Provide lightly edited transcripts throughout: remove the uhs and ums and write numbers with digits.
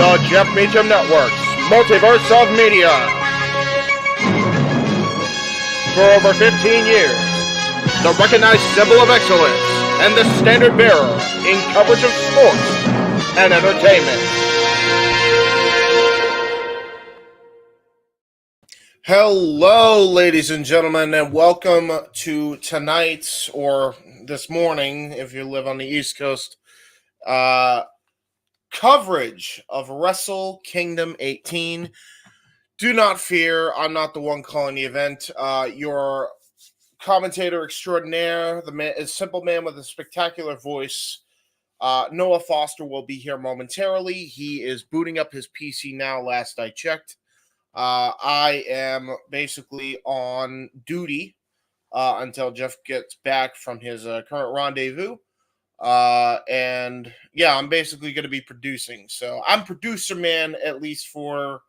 the Jeff Meacham Network's Multiverse of Media. For over 15 years, the recognized symbol of excellence and the standard bearer in coverage of sports and entertainment. Hello, ladies and gentlemen, and welcome to tonight's, or this morning, if you live on the East Coast, coverage of Wrestle Kingdom 18. Do not fear, I'm not the one calling the event. Your commentator extraordinaire, the simple man with a spectacular voice, Noah Foster, will be here momentarily. He is booting up his PC now, last I checked. I am basically on duty until Jeff gets back from his current rendezvous. And yeah, I'm basically going to be producing. So I'm producer man, at least for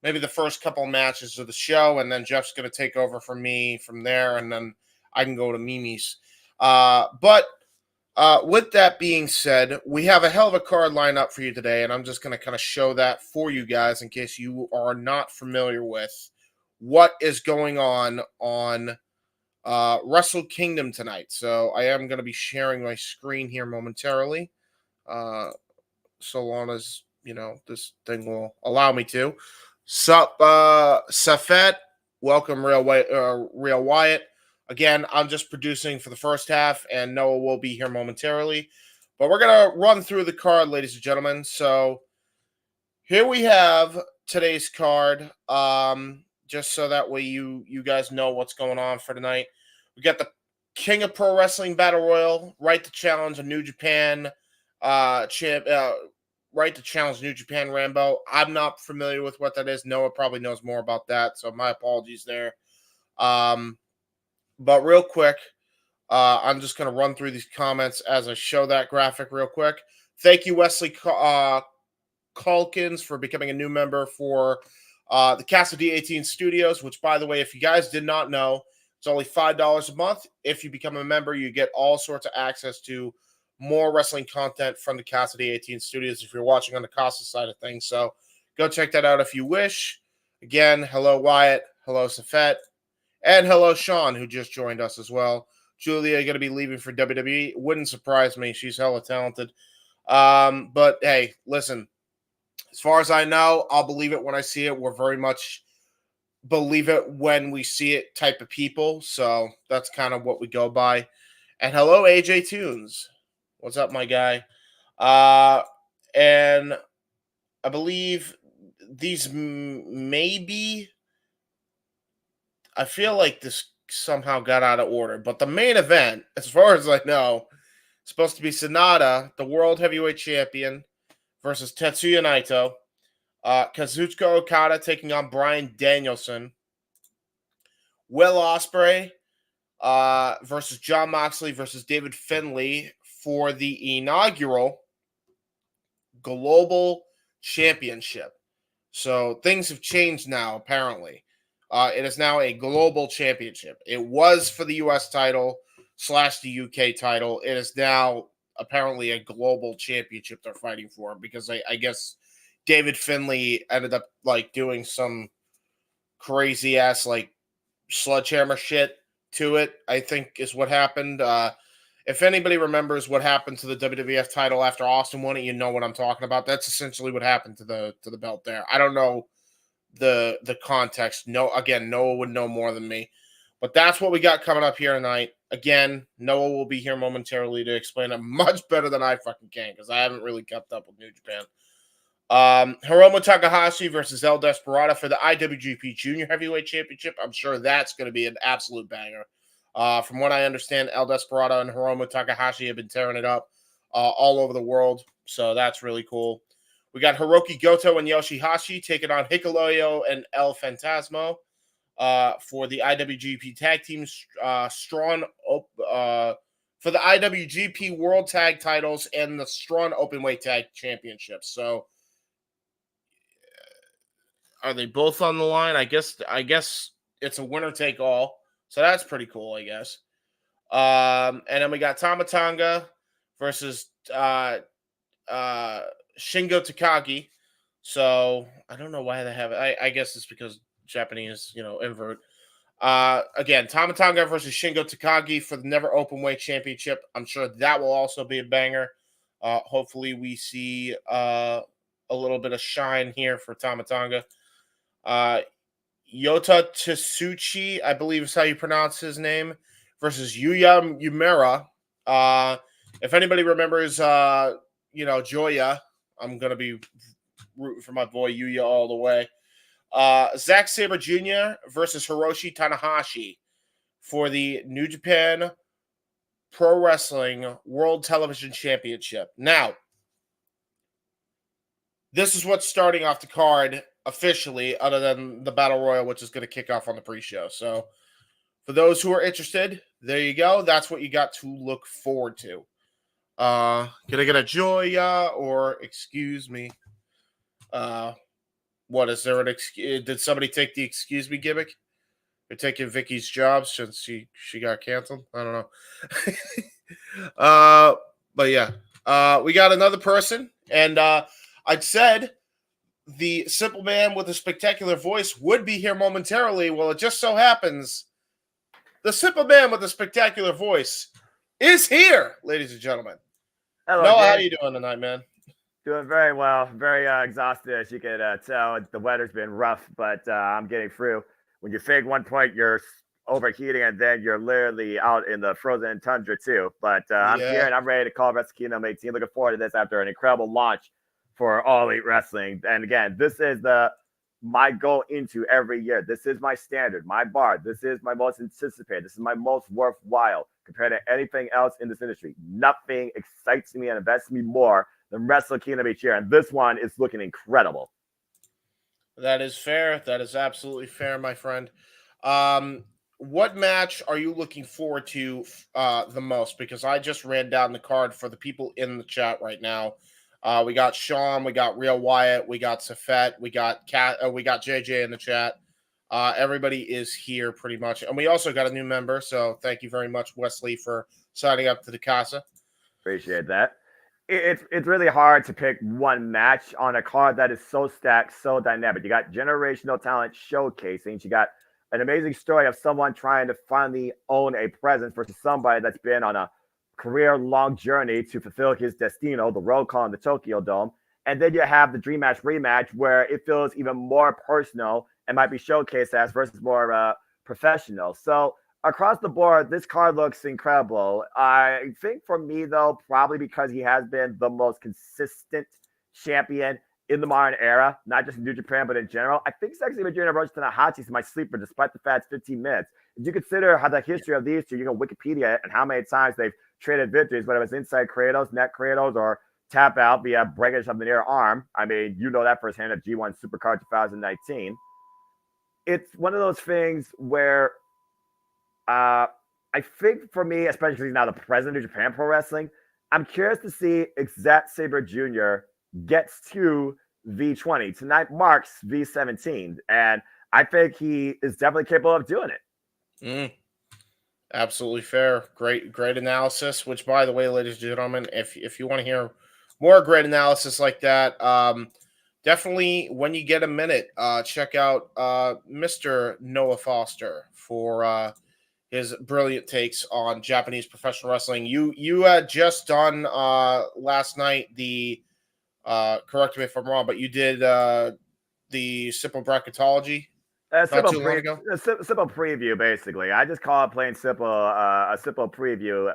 maybe the first couple matches of the show. And then Jeff's going to take over from me from there. And then I can go to Mimi's. But with that being said, we have a hell of a card lined up for you today, and I'm just going to kind of show that for you guys in case you are not familiar with what is going on Wrestle Kingdom tonight. So I am going to be sharing my screen here momentarily, so long as, you know, this thing will allow me to. Sup, Safet, welcome, Real Wyatt. Again, I'm just producing for the first half, and Noah will be here momentarily. But we're going to run through the card, ladies and gentlemen. So here we have today's card, just so that way you guys know what's going on for tonight. We got the King of Pro Wrestling Battle Royal, right to challenge a New Japan right to challenge New Japan Rambo. I'm not familiar with what that is. Noah probably knows more about that, so my apologies there. But real quick, I'm just going to run through these comments as I show that graphic real quick. Thank you, Wesley Calkins, for becoming a new member for the Castle D18 Studios, which, by the way, if you guys did not know, it's only $5 a month. If you become a member, you get all sorts of access to more wrestling content from the Castle D18 Studios if you're watching on the Casa side of things. So go check that out if you wish. Again, hello, Wyatt. Hello, Safet. And hello, Sean, who just joined us as well. Julia going to be leaving for WWE. Wouldn't surprise me. She's hella talented. But, hey, listen. As far as I know, I'll believe it when I see it. We're very much believe it when we see it type of people. So that's kind of what we go by. And hello, AJ Tunes. What's up, my guy? And I believe these maybe... I feel like this somehow got out of order, but the main event, as far as I know, is supposed to be Sonata, the World Heavyweight Champion, versus Tetsuya Naito. Kazuchika Okada taking on Bryan Danielson. Will Ospreay versus Jon Moxley versus David Finlay for the inaugural Global Championship. So things have changed now, apparently. It is now a global championship. It was for the U.S. title / the U.K. title. It is now apparently a global championship they're fighting for, because I guess David Finlay ended up like doing some crazy ass like sledgehammer shit to it, I think is what happened. If anybody remembers what happened to the WWF title after Austin won it, you know what I'm talking about. That's essentially what happened to the belt there. I don't know the context. Noah would know more than me, but that's what we got coming up here tonight. Again, Noah will be here momentarily to explain it much better than I fucking can, because I haven't really kept up with New Japan. Hiromu Takahashi versus El Desperado for the IWGP Junior Heavyweight Championship. I'm sure that's going to be an absolute banger. From what I understand, El Desperado and Hiromu Takahashi have been tearing it up all over the world, so that's really cool. We got Hiroki Goto and Yoshihashi taking on Hikuleo and El Fantasmo for the IWGP Tag Team for the IWGP World Tag Titles and the Strong Openweight Tag Championships. So, are they both on the line? I guess it's a winner take all. So that's pretty cool, I guess. And then we got Tama Tonga versus Shingo Takagi So I don't know why they have it. I guess it's because Japanese, invert. Again, Tama Tonga versus Shingo Takagi for the Never Openweight Championship. I'm sure that will also be a banger. Hopefully, we see a little bit of shine here for Tama Tonga. Yota Tsuchi, I believe is how you pronounce his name, versus Yuya Umera. If anybody remembers, Joya, I'm gonna be rooting for my boy Yuya all the way. Zack Sabre Jr. versus Hiroshi Tanahashi for the New Japan Pro Wrestling World Television Championship. Now, this is what's starting off the card officially, other than the Battle Royal, which is going to kick off on the pre-show. So, for those who are interested, there you go. That's what you got to look forward to. Can I get a Joya or excuse me? What is there an excuse? Did somebody take the excuse me gimmick? They're taking Vicky's job since she got canceled. I don't know. But yeah, we got another person, and I'd said the simple man with a spectacular voice would be here momentarily. Well, it just so happens the simple man with a spectacular voice is here, ladies and gentlemen. Hello, Noah, how you doing tonight, man? Doing very well. Very exhausted, as you can tell. The weather's been rough, but I'm getting through. When you think one point you're overheating, and then you're literally out in the frozen tundra too. But I'm here, and I'm ready to call Wrestle Kingdom 18. Looking forward to this after an incredible launch for All Elite Wrestling. And again, this is my goal into every year. This is my standard, my bar. This is my most anticipated. This is my most worthwhile compared to anything else in this industry. Nothing excites me and invests me more than Wrestle Kingdom each year. And this one is looking incredible. That is fair. That is absolutely fair, my friend. What match are you looking forward to the most? Because I just ran down the card for the people in the chat right now. We got Sean, we got Real Wyatt, we got Safet, we got JJ in the chat. Everybody is here pretty much, and we also got a new member. So thank you very much, Wesley, for signing up to the Casa. Appreciate that. It's really hard to pick one match on a card that is so stacked, so dynamic. You got generational talent showcasing. You got an amazing story of someone trying to finally own a presence versus somebody that's been on a career-long journey to fulfill his destino, the roll call in the Tokyo Dome. And then you have the Dream Match rematch where it feels even more personal and might be showcased as versus more professional. So across the board, this card looks incredible. I think for me, though, probably because he has been the most consistent champion in the modern era, not just in New Japan, but in general. I think Zack Sabre Jr. and Hiroshi Tanahashi is my sleeper, despite the fact it's 15 minutes. If you consider how the history of these two, you can Wikipedia it and how many times they've traded victories, whether it's inside Kratos, net Kratos, or tap out via breakage of the near arm. I mean, you know that firsthand at G1 Supercard 2019. It's one of those things where I think for me, especially because he's now the president of Japan Pro Wrestling, I'm curious to see if Zack Sabre Jr. gets to V20. Tonight marks V17, and I think he is definitely capable of doing it. Absolutely fair. Great analysis. Which, by the way, ladies and gentlemen, if you want to hear more great analysis like that, definitely when you get a minute, check out Mr. Noah Foster for his brilliant takes on Japanese professional wrestling. You had just done last night the correct me if I'm wrong, but you did the simple bracketology not too long ago. A simple preview, basically. I just call it plain simple, a simple preview,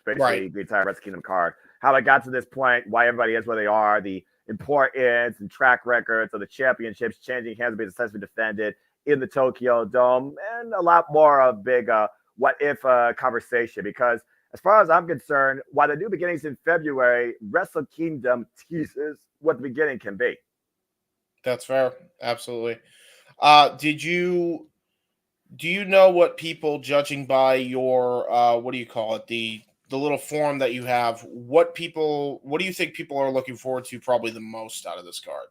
basically the entire Wrestle Kingdom card. How it got to this point, why everybody is where they are, the importance and track records of the championships changing hands, being successfully defended in the Tokyo Dome, and a lot more of big what if conversation. Because as far as I'm concerned, while the new beginnings in February, Wrestle Kingdom teases what the beginning can be. That's fair. Absolutely. Do you know what people, judging by your what do you call it, the little form that you have, what do you think people are looking forward to probably the most out of this card?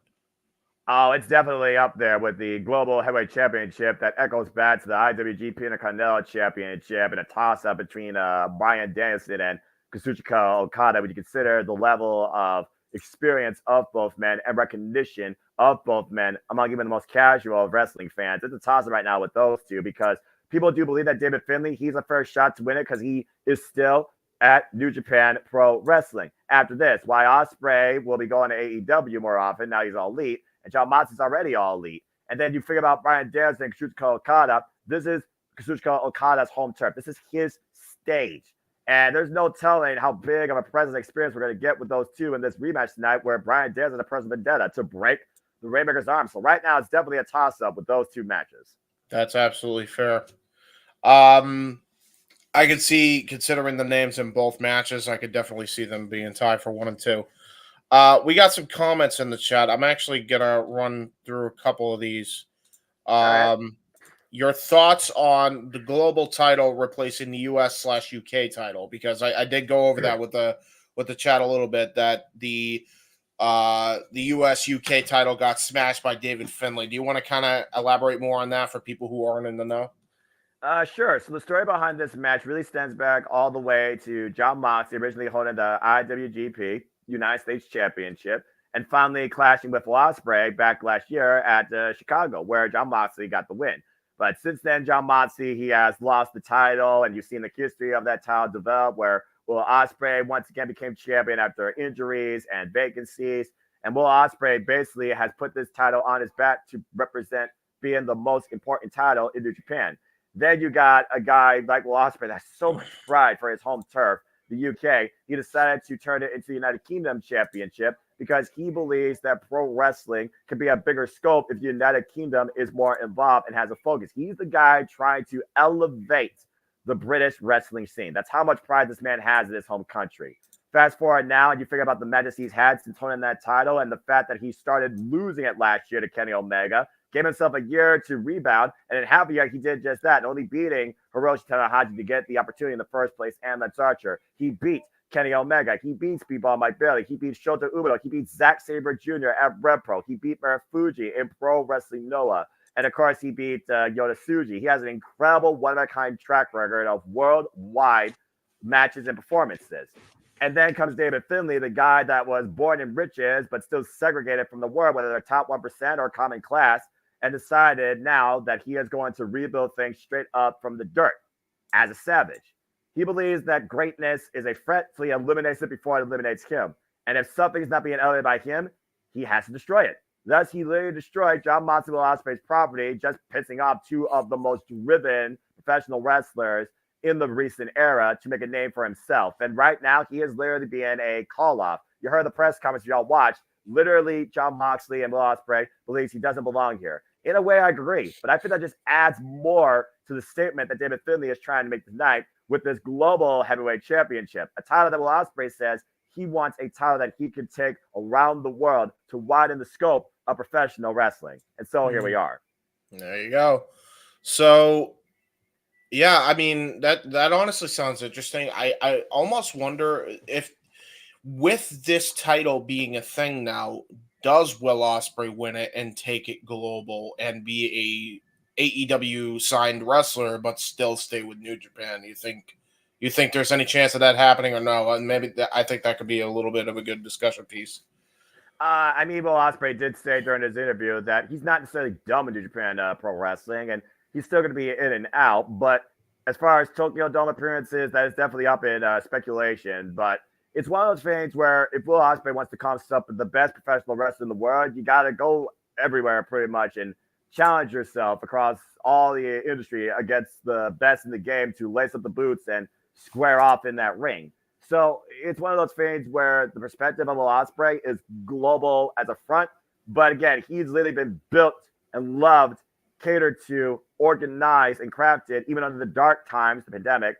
Oh, it's definitely up there with the Global Heavyweight Championship that echoes back to the IWGP Intercontinental Championship, and a toss-up between Bryan Danielson and Kazuchika Okada, when you consider the level of experience of both men and recognition of both men among even the most casual of wrestling fans. It's a toss-up right now with those two because people do believe that David Finlay, he's a first shot to win it because he is still at New Japan Pro Wrestling. After this, why Ospreay will be going to AEW more often. Now he's all elite. And John Moxley's already all elite. And then you figure about Bryan Danielson and Kazuchika Okada. This is Kazuchika Okada's home turf. This is his stage. And there's no telling how big of a presence experience we're going to get with those two in this rematch tonight where Bryan Danielson is a personal vendetta to break the Rainmaker's arm. So right now, it's definitely a toss-up with those two matches. That's absolutely fair. I could see, considering the names in both matches, I could definitely see them being tied for 1 and 2. We got some comments in the chat. I'm actually gonna run through a couple of these. Your thoughts on the global title replacing the US/UK title? Because I did go over that with the chat a little bit. That the US/UK title got smashed by David Finlay. Do you want to kind of elaborate more on that for people who aren't in the know? Sure. So the story behind this match really stems back all the way to John Moxley originally holding the IWGP United States Championship and finally clashing with Will Ospreay back last year at Chicago, where John Moxley got the win. But since then, John Moxley, he has lost the title, and you've seen the history of that title develop where Will Ospreay once again became champion after injuries and vacancies. And Will Ospreay basically has put this title on his back to represent being the most important title in New Japan. Then you got a guy like Will Ospreay that has so much pride for his home turf, the UK. He decided to turn it into the United Kingdom Championship because he believes that pro wrestling can be a bigger scope if the United Kingdom is more involved and has a focus. He's the guy trying to elevate the British wrestling scene. That's how much pride this man has in his home country. Fast forward now, and you figure about the matches he's had since holding that title and the fact that he started losing it last year to Kenny Omega. Gave himself a year to rebound, and in half a year, he did just that, only beating Hiroshi Tanahashi to get the opportunity in the first place and Lance Archer. He beat Kenny Omega. He beat Speedball Mike Bailey. He beat Shota Umino. He beat Zack Sabre Jr. at Rev Pro. He beat Marufuji in Pro Wrestling Noah. And, of course, he beat Yota Tsuji. He has an incredible one-of-a-kind track record of worldwide matches and performances. And then comes David Finlay, the guy that was born in riches but still segregated from the world, whether they're top 1% or common class, and decided now that he is going to rebuild things straight up from the dirt as a savage. He believes that greatness is a threat, so he eliminates it before it eliminates him. And if something's not being elevated by him, he has to destroy it. Thus, he literally destroyed John Moxley Will Ospreay's property, just pissing off two of the most driven professional wrestlers in the recent era to make a name for himself. And right now, he is literally being a call-off. You heard the press conference y'all watched. Literally, John Moxley and Will Ospreay believes he doesn't belong here. In a way, I agree, but I think that just adds more to the statement that David Finlay is trying to make tonight with this global heavyweight championship, a title that Will Ospreay says he wants a title that he can take around the world to widen the scope of professional wrestling. And so here we are. There you go. So, yeah, I mean, that honestly sounds interesting. I almost wonder if with this title being a thing now, does Will Ospreay win it and take it global and be a AEW signed wrestler, but still stay with New Japan? You think there's any chance of that happening or no? And maybe I think that could be a little bit of a good discussion piece. I mean, Will Ospreay did say during his interview that he's not necessarily dumb in New Japan Pro Wrestling, and he's still going to be in and out. But as far as Tokyo Dome appearances, that is definitely up in speculation. But it's one of those things where if Will Ospreay wants to come up with the best professional wrestler in the world, you got to go everywhere pretty much and challenge yourself across all the industry against the best in the game to lace up the boots and square off in that ring. So it's one of those things where the perspective of Will Ospreay is global as a front. But again, he's literally been built and loved, catered to, organized, and crafted, even under the dark times, the pandemic,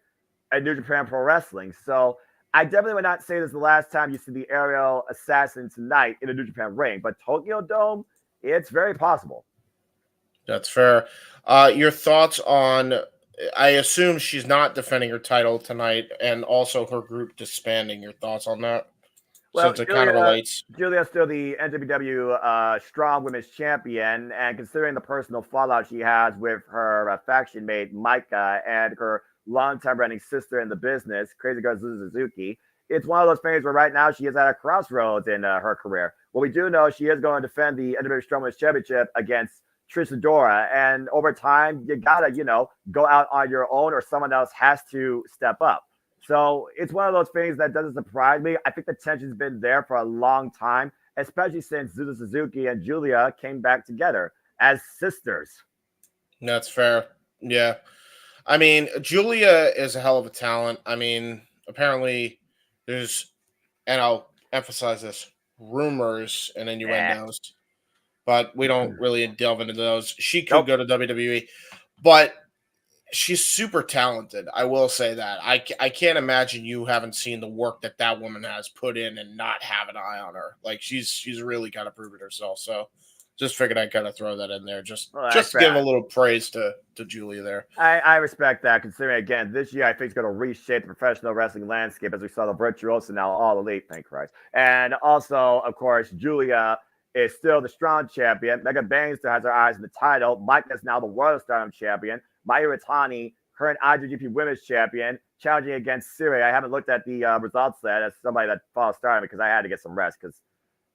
at New Japan Pro Wrestling. So I definitely would not say this is the last time you see the aerial assassin tonight in a New Japan ring, but Tokyo Dome, it's very possible. That's fair. Your thoughts on, I assume she's not defending her title tonight, and also her group disbanding. Your thoughts on that? Well, since it kind of relates. Julia's still the NWW Strong Women's Champion, and considering the personal fallout she has with her faction mate Micah and her longtime running sister in the business, Crazy Girl Suzuki, it's one of those things where right now she is at a crossroads in her career. What we do know, she is going to defend the NWA Strong Women's Championship against Trish Adora. And over time, you got to, go out on your own, or someone else has to step up. So it's one of those things that doesn't surprise me. I think the tension's been there for a long time, especially since Zuzu Suzuki and Julia came back together as sisters. That's fair. Yeah. I mean, Julia is a hell of a talent. I mean, apparently there's, and I'll emphasize this, rumors and innuendos, but we don't really delve into those. She could go to WWE, but she's super talented. I will say that. I can't imagine you haven't seen the work that woman has put in and not have an eye on her. Like, she's really kind of proven herself. So just figured I'd kind of throw that in there. Just to give a little praise to Julia there. I respect that, considering, again, this year I think it's going to reshape the professional wrestling landscape, as we saw the Virtuoso now all elite, thank Christ. And also, of course, Julia is still the strong champion. Megan Bain still has her eyes on the title. Mike is now the World Stardom champion. Mayu Iwatani, current IWGP Women's Champion, challenging against Siri. I haven't looked at the results yet as somebody that follows Stardom, because I had to get some rest, because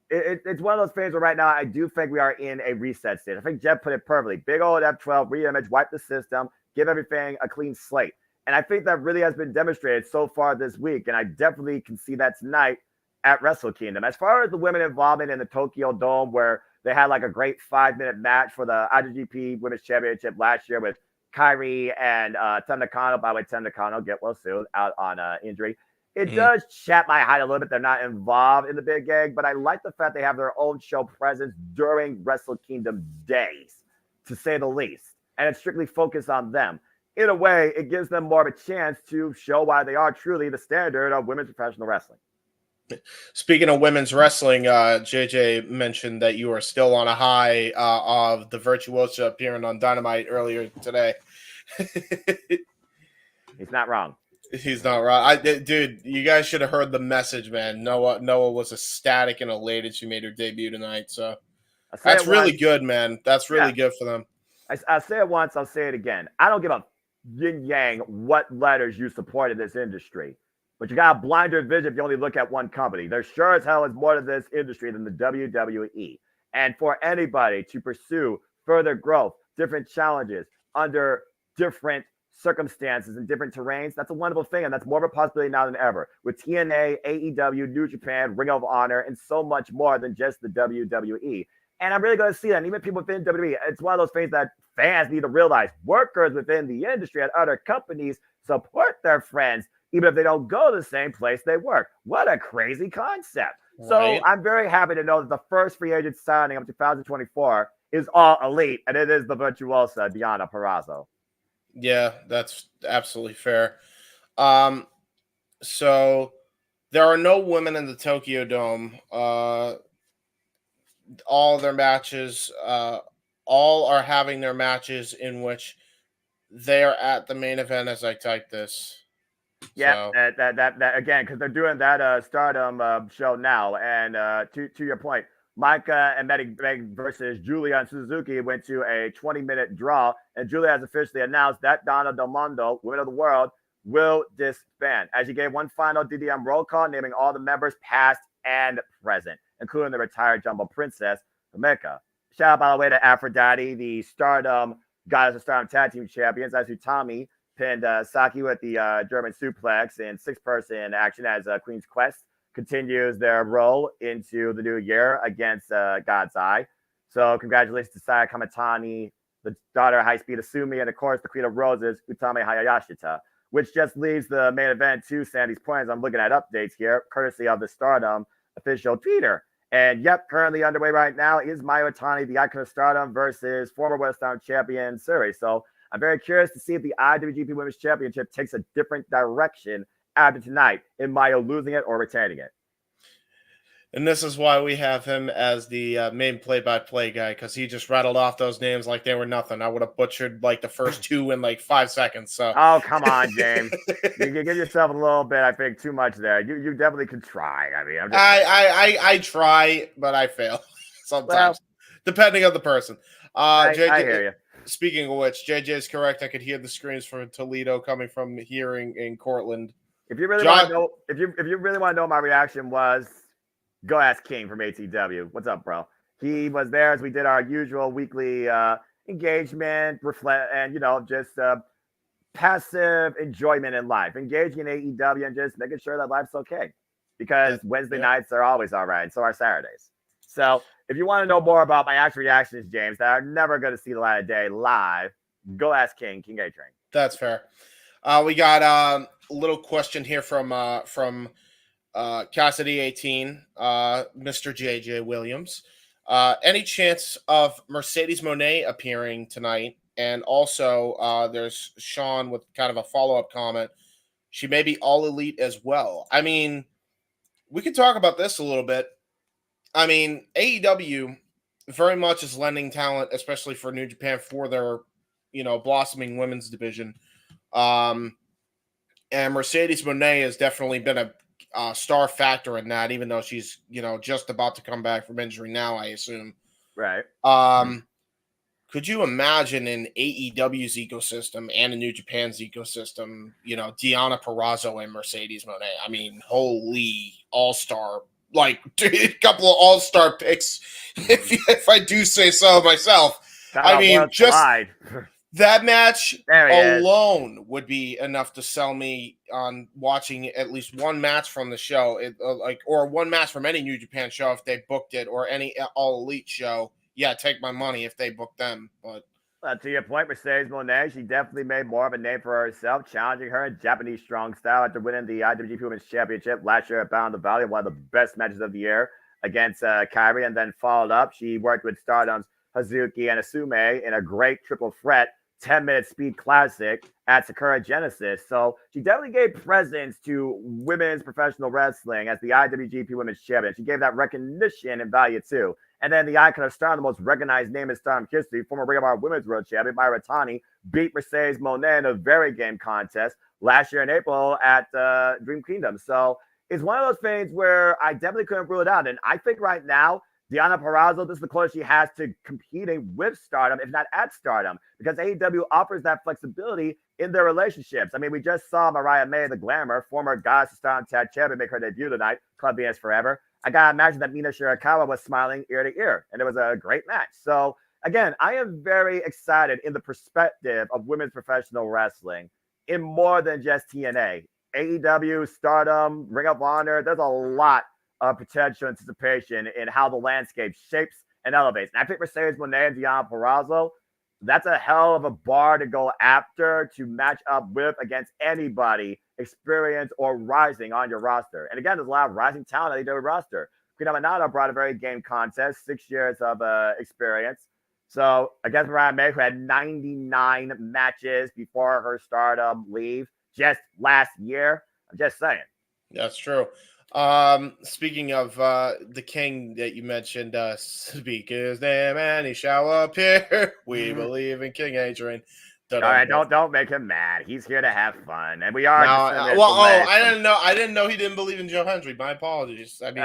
it's one of those things where right now I do think we are in a reset stage. I think Jeff put it perfectly. Big old F12, reimage, wipe the system, give everything a clean slate. And I think that really has been demonstrated so far this week, and I definitely can see that tonight at Wrestle Kingdom. As far as the women involvement in the Tokyo Dome, where they had like a great 5-minute match for the IWGP Women's Championship last year with Kyrie and Tam Nakano. By the way, Tam Nakano, get well soon, out on injury. It does chat my height a little bit. They're not involved in the big gig, but I like the fact they have their own show presence during Wrestle Kingdom days, to say the least. And it's strictly focused on them. In a way, it gives them more of a chance to show why they are truly the standard of women's professional wrestling. Speaking of women's wrestling, JJ mentioned that you are still on a high of the Virtuoso appearing on Dynamite earlier today. He's not wrong. He's not wrong. Dude, you guys should have heard the message, man. Noah was ecstatic and elated she made her debut tonight. So that's really good, man. That's really good for them. I say it once, I'll say it again. I don't give a yin-yang what letters you support in this industry. But you got a blinder vision if you only look at one company. There sure as hell is more to this industry than the WWE. And for anybody to pursue further growth, different challenges under different circumstances and different terrains, that's a wonderful thing. And that's more of a possibility now than ever. With TNA, AEW, New Japan, Ring of Honor, and so much more than just the WWE. And I'm really going to see that. And even people within WWE, it's one of those things that fans need to realize. Workers within the industry at other companies support their friends, even if they don't go to the same place they work. What a crazy concept. Right. So I'm very happy to know that the first free agent signing of 2024 is all elite, and it is the virtuosa, Deonna Purrazzo. Yeah, that's absolutely fair. So there are no women in the Tokyo Dome. All their matches, all are having their matches in which they are at the main event as I type this. Yeah, so. that again, because they're doing that Stardom show now. And to your point, Micah and Meg versus Julia and Suzuki went to a 20-minute draw, and Julia has officially announced that Donna Del Mondo, Women of the World, will disband. As she gave one final DDM roll call, naming all the members past and present, including the retired Jumbo Princess, Himeka. Shout out, by the way, to Aphrodite, the Stardom Goddess of Stardom Tag Team Champions, as Utami pinned Saki with the German suplex in 6-person action as Queen's Quest continues their role into the new year against God's Eye. So congratulations to Saya Kamitani, the daughter of High Speed Asumi, and of course the Queen of Roses, Utami Hayashita, which just leaves the main event to Sandy's point as I'm looking at updates here, courtesy of the Stardom official Twitter. And yep, currently underway right now is Mayu Iwatani, the Icon of Stardom, versus former West Stardom champion Suri. So I'm very curious to see if the IWGP Women's Championship takes a different direction after tonight, in Mayu losing it or retaining it. And this is why we have him as the main play-by-play guy, because he just rattled off those names like they were nothing. I would have butchered like the first two in like 5 seconds. So, oh, come on, James. You can give yourself a little bit, I think, too much there. You definitely could try. I mean, I try, but I fail sometimes, depending on the person. JJ, I hear you. Speaking of which, JJ is correct. I could hear the screams from Toledo coming from here in Cortland. If you really want to know, if you really want to know what my reaction was, Go ask King from ATW. What's up, bro? He was there as we did our usual weekly engagement, reflect, and just passive enjoyment in life, engaging in AEW and just making sure that life's okay. Because Wednesday nights are always all right, and so are Saturdays. So if you want to know more about my actual reactions, James, that are never going to see the light of day live, go ask King A-Train. That's fair. We got a little question here from Cassidy 18, Mr. JJ Williams. Any chance of Mercedes Moné appearing tonight? And also, there's Sean with kind of a follow-up comment. She may be all elite as well. I mean, we could talk about this a little bit. I mean, AEW very much is lending talent, especially for New Japan, for their, blossoming women's division. And Mercedes Moné has definitely been a star factor in that, even though she's, just about to come back from injury now, I assume. Right. Could you imagine in AEW's ecosystem and in New Japan's ecosystem, Deonna Purrazzo and Mercedes Moné? I mean, holy all-star, like a couple of all-star picks, if I do say so myself. I mean, just that match alone would be enough to sell me on watching at least one match from the show, or one match from any New Japan show if they booked it, or any All Elite show. Yeah, take my money if they book them. But to your point, Mercedes Moné, she definitely made more of a name for herself, challenging her in Japanese strong style after winning the IWGP Women's Championship last year at Bound the Valley, one of the best matches of the year against Kairi, and then followed up. She worked with Stardom's Hazuki and Asume in a great triple threat 10-minute speed classic at Sakura Genesis. So she definitely gave presence to women's professional wrestling as the IWGP Women's Champion. She gave that recognition and value too. And then the icon of Stardom, the most recognized name in Stardom history, former Ring of Honor Women's World Champion Myra Tani, beat Mercedes Moné in a very game contest last year in April at Dream Kingdom. So it's one of those things where I definitely couldn't rule it out. And I think right now, Deonna Purrazzo, this is the closest she has to competing with Stardom, if not at Stardom, because AEW offers that flexibility in their relationships. I mean, we just saw Mariah May, the Glamour, former Goddess of Stardom Tag Champion, make her debut tonight, Club BS Forever. I gotta imagine that Mina Shirakawa was smiling ear to ear, and it was a great match. So, again, I am very excited in the perspective of women's professional wrestling in more than just TNA. AEW, Stardom, Ring of Honor, there's a lot of potential anticipation in how the landscape shapes and elevates. And I think Mercedes Moné and Deonna Purrazzo, that's a hell of a bar to go after to match up with against anybody experienced or rising on your roster. And again, there's a lot of rising talent on the AEW roster. Queen Aminata brought a very game contest, 6 years of experience. So against Mariah May, who had 99 matches before her Stardom leave just last year. I'm just saying. That's true. Speaking of the king that you mentioned, speak his name and he shall appear. We believe in King Adrian. All right, don't make him mad. He's here to have fun, and we are. I didn't know he didn't believe in Joe Hendry. My apologies. I mean,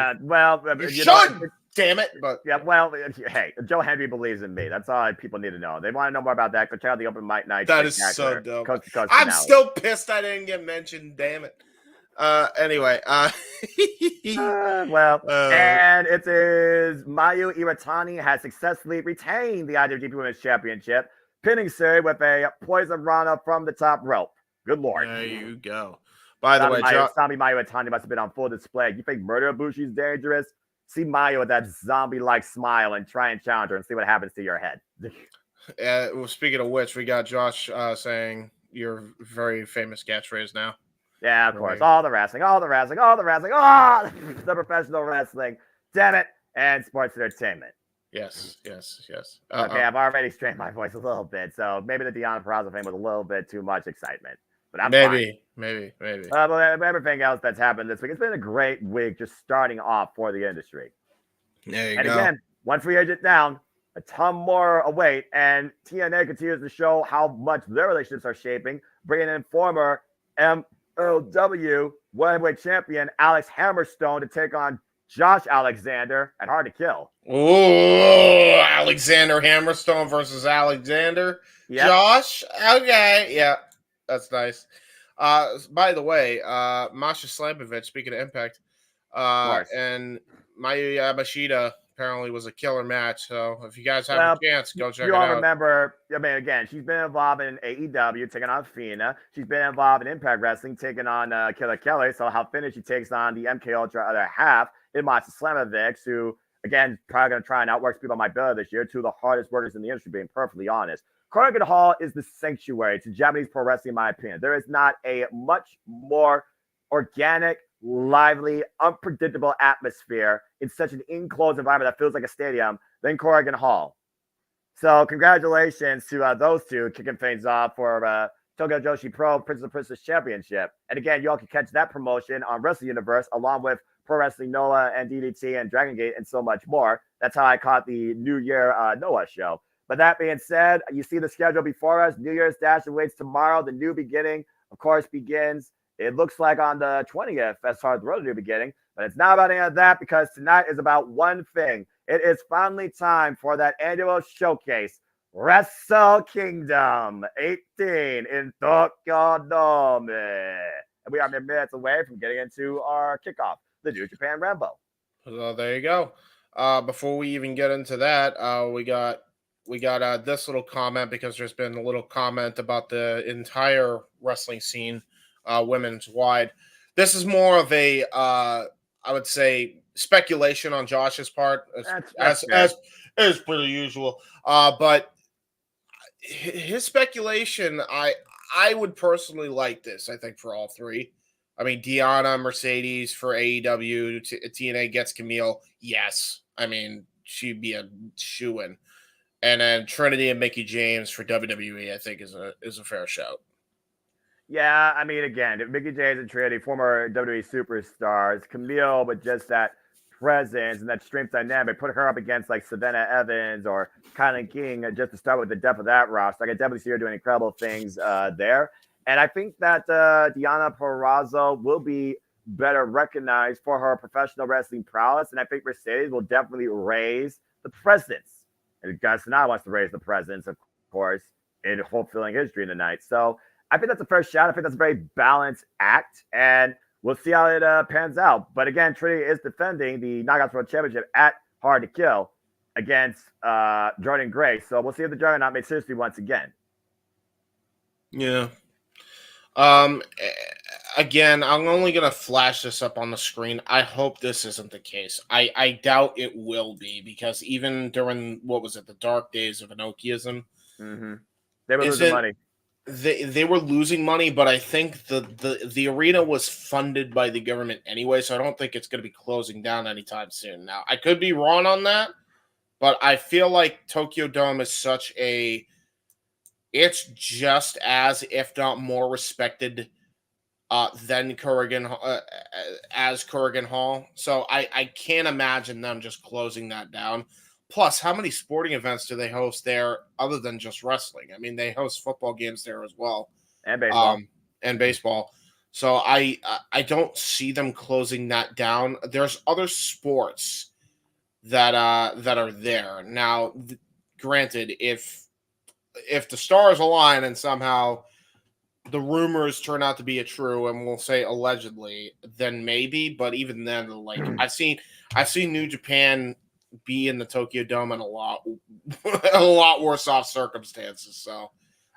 you should. Damn it! But yeah, well, hey, Joe Hendry believes in me. That's all people need to know. They want to know more about that. Go check out the Open Mic Night. That is so dope. I'm still pissed I didn't get mentioned. Damn it. Anyway, and it is Mayu Iwatani has successfully retained the IWGP Women's Championship, pinning Suri with a poison rana from the top rope. Good lord. There you go. By the way, Zombie Mayu Iwatani must have been on full display. You think Murder Ibushi's dangerous? See Mayu with that zombie-like smile and try and challenge her and see what happens to your head. Well, speaking of which, we got Josh saying your very famous catchphrase now. Yeah, of course. All the wrestling, the professional wrestling, damn it, and sports entertainment. Yes. Okay, I've already strained my voice a little bit, so maybe the Deonna Purrazzo thing was a little bit too much excitement. But I'm fine. Maybe. But everything else that's happened this week, it's been a great week just starting off for the industry. There you go. And again, one free agent down, a ton more await, and TNA continues to show how much their relationships are shaping, bringing in former MLW Heavyweight Champion Alex Hammerstone to take on Josh Alexander at Hard to Kill. Oh, Alexander Hammerstone versus Alexander. Yep. Josh? Okay. Yeah, that's nice. By the way, Masha Slamovich, speaking of Impact, and Mayu Yamashita apparently was a killer match. So if you guys have Well, a chance, go check you it all out. remember, I mean, again, she's been involved in AEW, taking on Fina. She's been involved in Impact Wrestling, taking on Killer Kelly. So how finished she takes on the MK Ultra other half in Matsu Slamovic, who, again, probably going to try and outwork people on my bill this year. Two of the hardest workers in the industry, being perfectly honest. Korakuen Hall is the sanctuary to Japanese pro wrestling, in my opinion. There is not a much more organic, lively, unpredictable atmosphere in such an enclosed environment that feels like a stadium than Korakuen Hall. So congratulations to those two kicking things off for Tokyo Joshi Pro Princess and Princess Championship. And again, you all can catch that promotion on Wrestle Universe along with Pro Wrestling Noah and DDT and Dragon Gate and so much more. That's how I caught the New Year Noah show. But that being said, you see the schedule before us. New Year's Dash awaits tomorrow. The new beginning, of course, begins. It looks like on the 20th as far as the road to new beginning. But it's not about any of that because tonight is about one thing. It is finally time for that annual showcase, Wrestle Kingdom 18 in Tokyo Dome. And we are mere minutes away from getting into our kickoff, the New Japan Rambo. So there you go. Before we even get into that, we got this little comment because there's been a little comment about the entire wrestling scene, women's wide. This is more of a, I would say, speculation on Josh's part, as per usual. But his speculation, I would personally like this. I think for all three. I mean, Deanna, Mercedes for AEW, TNA gets Camille. Yes, I mean she'd be a shoo-in. And then Trinity and Mickie James for WWE, I think is a fair shout. Yeah, I mean, again, Mickie James and Trinity, former WWE superstars, Camille, but just that presence and that strength dynamic, put her up against like Savannah Evans or Kylan King, just to start with the depth of that roster. I can definitely see her doing incredible things there. And I think that Deonna Purrazzo will be better recognized for her professional wrestling prowess. And I think Mercedes will definitely raise the presence. And Gus Sanada wants to raise the presence, of course, in fulfilling his dream tonight. So I think that's a fair shot. I think that's a very balanced act. And we'll see how it pans out. But again, Trinity is defending the Knockouts World Championship at Hard to Kill against Jordan Grace. So we'll see if the Juggernaut makes history once again. Yeah. Again, I'm only going to flash this up on the screen. I hope this isn't the case. I doubt it will be because even during, what was it, the dark days of Enochiism, they were losing money. They were losing money, but I think the arena was funded by the government anyway, so I don't think it's going to be closing down anytime soon. Now, I could be wrong on that, but I feel like Tokyo Dome is such a... It's just as, if not more, respected than Korakuen Hall. So I can't imagine them just closing that down. Plus, how many sporting events do they host there other than just wrestling? I mean, they host football games there as well. And baseball. So I don't see them closing that down. There's other sports that are there. Now, granted, if the stars align and somehow the rumors turn out to be true, and we'll say allegedly, then maybe. But even then, like I've seen New Japan be in the Tokyo Dome in a lot worse off circumstances. So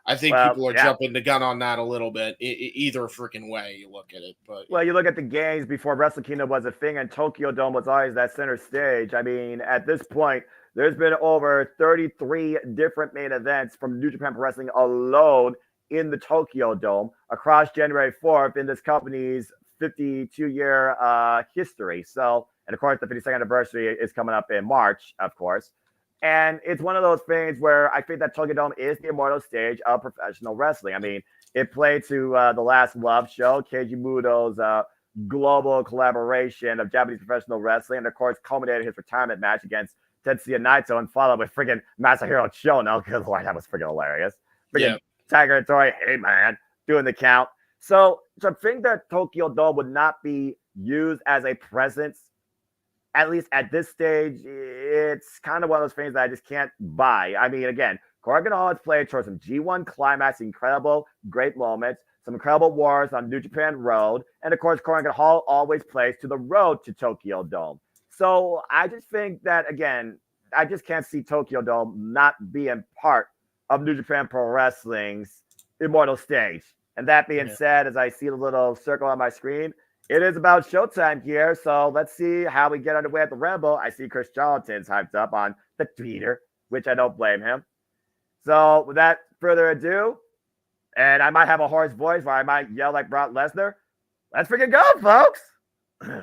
I think people are jumping the gun on that a little bit, either freaking way you look at it. But you look at the games before Wrestle Kingdom was a thing, and Tokyo Dome was always that center stage. I mean, at this point, there's been over 33 different main events from New Japan Pro Wrestling alone in the Tokyo Dome across January 4th in this company's 52-year history. So, and of course, the 52nd anniversary is coming up in March, of course. And it's one of those things where I think that Tokyo Dome is the immortal stage of professional wrestling. I mean, it played to the Last Love show, Keiji Muto's global collaboration of Japanese professional wrestling, and of course, culminated his retirement match against Tetsuya Naito and followed with friggin' Masahiro Chono. Good Lord, that was friggin' hilarious. Tiger and Tori, hey man, doing the count. So I think that Tokyo Dome would not be used as a presence, at least at this stage. It's kind of one of those things that I just can't buy. I mean, again, Korakuen Hall has played towards some G1 climax, incredible, great moments, some incredible wars on New Japan Road, and of course, Korakuen Hall always plays to the road to Tokyo Dome. So I just think that, again, I just can't see Tokyo Dome not being part of New Japan Pro Wrestling's immortal stage. And that being said, as I see the little circle on my screen, it is about showtime here. So let's see how we get underway at the Rumble. I see Chris Charlton's hyped up on the Twitter, which I don't blame him. So without further ado, and I might have a hoarse voice where I might yell like Brock Lesnar, let's freaking go, folks.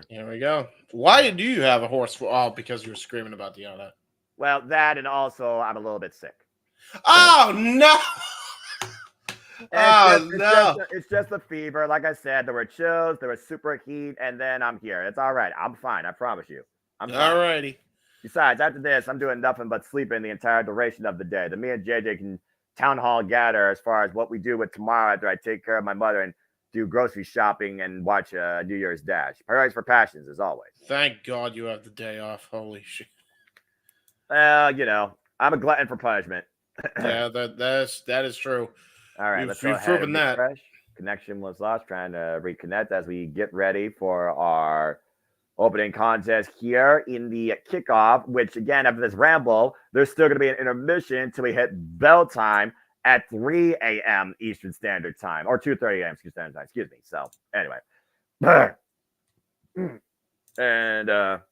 Here we go. Why do you have a hoarse voice? Oh, because you were screaming about the other. Well, that, and also I'm a little bit sick. Oh, no. It's just a fever. Like I said, there were chills, there was super heat, and then I'm here. It's all right. I'm fine. I promise you. I'm fine. All righty. Besides, after this, I'm doing nothing but sleeping the entire duration of the day. Me and JJ can town hall gather as far as what we do with tomorrow after I take care of my mother and do grocery shopping and watch New Year's Dash. Priorities for passions, as always. Thank God you have the day off. Holy shit. Well, I'm a glutton for punishment. Yeah, that is true. All right, let's go ahead and refresh. Connection was lost. Trying to reconnect as we get ready for our opening contest here in the kickoff, which, again, after this ramble, there's still going to be an intermission until we hit bell time at 3 a.m. Eastern Standard Time, or 2:30 a.m. Eastern Standard Time, excuse me. So, anyway. And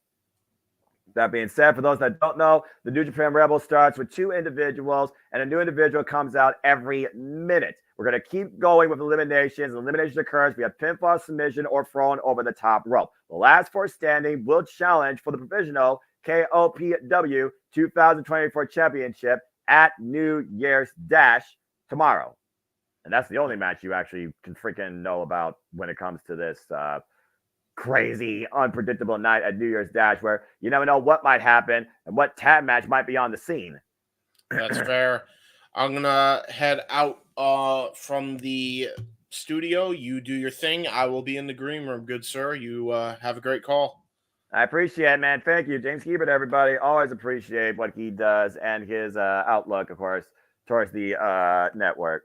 that being said, for those that don't know, the New Japan Rebel starts with 2 individuals, and a new individual comes out every minute. We're going to keep going with eliminations. Elimination occurs via pinfall, submission, or thrown over the top rope. The last 4 standing will challenge for the provisional KOPW 2024 championship at New Year's Dash tomorrow. And that's the only match you actually can freaking know about when it comes to this crazy, unpredictable night at New Year's Dash, where you never know what might happen and what tag match might be on the scene. That's fair. I'm gonna head out from the studio. You do your thing. I will be in the green room, good sir. You have a great call. I appreciate it, man. Thank you, James Hebert, everybody. Always appreciate what he does and his outlook, of course, towards the network.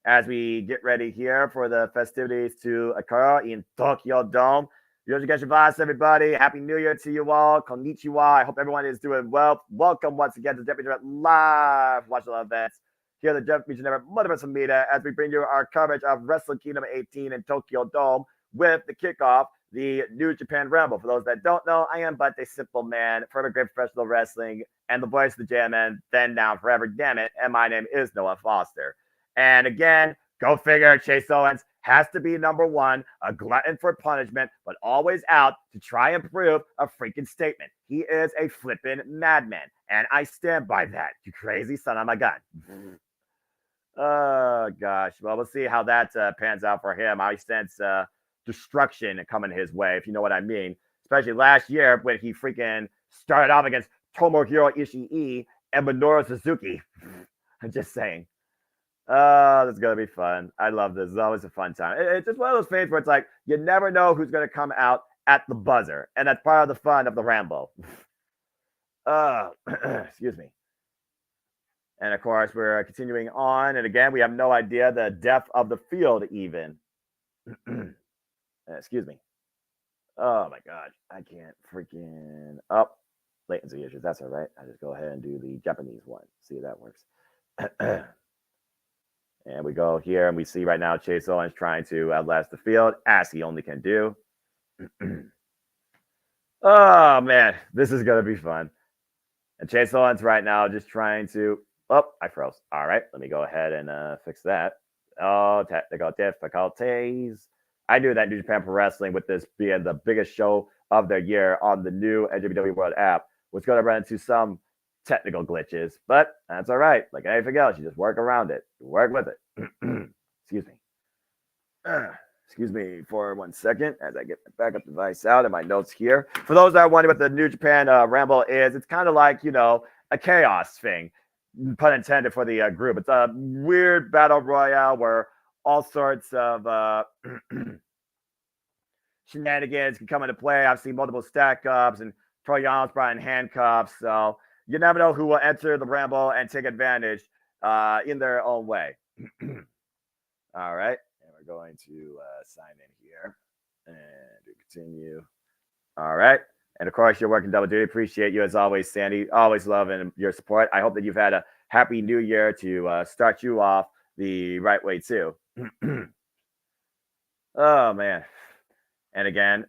As we get ready here for the festivities to occur in Tokyo Dome. Yoshigashivas, everybody. Happy New Year to you all. Konnichiwa. I hope everyone is doing well. Welcome once again to the Jeff Live Watch All Events here at the Jeff Network Multiverse Media as we bring you our coverage of Wrestle Kingdom 18 in Tokyo Dome with the kickoff, the New Japan Rumble. For those that don't know, I am but a simple man, forever great professional wrestling, and the voice of the JMN, then, now, forever, damn it. And my name is Noah Foster. And again, go figure, Chase Owens has to be number 1, a glutton for punishment, but always out to try and prove a freaking statement. He is a flippin' madman, and I stand by that, you crazy son of a gun. Oh, gosh. Well, we'll see how that pans out for him. I sense destruction coming his way, if you know what I mean. Especially last year when he freaking started off against Tomohiro Ishii and Minoru Suzuki. I'm just saying. Oh, this is going to be fun. I love this. It's always a fun time. It's just one of those things where it's like, you never know who's going to come out at the buzzer. And that's part of the fun of the Rambo. Excuse me. And of course, we're continuing on. And again, we have no idea the depth of the field even. Excuse me. Oh my God. I can't freaking latency issues. That's all right. I just go ahead and do the Japanese one. See if that works. And we go here and we see right now Chase Owens trying to outlast the field as he only can do. Oh, man. This is going to be fun. And Chase Owens right now just trying to... Oh, I froze. All right. Let me go ahead and fix that. Oh, technical difficulties. I knew that New Japan Pro Wrestling, with this being the biggest show of the year on the new NJPW World app, was going to run into some technical glitches, but that's all right. Like anything else, you just work around it. You work with it. Excuse me. Excuse me for 1 second as I get my backup device out and my notes here. For those that are wondering what the New Japan Ramble is, it's kind of like, a chaos thing, pun intended for the group. It's a weird battle royale where all sorts of shenanigans can come into play. I've seen multiple stack ups and Troy Young's brought in handcuffs, so you never know who will enter the Ramble and take advantage in their own way. All right. And we're going to sign in here and continue. All right. And of course, you're working double duty. Appreciate you as always, Sandy. Always loving your support. I hope that you've had a happy new year to start you off the right way too. Oh man. And again,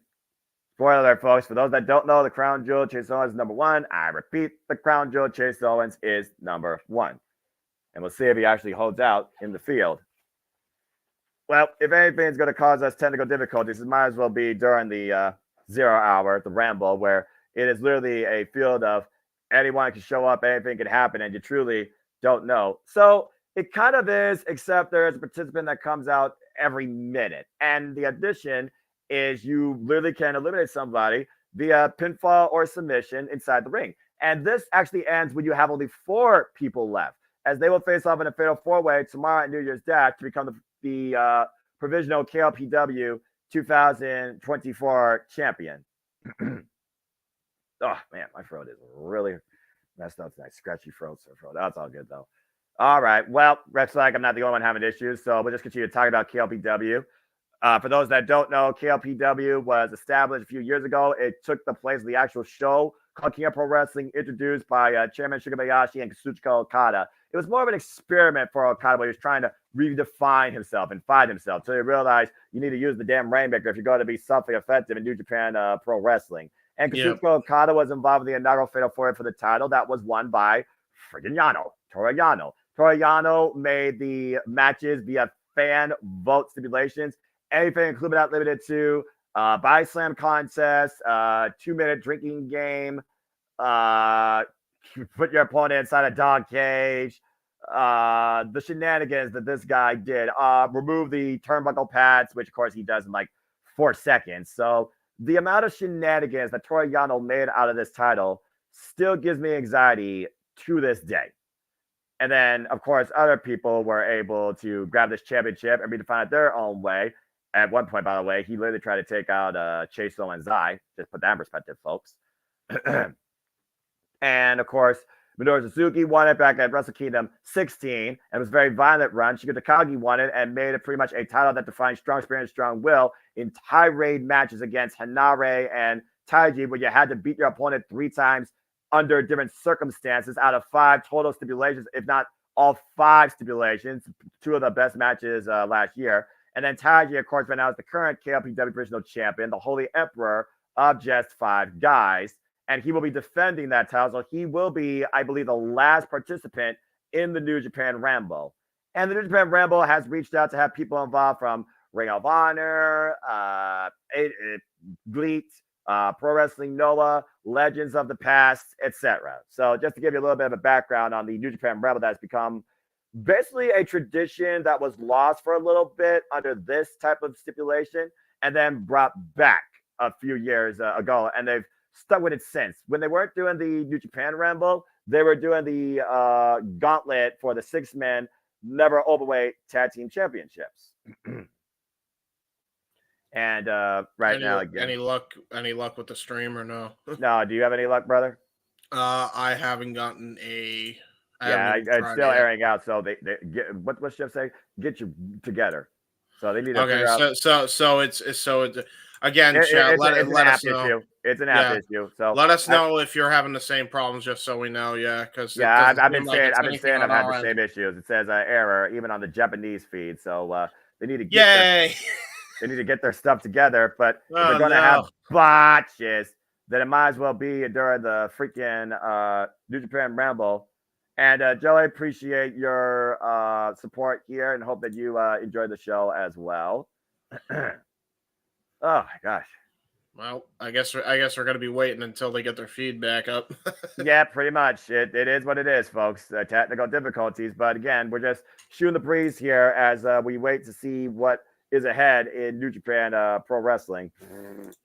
spoiler alert, folks, for those that don't know, the crown jewel Chase Owens is number 1. I repeat, the crown jewel Chase Owens is number 1. And we'll see if he actually holds out in the field. Well, if anything's going to cause us technical difficulties, it might as well be during the 0 hour, the Ramble, where it is literally a field of anyone can show up, anything can happen, and you truly don't know. So it kind of is, except there is a participant that comes out every minute. And the addition is you literally can eliminate somebody via pinfall or submission inside the ring. And this actually ends when you have only 4 people left, as they will face off in a fatal 4-way tomorrow at New Year's Dash to become the provisional KLPW 2024 champion. Oh man, my throat is really messed up tonight. Scratchy throat. That's all good though. All right. Well, looks like I'm not the only one having issues, so we'll just continue to talk about KLPW. For those that don't know, KLPW was established a few years ago. It took the place of the actual show called King of Pro Wrestling, introduced by Chairman Shigebayashi and Kazuchika Okada. It was more of an experiment for Okada, where he was trying to redefine himself and find himself. So he realized you need to use the damn Rainmaker if you're going to be something effective in New Japan Pro Wrestling. And Kazuchika Okada was involved in the inaugural Fatal 4-Way for the title that was won by friggin' Yano, Toru Yano. Toru Yano made the matches via fan vote stipulations. Anything included not limited to body slam contest, 2-minute drinking game, put your opponent inside a dog cage, the shenanigans that this guy did, remove the turnbuckle pads, which of course he does in like 4 seconds. So the amount of shenanigans that Toru Yano made out of this title still gives me anxiety to this day. And then, of course, other people were able to grab this championship and redefine it their own way. At one point, by the way, he literally tried to take out Chase Owens' eye. Just put that in perspective, folks. And, of course, Minoru Suzuki won it back at Wrestle Kingdom 16, and it was a very violent run. Shigeru Takagi won it and made it pretty much a title that defined strong spirit and strong will in tirade matches against Hanare and Taiji, where you had to beat your opponent 3 times under different circumstances out of 5 total stipulations, if not all 5 stipulations, 2 of the best matches last year. And then Taiji, of course, right now is the current KLPW Provisional Champion, the Holy Emperor of just 5 guys. And he will be defending that title. So he will be, I believe, the last participant in the New Japan Ramble. And the New Japan Ramble has reached out to have people involved from Ring of Honor, GLEAT, Pro Wrestling Noah, Legends of the Past, etc. So just to give you a little bit of a background on the New Japan Ramble that's become basically a tradition that was lost for a little bit under this type of stipulation and then brought back a few years ago. And they've stuck with it since. When they weren't doing the New Japan Ramble, they were doing the gauntlet for the 6-man never overweight tag team championships. And now again, any luck with the stream or no? No, do you have any luck, brother? I haven't gotten a. It's still airing out. So they get what's Jeff say? Get you together. So they need to figure out. So it's again. Let us know. Issue. It's an app issue. So let us know if you're having the same problems, just so we know. Yeah, because I've been saying I've had the same issues. It says error even on the Japanese feed. So they need to get they need to get their stuff together. But if they're going to have botches, then it might as well be during the freaking New Japan Ramble. And Joe, I appreciate your support here and hope that you enjoy the show as well. Oh my gosh. Well, I guess we're going to be waiting until they get their feedback up. Yeah, pretty much. It is what it is, folks. Technical difficulties. But again, we're just shooting the breeze here as we wait to see what is ahead in New Japan Pro Wrestling.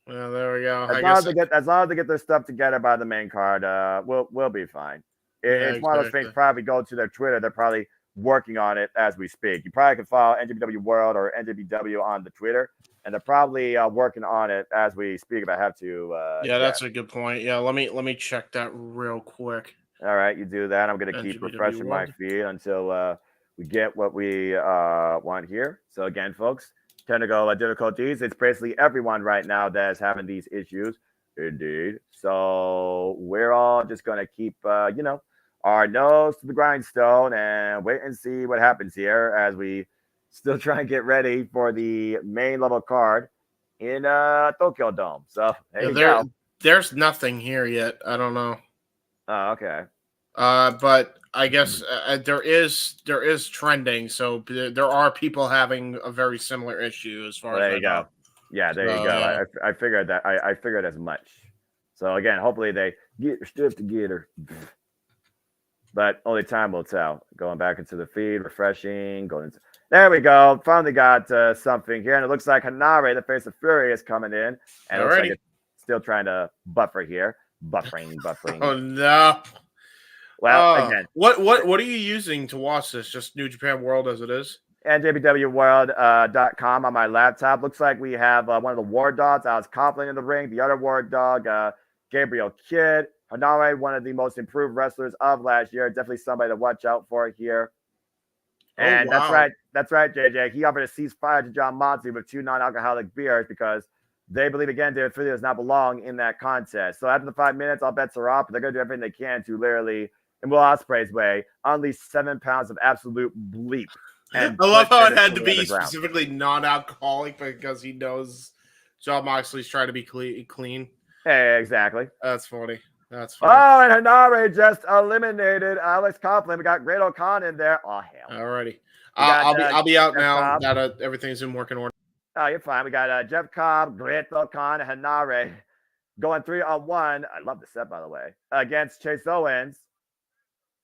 Well, there we go. As long as they get their stuff together by the main card, we'll be fine. It's one of those things. Probably go to their Twitter. They're probably working on it as we speak. You probably can follow NJPW World or NJPW on the Twitter, and they're probably working on it as we speak. If I have to, that's a good point. Yeah, let me check that real quick. All right, you do that. I'm going to keep refreshing my feed until we get what we want here. So again, folks, technical difficulties. It's basically everyone right now that is having these issues Indeed. So we're all just going to keep, our nose to the grindstone and wait and see what happens here as we still try and get ready for the main level card in Tokyo Dome. So there you go. There's nothing here yet. I don't know. Oh, okay. But I guess there is trending. So there are people having a very similar issue as far as there you go. Yeah, there you go. Yeah. I figured that. I figured as much. So again, hopefully they get their stuff together. But only time will tell. Going back into the feed, refreshing, going into. There we go. Finally got something here, and it looks like Hanare, the face of Fury, is coming in, and it looks like it's still trying to buffer here. Buffering. Oh no. Well, again, what are you using to watch this? Just New Japan World as it is? NJPWWorld.com on my laptop. Looks like we have one of the War Dogs, Alex Coughlin, in the ring. The other War Dog, Gabriel Kidd. Hanare, one of the most improved wrestlers of last year. Definitely somebody to watch out for here. And that's right, JJ. He offered a ceasefire to John Moxley with 2 non-alcoholic beers because they believe, again, David Finlay does not belong in that contest. So after the 5 minutes, all bets are off. But they're going to do everything they can to literally, in Will Ospreay's way, unleash 7 pounds of absolute bleep. I love how it had to be specifically non-alcoholic because he knows John Moxley's trying to be clean. Hey, exactly. That's funny. That's funny. Oh, and Hanare just eliminated Alex Coughlin. We got Great O'Con in there. Oh, hell. Alrighty. I'll be out now. That everything's in working order. Oh, you're fine. We got Jeff Cobb, Great O'Con, and Hanare going 3-on-1. I love the set, by the way, against Chase Owens.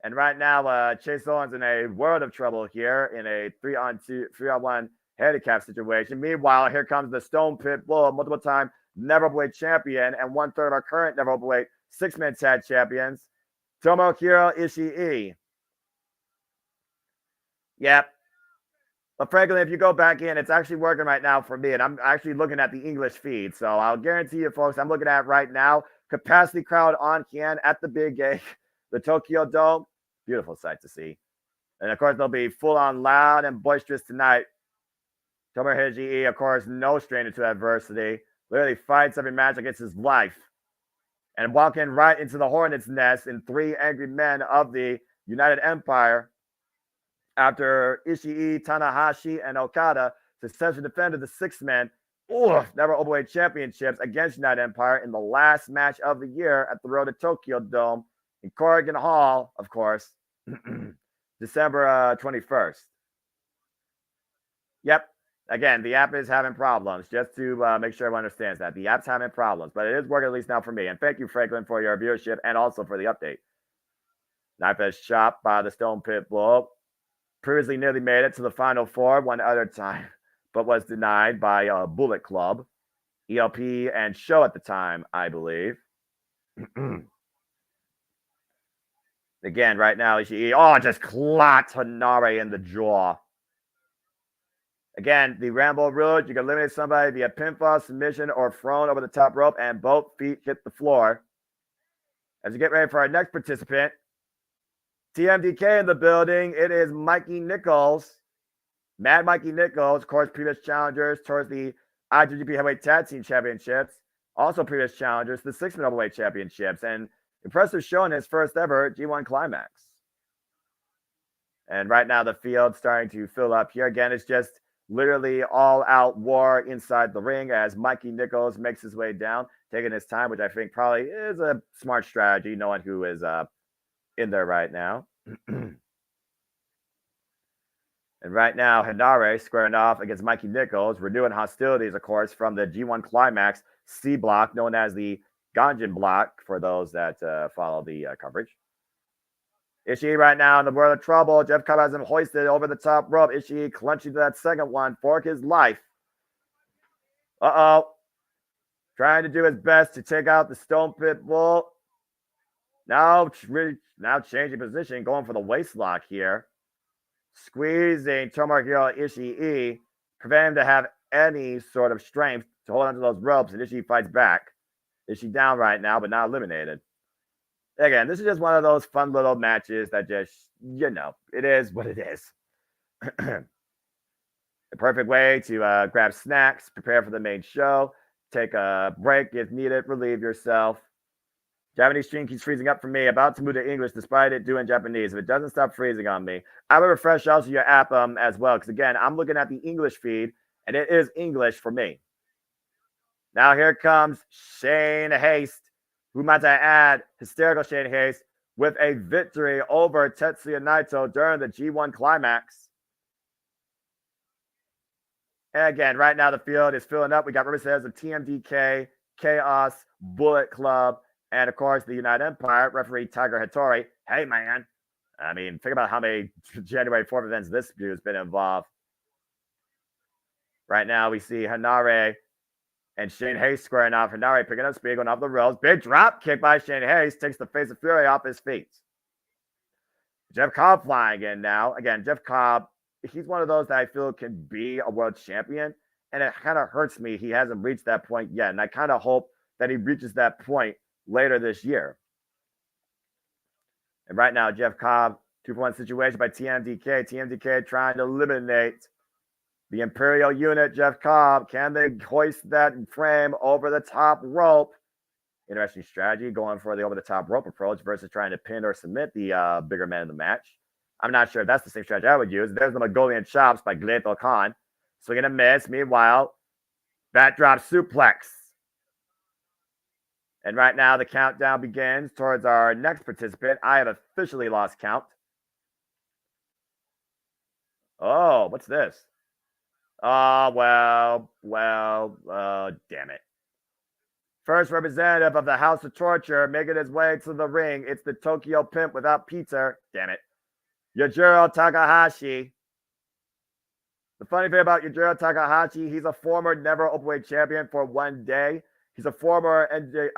And right now, Chase Owens in a world of trouble here in a 3-on-1 handicap situation. Meanwhile, here comes the Stone Pit Bull, multiple-time never openweight champion and 1/3 of our current never openweight 6-man tag champions, Tomohiro Ishii. Yep. But frankly, if you go back in, it's actually working right now for me, and I'm actually looking at the English feed. So I'll guarantee you, folks, I'm looking at right now, capacity crowd on Kian at the Big A, the Tokyo Dome. Beautiful sight to see. And, of course, they'll be full-on loud and boisterous tonight. Tomohiro Ishii, of course, no stranger to adversity. Literally fights every match against his life. And walking right into the hornet's nest in 3 angry men of the United Empire after Ishii, Tanahashi, and Okada successfully defended the 6-man never openweight championships against United Empire in the last match of the year at the Road to Tokyo Dome in Corrigan Hall, of course, December 21st. Yep. Again, the app is having problems, just to make sure everyone understands that. The app's having problems, but it is working at least now for me. And thank you, Franklin, for your viewership and also for the update. Knife edge chop by the Stone Pit Bull. Previously nearly made it to the Final 4 one other time, but was denied by Bullet Club, ELP, and Show at the time, I believe. Again, right now, Ishii, just clocked Hanare in the jaw. Again, the Rambo rule, you can eliminate somebody via pinfall, submission, or thrown over the top rope, and both feet hit the floor. As we get ready for our next participant, TMDK in the building. It is Mikey Nichols. Mad Mikey Nichols, of course, previous challengers towards the IWGP Heavyweight Tag Team Championships. Also previous challengers, the 6-man Overweight Championships. And impressive show in his first ever G1 Climax. And right now the field's starting to fill up here. Again, it's just literally all-out war inside the ring as Mikey Nichols makes his way down, taking his time, which I think probably is a smart strategy, knowing who is in there right now. And right now, Hanare squaring off against Mikey Nichols, renewing hostilities, of course, from the G1 Climax C block, known as the Ganjin block, for those that follow the coverage. Ishii right now in the world of trouble. Jeff Cobb has him hoisted over the top rope. Ishii clenching to that second one for his life. Trying to do his best to take out the Stone Pit Bull. Now changing position, going for the waist lock here. Squeezing Tomohiro Ishii, preventing him to have any sort of strength to hold onto those ropes, and Ishii fights back. Ishii down right now, but not eliminated. Again, this is just one of those fun little matches that just, it is what it is. The perfect way to grab snacks, prepare for the main show, take a break if needed, relieve yourself. Japanese stream keeps freezing up for me. About to move to English despite it doing Japanese. If it doesn't stop freezing on me, I will refresh also your app as well. Because again, I'm looking at the English feed and it is English for me. Now here comes Shane Haste, who might I add, hysterical Shane Haste, with a victory over Tetsuya Naito during the G1 Climax. And again, right now the field is filling up. We got representatives of TMDK, Chaos, Bullet Club, and of course the United Empire, referee Tiger Hattori. Hey man, I mean, think about how many January 4th events this dude has been involved. Right now we see Hanare and Shane Hayes squaring off. Hanare picking up speed, going off the ropes. Big drop kick by Shane Hayes. Takes the face of Fury off his feet. Jeff Cobb flying in now. Again, Jeff Cobb, he's one of those that I feel can be a world champion. And it kind of hurts me he hasn't reached that point yet. And I kind of hope that he reaches that point later this year. And right now, Jeff Cobb, 2-for-1 situation by TMDK. TMDK trying to eliminate the Imperial unit, Jeff Cobb. Can they hoist that frame over the top rope? Interesting strategy, going for the over-the-top rope approach versus trying to pin or submit the bigger man in the match. I'm not sure if that's the same strategy I would use. There's the Mongolian chops by Gleito Khan. Swinging a miss. Meanwhile, backdrop suplex. And right now, the countdown begins towards our next participant. I have officially lost count. Oh, what's this? Damn it. First representative of the House of Torture making his way to the ring. It's the Tokyo Pimp without Peter. Damn it. Yujiro Takahashi. The funny thing about Yujiro Takahashi, he's a former never openweight champion for one day. He's a former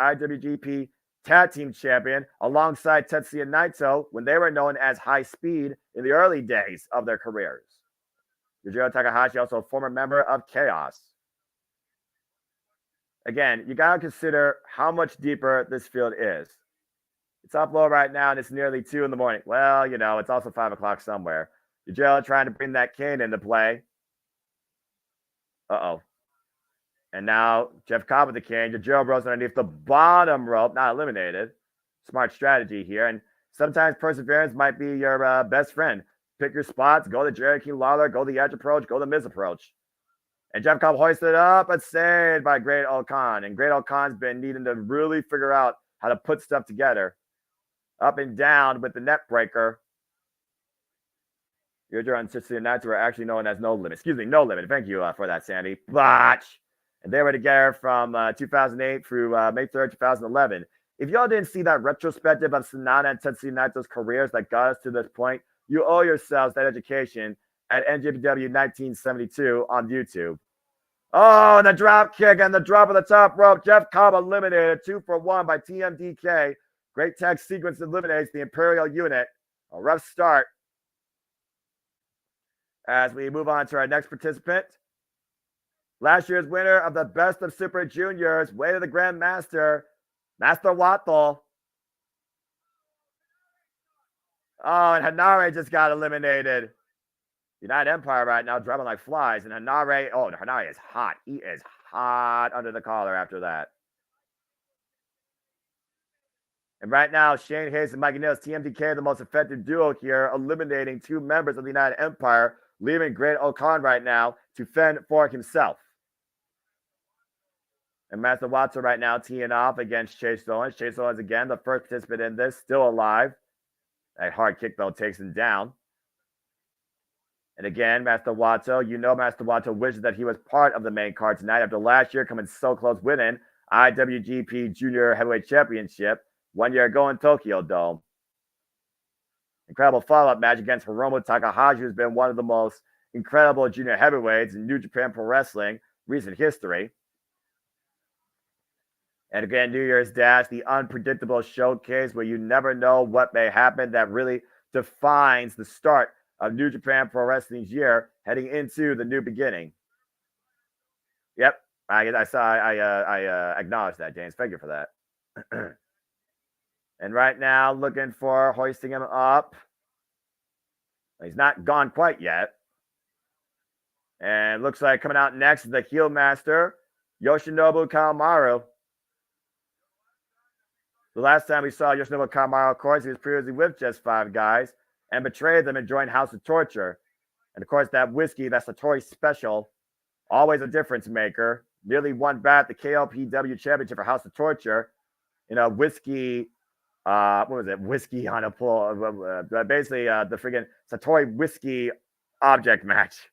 IWGP Tag Team Champion alongside Tetsuya Naito when they were known as High Speed in the early days of their careers. Yujiro Takahashi, also a former member of Chaos. Again, you got to consider how much deeper this field is. It's up low right now, and it's nearly 2 in the morning. Well, you know, it's also 5 o'clock somewhere. Yujiro trying to bring that cane into play. Uh-oh. And now Jeff Cobb with the cane. Yujiro Bros underneath the bottom rope, not eliminated. Smart strategy here. And sometimes perseverance might be your best friend. Pick your spots. Go the Jerry King Lawler. Go the edge approach. Go the Miz approach. And Jeff Cobb hoisted up, but saved by Great Okan. And Great Okan's been needing to really figure out how to put stuff together. Up and down with the net breaker. Yujiro and Tetsuya Naito are actually known as No Limit. Excuse me, No Limit. Thank you for that, Sandy. Botch. And they were together from 2008 through May 3rd, 2011. If y'all didn't see that retrospective of Sanada and Tetsuya Naito's careers that got us to this point, you owe yourselves that education at NJPW 1972 on YouTube. Oh, and the drop kick and the drop of the top rope. Jeff Cobb eliminated 2-for-1 by TMDK. Great tag sequence eliminates the Imperial unit. A rough start. As we move on to our next participant. Last year's winner of the Best of Super Juniors, way to the Grand Master, Master Wato. Oh, and Hanare just got eliminated. United Empire right now dropping like flies. And Hanare is hot. He is hot under the collar after that. And right now, Shane Hayes and Mikey Nils, TMDK, the most effective duo here, eliminating 2 members of the United Empire, leaving Great Okan right now to fend for himself. And Master Wato right now teeing off against Chase Owens. Chase Owens, again, the first participant in this, still alive. That hard kick, though, takes him down. And again, Master Wato, you know Master Wato wishes that he was part of the main card tonight after last year coming so close winning IWGP Junior Heavyweight Championship 1 year ago in Tokyo Dome. Incredible follow-up match against Hiromu Takahashi, who's been one of the most incredible junior heavyweights in New Japan Pro Wrestling recent history. And again, New Year's Dash, the unpredictable showcase where you never know what may happen that really defines the start of New Japan Pro Wrestling's year heading into the new beginning. Yep, I acknowledge that, James. Thank you for that. And right now, looking for hoisting him up. He's not gone quite yet. And looks like coming out next is the heel master, Yoshinobu Kanemaru. The last time we saw Yoshinobu Kanemaru, of course, he was previously with just 5 guys and betrayed them and joined House of Torture. And of course, that whiskey, that Satori Special, always a difference maker. Nearly won back the KLPW Championship for House of Torture in a whiskey, what was it? Whiskey on a pull, basically the friggin' Satori whiskey object match.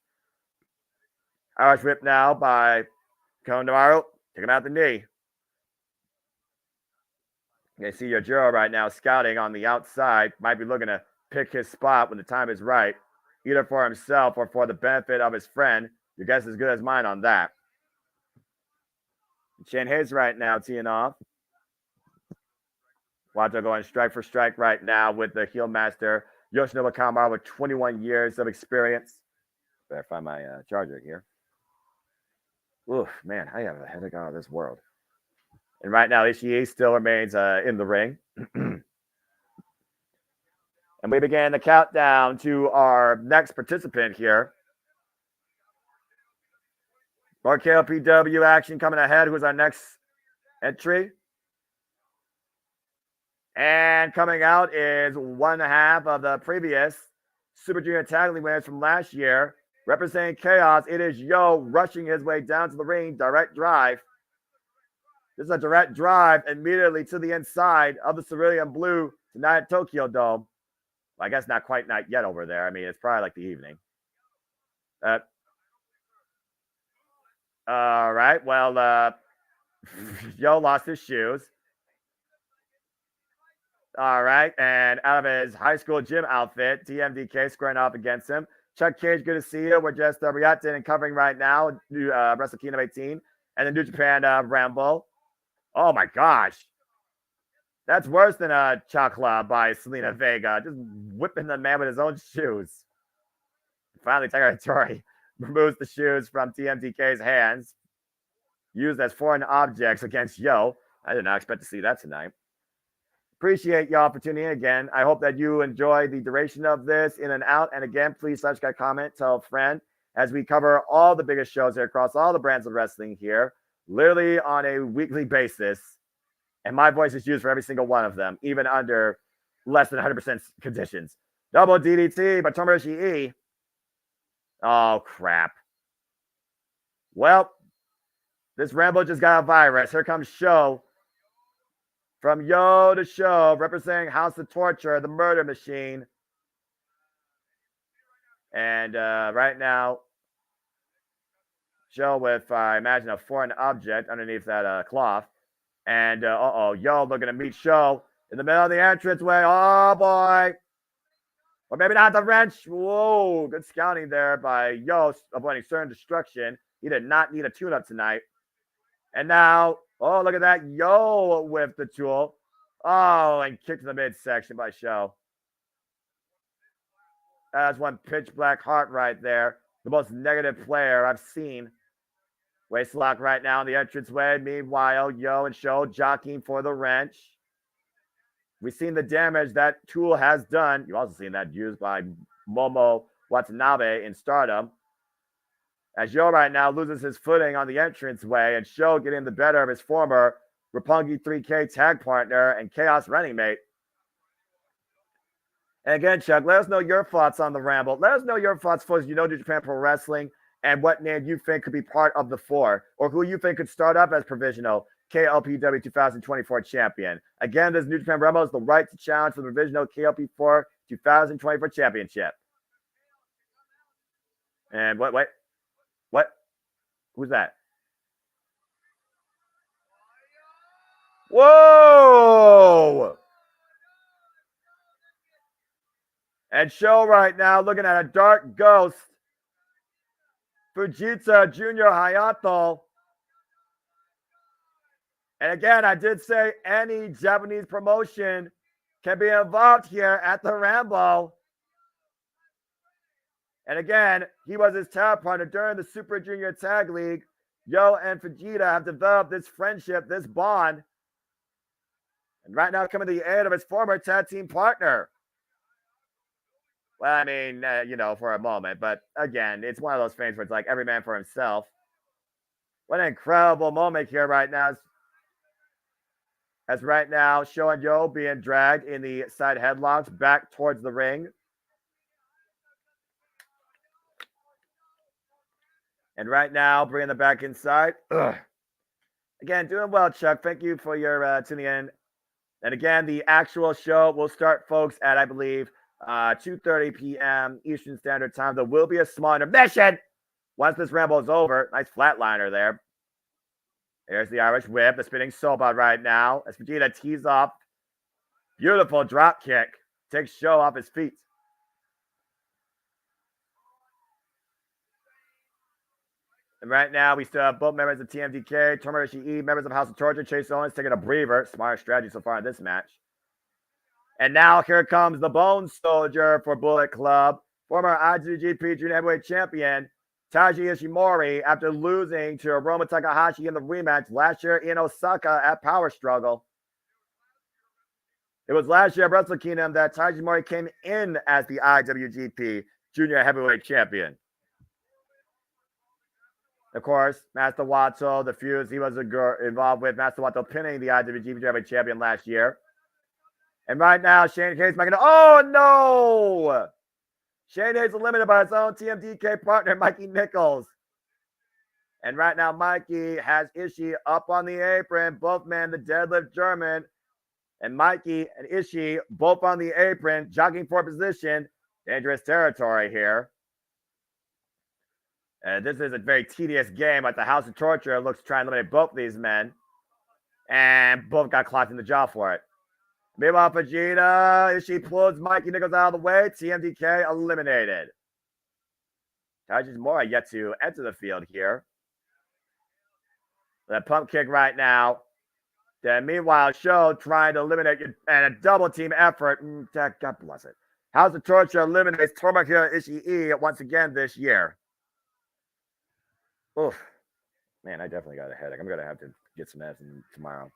Irish whip now by Kanemaru. Take him out the knee. You see Yojiro right now scouting on the outside. Might be looking to pick his spot when the time is right, either for himself or for the benefit of his friend. Your guess is as good as mine on that. Shanhei's right now teeing off. Wato going strike for strike right now with the heel master, Yoshinobu Kanemaru, with 21 years of experience. Better find my charger here. Oof, man, I have a headache out of this world. And right now, Ishii still remains in the ring. And we began the countdown to our next participant here. More KLPW action coming ahead. Who's our next entry? And coming out is 1/2 of the previous Super Junior Tag League winners from last year. Representing Chaos, it is Yo rushing his way down to the ring. Direct drive. This is a direct drive immediately to the inside of the Cerulean Blue tonight at Tokyo Dome. Well, I guess not quite night yet over there. I mean, it's probably like the evening. All right. Well, Yo lost his shoes. All right. And out of his high school gym outfit, TMDK squaring off against him. Chuck Cage, good to see you. We're just reacting and covering right now Wrestle Kingdom 18 and the New Japan Ramble. Oh, my gosh. That's worse than a Chakla by Selena Vega. Just whipping the man with his own shoes. Finally, Tiger Tori removes the shoes from TMDK's hands, used as foreign objects against Yo. I did not expect to see that tonight. Appreciate y'all for tuning in again. I hope that you enjoy the duration of this in and out. And again, please subscribe, comment, tell a friend as we cover all the biggest shows here across all the brands of wrestling here, literally on a weekly basis. And my voice is used for every single one of them, even under less than 100% conditions. Double DDT by Tomoyoshi E. Oh, crap. Well, this Rambo just got a virus. Here comes Sho. From Yo to Sho, representing House of Torture, the murder machine. And right now, Sho with, I imagine, a foreign object underneath that cloth. And, Yo looking to meet Sho in the middle of the entranceway. Oh, boy. Or maybe not the wrench. Whoa, good scouting there by Yo, avoiding certain destruction. He did not need a tune-up tonight. And now, oh, look at that. Yo with the tool. Oh, and kicked to the midsection by Sho. That's one pitch black heart right there. The most negative player I've seen. Waistlock right now in the entranceway. Meanwhile, Yo and Sho jockeying for the wrench. We've seen the damage that tool has done. You've also seen that used by Momo Watanabe in Stardom. As Yo right now loses his footing on the entranceway and Sho getting the better of his former Roppongi 3K tag partner and Chaos running mate. And again, Chuck, let us know your thoughts on the Ramble. Let us know your thoughts, folks. You know New Japan Pro Wrestling and what name you think could be part of the 4 or who you think could start up as provisional KLPW 2024 champion. Again, this New Japan Ramble is the right to challenge for the provisional KLP4 2024 championship. And what? Who's that? Whoa! And Sho right now looking at a dark ghost. Fujita Junior Hayato. And again, I did say any Japanese promotion can be involved here at the Rambo. And again, he was his tag partner during the Super Junior Tag League. Yo and Fujita have developed this friendship, this bond. And right now coming to the aid of his former tag team partner. Well, I mean, for a moment. But again, it's one of those things where it's like every man for himself. What an incredible moment here right now. As right now, Sho and Yo being dragged in the side headlocks back towards the ring. And right now, bringing them back inside. Ugh. Again, doing well, Chuck. Thank you for your tuning in. And again, the actual show will start, folks, at, I believe, 2:30 p.m. Eastern Standard Time. There will be a small intermission once this ramble is over. Nice flatliner there. There's the Irish whip, the spinning soba right now. As Vegeta tees off. Beautiful drop kick. Takes Sho off his feet. And right now, we still have both members of TMDK, Tomohiro Ishii, members of House of Torture, Chase Owens taking a breather. Smart strategy so far in this match. And now here comes the Bone Soldier for Bullet Club, former IWGP Junior Heavyweight Champion, Taiji Ishimori, after losing to Aroma Takahashi in the rematch last year in Osaka at Power Struggle. It was last year at Wrestle Kingdom that Taiji Ishimori came in as the IWGP Junior Heavyweight Champion. Of course, Master Wato, the feuds he was involved with, Master Wato pinning the IWGP Junior Heavyweight Champion last year. And right now, Shane Hayes making it. Oh, no! Shane Hayes eliminated by his own TMDK partner, Mikey Nichols. And right now, Mikey has Ishii up on the apron. Both men, the deadlift German. And Mikey and Ishii both on the apron, jogging for position. Dangerous territory here. This is a very tedious game, but the House of Torture looks to try and eliminate both these men. And both got clocked in the jaw for it. Meanwhile, Vegeta, Ishii pulls Mikey Nichols out of the way. TMDK eliminated. Taiji Ishimori yet to enter the field here. That pump kick right now. Then meanwhile, Sho trying to eliminate and a double team effort. God bless it. House of Torture eliminates Tomohiro Ishii once again this year. Oof. Man, I definitely got a headache. I'm going to have to get some medicine tomorrow.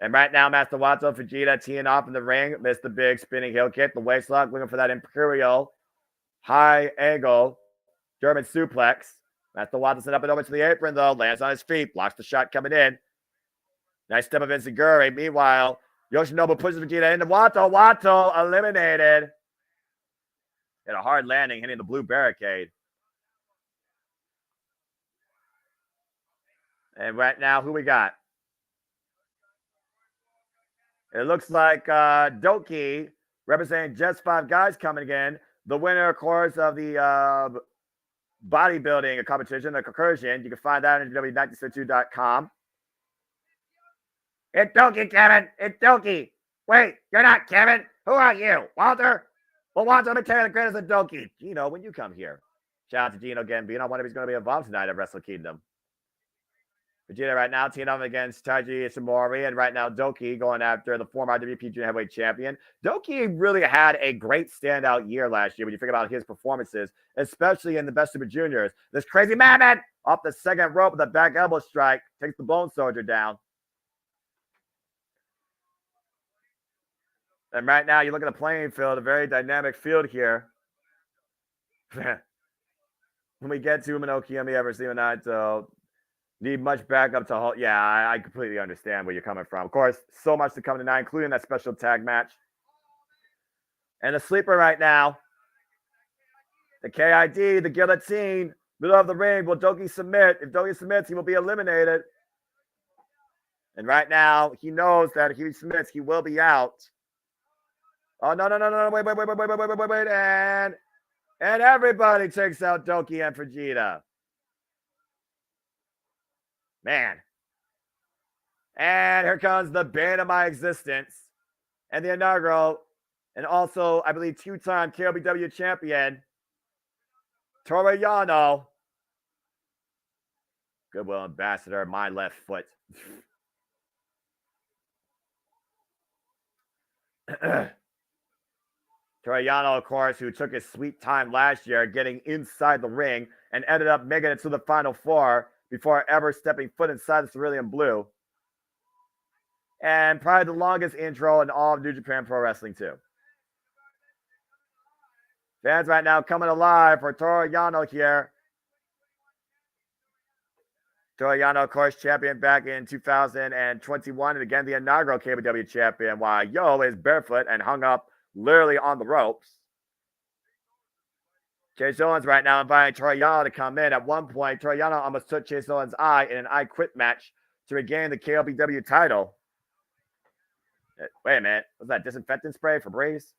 And right now, Master Wato, Vegeta teeing off in the ring. Missed the big spinning heel kick. The waist lock, looking for that Imperial high angle German suplex. Master Wato set up and over to the apron, though. Lands on his feet. Blocks the shot coming in. Nice step of Enziguri. Meanwhile, Yoshinobu pushes Vegeta into Wato. Wato eliminated. Hit a hard landing, hitting the blue barricade. And right now, who we got? It looks like Doki, representing Just Five Guys, coming in. The winner, of course, of the bodybuilding competition, the Concursion. You can find that on www.1962.com. It's Doki, Kevin. It's Doki. Wait, you're not Kevin. Who are you, Walter? Well, Walter, let me tell you the greatest of Doki. Gino, when you come here. Shout out to Gino Gambino. I wonder if he's going to be involved tonight at Wrestle Kingdom. Vegeta right now teaming up against Taiji Ishimori, and right now Doki going after the former IWGP Junior Heavyweight Champion. Doki really had a great standout year last year when you think about his performances, especially in the Best Super Juniors. This crazy mammoth off the second rope with a back elbow strike takes the Bone Soldier down. And right now you look at the playing field, a very dynamic field here. When we get to Umino Kiyomi Everest Naito, need much backup to hold. Yeah, I completely understand where you're coming from. Of course, so much to come tonight, including that special tag match. And the sleeper right now, the KID, the guillotine, middle of the ring. Will Doki submit? If Doki submits, he will be eliminated. And right now, he knows that if he submits, he will be out. Oh, no. Wait. And everybody takes out Doki and Vegeta. Man. And here comes the bane of my existence. And the inaugural, and also, I believe, two-time KOBW champion, Toru Yano. Goodwill ambassador, my left foot. Toru Yano, of course, who took his sweet time last year getting inside the ring and ended up making it to the Final Four before ever stepping foot inside the Cerulean Blue. And probably the longest intro in all of New Japan Pro Wrestling, too. Fans right now coming alive for Toru Yano here. Yano, of course, champion back in 2021, and again the inaugural KPW champion, while Yo is barefoot and hung up literally on the ropes. Chase Owens right now inviting Yano to come in. At one point, Yano almost took Chase Owens' eye in an I Quit match to regain the KLPW title. Wait a minute. Was that disinfectant spray for Breeze?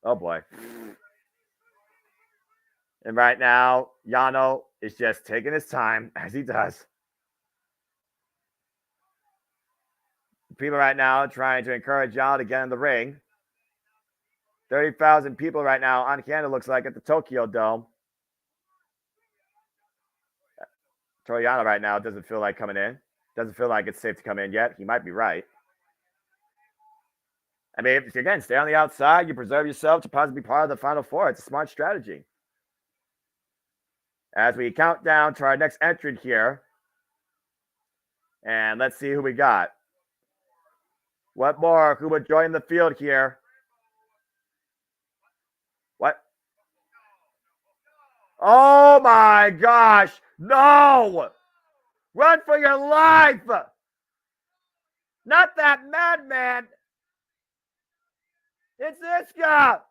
Oh boy. And right now, Yano is just taking his time, as he does. People right now trying to encourage Yano to get in the ring. 30,000 people right now on camera, looks like, at the Tokyo Dome. Yano right now doesn't feel like coming in. Doesn't feel like it's safe to come in yet. He might be right. I mean, if, again, stay on the outside. You preserve yourself to possibly be part of the Final Four. It's a smart strategy. As we count down to our next entrant here. And let's see who we got. What more? Who would join the field here? What? Oh my gosh. No! Run for your life! Not that madman! It's Iska!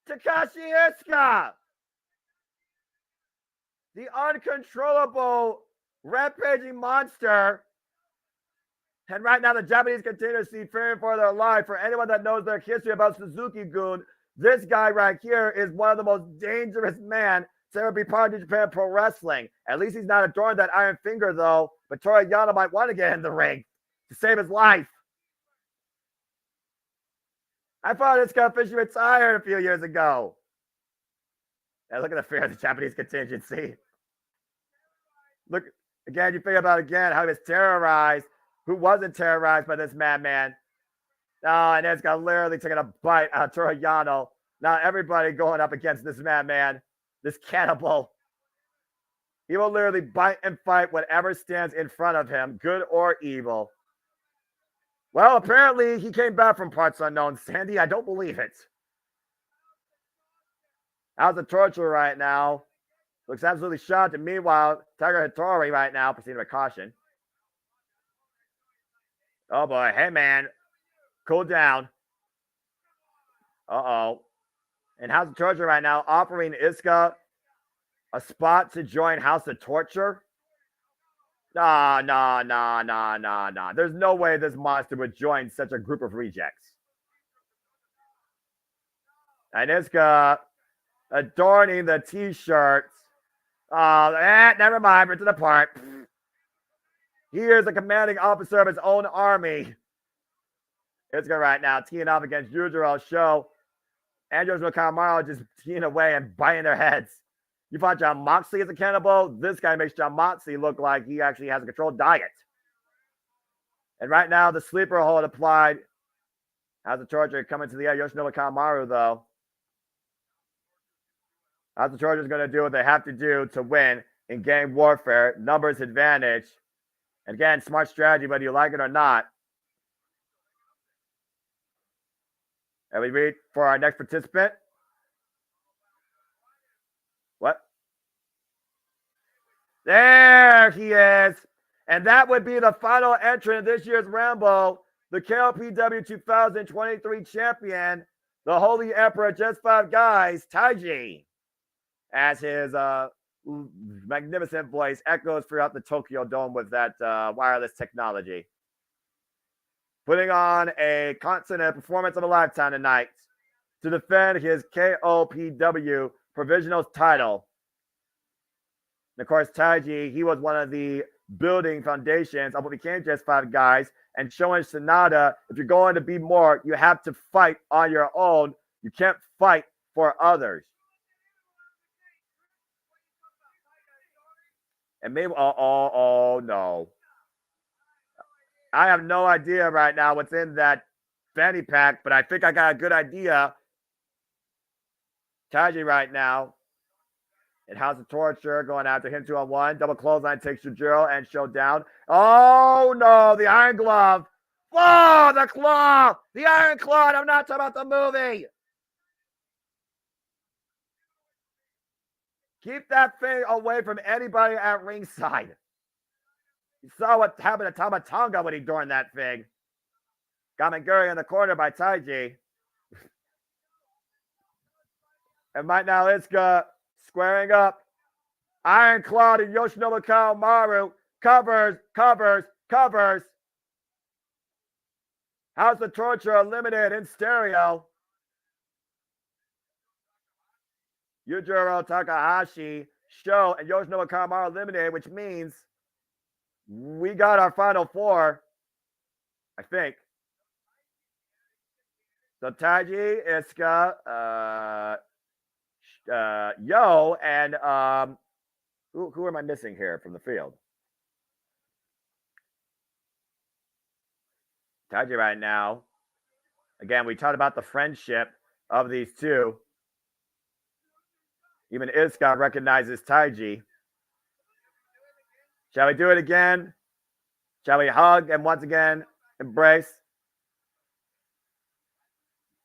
Takashi Iska! The uncontrollable rampaging monster. And right now, the Japanese continue to see fearing for their life. For anyone that knows their history about Suzuki-gun, this guy right here is one of the most dangerous men to ever be part of New Japan Pro Wrestling. At least he's not adorned that iron finger, though. But Yano might want to get in the ring to save his life. I thought this guy officially retired a few years ago. And look at the fear of the Japanese contingency. Look, again, you figure about again how he was terrorized. Who wasn't terrorized by this madman? Oh, and it's got literally taking a bite out of Toru Yano. Now everybody going up against this madman, this cannibal. He will literally bite and fight whatever stands in front of him, good or evil. Well, apparently he came back from parts unknown. Sandy, I don't believe it. How's the torture right now? Looks absolutely shocked. And meanwhile, Tiger Hattori right now proceeding with caution. Oh boy, hey man, cool down. Uh-oh. And House of Torture right now offering Iska a spot to join House of Torture? Nah. There's no way this monster would join such a group of rejects. And Iska adorning the t-shirts. Never mind, ripped it apart. He is a commanding officer of his own army. Iska right now teeing off against Yujiro Show. Andros Kamaru just teeing away and biting their heads. You thought John Moxley is a cannibal? This guy makes John Moxley look like he actually has a controlled diet. And right now, the sleeper hold applied. How's the torture coming to the end? Yoshinobu Kamaru, though. How's the Chargers going to do what they have to do to win in game warfare? Numbers advantage. And again, smart strategy, whether you like it or not. And we read for our next participant. What? There he is. And that would be the final entrant in this year's Rambo, the KLPW 2023 champion, the Holy Emperor, just five guys, Taiji, as his magnificent voice echoes throughout the Tokyo Dome with that wireless technology. Putting on a constant performance of a lifetime tonight to defend his KOPW provisional title. And of course, Taiji, he was one of the building foundations of what became just five guys, and showing Sonata, if you're going to be more, you have to fight on your own. You can't fight for others. And maybe, oh no. I have no idea right now what's in that fanny pack, but I think I got a good idea. Taiji right now. And House of Torture going after him 2-on-1. Double clothesline takes Yujiro and Showdown. Oh no, the Iron Glove. Oh, the claw. The Iron Claw. I'm not talking about the movie. Keep that thing away from anybody at ringside. You saw what happened to Tama Tonga when he joined that thing. Gamaguri in the corner by Taiji. And right now, Iizuka squaring up. Iron Claw to Yoshinobu Kawamaru. Covers. House of Torture eliminated in stereo. Yujiro Takahashi, Sho, and Yoshinobu Kawamaru eliminated, which means we got our final four, I think. So Taiji, Iizuka, Yo, and who am I missing here from the field? Taiji right now. Again, we talked about the friendship of these two. Even Iizuka recognizes Taiji. Shall we do it again? Shall we hug and once again embrace?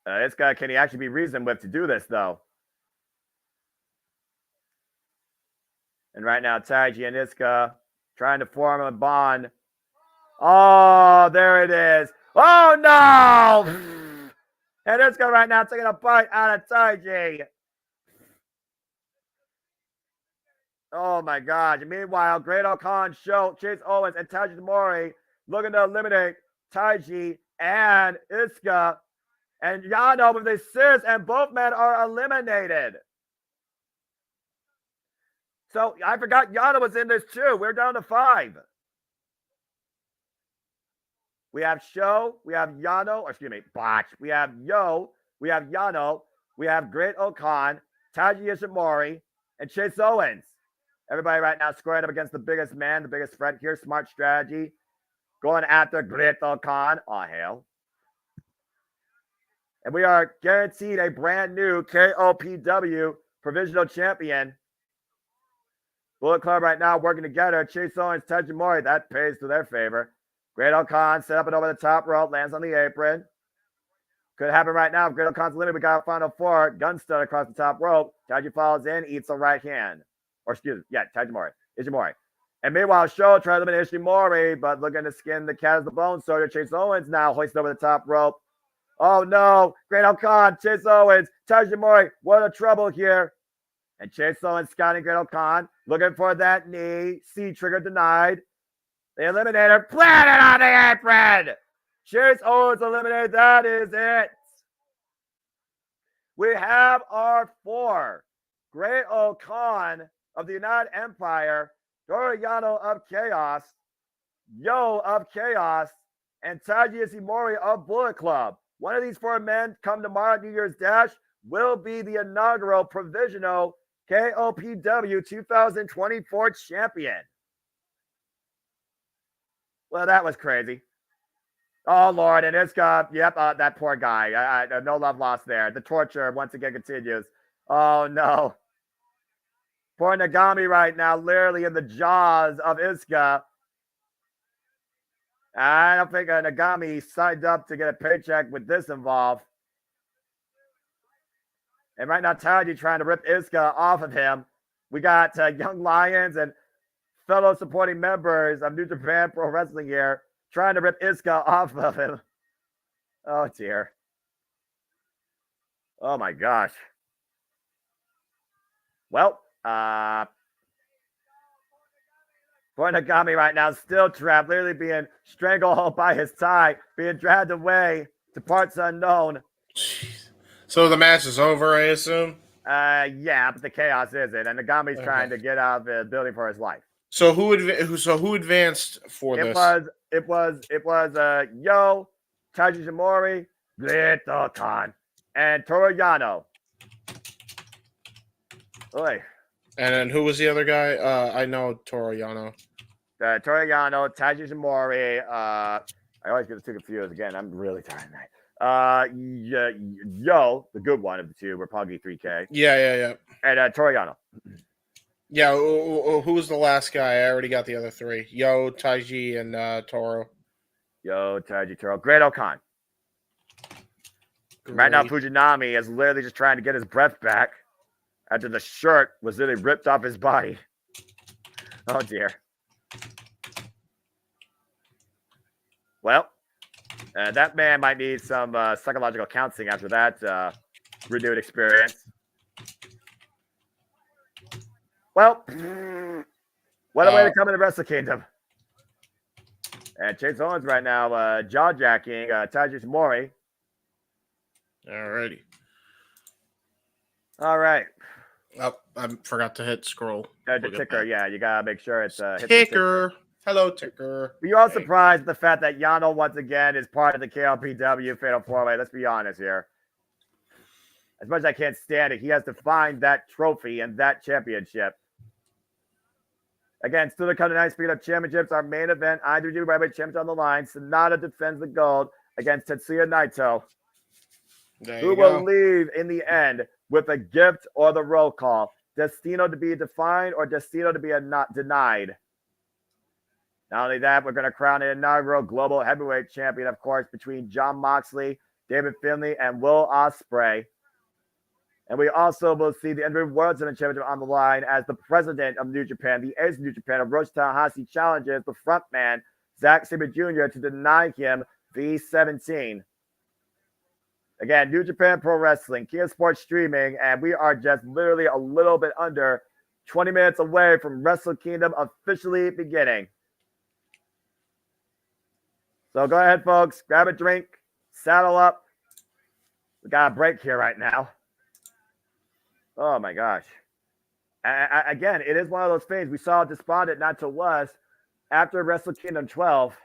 Iizuka, can he actually be reasoned with to do this, though? And right now, Taiji and Iizuka trying to form a bond. Oh, there it is. Oh, no! And Iizuka right now taking a bite out of Taiji. Oh, my gosh. And meanwhile, Great Khan, Sho, Chase Owens, and Taiji Mori looking to eliminate Taiji and Iizuka. And Yano with the assist, and both men are eliminated. So I forgot Yano was in this too. We're down to 5. We have Sho, we have Yano, or excuse me, botch. We have Yo, we have Yano, we have Great Khan, Taiji Ishimori, and Chase Owens. Everybody right now squaring up against the biggest man, the biggest threat here. Smart strategy. Going after Great Khan. Oh, hell. And we are guaranteed a brand new KOPW provisional champion. Bullet Club right now working together. Chase Owens, Taiji Mori. That pays to their favor. Great Khan set up and over the top rope. Lands on the apron. Could happen right now. If Great Khan's limited, we got a final 4. Gunstun across the top rope. Taiji follows in. Eats the right hand. Or excuse me. Yeah, Taiji Mori. Ishimori. And meanwhile, Sho tries to eliminate Ishimori, but looking to skin the cat as the bone soldier. Chase Owens now hoisted over the top rope. Oh no, Great Khan, Chase Owens, Taiji Mori, what a trouble here. And Chase Owens scouting Great Khan, looking for that knee. C trigger denied. The eliminator planted on the apron. Chase Owens eliminated. That is it. We have our 4. Great Khan of the United Empire, Toru Yano of Chaos, Yo of Chaos, and Taiji Ishimori of Bullet Club. One of these 4 men come tomorrow at New Year's Dash will be the inaugural provisional KOPW 2024 champion. Well, that was crazy. Oh, Lord. And Iizuka, yep, that poor guy. No love lost there. The torture once again continues. Oh, no. Poor Nagami right now, literally in the jaws of Iizuka. I don't think Nagami signed up to get a paycheck with this involved. And right now, Taiji trying to rip Iizuka off of him. We got Young Lions and fellow supporting members of New Japan Pro Wrestling here trying to rip Iizuka off of him. Oh, dear. Oh, my gosh. Well, poor Nagami right now, still trapped, literally being strangled by his tie, being dragged away to parts unknown. Jeez. So the match is over, I assume? Yeah, but the chaos isn't, and Nagami's trying to get out of the building for his life. So who advanced for this? It was Yo, Taiji Ishimori, Great Khan, and Toru Yano. Oy. And then who was the other guy? I know Toru Yano. Toru Yano, Taiji Ishimori. I always get the two confused. Again, I'm really tired tonight. Yo, the good one of the two, Roppongi 3K. Yeah. And Toru Yano. Yeah, who was the last guy? I already got the other 3. Yo, Taiji, and Toru. Yo, Taiji, Toru. Great Khan. Right now, Fujinami is literally just trying to get his breath back after the shirt was literally ripped off his body. Oh, dear. Well, that man might need some psychological counseling after that renewed experience. Well, what a way to come into Wrestle Kingdom. And Chase Owens right now jaw-jacking Taiji Mori. Alrighty. All right. Oh, I forgot to hit scroll. The ticker, yeah, you gotta make sure it's ticker. Hello, ticker. Were you all surprised at the fact that Yano once again is part of the KLPW Fatal 4-Way? Let's be honest here. As much as I can't stand it, he has to find that trophy and that championship. Again, still to come tonight, speaking of championships, our main event, IWGP Heavyweight Championship on the line. Sonata defends the gold against Tetsuya Naito. Who will leave in the end with a gift or the roll call? Destino to be defined or Destino to be not denied? Not only that, we're going to crown an inaugural global heavyweight champion, of course, between Jon Moxley, David Finlay, and Will Ospreay. And we also will see the Interim World Championship on the line as the president of New Japan, the ace of New Japan, of Roshi Tanahashi, challenges the frontman, Zack Sabre Jr., to deny him the 17. Again, New Japan Pro Wrestling, Kia Sports Streaming, and we are just literally a little bit under 20 minutes away from Wrestle Kingdom officially beginning. So go ahead, folks. Grab a drink, saddle up. We got a break here right now. Oh, my gosh. Again, it is one of those things. We saw Despondent not to us after Wrestle Kingdom 12.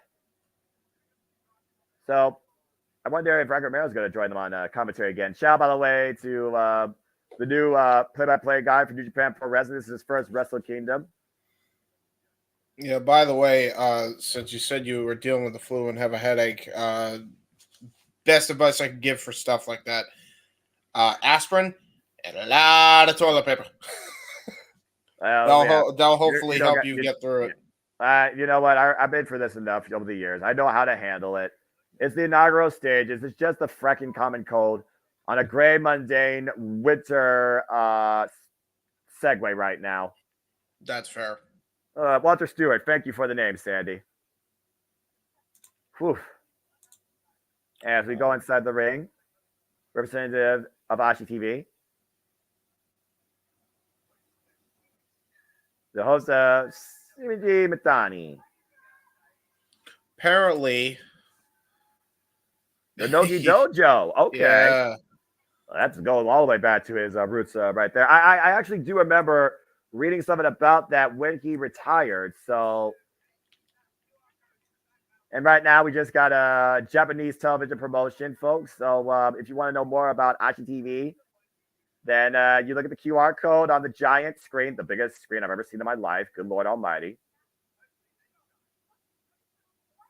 So I wonder if Rocket Romero is going to join them on commentary again. Shout out, by the way, to the new play-by-play guy for New Japan Pro Wrestling. This is his first Wrestle Kingdom. Yeah, by the way, since you said you were dealing with the flu and have a headache, best advice I can give for stuff like that, aspirin and a lot of toilet paper. They'll hopefully help you get through it. You know what? I've been through this enough over the years. I know how to handle it. It's the inaugural stages. It's just a freaking common cold on a gray, mundane winter segue right now. That's fair. Walter Stewart, thank you for the name, Sandy. Whew. As we go inside the ring, representative of Ashi TV, the host of Simiji Mitani. Apparently, the Nogi Dojo. Okay. Yeah. Well, that's going all the way back to his roots right there. I actually do remember reading something about that when he retired. So, and right now we just got a Japanese television promotion, folks. So if you want to know more about Ashi TV, then you look at the QR code on the giant screen, the biggest screen I've ever seen in my life. Good Lord Almighty.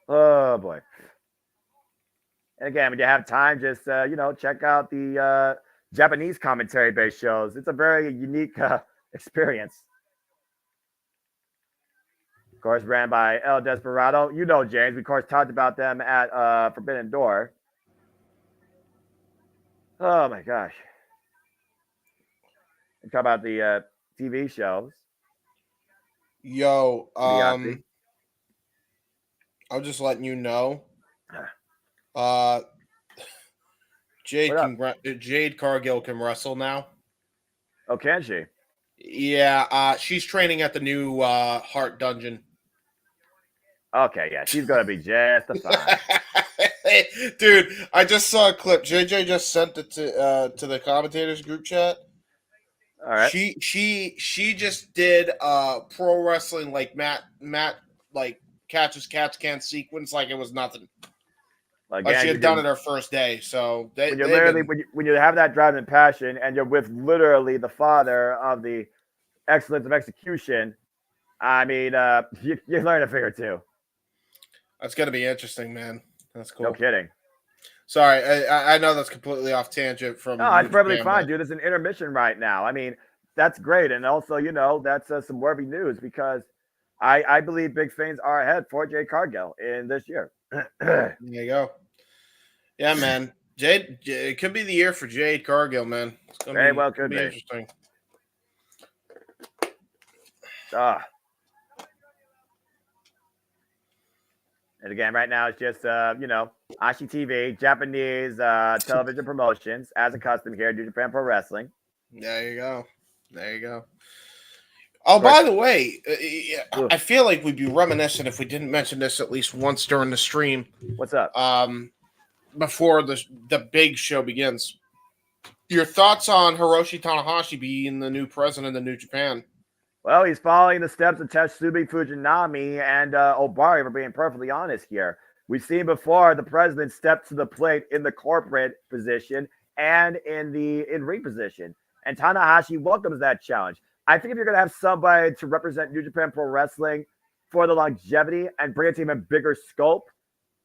Oh, boy. And again, when you have time, just, check out the Japanese commentary-based shows. It's a very unique experience. Of course, ran by El Desperado. You know, James. We, of course, talked about them at Forbidden Door. Oh, my gosh. And talk about the TV shows. Yo, I'm just letting you know. Jade Cargill can wrestle now. Oh, can she? Yeah, she's training at the new Heart Dungeon. Okay, yeah, she's gonna be just fine. Dude, I just saw a clip. JJ just sent it to the commentators group chat. All right. She just did pro wrestling like Matt like catches cats can sequence like it was nothing. Like she had done it her first day. So when you have that drive and passion, and you're with literally the father of the excellence of execution, I mean, you learn a thing or two. That's gonna be interesting, man. That's cool. No kidding. Sorry, I know that's completely off tangent from. No, it's perfectly fine, dude. There's an intermission right now. I mean, that's great, and also, that's some worthy news because I believe big things are ahead for Jade Cargill in this year. There you go. Yeah, man. Jade, it could be the year for Jade Cargill, man. It's gonna be interesting. And again, right now it's just, Ashi TV, Japanese television promotions, as a custom here, New Japan Pro Wrestling. There you go. Oh, by the way, I feel like we'd be reminiscent if we didn't mention this at least once during the stream. What's up? Before the big show begins. Your thoughts on Hiroshi Tanahashi being the new president of New Japan? Well, he's following the steps of Tetsubi Fujinami and Obari, for being perfectly honest here. We've seen before the president step to the plate in the corporate position and in ring position. And Tanahashi welcomes that challenge. I think if you're going to have somebody to represent New Japan Pro Wrestling for the longevity and bring it to him in bigger scope,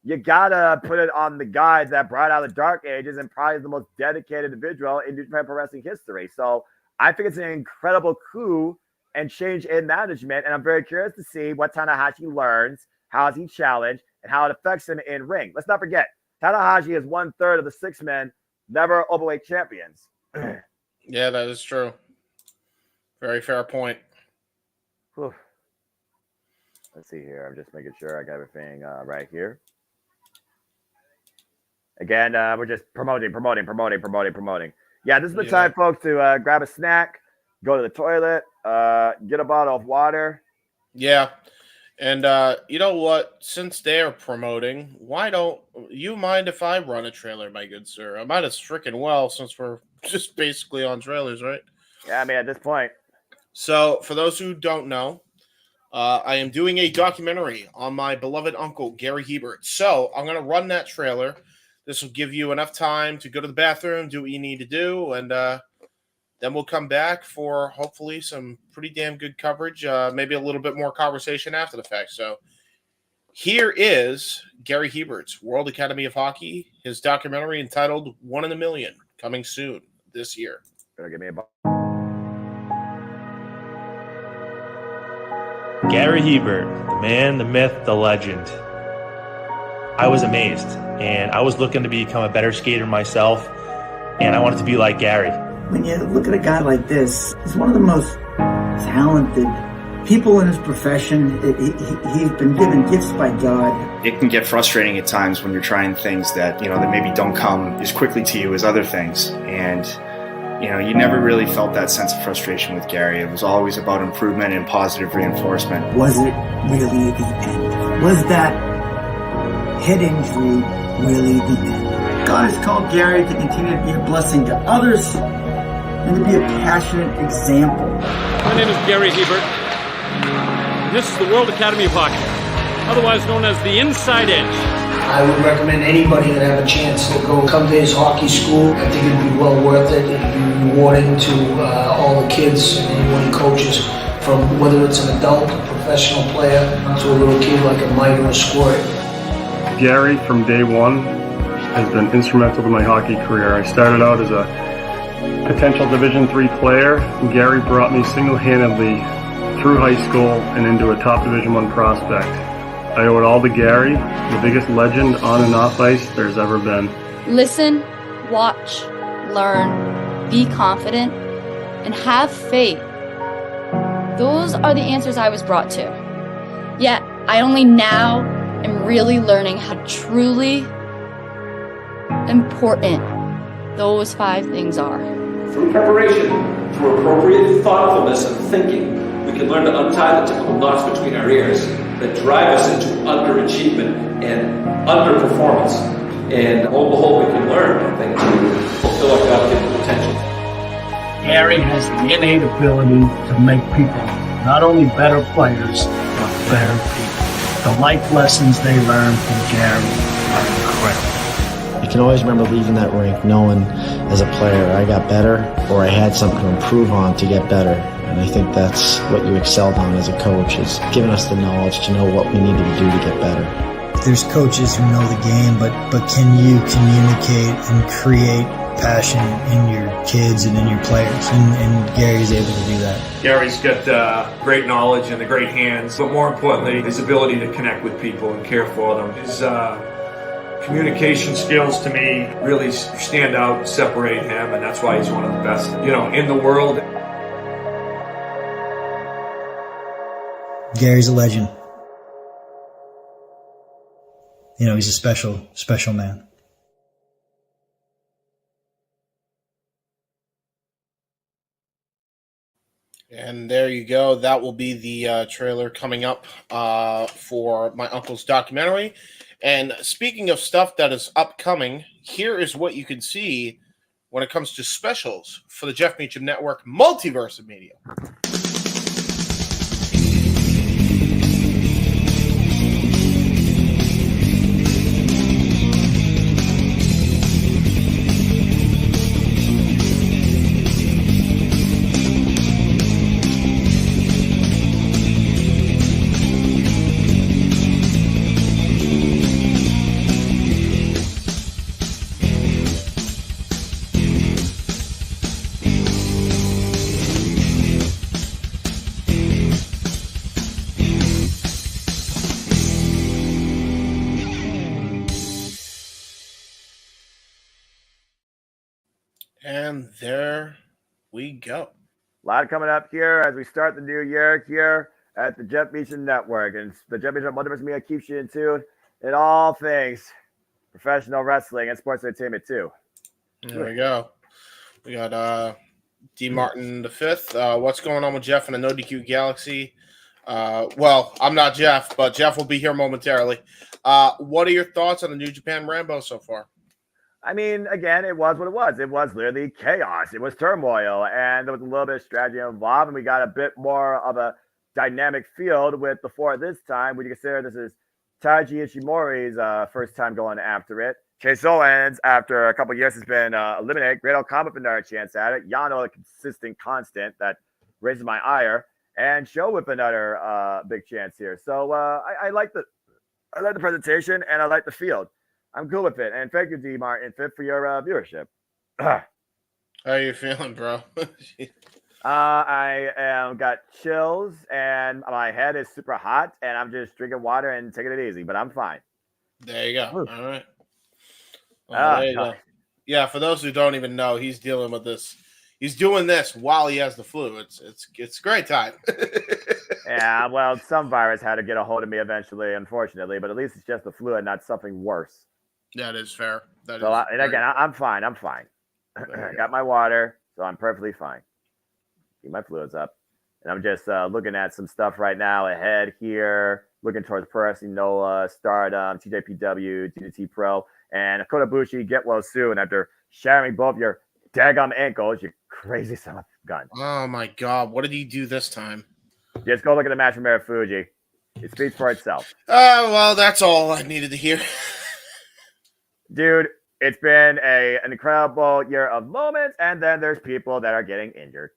you got to put it on the guy that brought out the Dark Ages and probably is the most dedicated individual in New Japan Pro Wrestling history. So I think it's an incredible coup and change in management. And I'm very curious to see what Tanahashi learns, how is he challenged, and how it affects him in ring. Let's not forget, Tanahashi is 1/3 of the 6 men never overweight champions. Yeah, that is true. Very fair point. Whew. Let's see here. I'm just making sure I got everything right here. Again, we're just promoting. Yeah, this is the time, folks, to grab a snack, go to the toilet, get a bottle of water. Yeah. And you know what? Since they're promoting, why don't you mind if I run a trailer, my good sir? I might as freaking well, since we're just basically on trailers, right? Yeah, I mean, at this point. So, for those who don't know, I am doing a documentary on my beloved uncle, Gary Hebert. So, I'm going to run that trailer. This will give you enough time to go to the bathroom, do what you need to do, and then we'll come back for hopefully some pretty damn good coverage, maybe a little bit more conversation after the fact. So here is Gary Hebert's World Academy of Hockey, his documentary entitled 1 in a Million, coming soon this year. Better give me a Gary Hebert, the man, the myth, the legend. I was amazed, and I was looking to become a better skater myself, and I wanted to be like Gary. When you look at a guy like this, he's one of the most talented people in his profession. He's been given gifts by God. It can get frustrating at times when you're trying things that maybe don't come as quickly to you as other things. And, you never really felt that sense of frustration with Gary. It was always about improvement and positive reinforcement. Was it really the end? Was that head injury really the end? God has called Gary to continue to be a blessing to others and to be a passionate example. My name is Gary Hebert, and this is the World Academy of Hockey, otherwise known as the Inside Edge. I would recommend anybody that have a chance to come to his hockey school. I think it'd be well worth it. It'd be rewarding to all the kids and anyone he coaches, from whether it's an adult, a professional player, to a little kid like a Mike or a Squirt. Gary, from day one, has been instrumental to my hockey career. I started out as a potential Division III player. Gary brought me single-handedly through high school and into a top Division I prospect. I owe it all to Gary, the biggest legend on and off ice there's ever been. Listen, watch, learn, be confident, and have faith. Those are the answers I was brought to. Yet, I only now am really learning how truly important those 5 things are. Through preparation, through appropriate thoughtfulness and thinking, we can learn to untie the typical knots between our ears that drive us into underachievement and underperformance. And lo and behold, we can learn, I think, to fulfill our God-given potential. Gary has the innate ability to make people not only better players, but better people. The life lessons they learn from Gary are incredible. You can always remember leaving that rink knowing as a player I got better or I had something to improve on to get better. And I think that's what you excelled on as a coach, is giving us the knowledge to know what we needed to do to get better. There's coaches who know the game, but can you communicate and create passion in your kids and in your players? And Gary's able to do that. Gary's got great knowledge and the great hands, but more importantly, his ability to connect with people and care for them. His communication skills, to me, really stand out and separate him, and that's why he's one of the best, in the world. Gary's a legend. he's a special man. And there you go. That will be the trailer coming up for my uncle's documentary. And speaking of stuff that is upcoming, here is what you can see when it comes to specials for the Jeff Meacham Network Multiverse of Media. And there we go. A lot coming up here as we start the new year here at the Jeff Meacham Network. And the Jeff Meacham Multiverse Media keeps you in tune in all things professional wrestling and sports entertainment too. There we go. We got D. Martin the Fifth. What's going on with Jeff and the No DQ Galaxy? Well, I'm not Jeff, but Jeff will be here momentarily. What are your thoughts on the New Japan Rambo so far? I mean, again, it was what it was. It was literally chaos. It was turmoil, and there was a little bit of strategy involved, and we got a bit more of a dynamic field with the four this time. Would you consider this is Taiji Ishimori's first time going after it? Chase Owens, after a couple of years, has been eliminated. Great Old Combat with another chance at it. Yano, a consistent constant that raises my ire, and Show with another big chance here. So I like the presentation, and I like the field. I'm cool with it. And thank you, D. Martin, for your viewership. How are you feeling, bro? I got chills, and my head is super hot, and I'm just drinking water and taking it easy, but I'm fine. There you go. All right. Well, there you go. Yeah, for those who don't even know, he's dealing with this. He's doing this while he has the flu. It's a great time. Yeah, well, some virus had to get a hold of me eventually, unfortunately, but at least it's just the flu and not something worse. That is fair. I'm fine. Got my water, so I'm perfectly fine. Keep my fluids up. And I'm just looking at some stuff right now ahead here, looking towards Pro Wrestling Noah, Stardom, TJPW, DDT Pro, and Kota Ibushi, get well soon after shattering both your daggum ankles, you crazy son of a gun. Oh, my God. What did he do this time? Just go look at the match from Marufuji. It speaks for itself. Well, that's all I needed to hear. Dude, it's been an incredible year of moments, and then there's people that are getting injured.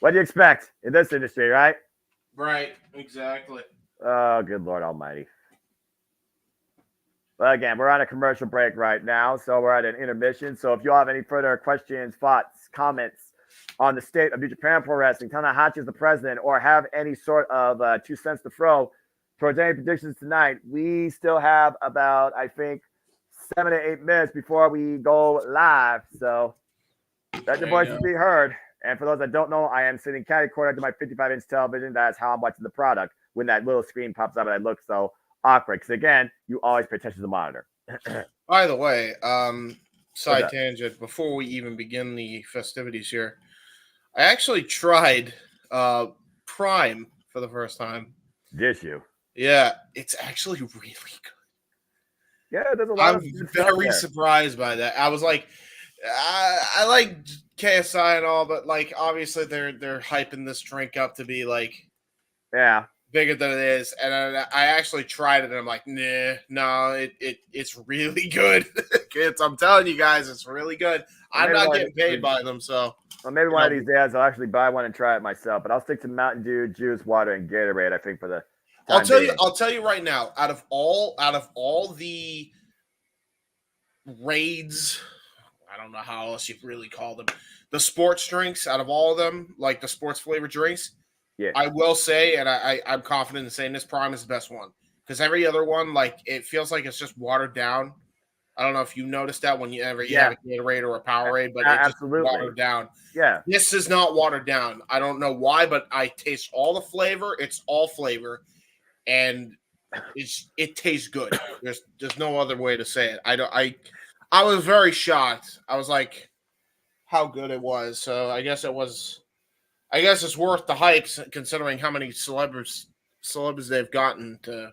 What do you expect in this industry, right? Right, exactly. Oh, good Lord Almighty. But again, we're on a commercial break right now, so we're at an intermission. So if you have any further questions, thoughts, comments on the state of New Japan Pro Wrestling, Tanahashi is the president, or have any sort of 2 cents to throw towards any predictions tonight, we still have about, I think, 7 to 8 minutes before we go live. So let your voices be heard. And for those that don't know, I am sitting catty corner to my 55-inch television. That's how I'm watching the product when that little screen pops up and I look so awkward. Because again, you always pay attention to the monitor. By the way, side tangent, before we even begin the festivities here, I actually tried Prime for the first time. Did you? Yeah, it's actually really good. Yeah, there's a lot I'm very surprised by that. I was like, I like KSI and all, but like obviously they're hyping this drink up to be like bigger than it is. And I actually tried it and I'm like, no, it's really good. I'm telling you guys, it's really good. I'm not getting paid by them, so maybe one of these days I'll actually buy one and try it myself. But I'll stick to Mountain Dew, juice, water, and Gatorade. I think for the I'll tell you right now, out of all the raids, I don't know how else you really call them, the sports drinks, out of all of them, like the sports flavored drinks, I will say, and I'm confident in saying this, Prime is the best one. Because every other one, like, it feels like it's just watered down. I don't know if you noticed that when you have a Gatorade or a Powerade, but it's just watered down. Yeah. This is not watered down. I don't know why, but I taste all the flavor. It's all flavor. And it tastes good. There's no other way to say it. I was very shocked. I was like, how good it was. So I guess it's worth the hype considering how many celebs they've gotten to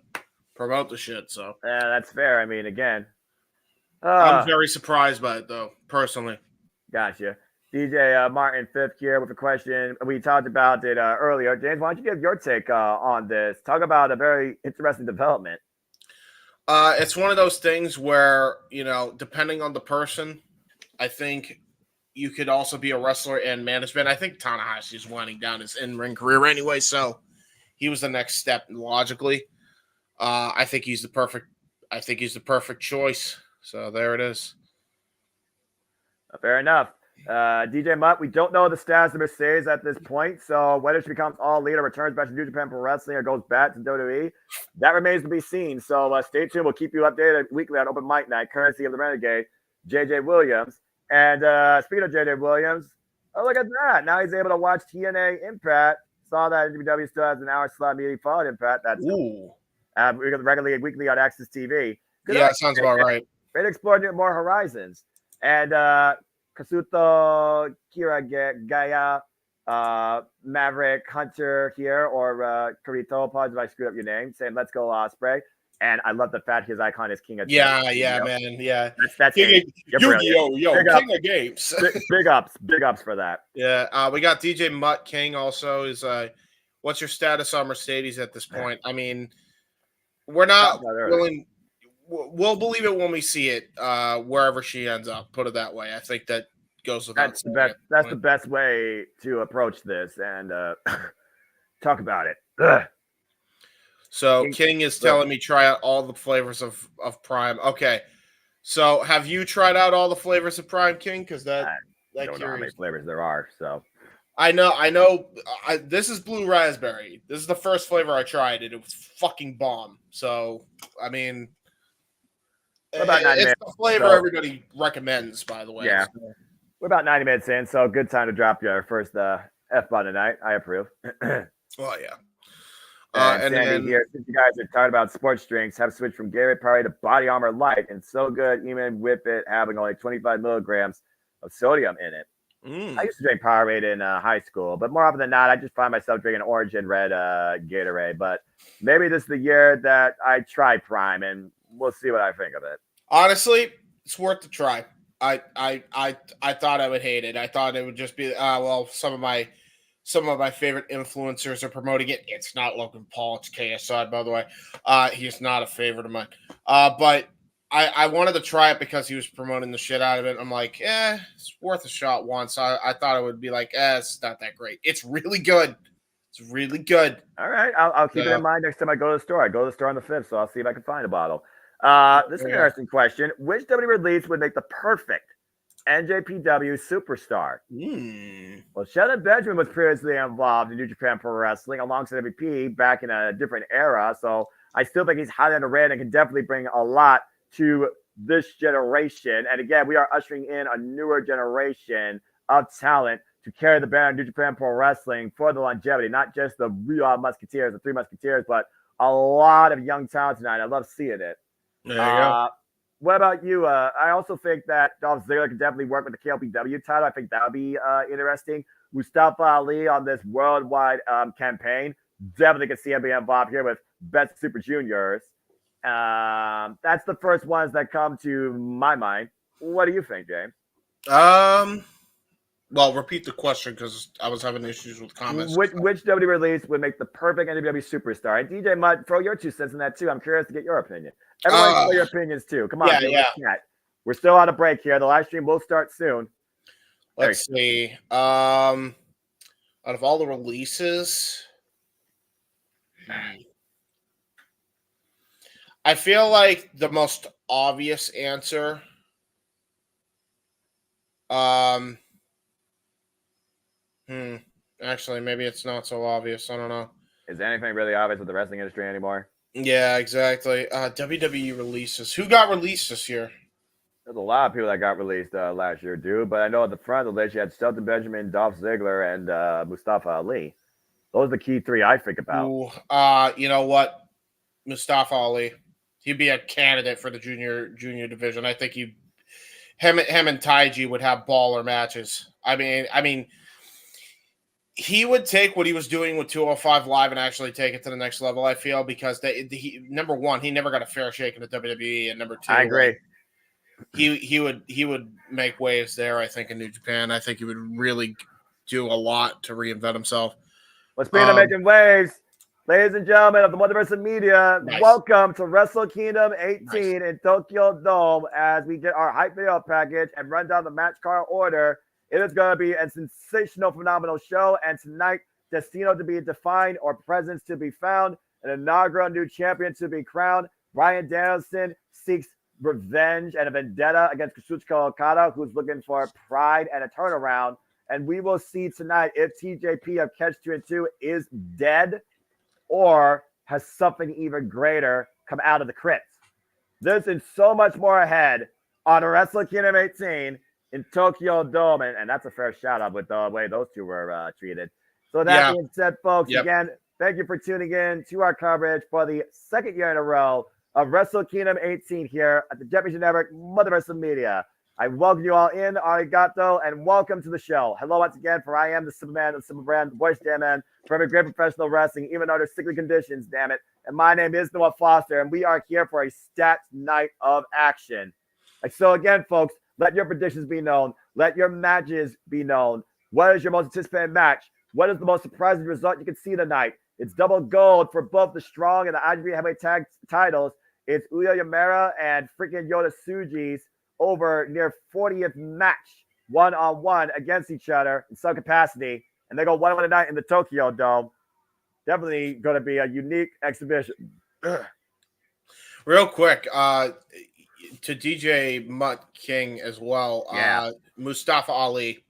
promote the shit. So yeah, that's fair. I mean, again, I'm very surprised by it though, personally. Gotcha. DJ Martin, fifth here with a question. We talked about it earlier. James, why don't you give your take on this? Talk about a very interesting development. It's one of those things where, depending on the person, I think you could also be a wrestler and management. I think Tanahashi's winding down his in-ring career anyway, so he was the next step logically. I think he's the perfect choice. So there it is. Fair enough. DJ Mutt, we don't know the status of Mercedes at this point, so whether she becomes all leader, returns back to New Japan Pro Wrestling, or goes back to WWE, that remains to be seen. So stay tuned. We'll keep you updated weekly on Open Mic Night, courtesy of the Renegade, JJ Williams. And speaking of JJ Williams, oh, look at that. Now he's able to watch TNA Impact. Saw that WWE still has an hour slot immediately following Impact. That's Ooh. We got regularly weekly on Access TV. Good that sounds about right. Ready to explore more horizons. And Kazuto Kiragaya, Maverick Hunter here, or Kurito, apologize if I screwed up your name, saying let's go Ospreay. And I love the fact his icon is King of Games. Man. Yeah. That's King of Games. Big ups for that. Yeah. We got DJ Mutt King also is what's your status on Mercedes at this point? I mean, we're not willing. We'll believe it when we see it, wherever she ends up. Put it that way. I think that goes without saying. That's the best way to approach this and talk about it. Ugh. So King is telling me try out all the flavors of Prime. Okay. So have you tried out all the flavors of Prime, King? Because I don't know how many flavors there are. So I know. This is blue raspberry. This is the first flavor I tried, and it was fucking bomb. So I mean. It's the flavor everybody recommends, by the way. Yeah. So. We're about 90 minutes in, so good time to drop your first F-bomb tonight. I approve. Oh, yeah. And Sandy here, since you guys are talking about sports drinks, have switched from Gatorade Powerade to Body Armor Light, and so good, even with it having only 25 milligrams of sodium in it. I used to drink Powerade in high school, but more often than not, I just find myself drinking orange and red Gatorade. But maybe this is the year that I try Prime, and we'll see what I think of it. Honestly, it's worth the try. I thought I would hate it. I thought it would just be some of my favorite influencers are promoting it. It's not Logan Paul, it's KSI, by the way. He's not a favorite of mine. But I wanted to try it because he was promoting the shit out of it. I'm like, it's worth a shot once. I thought it would be like, it's not that great. It's really good. It's really good. All right. I'll keep it in mind next time I go to the store. I go to the store on the 5th, so I'll see if I can find a bottle. This is an interesting question. Which WWE release would make the perfect NJPW superstar? Well, Shelton Benjamin was previously involved in New Japan Pro Wrestling alongside MVP back in a different era, so I still think he's highly underrated and can definitely bring a lot to this generation. And again, we are ushering in a newer generation of talent to carry the banner of New Japan Pro Wrestling for the longevity, not just the real Musketeers, the Three Musketeers, but a lot of young talent tonight. I love seeing it. There you go. What about you? I also think that Dolph Ziggler could definitely work with the KLPW title. I think that would be interesting. Mustafa Ali on this worldwide campaign. Definitely could see him being involved here with Best Super Juniors. That's the first ones that come to my mind. What do you think, James? Well, repeat the question because I was having issues with comments. Which WWE release would make the perfect NWW superstar? And DJ Mudd, throw your 2 cents in that too. I'm curious to get your opinion. Everyone throw your opinions too. Come on, dude, we're still on a break here. The live stream will start soon. Let's see. Out of all the releases, I feel like the most obvious answer. Actually, maybe it's not so obvious. I don't know. Is anything really obvious with the wrestling industry anymore? Yeah, exactly. WWE releases. Who got released this year? There's a lot of people that got released last year, dude. But I know at the front of the list, you had Shelton Benjamin, Dolph Ziggler, and Mustafa Ali. Those are the key 3 I think about. Ooh, you know what? Mustafa Ali. He'd be a candidate for the junior division. I think him and Taiji would have baller matches. I mean, he would take what he was doing with 205 Live and actually take it to the next level, I feel, because number one, he never got a fair shake in the WWE, and number two, I agree. He would make waves there, I think, in New Japan. I think he would really do a lot to reinvent himself. Well, speaking of making waves, ladies and gentlemen of the Multiverse of Media, welcome to Wrestle Kingdom 18 in Tokyo Dome as we get our hype video package and run down the match card order. It is going to be a sensational, phenomenal show, and tonight, Destino to be defined or presence to be found, an inaugural new champion to be crowned. Bryan Danielson seeks revenge and a vendetta against Kazuchika Okada, who's looking for pride and a turnaround. And we will see tonight if TJP of Catch 2 and 2 is dead or has something even greater come out of the crypt. This and so much more ahead on Wrestle Kingdom 18 in Tokyo Dome. And that's a fair shout out with the way those two were treated. So that being said, folks, again, thank you for tuning in to our coverage for the second year in a row of Wrestle Kingdom 18 here at the Championship Network, Multiverse of Media. I welcome you all in, arigato, and welcome to the show. Hello once again, for I am the Superman, the Super Brand, the voice JMN, for every great professional wrestling, even under sickly conditions, damn it. And my name is Noah Foster, and we are here for a stacked night of action. So again, folks, let your predictions be known. Let your matches be known. What is your most anticipated match? What is the most surprising result you can see tonight? It's double gold for both the Strong and the IWGP Heavyweight Tag titles. It's Uyo Yamera and freaking Yota Tsuji's over near 40th match, one-on-one against each other in some capacity. And they go 1-1 tonight in the Tokyo Dome. Definitely going to be a unique exhibition. Real quick, to DJ Mutt King as well, Mustafa Ali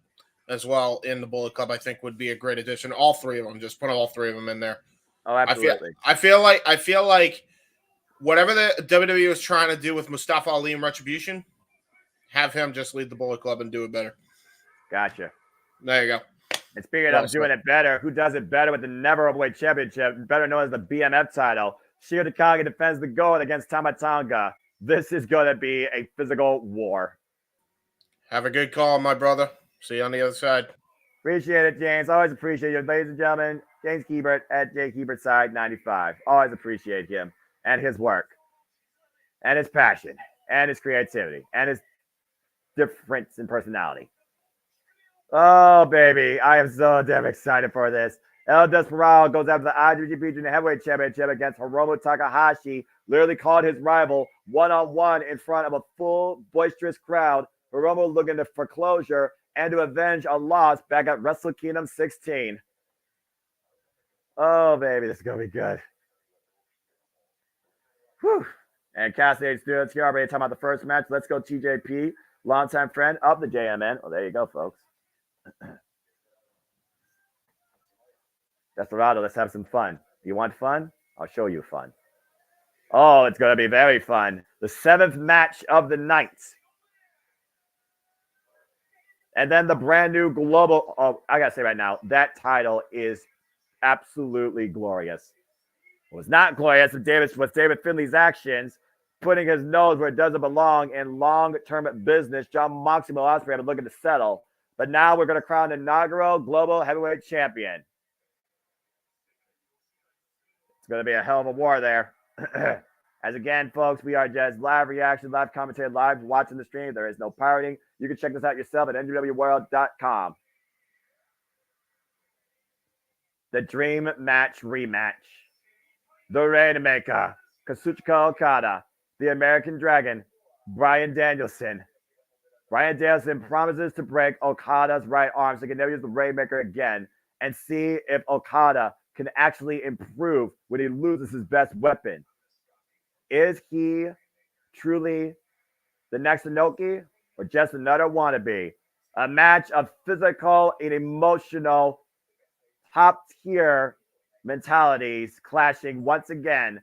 as well in the Bullet Club, I think would be a great addition. All three of them, just put all three of them in there. Oh, absolutely. I feel like whatever the WWE was trying to do with Mustafa Ali and Retribution, have him just lead the Bullet Club and do it better. Gotcha. There you go. And speaking of doing it better, who does it better with the Never Openweight Championship, better known as the BMF title? Shio Takagi defends the gold against Tama Tonga. This is going to be a physical war. Have a good call, my brother. See you on the other side. Appreciate it, James. Always appreciate you, ladies and gentlemen. James Hebert at JHebertside95. Always appreciate him and his work and his passion and his creativity and his difference in personality. Oh, baby. I am so damn excited for this. El Desperado goes after the IWGP Junior Heavyweight Championship against Hiromu Takahashi. Literally called his rival one-on-one in front of a full, boisterous crowd. Hiromu looking for closure and to avenge a loss back at Wrestle Kingdom 16. Oh, baby. This is going to be good. Whew. And Cassidy Studios here already talking about the first match. Let's go TJP. Longtime friend of the JMN. Oh, there you go, folks. Desperado, let's have some fun. You want fun? I'll show you fun. Oh, it's going to be very fun. The 7th match of the night. And then the brand new global. Oh, I got to say right now, that title is absolutely glorious. It was not glorious with David Finley's actions, putting his nose where it doesn't belong in long-term business. John Moxley and Ospreay have been looking to settle. But now we're going to crown the inaugural global heavyweight champion. It's going to be a hell of a war there. As again, folks, we are just live reaction, live commentary, live watching the stream. There is no pirating. You can check this out yourself at NWWworld.com. The Dream Match Rematch. The Rainmaker, Kazuchika Okada, the American Dragon, Bryan Danielson. Bryan Danielson promises to break Okada's right arm so he can never use the Rainmaker again and see if Okada can actually improve when he loses his best weapon. Is he truly the next Inoki or just another wannabe? A match of physical and emotional top-tier mentalities clashing once again.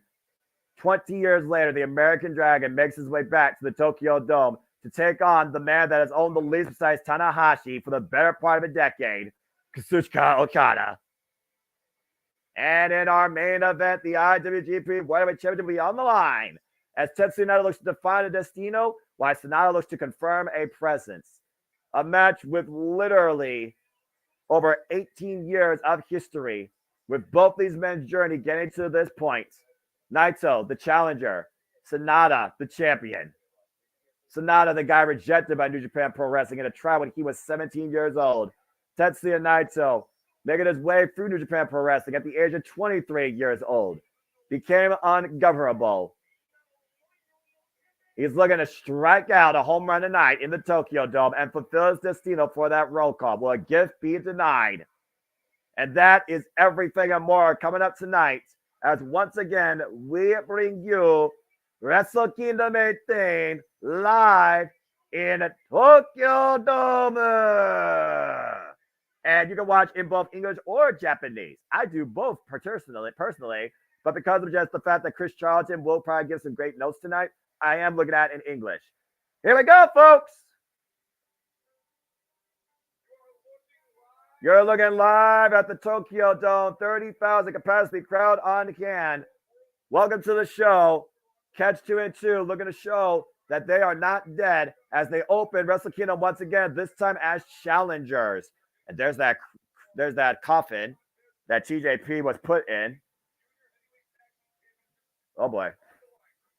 20 years later, the American Dragon makes his way back to the Tokyo Dome to take on the man that has owned the least besides Tanahashi for the better part of a decade, Kazuchika Okada. And in our main event, the IWGP World Championship will be on the line as Tetsuya Naito looks to define a destino, while Sonata looks to confirm a presence. A match with literally over 18 years of history, with both these men's journey getting to this point. Naito, the challenger. Sonata, the champion. Sonata, the guy rejected by New Japan Pro Wrestling in a trial when he was 17 years old. Tetsuya Naito, making his way through New Japan Pro Wrestling at the age of 23 years old. Became ungovernable. He's looking to strike out a home run tonight in the Tokyo Dome and fulfill his destino for that roll call. Will a gift be denied? And that is everything and more coming up tonight, as once again, we bring you Wrestle Kingdom 18 live in Tokyo Dome. And you can watch in both English or Japanese. I do both personally, but because of just the fact that Chris Charlton will probably give some great notes tonight, I am looking at it in English. Here we go, folks. You're looking live at the Tokyo Dome, 30,000 capacity crowd on hand. Welcome to the show. Catch 2 and 2 looking to show that they are not dead as they open Wrestle Kingdom once again, this time as challengers. And there's that coffin that TJP was put in. Oh boy.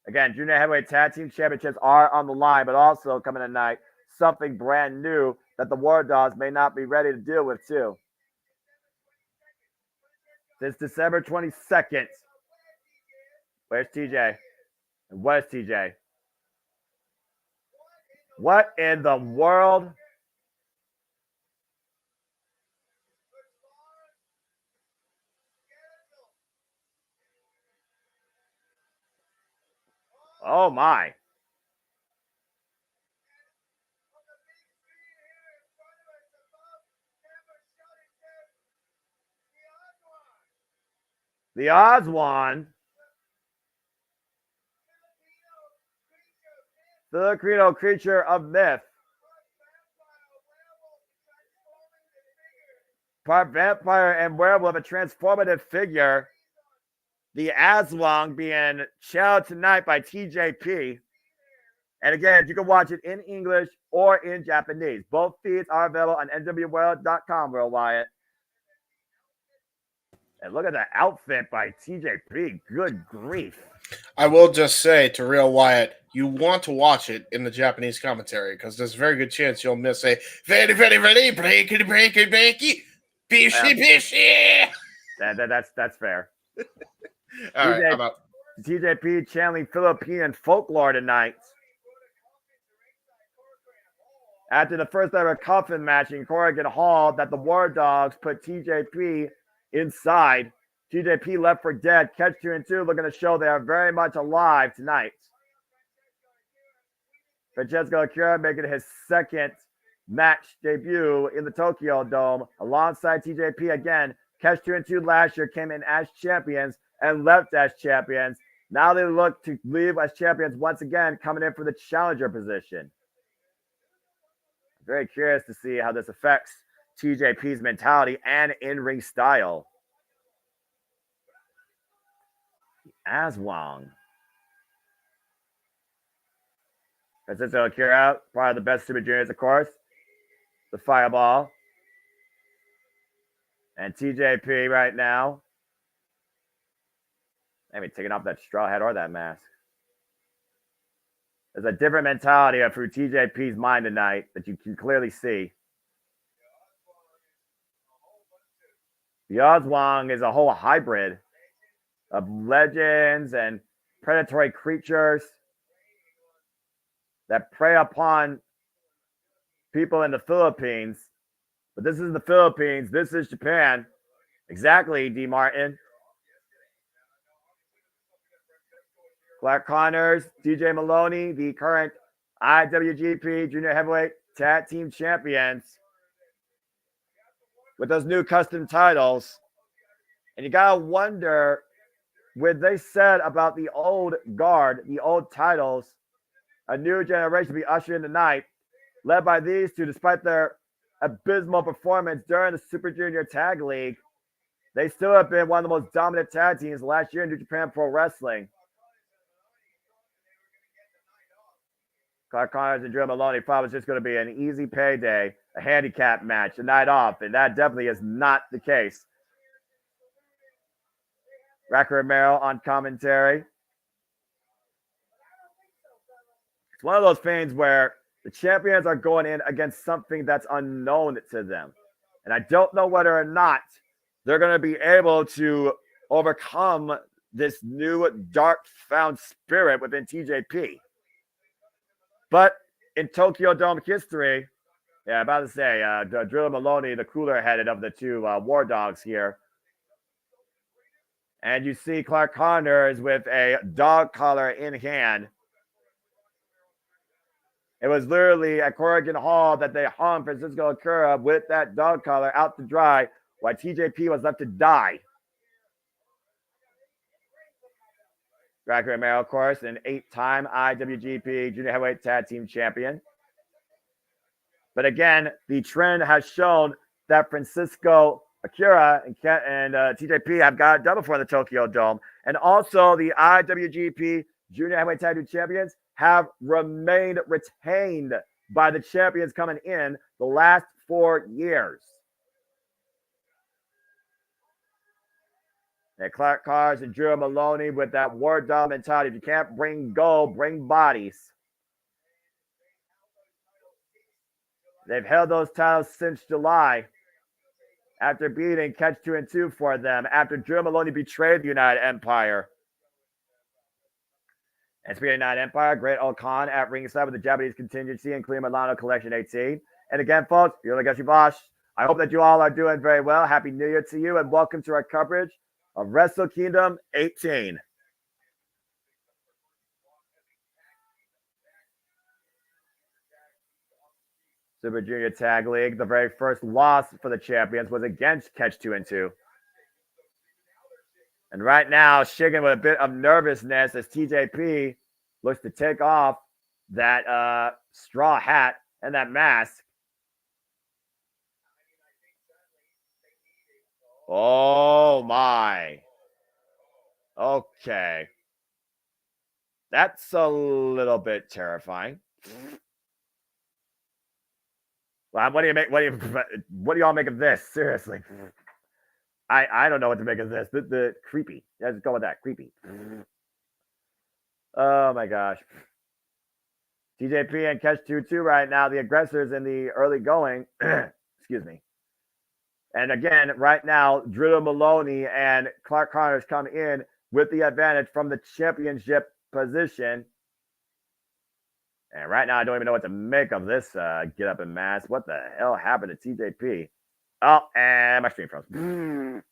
Again, Junior Heavyweight Tag Team Championships are on the line, but also coming tonight, something brand new that the War Dogs may not be ready to deal with too. Since December 22nd. Where's TJ? And what is TJ? What in the world? Oh my. The Oswan. Filipino creature of myth. Part vampire and werewolf, a transformative figure. The Aswang being challenged tonight by TJP. And again, you can watch it in English or in Japanese. Both feeds are available on nwworld.com, Real Wyatt. And look at the outfit by TJP. Good grief. I will just say to Real Wyatt, you want to watch it in the Japanese commentary because there's a very good chance you'll miss a very, very, very breaky, bishy. That's fair. All right, I'm out. TJP channeling Philippine folklore tonight. After the first ever coffin match in Corrigan Hall that the War Dogs put TJP inside, TJP left for dead. Catch 2 and 2 looking to show they are very much alive tonight. Francesco Akira making his second match debut in the Tokyo Dome alongside TJP again. Catch 2 and 2 last year came in as champions and left as champions. Now they look to leave as champions once again, coming in for the challenger position. I'm very curious to see how this affects TJP's mentality and in-ring style. Aswang. Francisco Akira, part of the best Super Juniors, of course. The Fireball. And TJP right now. Maybe taking off that straw hat or that mask. There's a different mentality through TJP's mind tonight that you can clearly see. The Oswang is a whole hybrid of legends and predatory creatures that prey upon people in the Philippines. But this is the Philippines. This is Japan. Exactly, D. Martin. Clark Connors, DJ Maloney, the current IWGP Junior Heavyweight Tag Team Champions with those new custom titles. And you got to wonder what they said about the old guard, the old titles, a new generation be ushered in tonight, led by these two, despite their abysmal performance during the Super Junior Tag League. They still have been one of the most dominant tag teams last year in New Japan Pro Wrestling. Clark Connors and Drew Maloney thought it was just going to be an easy payday, a handicap match, a night off, and that definitely is not the case. Racker Romero on commentary. It's one of those things where the champions are going in against something that's unknown to them. And I don't know whether or not they're going to be able to overcome this new dark found spirit within TJP. But in Tokyo Dome history, yeah, about to say, Drew Maloney, the cooler-headed of the two War Dogs here. And you see Clark Connors with a dog collar in hand. It was literally at Corrigan Hall that they hung Francisco Akira with that dog collar out to dry while TJP was left to die. Racker Romero, of course, an 8-time IWGP Junior Heavyweight Tag Team Champion. But again, the trend has shown that Francisco Akira and TJP have got it done before the Tokyo Dome. And also the IWGP Junior Heavyweight Tag Team Champions have remained retained by the champions coming in the last 4 years. And Clark Connors and Drew Maloney with that war dog mentality. If you can't bring gold, bring bodies. They've held those titles since July after beating Catch 2 and 2 for them after Drew Maloney betrayed the United Empire. And speaking of United Empire, Great Okan at ringside with the Japanese contingency, including Milano Collection 18. And again, folks, you're Legacy Bosch. I hope that you all are doing very well. Happy New Year to you, and welcome to our coverage of Wrestle Kingdom 18. Super Junior Tag League, the very first loss for the champions was against Catch 2 and 2. And right now, shaking with a bit of nervousness as TJP looks to take off that straw hat and that mask. Oh, my. Okay. That's a little bit terrifying. Well, what do y'all make of this? Seriously. I don't know what to make of this. The creepy. Yeah, just go with that. Creepy. Oh my gosh. TJP and Catch 2-2 right now, the aggressors in the early going. Excuse me. And again, right now, Drew Maloney and Clark Connors come in with the advantage from the championship position. And right now, I don't even know what to make of this get up and mask. What the hell happened to TJP? Oh, and my stream froze. Little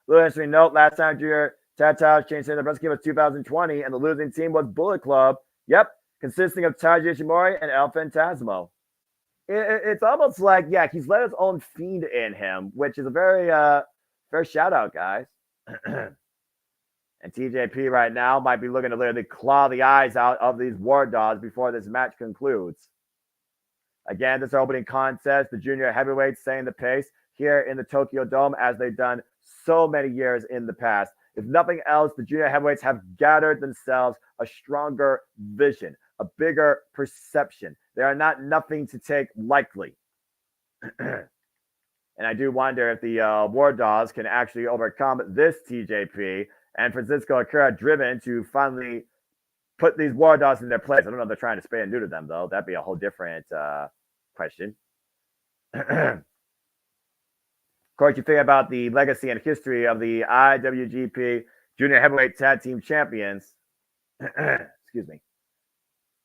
interesting note, last time Junior Tag Titles changed hands, the Wrestle Kingdom was 2020, and the losing team was Bullet Club. Yep, consisting of Taiji Ishimori and El Phantasmo. It's almost like, yeah, he's let his own fiend in him, which is a very fair shout out, guys. And TJP right now might be looking to literally claw the eyes out of these War Dogs before this match concludes. Again, this opening contest, the junior heavyweights setting the pace here in the Tokyo Dome as they've done so many years in the past. If nothing else, the junior heavyweights have gathered themselves a stronger vision, a bigger perception. They are not nothing to take lightly. And I do wonder if the War Dogs can actually overcome this TJP and Francisco Akira driven to finally put these War Dogs in their place. I don't know if they're trying to spay and neuter them, though. That'd be a whole different question. Of course, you think about the legacy and history of the IWGP Junior Heavyweight Tag Team Champions. Excuse me.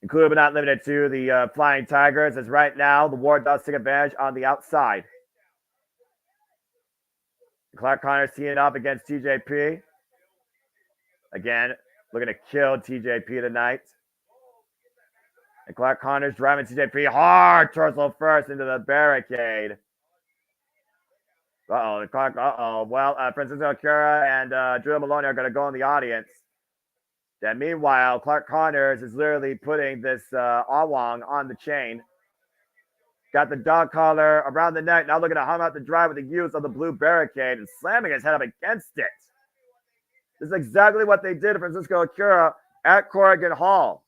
Included but not limited to the Flying Tigers, as right now the War Dogs take advantage on the outside. Clark Connors teeing up against TJP. Again, looking to kill TJP tonight. And Clark Connors driving TJP hard torso first into the barricade. Well, Francisco Akira and Drew Maloney are going to go in the audience. Then meanwhile, Clark Connors is literally putting this Awang on the chain. Got the dog collar around the neck. Now looking to hum out the drive with the use of the blue barricade and slamming his head up against it. This is exactly what they did to Francisco Akira at Corrigan Hall.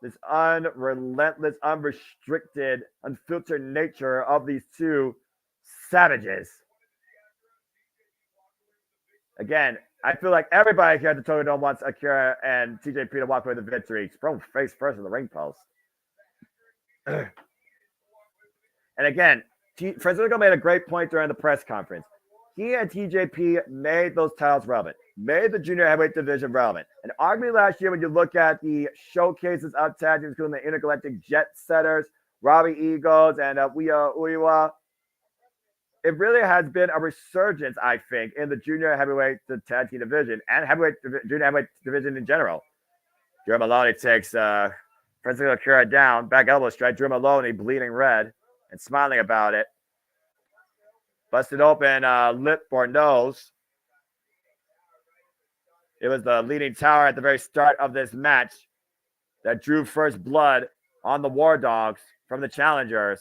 This unrelentless, unrestricted, unfiltered nature of these two savages. Again, I feel like everybody here at the Tokyo Dome wants Akira and TJP to walk away with the victory. Throw face first in the ring post. And again, Francisco made a great point during the press conference. He and TJP made those titles relevant, made the junior heavyweight division relevant. And arguably last year, when you look at the showcases of tag teams, including the Intergalactic Jet Setters, Robbie Eagles, and Uiwa, it really has been a resurgence, I think, in the junior heavyweight tag team division and junior heavyweight division in general. Drew Maloney takes Francisco Akira down, back elbow strike. Drew Maloney bleeding red and smiling about it. Busted open lip or nose. It was the leading tower at the very start of this match that drew first blood on the War Dogs from the challengers.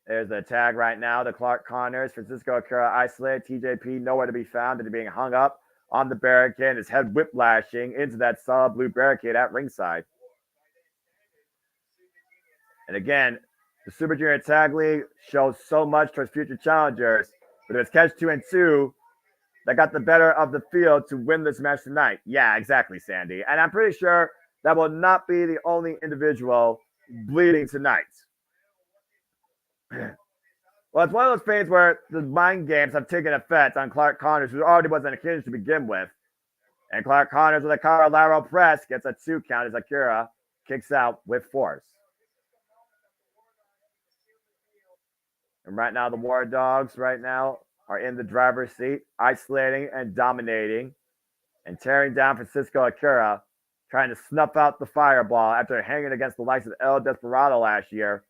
There's the tag right now. The Clark Connors, Francisco Akira isolated. TJP nowhere to be found and being hung up on the barricade. His head whiplashing into that solid blue barricade at ringside. And again, the Super Junior Tag League shows so much towards future challengers, but it was catch 2 and 2 that got the better of the field to win this match tonight. Yeah, exactly, Sandy. And I'm pretty sure that will not be the only individual bleeding tonight. Well, it's one of those things where the mind games have taken effect on Clark Connors, who already wasn't a hinge to begin with. And Clark Connors with a Colorado press gets a 2 count as Akira kicks out with force. And right now, the War Dogs right now are in the driver's seat, isolating and dominating and tearing down Francisco Akira, trying to snuff out the fireball after hanging against the likes of El Desperado last year.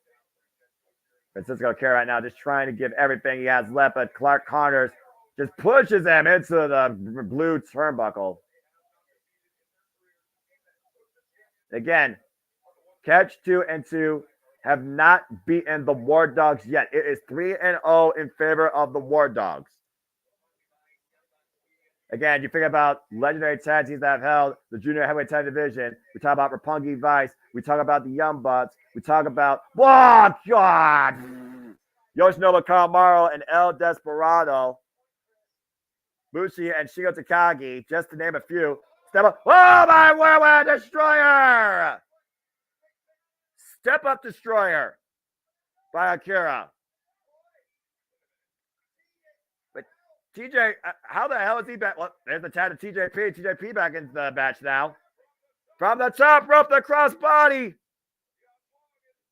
Francisco Akira right now just trying to give everything he has left, but Clark Connors just pushes him into the blue turnbuckle. Again, catch 2 and 2 have not beaten the War Dogs yet. It is 3-0 in favor of the War Dogs. Again, you think about legendary tag teams that have held the junior heavyweight tag division. We talk about Roppongi Vice. We talk about the Young Bucks. We talk about, oh, God! Yoshinobu Kanemaru and El Desperado. Bushi and Shingo Takagi, just to name a few. Step up. Oh, my Whirlwind Destroyer! Step Up Destroyer by Akira. But TJ, how the hell is he back? Well, there's the tag to TJP. TJP back into the match now. From the top rope, the crossbody.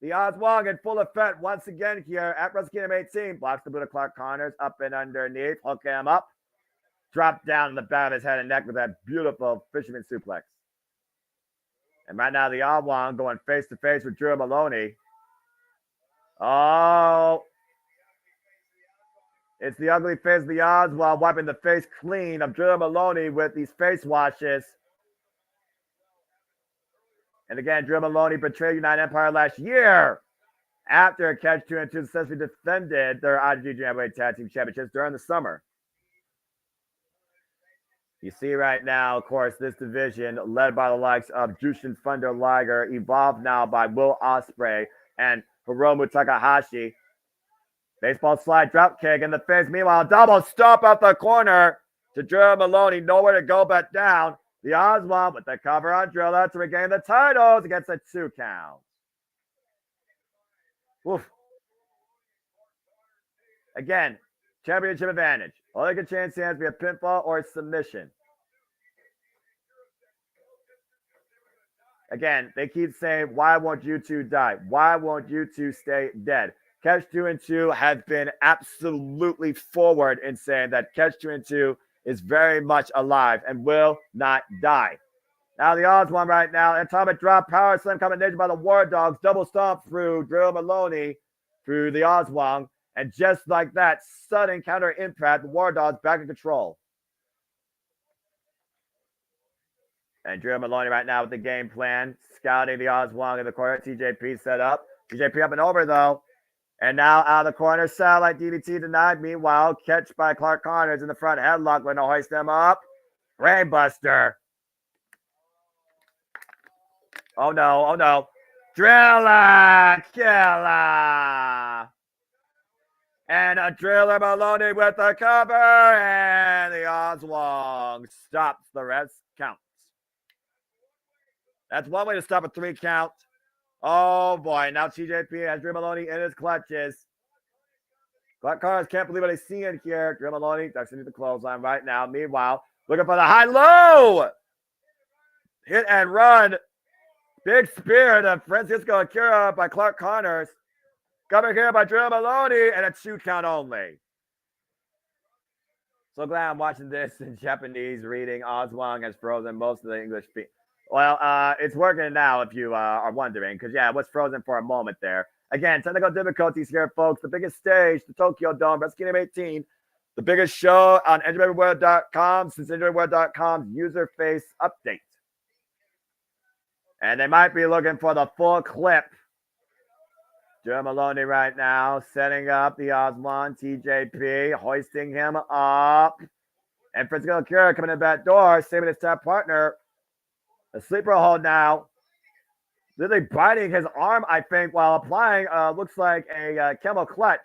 The Oswald in full effect once again here at Wrestle Kingdom 18. Blocks the boot of Clark Connors up and underneath. Hook him up. Drop down in the back of his head and neck with that beautiful fisherman suplex. And right now, the Oblong going face-to-face with Drew Maloney. Oh. It's the ugly face of the Oswald wiping the face clean of Drew Maloney with these face washes. And again, Drew Maloney betrayed United Empire last year after Catch 2 and 2 successfully defended their IWGP Heavyweight Tag Team Championships during the summer. You see right now, of course, this division led by the likes of Jushin Thunder Liger, evolved now by Will Ospreay and Hiromu Takahashi. Baseball slide drop kick in the face. Meanwhile, double stomp out the corner to Drew Maloney. Nowhere to go but down. The Oswald with the cover on Drilla to regain the titles against a 2 count. Oof. Again, championship advantage. Only good chance he has to be a pinfall or a submission. Again, they keep saying, why won't you two die? Why won't you two stay dead? Catch 2 and 2 has been absolutely forward in saying that Catch 2 and 2 is very much alive and will not die. Now the odds one right now, atomic drop, power slam combination by the War Dogs, double stomp through Drew Maloney, through the Oswald, and just like that, sudden counter impact, the War Dogs back in control. And Drew Maloney right now with the game plan, scouting the Oswald in the corner. TJP set up. TJP up and over, though. And now out of the corner, satellite DDT denied. Meanwhile, catch by Clark Connors in the front headlock. Going to hoist them up. Brainbuster. Oh, no. Oh, no. Driller. Killer. And a Driller Maloney with the cover. And the Oswald stops the rest count. That's one way to stop a 3 count. Oh, boy. Now TJP has Drew Maloney in his clutches. Clark Connors can't believe what he's seeing here. Drew Maloney ducks into the clothesline right now. Meanwhile, looking for the high-low. Hit and run. Big spear to Francisco Akira by Clark Connors. Cover here by Drew Maloney, and a 2 count only. So glad I'm watching this in Japanese reading. Oswald has frozen most of the English speak. Well, it's working now if you are wondering, because, yeah, it was frozen for a moment there. Again, technical difficulties here, folks. The biggest stage, the Tokyo Dome, Wrestle Kingdom 18. The biggest show on NJWorld.com since NJWorld.com's user face update. And they might be looking for the full clip. Joe Maloney right now setting up the Osman TJP, hoisting him up. And Francisco Akira coming in the back door, saving his top partner. A sleeper hold now. Literally biting his arm, I think, while applying looks like a camel clutch.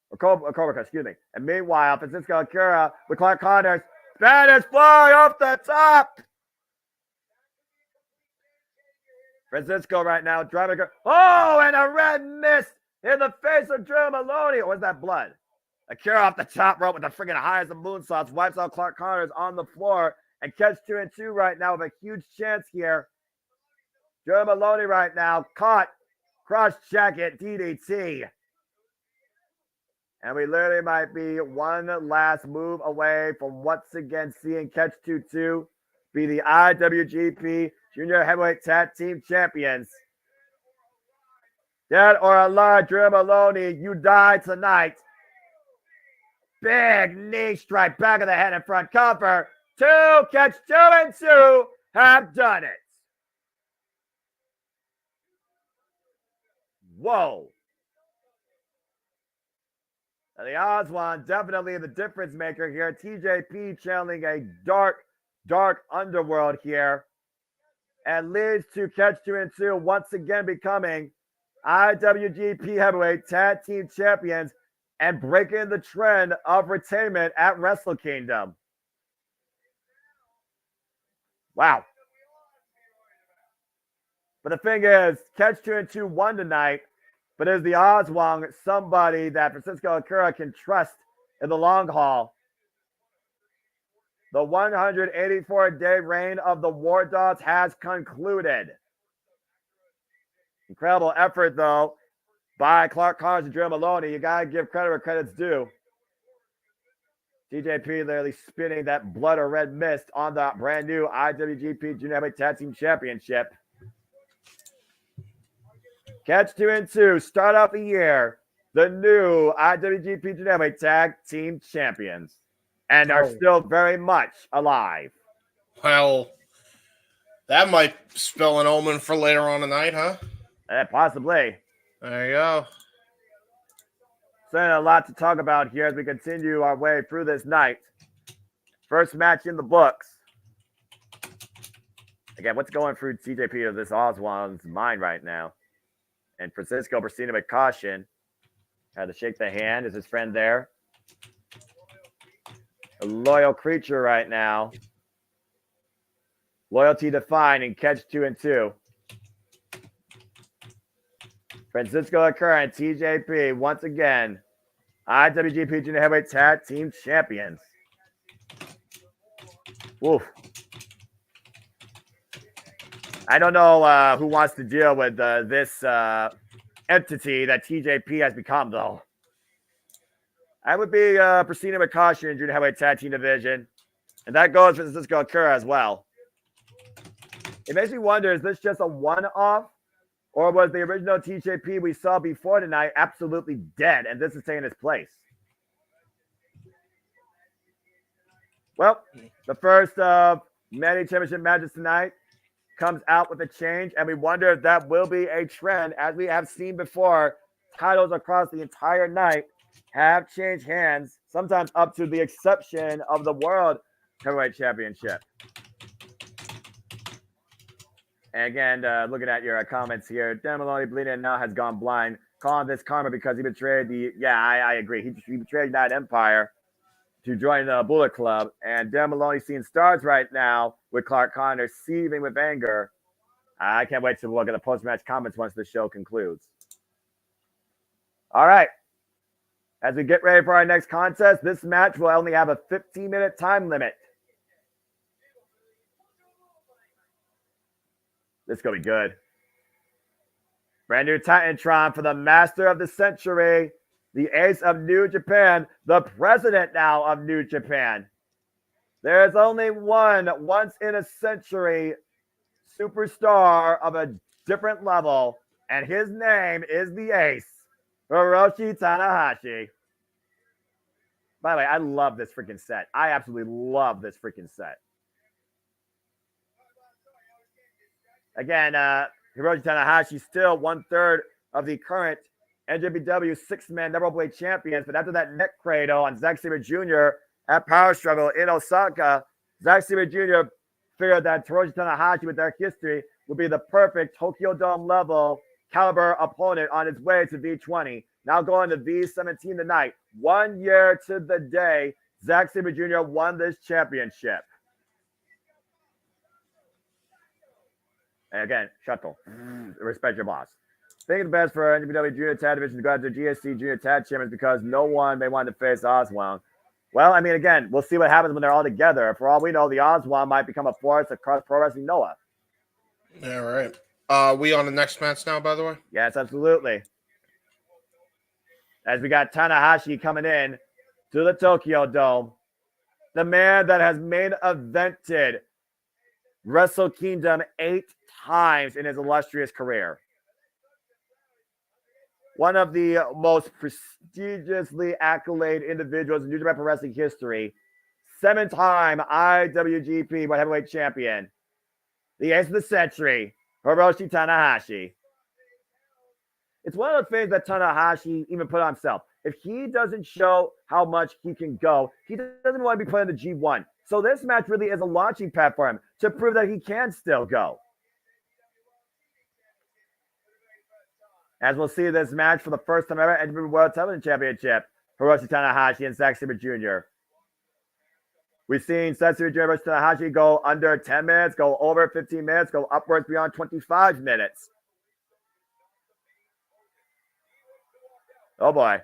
Or Cobra, excuse me. And meanwhile, Francisco Akira with Clark Connors. Spanish fly off the top. Francisco right now driving. Oh, and a red mist in the face of Drew Maloney. Or was that blood? Akira off the top rope with the freaking high as a moonsaults. Wipes out Clark Connors on the floor. And catch 2 and 2 right now with a huge chance here. Drew Maloney right now caught. Cross jacket DDT. And we literally might be one last move away from once again seeing Catch 2-2 be the IWGP Junior Heavyweight Tag Team Champions. Dead or alive, Drew Maloney, you die tonight. Big knee strike, back of the head and front cover. 2, Catch 2 and 2 have done it. Whoa. Now the Oswald definitely the difference maker here. TJP channeling a dark underworld here. And leads to Catch 2 and 2 once again becoming IWGP Heavyweight Tag Team Champions and breaking the trend of retainment at Wrestle Kingdom. Wow. But the thing is, Catch 2 and 2 won tonight, but is the Oswald somebody that Francisco Akira can trust in the long haul? The 184-day reign of the War Dogs has concluded. Incredible effort, though, by Clark Connors and Drew Maloney. You got to give credit where credit's due. TJP literally spinning that blood or red mist on the brand new IWGP Junior Heavyweight Tag Team Championship. Catch 2 and 2, start out the year, the new IWGP Junior Heavyweight Tag Team Champions. And are still very much alive. Well, that might spell an omen for later on tonight, huh? Possibly. There you go. So a lot to talk about here as we continue our way through this night. First match in the books. Again, what's going through TJP of this Oswald's mind right now? And Francisco proceeding with caution. Had to shake the hand. Is his friend there? A loyal creature right now. Loyalty defined in Catch 2 and 2. Francisco Akira and TJP once again. IWGP Junior Heavyweight Tag Team Champions. Woof. I don't know who wants to deal with this entity that TJP has become, though. I would be proceeding with caution in Junior Heavyweight Tag Team Division. And that goes for Francisco Akira as well. It makes me wonder, is this just a one-off? Or was the original TJP we saw before tonight absolutely dead and this is taking his place? Well, the first of many championship matches tonight, comes out with a change, and we wonder if that will be a trend. As we have seen before, titles across the entire night have changed hands, sometimes up to the exception of the World Heavyweight Championship. And again, looking at your comments here, Dan Maloney bleeding now has gone blind, calling this karma because he betrayed the. Yeah, I agree. He betrayed that empire to join the Bullet Club, and Dan Maloney seeing stars right now with Clark Connor seething with anger. I can't wait to look at the post-match comments once the show concludes. All right. As we get ready for our next contest, this match will only have a 15-minute time limit. This is going to be good. Brand new Titantron for the Master of the Century, the Ace of New Japan, the President now of New Japan. There's only one once-in-a-century superstar of a different level, and his name is the Ace, Hiroshi Tanahashi. By the way, I love this freaking set. I absolutely love this freaking set. Again, Hiroshi Tanahashi still 1/3 of the current NJPW six-man double-weight champions, but after that neck cradle on Zack Sabre Jr. at Power Struggle in Osaka, Zack Sabre Jr. figured that Hiroshi Tanahashi, with their history, would be the perfect Tokyo Dome level caliber opponent on his way to V20. Now going to V17 tonight. 1 year to the day, Zack Sabre Jr. won this championship. And again, shuttle. Respect your boss. Think the best for NJPW Junior Tag Division to go after GSC Junior Tag Champions because no one may want to face Oswald. Well, I mean, again, we'll see what happens when they're all together. For all we know, the Oswald might become a force across Pro Wrestling Noah. Yeah, right. We on the next match now, by the way? Yes, absolutely. As we got Tanahashi coming in to the Tokyo Dome, the man that has main evented Wrestle Kingdom 8 times in his illustrious career. One of the most prestigiously accoladed individuals in New Japan Pro Wrestling history. 7-time IWGP World Heavyweight Champion. The Ace of the Century, Hiroshi Tanahashi. It's one of those things that Tanahashi even put on himself. If he doesn't show how much he can go, he doesn't want to be playing the G1. So this match really is a launching pad for him to prove that he can still go. As we'll see this match for the first time ever, NJPW World Television Championship, Hiroshi Tanahashi and Zack Sabre Jr. We've seen Zack Sabre Jr. and Hiroshi Tanahashi go under 10 minutes, go over 15 minutes, go upwards beyond 25 minutes. Oh boy.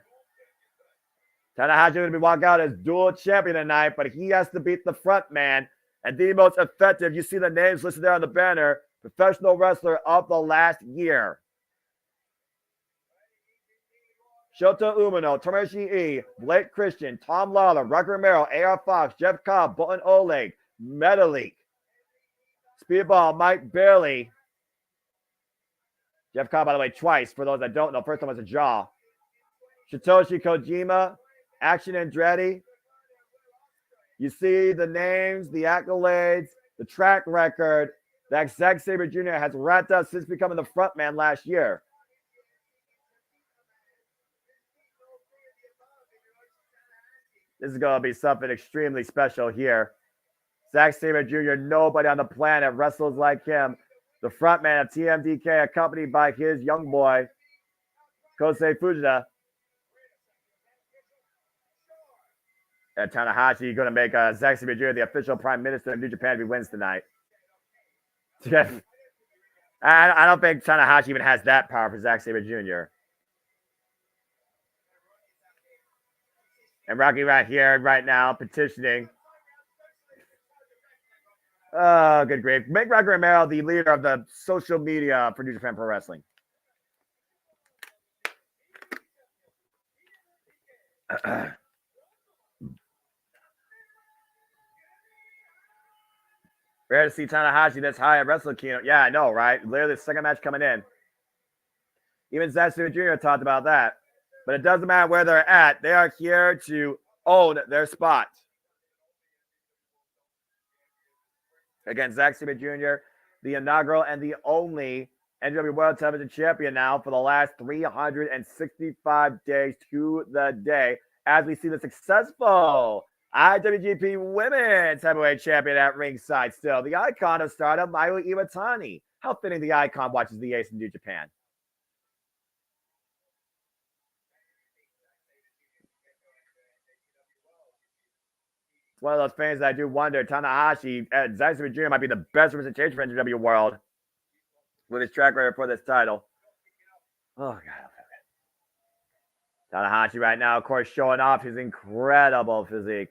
Tanahashi going to be walking out as dual champion tonight, but he has to beat the front man. And the most effective, you see the names listed there on the banner, professional wrestler of the last year. Shota Umino, Tomoyoshi E, Blake Christian, Tom Lawler, Rocky Romero, A.R. Fox, Jeff Cobb, Bolton Oleg, Metalik, Speedball, Mike Bailey. Jeff Cobb, by the way, twice, for those that don't know. First time was a jaw. Satoshi Kojima, Action Andretti. You see the names, the accolades, the track record that Zack Sabre Jr. has racked up since becoming the front man last year. This is going to be something extremely special here. Zack Sabre Jr., nobody on the planet wrestles like him. The front man of TMDK, accompanied by his young boy, Kosei Fujita. And Tanahashi going to make Zack Sabre Jr. the official prime minister of New Japan if he wins tonight. I don't think Tanahashi even has that power for Zack Sabre Jr. And Rocky right here, right now, petitioning. Oh, good grief. Make Rocky Romero the leader of the social media for New Japan Pro Wrestling. Rare to see Tanahashi this high at Wrestle Kingdom. Yeah, I know, right? Literally the second match coming in. Even Zack Sabre Jr. talked about that. But it doesn't matter where they're at. They are here to own their spot. Again, Zack Sabre Jr., the inaugural and the only NWA World Television Champion now for the last 365 days to the day, as we see the successful IWGP Women's Heavyweight Champion at ringside still. The icon of Stardom, Mayu Iwatani. How fitting the icon watches the Ace in New Japan. It's one of those fans that I do wonder. Tanahashi, Zack Sabre Jr. might be the best representation for NWA World with his track record for this title. Oh, God. Tanahashi right now, of course, showing off his incredible physique.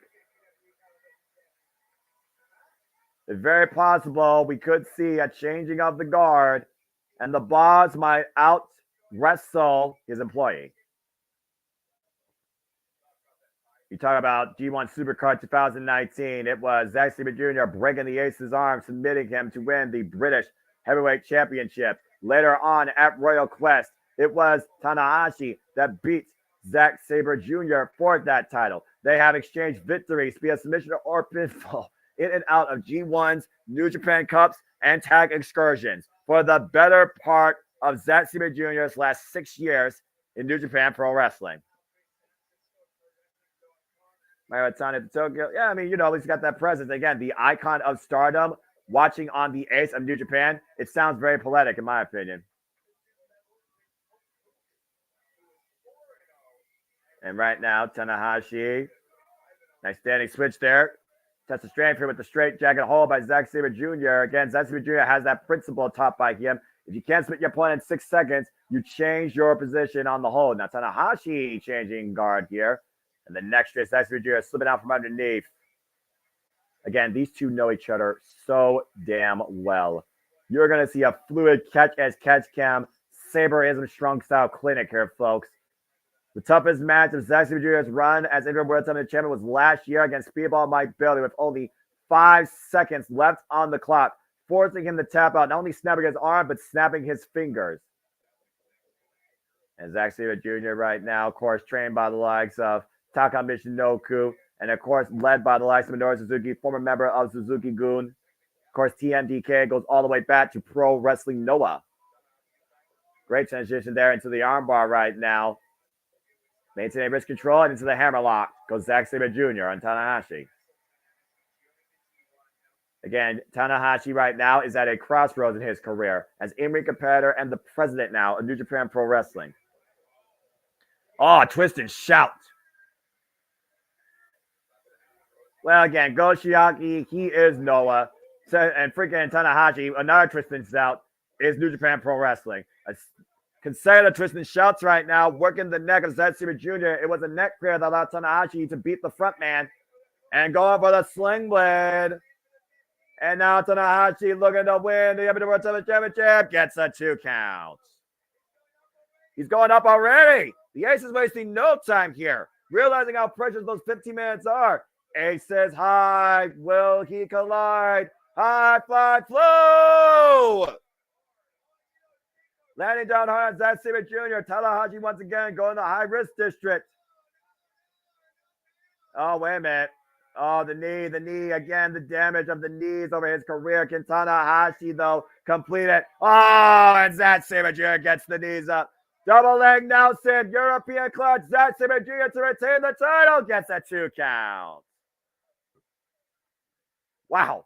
It's very possible we could see a changing of the guard, and the boss might out-wrestle his employee. You talk about G1 Supercard 2019. It was Zack Sabre Jr. breaking the Ace's arm, submitting him to win the British Heavyweight Championship. Later on at Royal Quest, it was Tanahashi that beat Zack Sabre Jr. for that title. They have exchanged victories via submission or pinfall in and out of G1's New Japan Cups and tag excursions for the better part of Zack Sabre Jr.'s last 6 years in New Japan Pro Wrestling. Maratani to Tokyo. Yeah, I mean, he's got that presence. Again, the icon of Stardom watching on the Ace of New Japan. It sounds very poetic, in my opinion. And right now, Tanahashi. Nice standing switch there. Test the strength here with the straight jacket hold by Zack Sabre Jr. Again, Zack Sabre Jr. has that principle taught by him. If you can't split your opponent in 6 seconds, you change your position on the hold. Now, Tanahashi changing guard here. And the next straight, Zack Sabre Jr. slipping out from underneath. Again, these two know each other so damn well. You're going to see a fluid catch-as-catch cam Saberism strong style clinic here, folks. The toughest match of Zack Sabre Jr.'s run as interim World Television Champion was last year against Speedball Mike Bailey with only 5 seconds left on the clock, forcing him to tap out, not only snapping his arm, but snapping his fingers. And Zack Sabre Jr. right now, of course, trained by the likes of Taka Michinoku, and of course, led by the likes of Minoru Suzuki, former member of Suzuki-gun. Of course, TMDK goes all the way back to Pro Wrestling Noah. Great transition there into the armbar right now. Maintaining wrist control and into the hammerlock goes Zack Sabre Jr. on Tanahashi. Again, Tanahashi right now is at a crossroads in his career as in-ring competitor and the president now of New Japan Pro Wrestling. Oh, twist and shout. Well, again, Go Shiaki, he is Noah. And freaking Tanahashi, another twist and shout, is New Japan Pro Wrestling. Consecutive twist and shouts right now, working the neck of Zack Sabre Jr. It was a neck clear that allowed Tanahashi to beat the front man and going for the sling blade. And now Tanahashi looking to win the WWE World Television Championship, gets a 2 count. He's going up already. The Ace is wasting no time here, realizing how precious those 15 minutes are. Ace says, "Hi, will he collide? High fly flow!" Landing down hard on Zack Sabre Jr. Tanahashi once again going to high risk district. Oh, wait a minute. Oh, the knee again, the damage of the knees over his career. Can Tanahashi, though, complete it? Oh, and Zack Sabre Jr. gets the knees up. Double leg Nelson, European clutch. Zack Sabre Jr. to retain the title, gets a 2 count. Wow.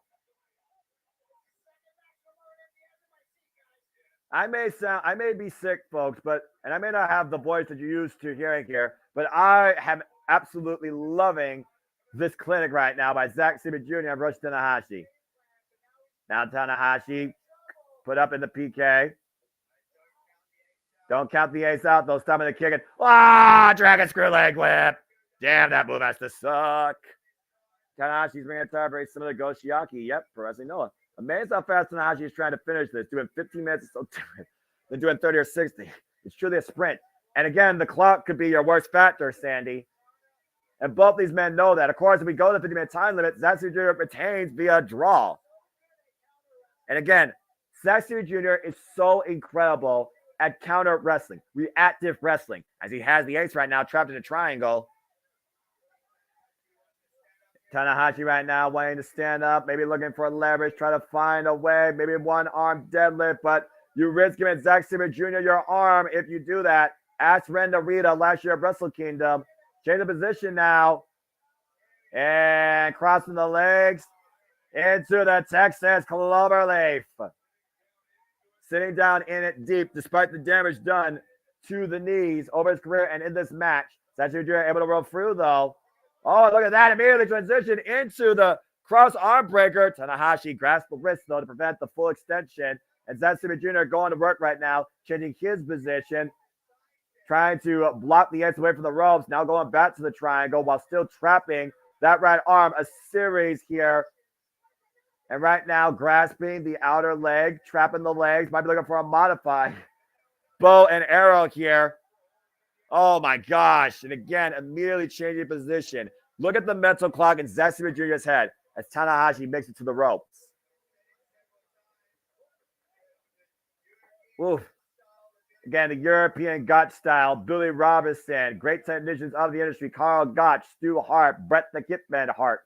I may be sick, folks, and I may not have the voice that you're used to hearing here, but I am absolutely loving this clinic right now by Zack Sabre Jr. and Hiroshi Tanahashi. Now Tanahashi put up in the PK. Don't count the Ace out, though. Stopping the kick. Dragon screw leg whip. Damn, that move has to suck. Tanahashi's ring attire very similar to Go Shiaki. Yep, Pro Wrestling Noah. Amazing how fast Tanahashi is trying to finish this. Doing 15 minutes is so different than doing 30 or 60. It's truly a sprint. And again, the clock could be your worst factor, Sandy. And both these men know that. Of course, if we go to the 50-minute time limit, Zack Sabre Jr. retains via draw. And again, Zack Sabre Jr. is so incredible at counter wrestling, reactive wrestling, as he has the Ace right now trapped in a triangle. Tanahashi right now wanting to stand up, maybe looking for leverage, try to find a way, maybe one arm deadlift, but you risk giving Zack Sabre Jr. your arm if you do that. Ask Ren Narita last year at Wrestle Kingdom. Change the position now. And crossing the legs into the Texas Cloverleaf. Sitting down in it deep despite the damage done to the knees over his career and in this match. Zack Sabre Jr. able to roll through though. Oh, look at that. Immediately transition into the cross arm breaker. Tanahashi grasps the wrist, though, to prevent the full extension. And Zack Sabre Jr. going to work right now, changing his position, trying to block the ace away from the ropes. Now going back to the triangle while still trapping that right arm. A series here. And right now grasping the outer leg, trapping the legs. Might be looking for a modified bow and arrow here. Oh my gosh. And again, immediately changing position. Look at the mental clock in Zack Sabre Jr.'s head as Tanahashi makes it to the ropes. Oof. Again, the European Gotch style, Billy Robinson, great technicians of the industry, Carl Gotch, Stu Hart, Bret the Hitman Hart.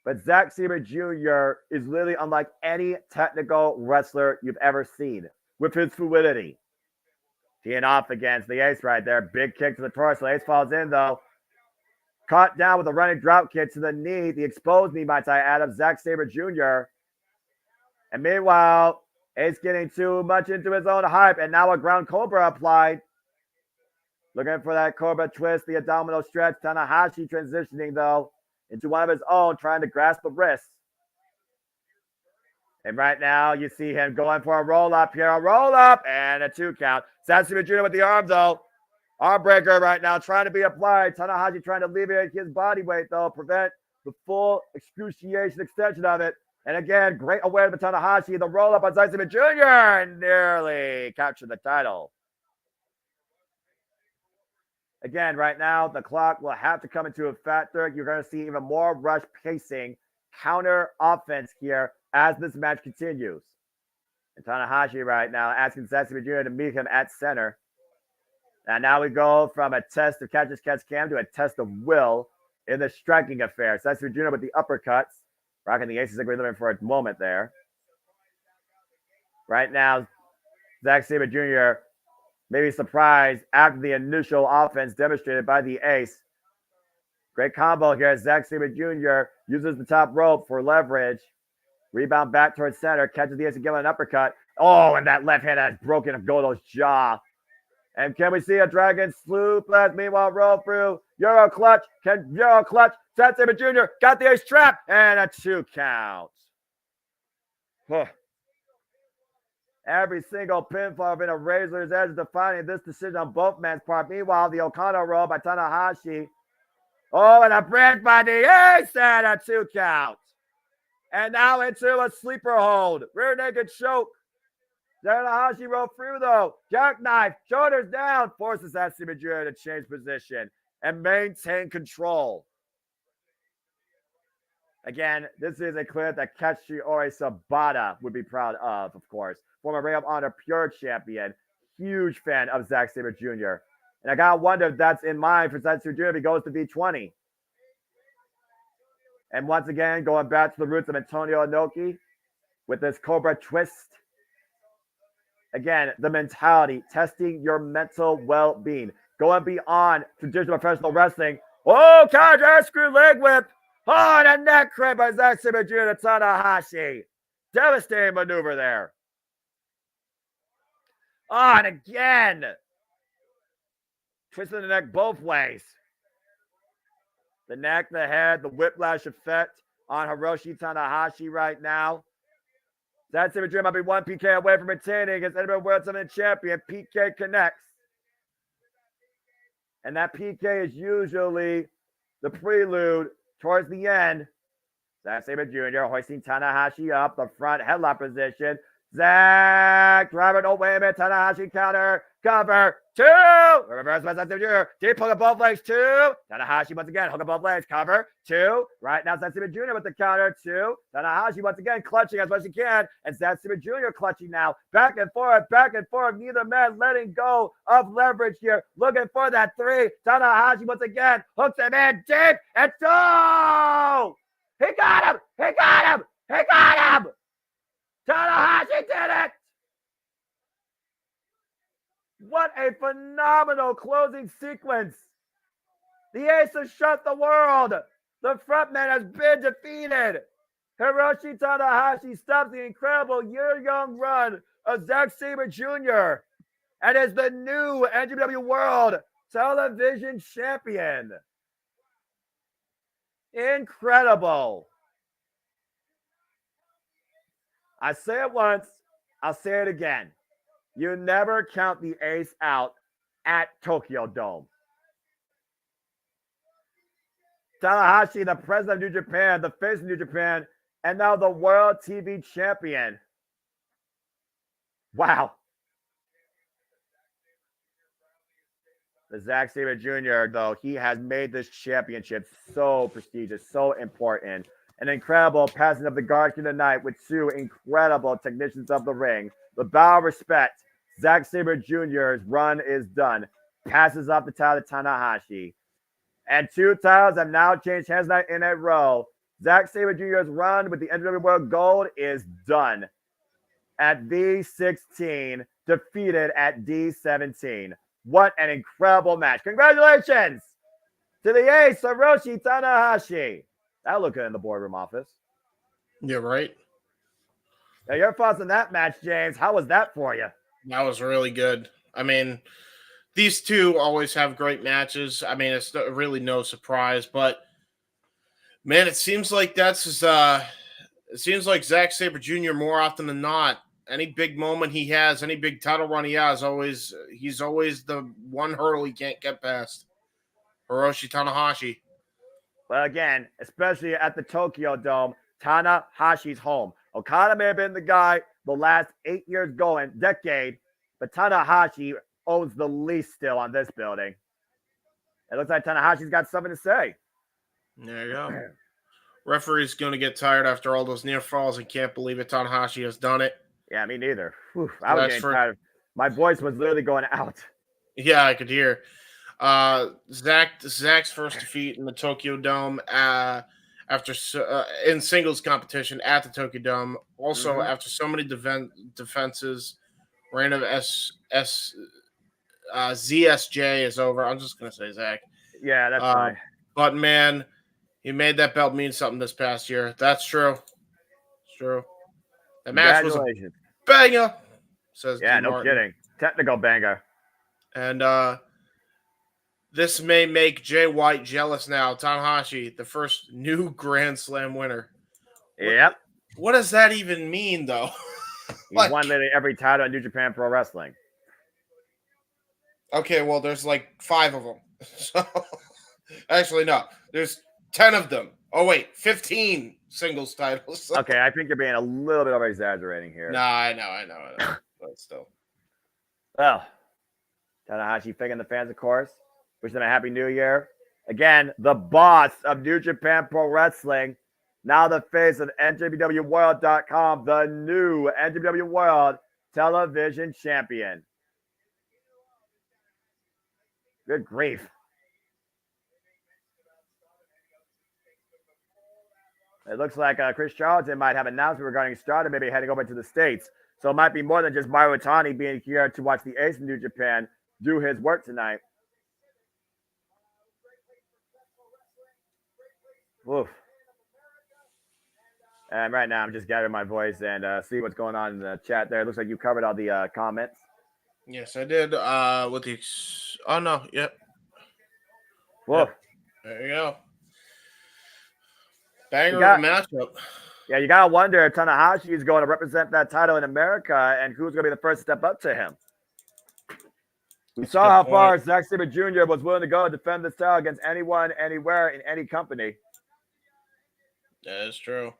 But Zack Sabre Jr. is literally unlike any technical wrestler you've ever seen with his fluidity. Teeing off against the ace right there. Big kick to the torso. Ace falls in, though. Caught down with a running drop kick to the knee. The exposed knee, might I add, of Zack Sabre Jr. And meanwhile, Ace getting too much into his own hype. And now a ground cobra applied. Looking for that cobra twist, the abdominal stretch. Tanahashi transitioning, though, into one of his own, trying to grasp the wrist. And right now, you see him going for a roll-up here. A roll-up and a 2 count. Zack Sabre Jr. with the arm, though. Arm breaker right now trying to be applied. Tanahashi trying to alleviate his body weight, though. Prevent the full excruciation extension of it. And again, great awareness of Tanahashi. The roll-up on Zack Sabre Jr. Nearly captured the title. Again, right now, the clock will have to come into a factor. You're going to see even more rush pacing, counter offense here as this match continues. And Tanahashi right now asking Zack Sabre Jr. to meet him at center. And now we go from a test of catch as catch can to a test of will in the striking affair. Zack Sabre Jr. with the uppercuts. Rocking the aces like we're living for a moment there. Right now, Zack Sabre Jr. maybe surprised after the initial offense demonstrated by the ace. Great combo here as Zack Sabre Jr. uses the top rope for leverage. Rebound back towards center. Catches the ace again with an uppercut. Oh, and that left hand has broken Goto's jaw. And can we see a dragon suplex? Meanwhile, roll through. Euro clutch. Euro clutch. Zack Sabre Jr. got the ace trap. And a 2 count. Every single pinfall been a razor's edge defining this decision on both men's part. Meanwhile, the Okada roll by Tanahashi. Oh, and a branch by the ace and a 2 count. And now into a sleeper hold. Rear naked choke. Tanahashi roll through, though. Jackknife. Shoulders down. Forces Zack Sabre Jr. to change position and maintain control. Again, this is a clip that Katsuyori Sabata would be proud of course. Former Ring of Honor Pure Champion. Huge fan of Zack Sabre Jr. And I gotta wonder if that's in mind for Zack Sabre Jr. if he goes to V20. And once again, going back to the roots of Antonio Inoki with this Cobra twist. Again, the mentality, testing your mental well-being, going beyond traditional professional wrestling. Oh, counter screw leg whip. Oh, and a neck cramp by Zack Sabre Jr. to Tanahashi. Devastating maneuver there. Oh, and again. Twisting the neck both ways. The neck, the head, the whiplash effect on Hiroshi Tanahashi right now. Zack Sabre Jr. might be one PK away from retaining against NWA World Heavyweight Champion. PK connects. And that PK is usually the prelude towards the end. Zack Sabre Jr. hoisting Tanahashi up, the front headlock position. Zack, driver, oh, wait a minute. Tanahashi counter, cover, 2. Reverse by Zack Sabre Jr. Deep hook of both legs. 2. Tanahashi once again. Hook of both legs. Cover. 2. Right now, Zack Sabre Jr. with the counter. 2. Tanahashi once again clutching as much as he can. And Zack Sabre Jr. clutching now. Back and forth. Neither man letting go of leverage here. Looking for that 3. Tanahashi once again hooks him in deep. And 2. He got him. Tanahashi did it. What a phenomenal closing sequence. The ace has shut the world. The frontman has been defeated. Hiroshi Tanahashi stops the incredible year-young run of Zack Sabre Jr. and is the new NJPW World Television Champion. Incredible. I say it once, I'll say it again. You never count the ace out at Tokyo Dome. Tanahashi, the president of New Japan, the face of New Japan, and now the World TV Champion. Wow. The Zack Sabre Jr., though, he has made this championship so prestigious, so important. An incredible passing of the guard through the night with 2 incredible technicians of the ring. The bow of respect. Zack Sabre Jr.'s run is done. Passes off the title to Tanahashi. And 2 titles have now changed hands in a row. Zack Sabre Jr.'s run with the NJPW World Gold is done. At D16, defeated at D17. What an incredible match. Congratulations to the ace, Hiroshi Tanahashi. That'll look good in the boardroom office. Yeah, right. Now, your thoughts on that match, James. How was that for you? That was really good. I mean, these two always have great matches. I mean, it's really no surprise, but man, it seems like it seems like Zack Sabre Jr. more often than not, any big moment he has, any big title run he has, he's always the one hurdle he can't get past. Hiroshi Tanahashi. Well, again, especially at the Tokyo Dome, Tanahashi's home. Okada may have been the guy the last 8 years going, decade, but Tanahashi owns the least still on this building. It looks like Tanahashi's got something to say. There you go. Referee's going to get tired after all those near falls and can't believe it. Tanahashi has done it. Yeah, me neither. Whew, I was getting tired. My voice was literally going out. Yeah, I could hear. Zack's first defeat in the Tokyo Dome after in singles competition at the Tokyo Dome. Also, after so many defenses, reign of ZSJ is over. I'm just gonna say Zack. Yeah, that's fine. But man, he made that belt mean something this past year. That's true. It's true. The match was a banger. Says yeah, D. no Martin. kidding. Technical banger. And this may make Jay White jealous now. Tanahashi, the first new Grand Slam winner. Yep. What does that even mean, though? He's won literally every title in New Japan Pro Wrestling. Okay, well, there's like 5 of them. So, actually, no. There's 10 of them. Oh, wait. 15 singles titles. Okay, I think you're being a little bit over-exaggerating here. Nah, I know. But still. Well, Tanahashi thanking the fans, of course. Wishing them a happy new year. Again, the boss of New Japan Pro Wrestling. Now the face of NJPWWorld.com, the new NJPW World Television Champion. Good grief. It looks like Chris Charlton might have an announcement regarding Stardom, maybe heading over to the States. So it might be more than just Mario Itani being here to watch the ace of New Japan do his work tonight. Oof. And right now, I'm just gathering my voice and see what's going on in the chat there. It looks like you covered all the comments. Yes, I did. With the oh no, yep. Whoa. Yep. There you go. Banger of a matchup. Yeah, you gotta wonder if Tanahashi is going to represent that title in America, and who's going to be the first to step up to him. We saw how far Zack Sabre Jr. was willing to go to defend this title against anyone, anywhere, in any company. That is true.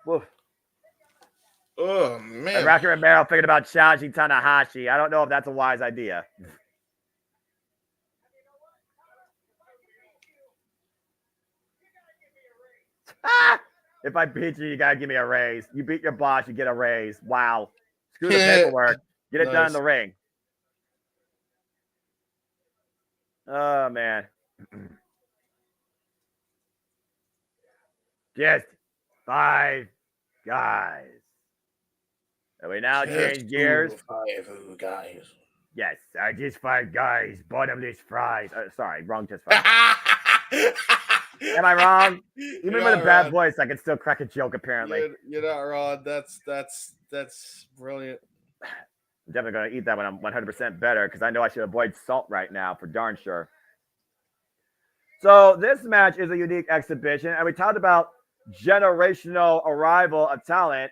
Woof. Oh, And man. Rocky Romero thinking about challenging Tanahashi. I don't know if that's a wise idea. If I beat you, you gotta give me a raise. You beat your boss, you get a raise. Wow. Screw the paperwork. Get it done in the ring. Oh, man. Just 5 guys. And we now change gears. 5 guys. Yes, just 5 guys. Bottomless fries. Sorry, wrong just 5 guys. Am I wrong? Even with a bad voice, I can still crack a joke, apparently. You're not wrong. That's brilliant. I'm definitely going to eat that when I'm 100% better because I know I should avoid salt right now for darn sure. So this match is a unique exhibition, and we talked about generational arrival of talent.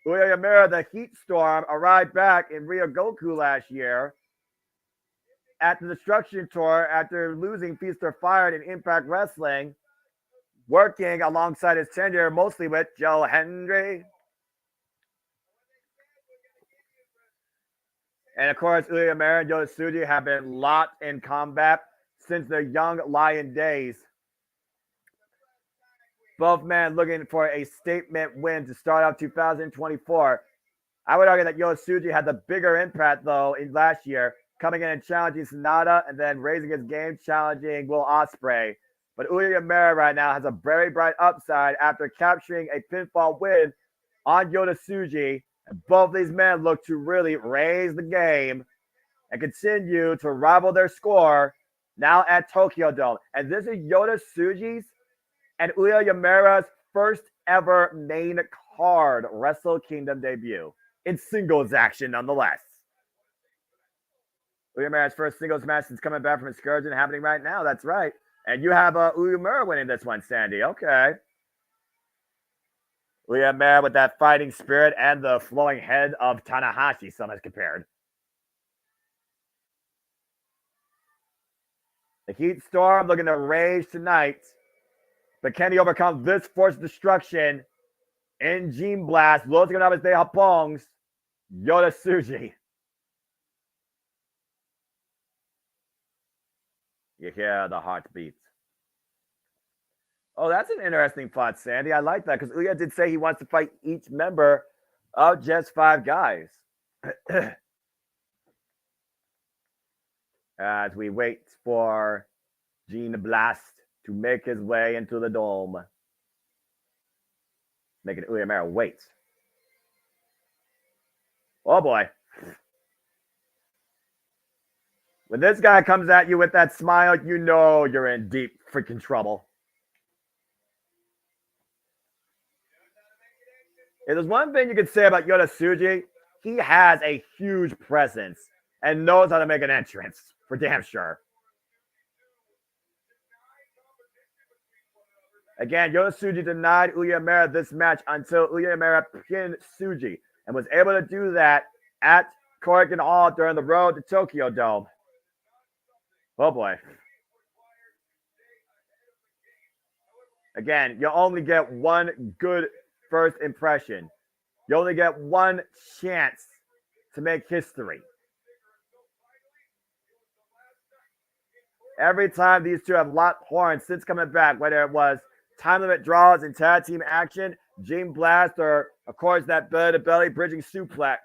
Uyemura, the Heat Storm, arrived back in Ryogoku last year at the Destruction Tour after losing Feast or Fired in Impact Wrestling, working alongside his tenure mostly with Joe Hendry. And of course, Uyemura and Yota Tsuji have been locked in combat since their young lion days. Both men looking for a statement win to start off 2024. I would argue that Yota Tsuji had the bigger impact, though, in last year, coming in and challenging Sonata and then raising his game, challenging Will Ospreay. But Uyemura right now has a very bright upside after capturing a pinfall win on Yota Tsuji. And both these men look to really raise the game and continue to rival their score now at Tokyo Dome. And this is Yota Tsuji's and Uyemura's first ever main card Wrestle Kingdom debut in singles action nonetheless. Uyemura's first singles match since coming back from excursion happening right now. That's right. And you have Uyemura winning this one, Sandy. Okay. Uyemura with that fighting spirit and the flowing head of Tanahashi, some has compared. The Heat Storm looking to rage tonight. But can he overcome this force of destruction in Gene Blast? Los Ganabas de Hapongs, Yota Tsuji. You hear the heartbeats. Oh, that's an interesting thought, Sandy. I like that because Uya did say he wants to fight each member of just 5 guys. As we wait for Gene Blast to make his way into the dome. Making Uyemura wait. Oh boy. When this guy comes at you with that smile, you know you're in deep freaking trouble. If there's one thing you could say about Yota Tsuji, he has a huge presence and knows how to make an entrance, for damn sure. Again, Yota Tsuji denied Uyemura this match until Uyemura pinned Tsuji and was able to do that at Korakuen Hall during the road to Tokyo Dome. Oh boy. Again, you only get one good first impression. You only get one chance to make history. Every time these two have locked horns since coming back, whether it was time limit draws and tag team action, Gene Blast, or of course that belly-to-belly bridging suplex.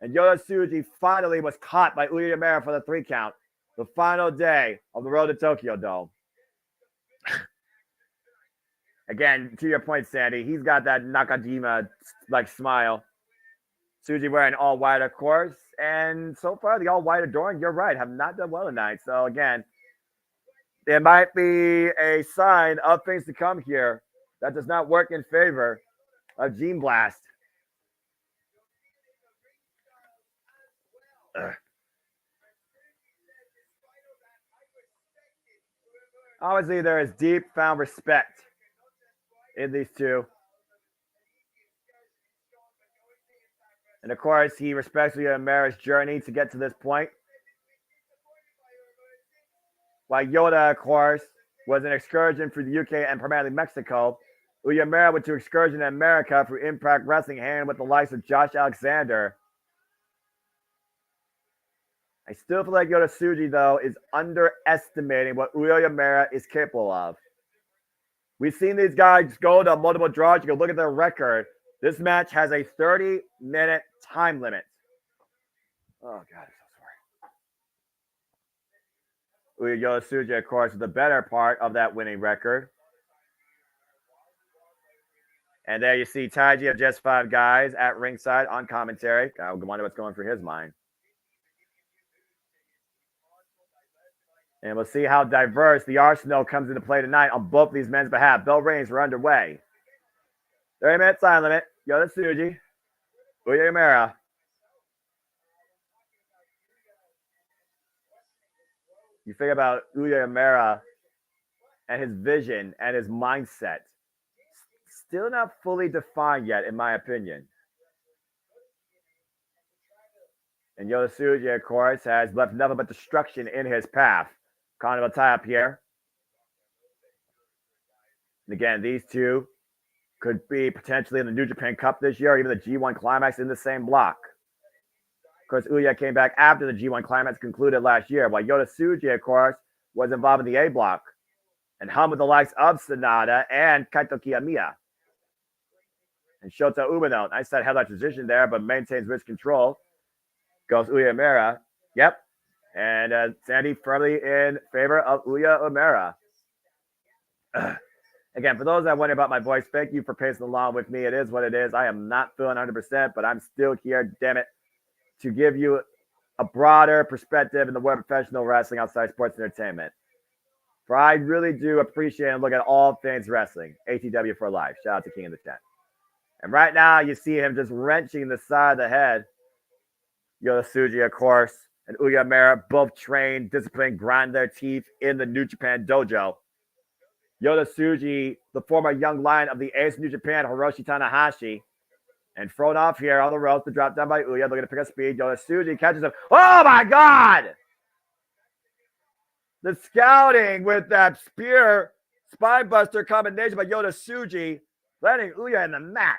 And Yota Tsuji finally was caught by Uyemura for the 3 count. The final day of the road to Tokyo Dome. Again, to your point, Sandy, he's got that Nakajima-like smile. Tsuji wearing all white, of course. And so far, the all white adoring, you're right, have not done well tonight. So again, there might be a sign of things to come here that does not work in favor of Gene Blast. Obviously, there is deep found respect in these two. And of course, he respects Uyemura's journey to get to this point. While Yota, of course, was an excursion through the UK and primarily Mexico, Uyemura went to excursion in America through Impact Wrestling, hand with the likes of Josh Alexander. I still feel like Yota Tsuji, though, is underestimating what Uyemura is capable of. We've seen these guys go to multiple draws. You can look at their record. This match has a 30-minute time limit. Oh, God, I'm so sorry. Yota Tsuji, of course, is the better part of that winning record. And there you see Taiji of Just Five Guys at ringside on commentary. I wonder what's going through his mind. And we'll see how diverse the arsenal comes into play tonight on both these men's behalf. Bell rings are underway. 30-minute time limit. Yota Tsuji. Uyemura. You think about Uyemura and his vision and his mindset. Still not fully defined yet, in my opinion. And Yota Tsuji, of course, has left nothing but destruction in his path. Kind of a tie up here. And again, these two could be potentially in the New Japan Cup this year, or even the G1 Climax in the same block. Of course, Uya came back after the G1 Climax concluded last year, while Yota Tsuji, of course, was involved in the A block and hung with the likes of Sanada and Kaito Kiyomiya. And Shota Umino, nice that headlock position there, but maintains wrist control. Goes Uyemura. Yep. And Sandy firmly in favor of Uyemura. Again, for those that wonder about my voice, thank you for pacing along with me. It is what it is. I am not feeling 100%, but I'm still here, damn it, to give you a broader perspective in the world of professional wrestling outside sports entertainment. For I really do appreciate and look at all things wrestling. ATW for life. Shout out to King of the Chat. And right now, you see him just wrenching the side of the head. Yota Tsuji, of course, and Uyemura both trained, disciplined, grind their teeth in the New Japan dojo. Yota Tsuji, the former young lion of the Ace New Japan, Hiroshi Tanahashi, and thrown off here on the ropes to drop down by Uya, looking to pick up speed. Yota Tsuji catches him. Oh my God! The scouting with that spear spinebuster combination by Yota Tsuji, landing Uya in the mat.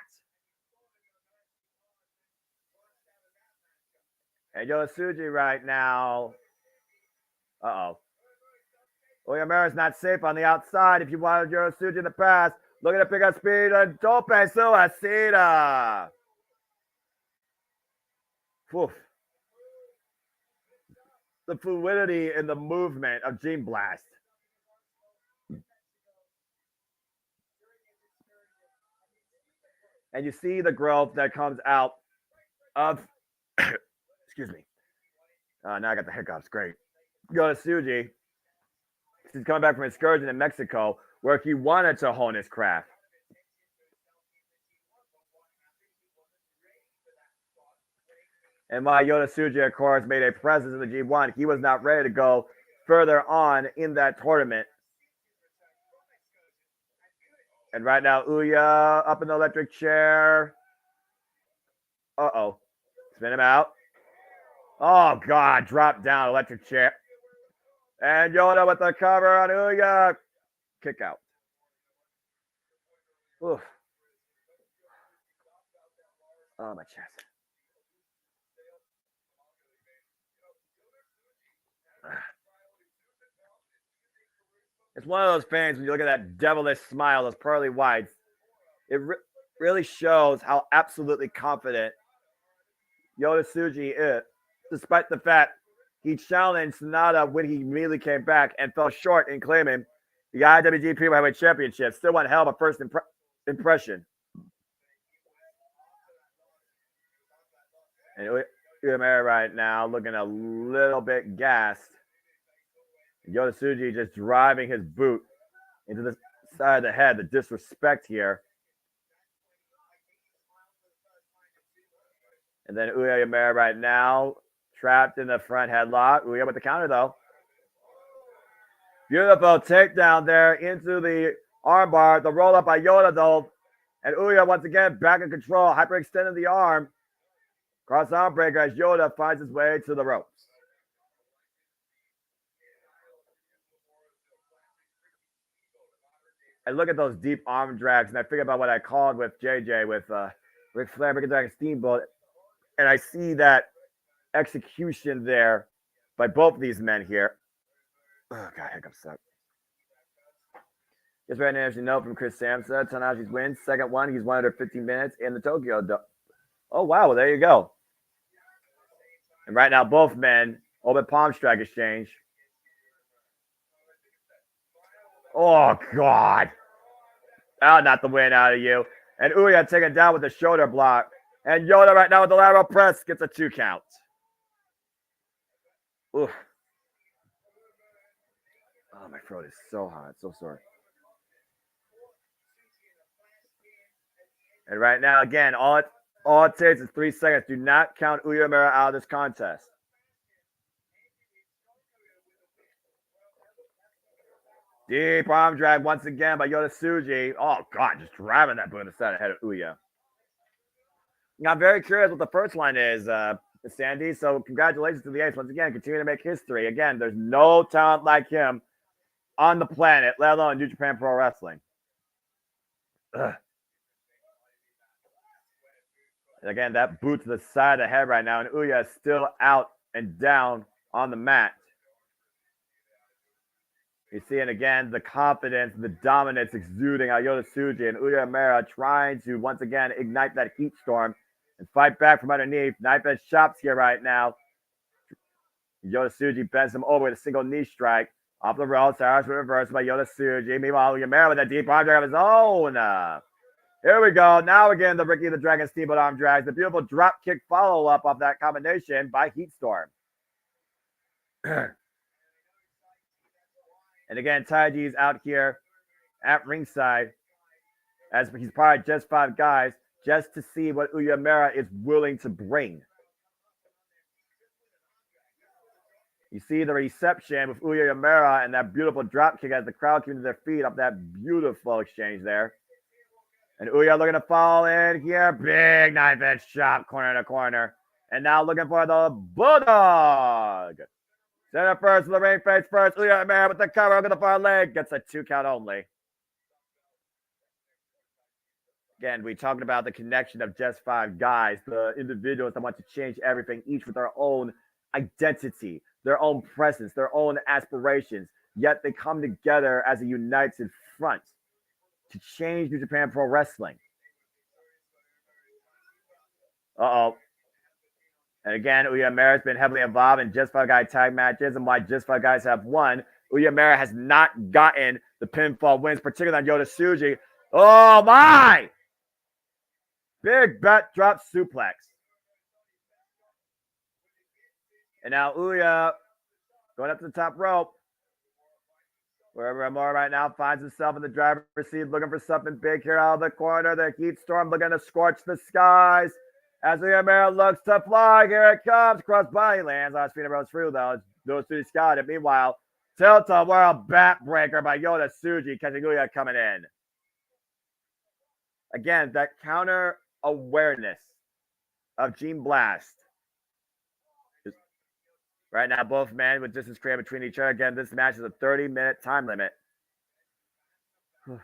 And Yota Tsuji right now. Uyemura's not safe on the outside. If you wanted Yota Tsuji in the past, looking to pick up speed and Tope Suicida. The fluidity in the movement of Gene Blast. And you see the growth that comes out of, excuse me. Now I got the hiccups. Great. Yota Tsuji. He's coming back from excursion in Mexico, where he wanted to hone his craft. And while Yota Tsuji, of course, made a presence in the G1, he was not ready to go further on in that tournament. And right now, Uya up in the electric chair. Spin him out. Oh, God, drop down, electric chair. And Yota with the cover on Uya. Kick out. Oof. Oh, my chest. It's one of those things when you look at that devilish smile, those pearly whites. It really shows how absolutely confident Yota Tsuji is, despite the fact he challenged Sanada when he immediately came back and fell short in claiming the IWGP Heavyweight Championship. Still one hell of a first impression. And Uyemura right now looking a little bit gassed. Yota Tsuji just driving his boot into the side of the head. The disrespect here. And then Uyemura right now trapped in the front headlock. Uya with the counter, though. Beautiful takedown there into the armbar. The roll up by Yota, though. And Uya once again back in control. Hyperextending the arm. Cross arm breaker as Yota finds his way to the ropes. I look at those deep arm drags, and I think about what I called with JJ, with Ric Flair, Rick Dragon Steamboat, and I see that execution there by both of these men here. Oh, God, hiccups suck. Just read an interesting note from Chris Samsa. Tanahashi's wins. Second one, he's won under 15 minutes in the Tokyo Dome. Oh, wow. Well, there you go. And right now, both men, open palm strike exchange. Oh, God. Oh, not the win out of you. And Uya taken down with the shoulder block. And Yoda right now with the lateral press gets a 2 count. Oof. Oh, my throat is so hot. So sore. And right now, again, all it takes is 3 seconds. Do not count Uemura out of this contest. Deep arm drag once again by Yota Tsuji. Oh, God, just driving that boot in the side ahead of Uya. Now, I'm very curious what the first line is, Sandy. So congratulations to the Ace. Once again, continue to make history. Again, there's no talent like him on the planet, let alone New Japan Pro Wrestling. Ugh. And again, that boot to the side of the head right now, and Uya is still out and down on the mat. You're seeing again the confidence, the dominance exuding out Yota Tsuji, and Uemura trying to once again ignite that heat storm and fight back from underneath. Knife edge chops here right now. Yota Tsuji bends him over with a single knee strike. Off the ropes, Harris reversed by Yota Tsuji. Meanwhile, Uemura with a deep arm drag of his own. Here we go. Now again, the Ricky the Dragon Steamboat arm drags. The beautiful drop kick follow-up of that combination by Heat Storm. And again, Taiji's out here at ringside as he's part of just 5 guys just to see what Uemura is willing to bring. You see the reception with Uemura and that beautiful drop kick as the crowd came to their feet off that beautiful exchange there. And Uya looking to fall in here. Big knife edge chop, corner to corner. And now looking for the Bulldog. Center first, the ring face first. Uemura with the cover over the far leg. Gets a 2 count only. Again, we talked about the connection of just 5 guys. The individuals that want to change everything, each with their own identity, their own presence, their own aspirations. Yet they come together as a united front to change New Japan Pro Wrestling. Uh-oh. And again, Uemura has been heavily involved in Just 5 Guy tag matches, and why Just 5 Guys have won. Uemura has not gotten the pinfall wins, particularly on Yota Tsuji. Oh, my! Big backdrop suplex. And now Uya going up to the top rope. Wherever Amora right now finds himself in the driver's seat, looking for something big here out of the corner. The heat storm looking to scorch the skies. As Uemura looks to fly, here it comes. Cross body lands on his feet and rolls through, though. Those 2 scouted. Meanwhile, Tilt-a World Backbreaker by Yota Tsuji, catching Uya coming in. Again, that counter awareness of Gene Blast. Right now, both men with distance created between each other. Again, this match is a 30-minute time limit. It's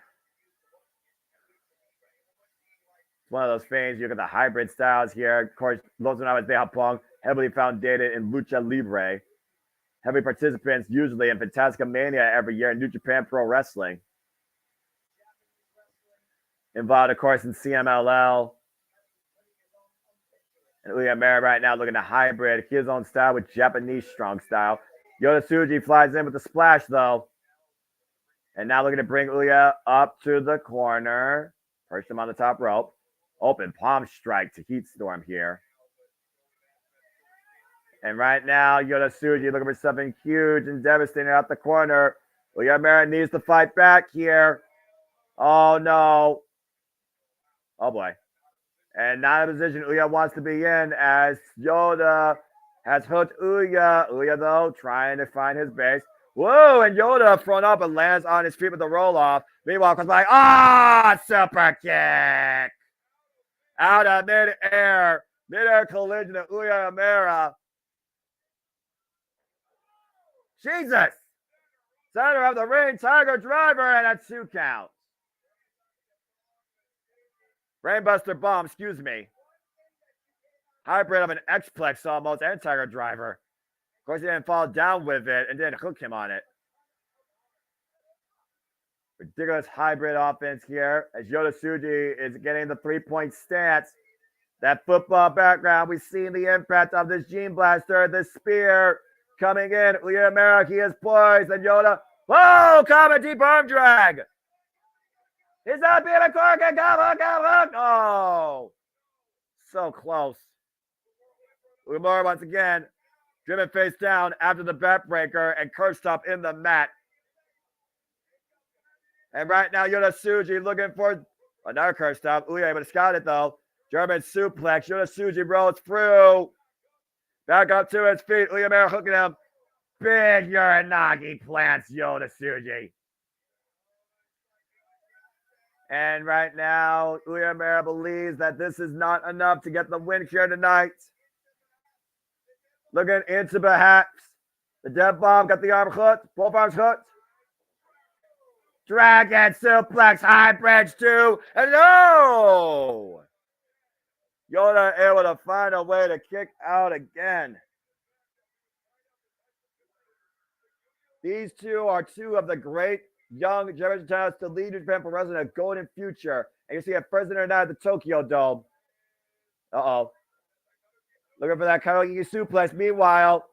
one of those things. You look at the hybrid styles here. Of course, Los Angeles de Japón, heavily founded in Lucha Libre. Heavy participants usually in Fantastica Mania every year in New Japan Pro Wrestling. Involved, of course, in CMLL. And Uemura right now looking to hybrid his own style with Japanese strong style. Yota Tsuji flies in with the splash, though. And now looking to bring Uya up to the corner. Perch him on the top rope. Open palm strike to Heat Storm here. And right now, Yota Tsuji looking for something huge and devastating out the corner. Uemura needs to fight back here. Oh, no. Oh, boy. And not a position Uya wants to be in as Yoda has hooked Uya. Uya, though, trying to find his base. Whoa, and Yoda thrown up and lands on his feet with the roll-off. Meanwhile, comes by, super kick. Out of mid-air. Mid-air collision of Uemura. Jesus. Center of the ring, Tiger Driver, and a 2 count. Brainbuster bomb, excuse me. Hybrid of an X-Plex almost and Tiger Driver. Of course, he didn't fall down with it and didn't hook him on it. Ridiculous hybrid offense here as Yota Tsuji is getting the 3-point stance. That football background, we've seen the impact of this Gene Blaster, this spear coming in. Uemura, he is poised, and Yota, whoa, common deep arm drag. He's not being a cork and come. Oh, so close. Uemura once again, driven face down after the backbreaker and cursed up in the mat. And right now, Yota Tsuji looking for another curse stop. Ouya able to scout it, though. German suplex. Yota Tsuji rolls through. Back up to his feet. Uemura hooking him. Big Uranagi plants Yota Tsuji. And right now, Uemura believes that this is not enough to get the win here tonight. Looking into perhaps the death bomb. Got the arm hooked. Both arms hooked. Dragon suplex, high bridge 2, and no! Yota able to find a way to kick out again. These two are two of the great young generation talents to lead Japan Pro Wrestling in a golden future. And you see a first night at the Tokyo Dome. Uh-oh. Looking for that Karogi suplex. Meanwhile,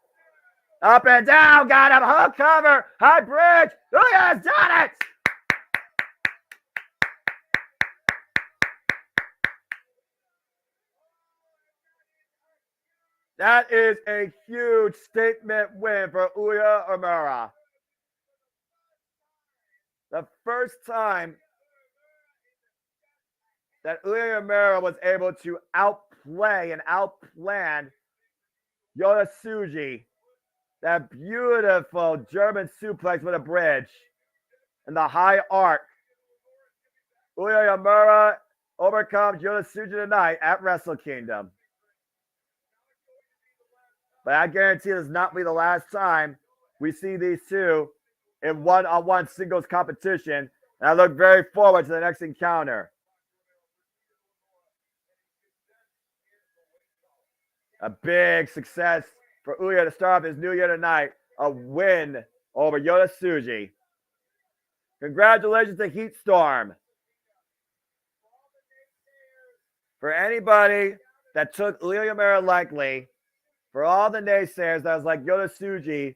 up and down, got him, hook cover, high bridge. Ouya has done it! That is a huge statement win for Uemura. The first time that Uemura was able to outplay and outplan Yota Tsuji. That beautiful German suplex with a bridge and the high arc. Uemura overcomes Yota Tsuji tonight at Wrestle Kingdom. But I guarantee this not be the last time we see these two in one-on-one singles competition. And I look very forward to the next encounter. A big success for Ouya to start off his new year tonight. A win over Yota Tsuji. Congratulations to Heatstorm. For anybody that took Uemura lightly, for all the naysayers that was like Yota Tsuji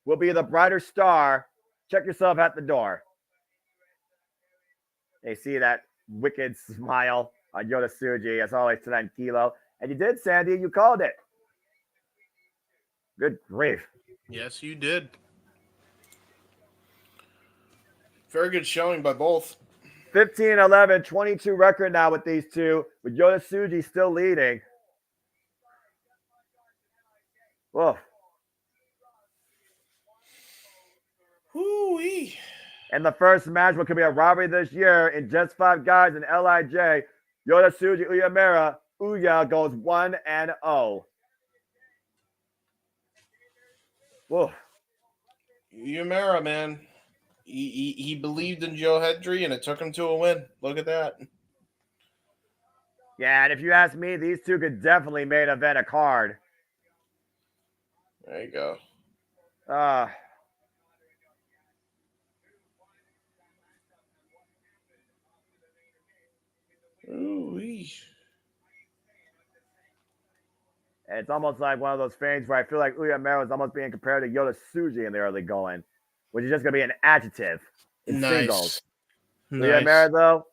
will be the brighter star, check yourself at the door. They see that wicked smile on Yota Tsuji as always tonight in Kilo. And you did, Sandy. You called it. Good grief. Yes, you did. Very good showing by both. 15-11, 22 record now with these two, with Yota Tsuji still leading. Whoa. Woo-wee. And the first match, what could be a robbery this year in just 5 guys in LIJ, Yota Tsuji, Uemura. Ouya goes 1-0. Whoa. Uemura, man. He believed in Joe Hendry, and it took him to a win. Look at that. Yeah, and if you ask me, these two could definitely main event a card. There you go. Ooh-wee. And it's almost like one of those things where I feel like Uemura is almost being compared to Yota Tsuji in the early going, which is just going to be an adjective in singles. Uemura, though,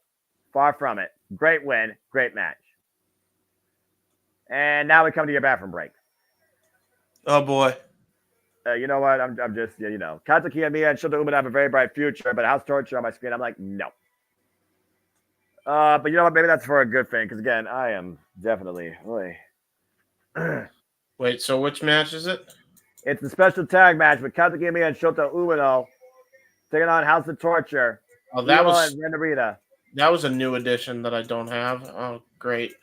far from it. Great win, great match. And now we come to your bathroom break. Oh, boy. You know what? I'm just, Katsuki and Mia and Shota Umino have a very bright future, but House Torture on my screen, I'm like, no. But you know what? Maybe that's for a good thing, because again, I am definitely. Wait, so which match is it? It's the special tag match with Katsuki and Mia and Shota Umino taking on House of Torture. Oh, that was Renarita. That was a new addition that I don't have. Oh, great.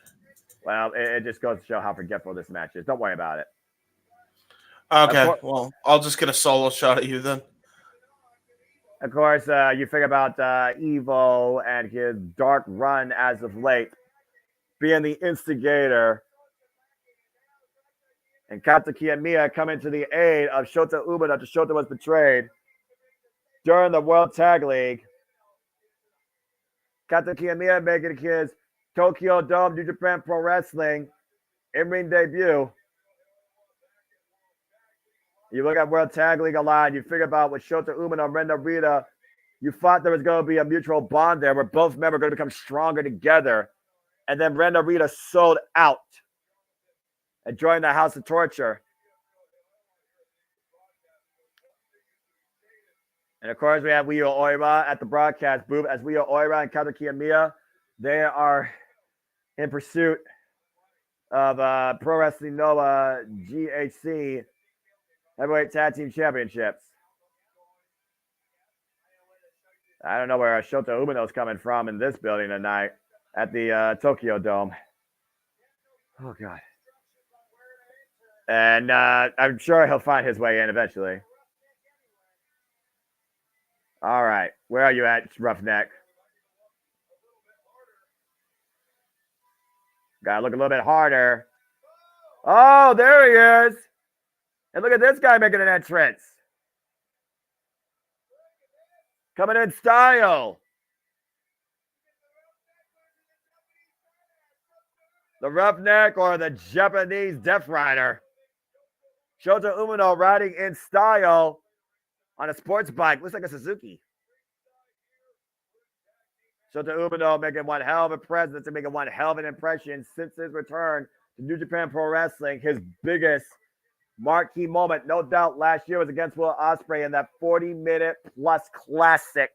Well, it just goes to show how forgetful this match is. Don't worry about it. Okay, well, I'll just get a solo shot at you then. Of course, you figure about Evo and his dark run as of late. being the instigator. And Kata Kiyomiya coming to the aid of Shota Umino after Shota was betrayed during the World Tag League. Kata Kiyomiya making his Tokyo Dome New Japan Pro Wrestling in-ring debut. You look at World Tag League Alliance, you figure about with Shota Umino and Ren Narita, you thought there was going to be a mutual bond there where both men were going to become stronger together. And then Ren Narita sold out and joined the House of Torture. And of course, we have Ryo Oira at the broadcast booth as Ryo Oira and Kata Kiyomiya. They are in pursuit of Pro Wrestling Noah GHC Heavyweight Tag Team Championships. I don't know where Shota Umino is coming from in this building tonight at the Tokyo Dome. Oh, God. And I'm sure he'll find his way in eventually. All right. Where are you at, Roughneck? Gotta look a little bit harder. Oh, there he is. And look at this guy making an entrance. Coming in style. The Roughneck or the Japanese Death Rider. Shota Umino riding in style on a sports bike. Looks like a Suzuki. Shota Umino making one hell of a presence and making one hell of an impression since his return to New Japan Pro Wrestling. His biggest marquee moment, no doubt, last year was against Will Ospreay in that 40-minute plus classic,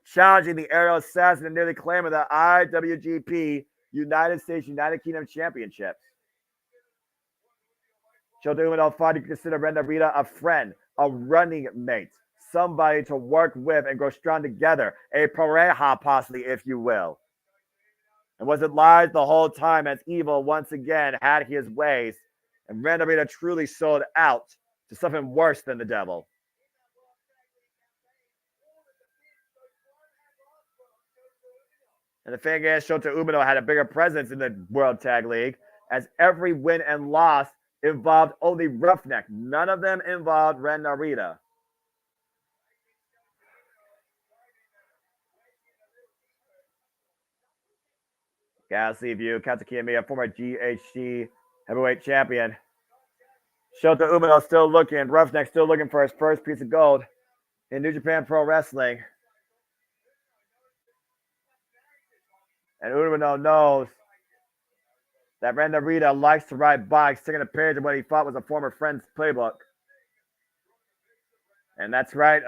challenging the Aerial Assassin and nearly claiming the IWGP United States, United Kingdom Championships. Shota Umino fought to consider Ren Narita a friend, a running mate, somebody to work with and grow strong together, a pareja possibly, if you will. And was it lies the whole time as Evil once again had his ways and Ren Narita truly sold out to something worse than the devil? And the thing is, Shota Umino had a bigger presence in the World Tag League as every win and loss involved only Roughneck. None of them involved Ren Narita. Galaxy View, Kata Kiyomiya, former GHC heavyweight champion. Shota Umino still looking, Roughneck still looking for his first piece of gold in New Japan Pro Wrestling. And Umino knows that Ren Narita likes to ride bikes, taking a page of what he thought was a former friend's playbook. And that's right,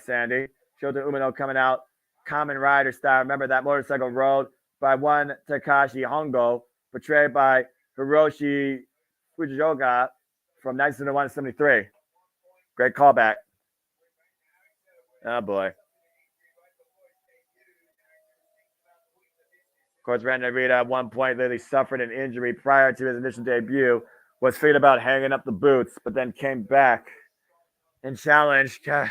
Sandy. Shota Umino coming out, Kamen Rider style. Remember that motorcycle rode by one Takashi Hongo, portrayed by Hiroshi Fujioka from 1971-73. Great callback. Oh, boy. Of course, Ren Narita at one point literally suffered an injury prior to his initial debut, was thinking about hanging up the boots, but then came back and challenged Katsuyori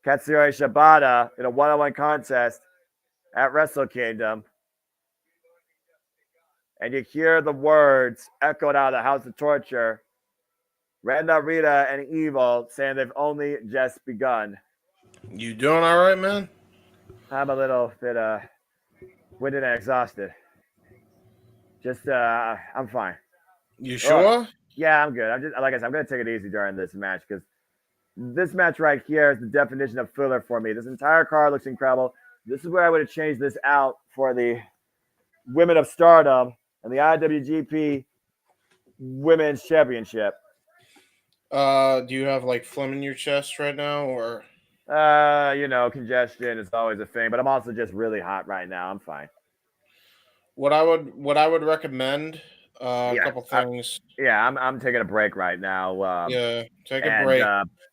Shibata in a one-on-one contest at Wrestle Kingdom. And you hear the words echoed out of the House of Torture. Ren Narita and Evil saying they've only just begun. You doing all right, man? I'm a little bit winded and exhausted. Just I'm fine. You sure? Yeah, I'm good. I'm just, like I said, I'm gonna take it easy during this match because this match right here is the definition of filler for me. This entire card looks incredible. This is where I would have changed this out for the Women of Stardom and the IWGP Women's Championship. Do you have like phlegm in your chest right now, or? Congestion is always a thing, but I'm also just really hot right now. I'm fine. What I would recommend, a couple things. I'm taking a break right now. Take a break.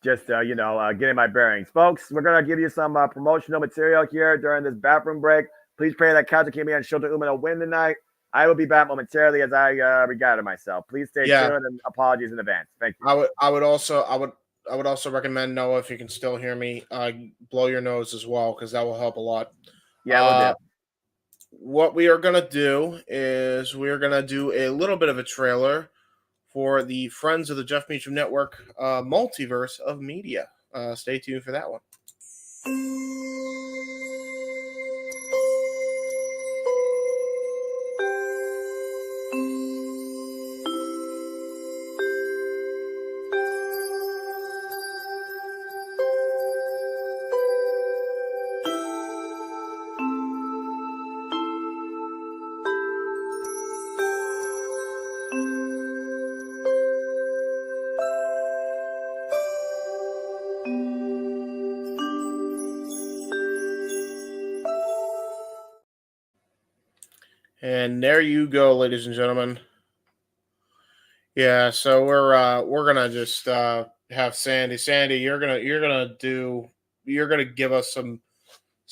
Getting my bearings. Folks, we're going to give you some promotional material here during this bathroom break. Please pray that Kata Kiyomiya and Shota Umino win tonight. I will be back momentarily as I regard myself. Please stay tuned and apologies in advance. Thank you. I would also recommend, Noah, if you can still hear me, blow your nose as well, because that will help a lot. Yeah, we'll do. what we are going to do is we're going to do a little bit of a trailer for the Friends of the Jeff Meacham Network Multiverse of Media. Stay tuned for that one. And there you go, ladies and gentlemen. Yeah, so we're gonna just have Sandy. Sandy, you're gonna give us some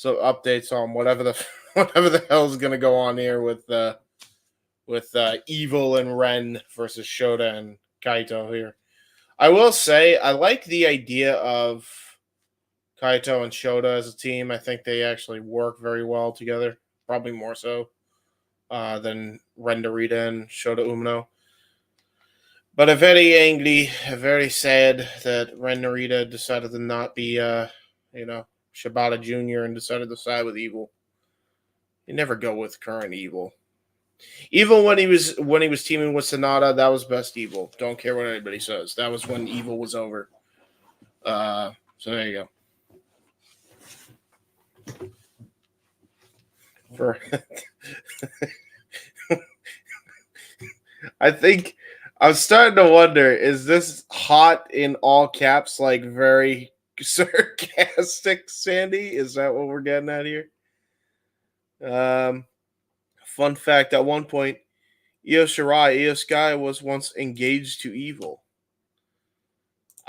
updates on whatever the hell is gonna go on here with Evil and Ren versus Shota and Kaito here. I will say I like the idea of Kaito and Shota as a team. I think they actually work very well together, probably more so than Ren Narita and Shota Umino. But I'm very angry, very sad that Ren Narita decided to not be, Shibata Jr. and decided to side with Evil. You never go with current Evil. Evil when he was teaming with Sonata, that was best Evil. Don't care what anybody says. That was when Evil was over. So there you go. I think I'm starting to wonder, is this hot in all caps, like very sarcastic, Sandy? Is that what we're getting at here? Fun fact, at one point, Io Sky was once engaged to Evil.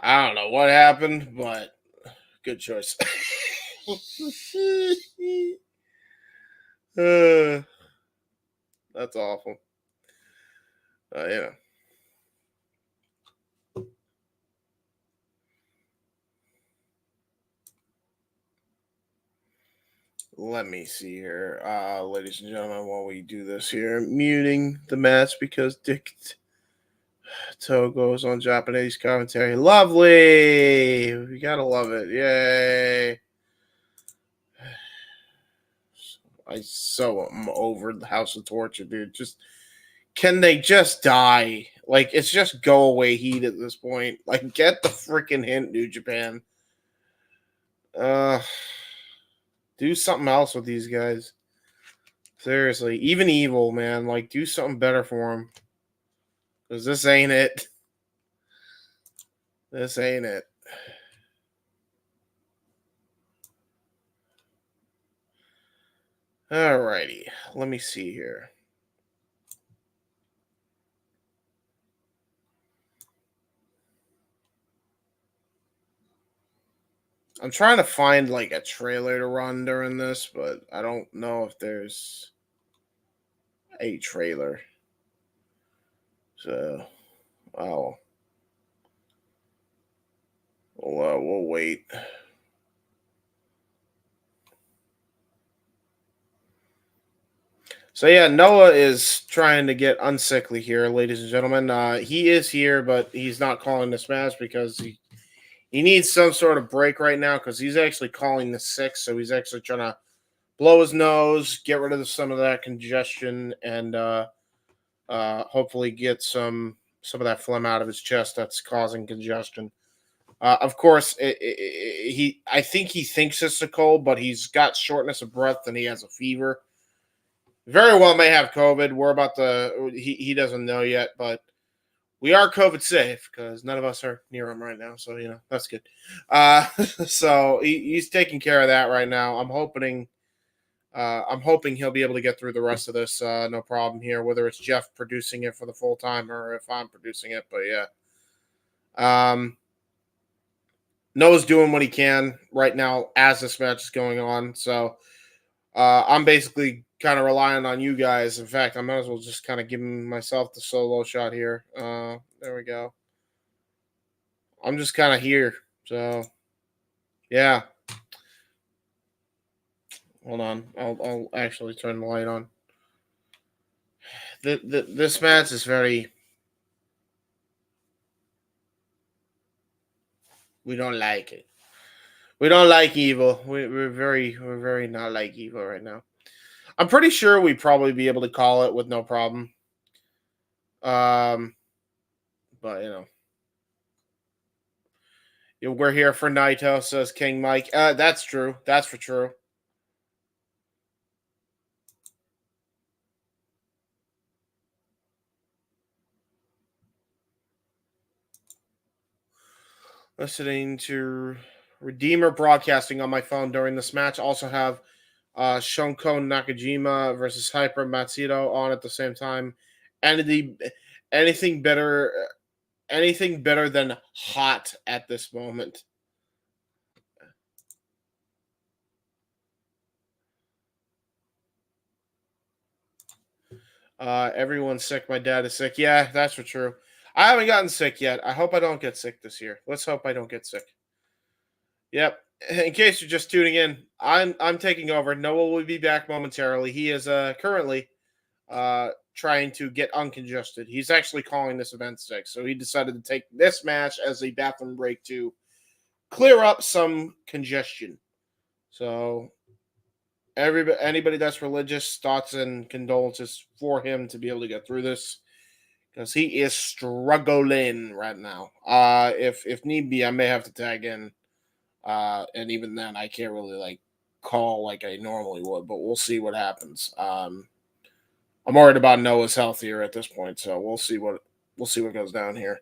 I don't know what happened, but good choice. That's awful. Yeah. Let me see here, ladies and gentlemen, while we do this here. Muting the match because Dick Togo's on Japanese commentary. Lovely! We gotta love it. Yay! I'm over the House of Torture, dude. Can they just die? Like, it's just go away heat at this point. Like, get the freaking hint, New Japan. Do something else with these guys. Seriously. Even Evil, man. Like, do something better for them. Because this ain't it. This ain't it. Alrighty. Let me see here. I'm trying to find like a trailer to run during this, but I don't know if there's a trailer. So, we'll wait. So yeah, Noah is trying to get unsickly here, ladies and gentlemen. He is here, but he's not calling this match because he needs some sort of break right now because he's actually calling the 6, so he's actually trying to blow his nose, get rid of some of that congestion, and hopefully get some of that phlegm out of his chest that's causing congestion. Of course, I think he thinks it's a cold, but he's got shortness of breath and he has a fever. Very well may have COVID. We're about to. He doesn't know yet, but we are COVID safe because none of us are near him right now. So that's good. So he's taking care of that right now. I'm hoping he'll be able to get through the rest of this. No problem here. Whether it's Jeff producing it for the full time or if I'm producing it, but yeah. Noah's doing what he can right now as this match is going on. So I'm basically kind of relying on you guys. In fact, I might as well just kind of give myself the solo shot here. There we go. I'm just kind of here. So, yeah. Hold on. I'll actually turn the light on. This match is very... We don't like it. We don't like Evil. We're very not like Evil right now. I'm pretty sure we'd probably be able to call it with no problem. But we're here for Naito, says King Mike. That's true. That's for true. Listening to Redeemer Broadcasting on my phone during this match. Also have Shunko Nakajima versus Hyper Matsudo on at the same time. Anything better than hot at this moment. Everyone's sick. My dad is sick. Yeah, that's for true. I haven't gotten sick yet. I hope I don't get sick this year. Let's hope I don't get sick. Yep. In case you're just tuning in, I'm taking over. Noah will be back momentarily. He is currently trying to get uncongested. He's actually calling this event sick, so he decided to take this match as a bathroom break to clear up some congestion. So anybody that's religious, thoughts and condolences for him to be able to get through this, because he is struggling right now. If need be, I may have to tag in. And even then, I can't really call like I normally would, but we'll see what happens. I'm worried about Noah's health here at this point, so we'll see what goes down here.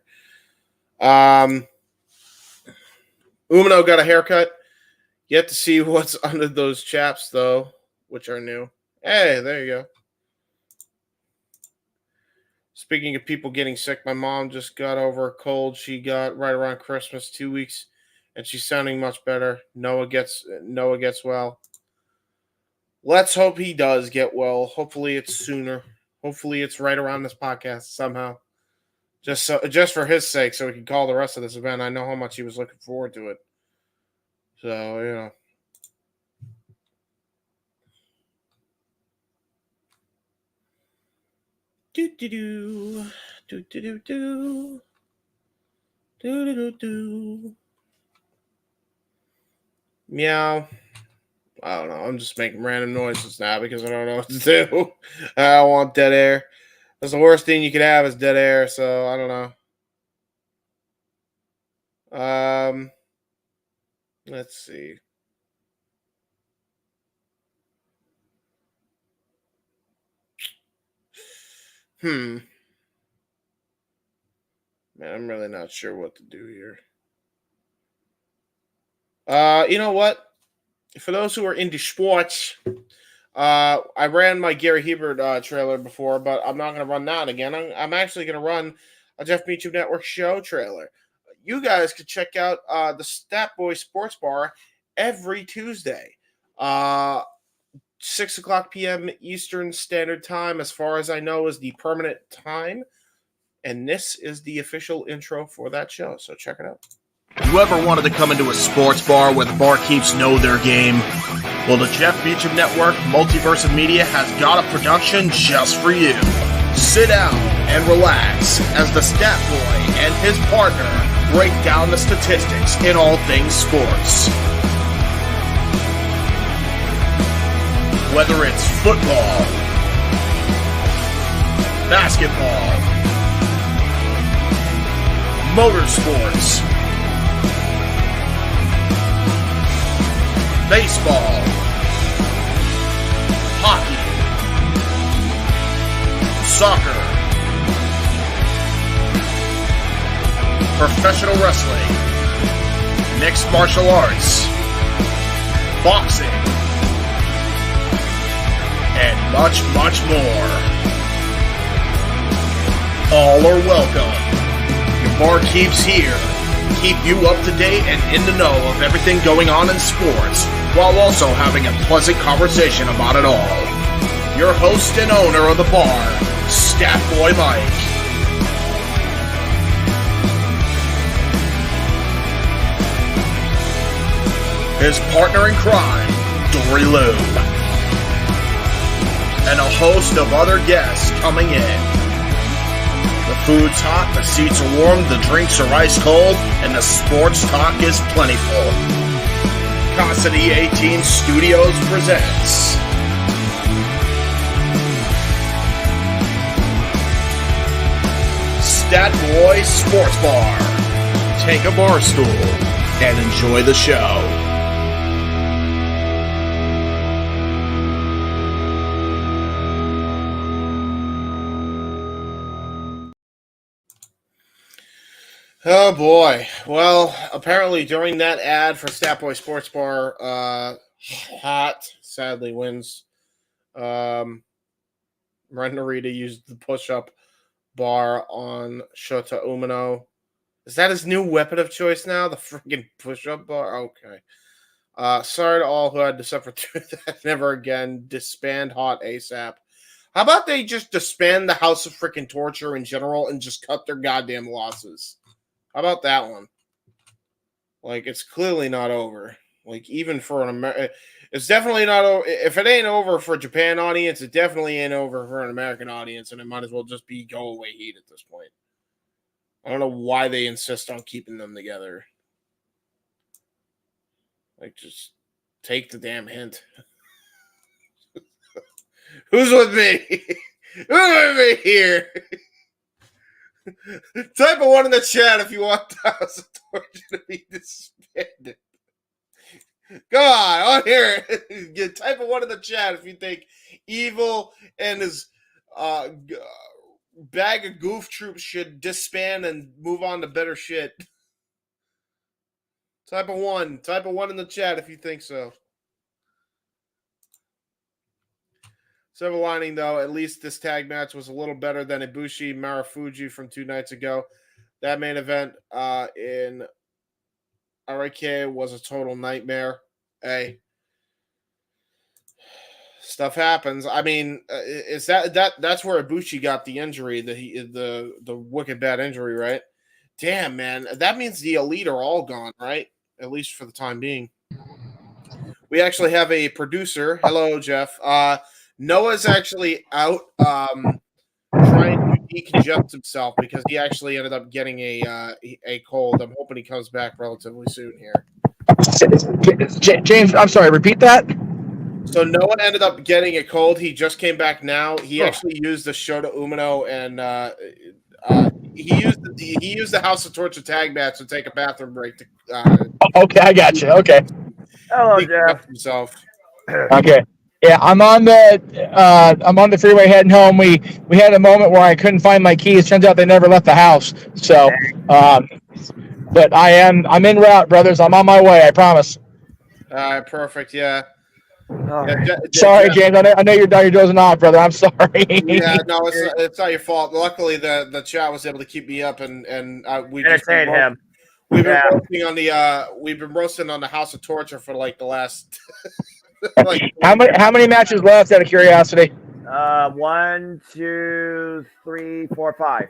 Umino got a haircut. Yet to see what's under those chaps though, which are new. Hey, there you go. Speaking of people getting sick, my mom just got over a cold she got right around Christmas, 2 weeks, and she's sounding much better. Noah gets well. Let's hope he does get well. Hopefully it's sooner. Hopefully it's right around this podcast somehow. Just for his sake, so we can call the rest of this event. I know how much he was looking forward to it. So, yeah. Meow. I don't know. I'm just making random noises now because I don't know what to do. I don't want dead air. That's the worst thing you could have is dead air, so I don't know. Let's see. Man, I'm really not sure what to do here. You know what? For those who are into sports, I ran my Gary Hebert trailer before, but I'm not going to run that again. I'm actually going to run a Jeff Meacham Network show trailer. You guys could check out the Stat Boy Sports Bar every Tuesday, 6 o'clock p.m. Eastern Standard Time, as far as I know, is the permanent time. And this is the official intro for that show, so check it out. You ever wanted to come into a sports bar where the barkeeps know their game? Well, the Jeff Meacham Network, Multiverse of Media, has got a production just for you. Sit down and relax as the Stat Boy and his partner break down the statistics in all things sports. Whether it's football, basketball, motorsports, baseball, hockey, soccer, professional wrestling, mixed martial arts, boxing, and much, much more. All are welcome. Your barkeeps here keep you up to date and in the know of everything going on in sports, while also having a pleasant conversation about it all. Your host and owner of the bar, Stat Boy Mike. His partner in crime, Dory Lube. and a host of other guests coming in. The food's hot, the seats are warm, the drinks are ice cold, and the sports talk is plentiful. Casa de 18 Studios presents Stat Boy Sports Bar. Take a bar stool and enjoy the show. Oh boy. Well, apparently during that ad for Stat Boy Sports Bar, Hot sadly wins. Ren Narita used the push-up bar on Shota Umino. Is that his new weapon of choice now? The freaking push-up bar? Okay. Sorry to all who had to suffer through that. Never again. Disband Hot ASAP. How about they just disband the House of freaking Torture in general and just cut their goddamn losses? How about that one? Like, it's clearly not over. Like, even for an American, it's definitely not over. If it ain't over for a Japan audience, it definitely ain't over for an American audience, and it might as well just be go away heat at this point. I don't know why they insist on keeping them together. Like, just take the damn hint. Who's with me? Who's with me here? Type a 1 in the chat if you want the House of Torture to be disbanded. Come on here. Type a 1 in the chat if you think Evil and his bag of goof troops should disband and move on to better shit. Type a 1. Type a 1 in the chat if you think so. Silver lining, though, at least this tag match was a little better than Ibushi Marufuji from 2 nights ago. That main event in Arike was a total nightmare. Hey, stuff happens. I mean, is that's where Ibushi got the injury, the wicked bad injury, right? Damn, man, that means the Elite are all gone, right? At least for the time being. We actually have a producer. Hello, Jeff. Noah's actually out trying to decongest himself because he actually ended up getting a cold. I'm hoping he comes back relatively soon here. James, I'm sorry, repeat that? So Noah ended up getting a cold. He just came back now. He actually used the Shota Umino and he used the House of Torture tag match to take a bathroom break. Okay, I got you. Okay. Hello, Jeff. Himself. Okay. Yeah, I'm on the freeway heading home. We had a moment where I couldn't find my keys. Turns out they never left the house. So, but I'm en route, brothers. I'm on my way. I promise. All right, perfect. Yeah. Sorry, James. I know you're dozing off, brother. I'm sorry. Yeah, no, it's not your fault. Luckily, the chat was able to keep me up, and we entertain him. We've been roasting on the House of Torture for like the last. How many matches left? Out of curiosity. 1, 2, 3, 4, 5.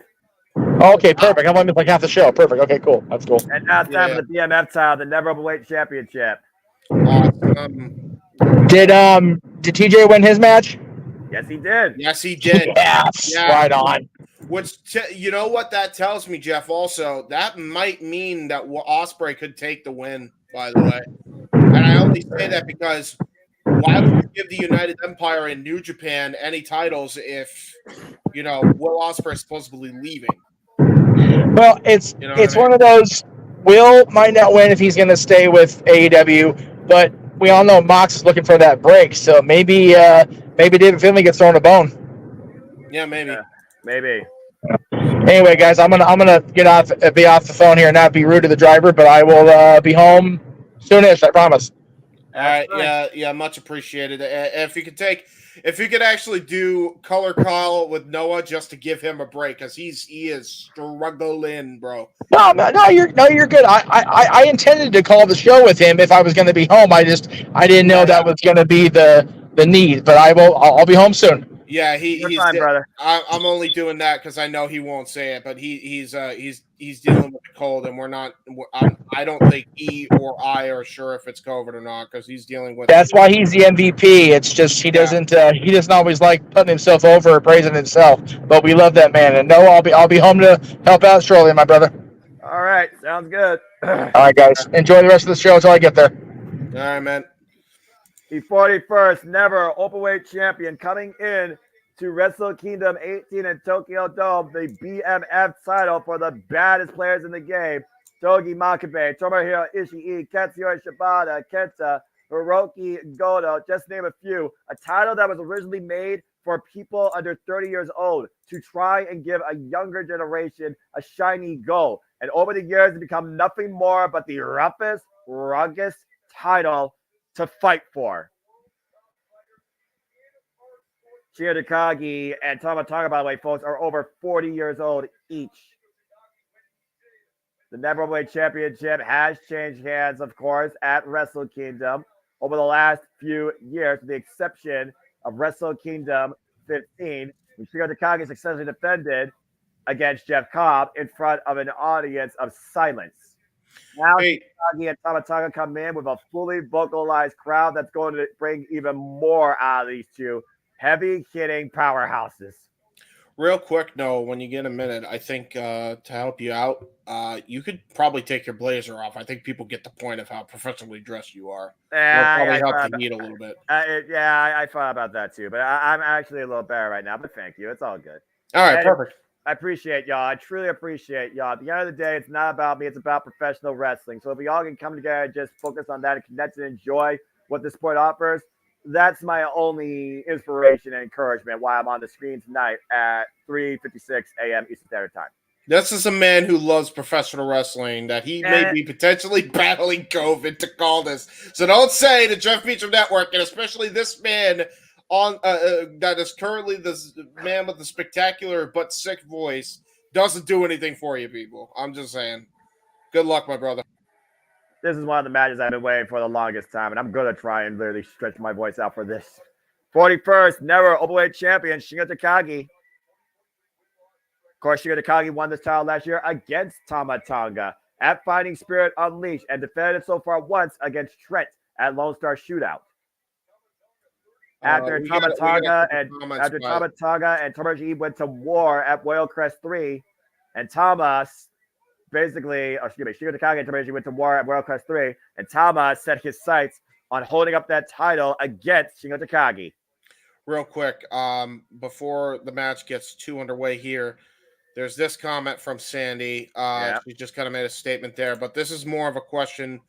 Okay, perfect. I'm only like half the show. Perfect. Okay, cool. That's cool. And now it's time for the BMF title, the Never Overweight Championship. Did TJ win his match? Yes, he did. Yes, he did. Yes, yeah. Right on. Which you know what that tells me, Jeff? Also, that might mean that Ospreay could take the win. By the way, and I only say that because why would you give the United Empire and New Japan any titles if Will Ospreay is supposedly leaving? Well, it's one of those. Will might not win if he's going to stay with AEW, but we all know Mox is looking for that break, so maybe David Finlay gets thrown a bone. Yeah, maybe. Maybe. Anyway, guys, I'm gonna be off the phone here and not be rude to the driver, but I will be home soonish. I promise. All right. Yeah. Much appreciated. If you could actually do color call with Noah just to give him a break because he is struggling, bro. No, you're good. I intended to call the show with him if I was going to be home. I didn't know that was going to be the need, but I'll be home soon. Yeah, You're he's fine, brother. I'm only doing that because I know he won't say it, but he's dealing with the cold, and I don't think he or I are sure if it's COVID or not because he's dealing with. That's why he's the MVP. It's just he doesn't always like putting himself over or praising himself. But we love that man, and no, I'll be home to help out shortly, my brother. All right, sounds good. All right, guys, enjoy the rest of the show until I get there. All right, man. The 41st never openweight champion coming in to Wrestle Kingdom 18 in Tokyo Dome, the BMF title for the baddest players in the game. Togi Makabe, Tomohiro Ishii, Katsuyori Shibata, Kenta, Hiroki Goto, just name a few. A title that was originally made for people under 30 years old to try and give a younger generation a shiny goal. And over the years, it's become nothing more but the roughest, ruggedest title to fight for. Shinya Takagi and Tama Tonga, by the way, folks, are over 40 years old each. The Never Openweight Championship has changed hands, of course, at Wrestle Kingdom over the last few years, with the exception of Wrestle Kingdom 15, when Shinya Takagi successfully defended against Jeff Cobb in front of an audience of silence. Now, Takagi and Tama Tonga come in with a fully vocalized crowd that's going to bring even more out of these two heavy-hitting powerhouses. Real quick, no, when you get a minute, I think to help you out, you could probably take your blazer off. I think people get the point of how professionally dressed you are. Yeah, It'll probably help the heat a little bit. I thought about that too, but I'm actually a little better right now, but thank you. It's all good. All right, perfect. I appreciate y'all. I truly appreciate y'all. At the end of the day, it's not about me. It's about professional wrestling. So if we all can come together and just focus on that and connect and enjoy what the sport offers, that's my only inspiration and encouragement while I'm on the screen tonight at 3:56 a.m. Eastern Standard Time. This is a man who loves professional wrestling, that he may be potentially battling COVID to call this. So don't say the Jeff Beacham Network, and especially this man on that is currently this man with the spectacular but sick voice, doesn't do anything for you people. I'm just saying. Good luck, my brother. This is one of the matches I've been waiting for the longest time, and I'm going to try and literally stretch my voice out for this. 41st, never openweight champion, Shinya Takagi. Of course, Shinya Takagi won this title last year against Tama Tonga at Fighting Spirit Unleashed and defended so far once against Trent at Lone Star Shootout. After Tama Tonga and Tomoji went to war at Royal Crest 3, and Shinya Takagi and Tomoji went to war at Royal Crest 3, and Tama set his sights on holding up that title against Shinya Takagi. Real quick, before the match gets too underway here, there's this comment from Sandy. She just kind of made a statement there, but this is more of a question.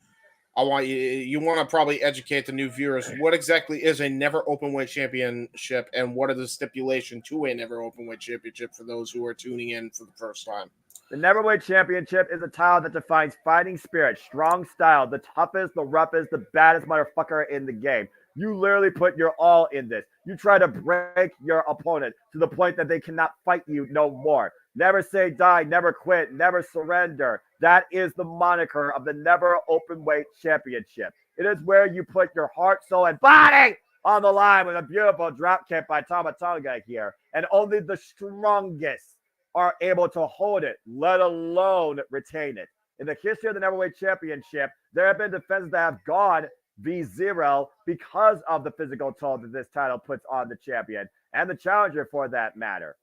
I want you want to probably educate the new viewers. What exactly is a never openweight championship, and what are the stipulation to a never openweight championship for those who are tuning in for the first time? The Neverweight Championship is a title that defines fighting spirit, strong style, the toughest, the roughest, the baddest motherfucker in the game. You literally put your all in this. You try to break your opponent to the point that they cannot fight you no more. Never say die, never quit, never surrender. That is the moniker of the Never Openweight Championship. It is where you put your heart, soul, and body on the line with a beautiful drop kick by Tama Tonga here. And only the strongest are able to hold it, let alone retain it. In the history of the Neverweight Championship, there have been defenses that have gone V0 because of the physical toll that this title puts on the champion and the challenger for that matter.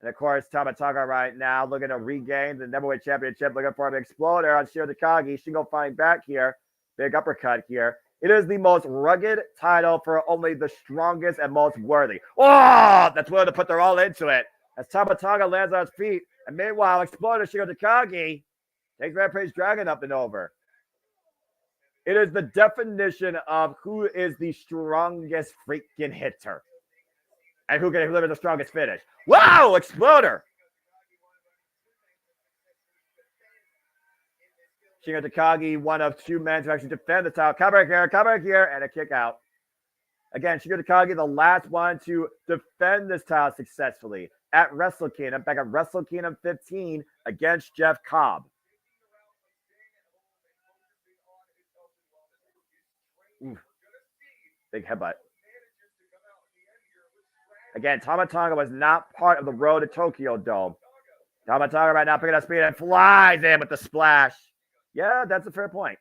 And of course, Tama Tonga right now looking to regain the Neverweight Championship, looking for an exploder on Shinya Takagi. Shingo fighting back here. Big uppercut here. It is the most rugged title for only the strongest and most worthy. Oh, that's willing to put their all into it. As Tama Tonga lands on his feet, and meanwhile, exploder Shinya Takagi takes Rampage Dragon up and over. It is the definition of who is the strongest freaking hitter and who can deliver the strongest finish. Wow, exploder! Shinya Takagi, one of two men to actually defend the title. Cover here, and a kick out. Again, Shinya Takagi, the last one to defend this title successfully at Wrestle Kingdom, back at Wrestle Kingdom 15 against Jeff Cobb. Ooh, big headbutt. Again, Tama Tonga was not part of the road to Tokyo Dome. Tama Tonga right now picking up speed and flies in with the splash. Yeah, that's a fair point.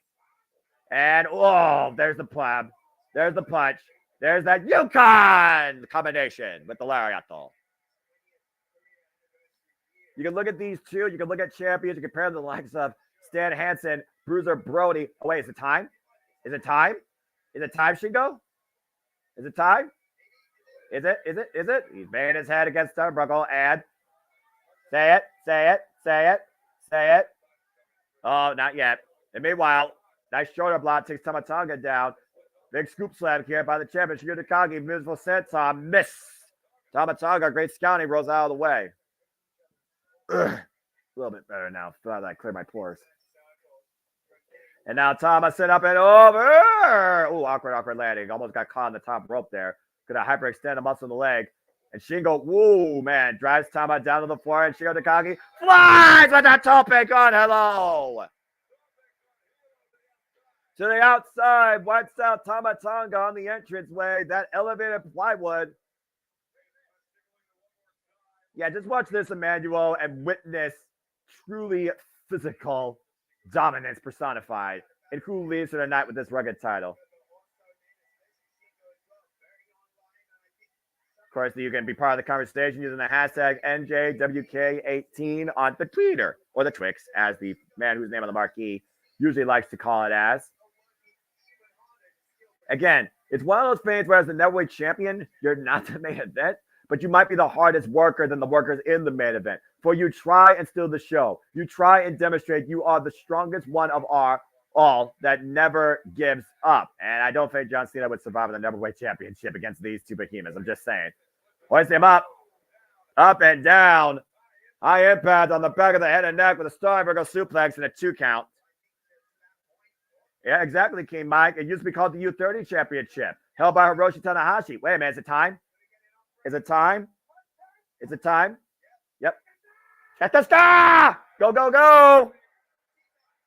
And, oh, there's the plab. There's the punch. There's that Yukon combination with the Lariato. You can look at these two. You can look at champions. You compare them to the likes of Stan Hansen, Bruiser Brody. Oh, wait, is it time? Is it time? Is it time, Shingo? Is it time? Is it? Is it? Is it? He's banging his head against Turnbuckle and say it, say it, say it, say it. Oh, not yet. And meanwhile, nice shoulder block takes Tama Tonga down. Big scoop slam here by the champion, Shigeru Takagi. Beautiful senton. Miss. Tama Tonga, great scouting, rolls out of the way. Ugh. A little bit better now. Thought I cleared my pores. And now Tama set up and over. Ooh, awkward landing. Almost got caught on the top rope there. Could have hyperextend a muscle in the leg. And Shingo, woo, man, drives Tama down to the floor. And Shigeru Takagi flies with that tope on. Hello. To the outside, wipes out Tama Tonga on the entranceway. That elevated plywood. Yeah, just watch this, Emmanuel, and witness truly physical dominance personified. And who leads to the night with this rugged title? Of course, you can be part of the conversation using the hashtag NJWK18 on the Twitter, or the Twix, as the man whose name on the marquee usually likes to call it as. Again, it's one of those things where as the Neverweight champion, you're not the main event, but you might be the hardest worker than the workers in the main event. For you try and steal the show. You try and demonstrate you are the strongest one of all that never gives up. And I don't think John Cena would survive in the Neverweight Championship against these two behemoths. I'm just saying. Hoist him up and down. High impact on the back of the head and neck with a Steinberger suplex and a 2 count. Yeah, exactly, King Mike. It used to be called the U30 Championship, held by Hiroshi Tanahashi. Wait a minute, is it time? Is it time? Is it time? Yep. At the star! Go, go, go!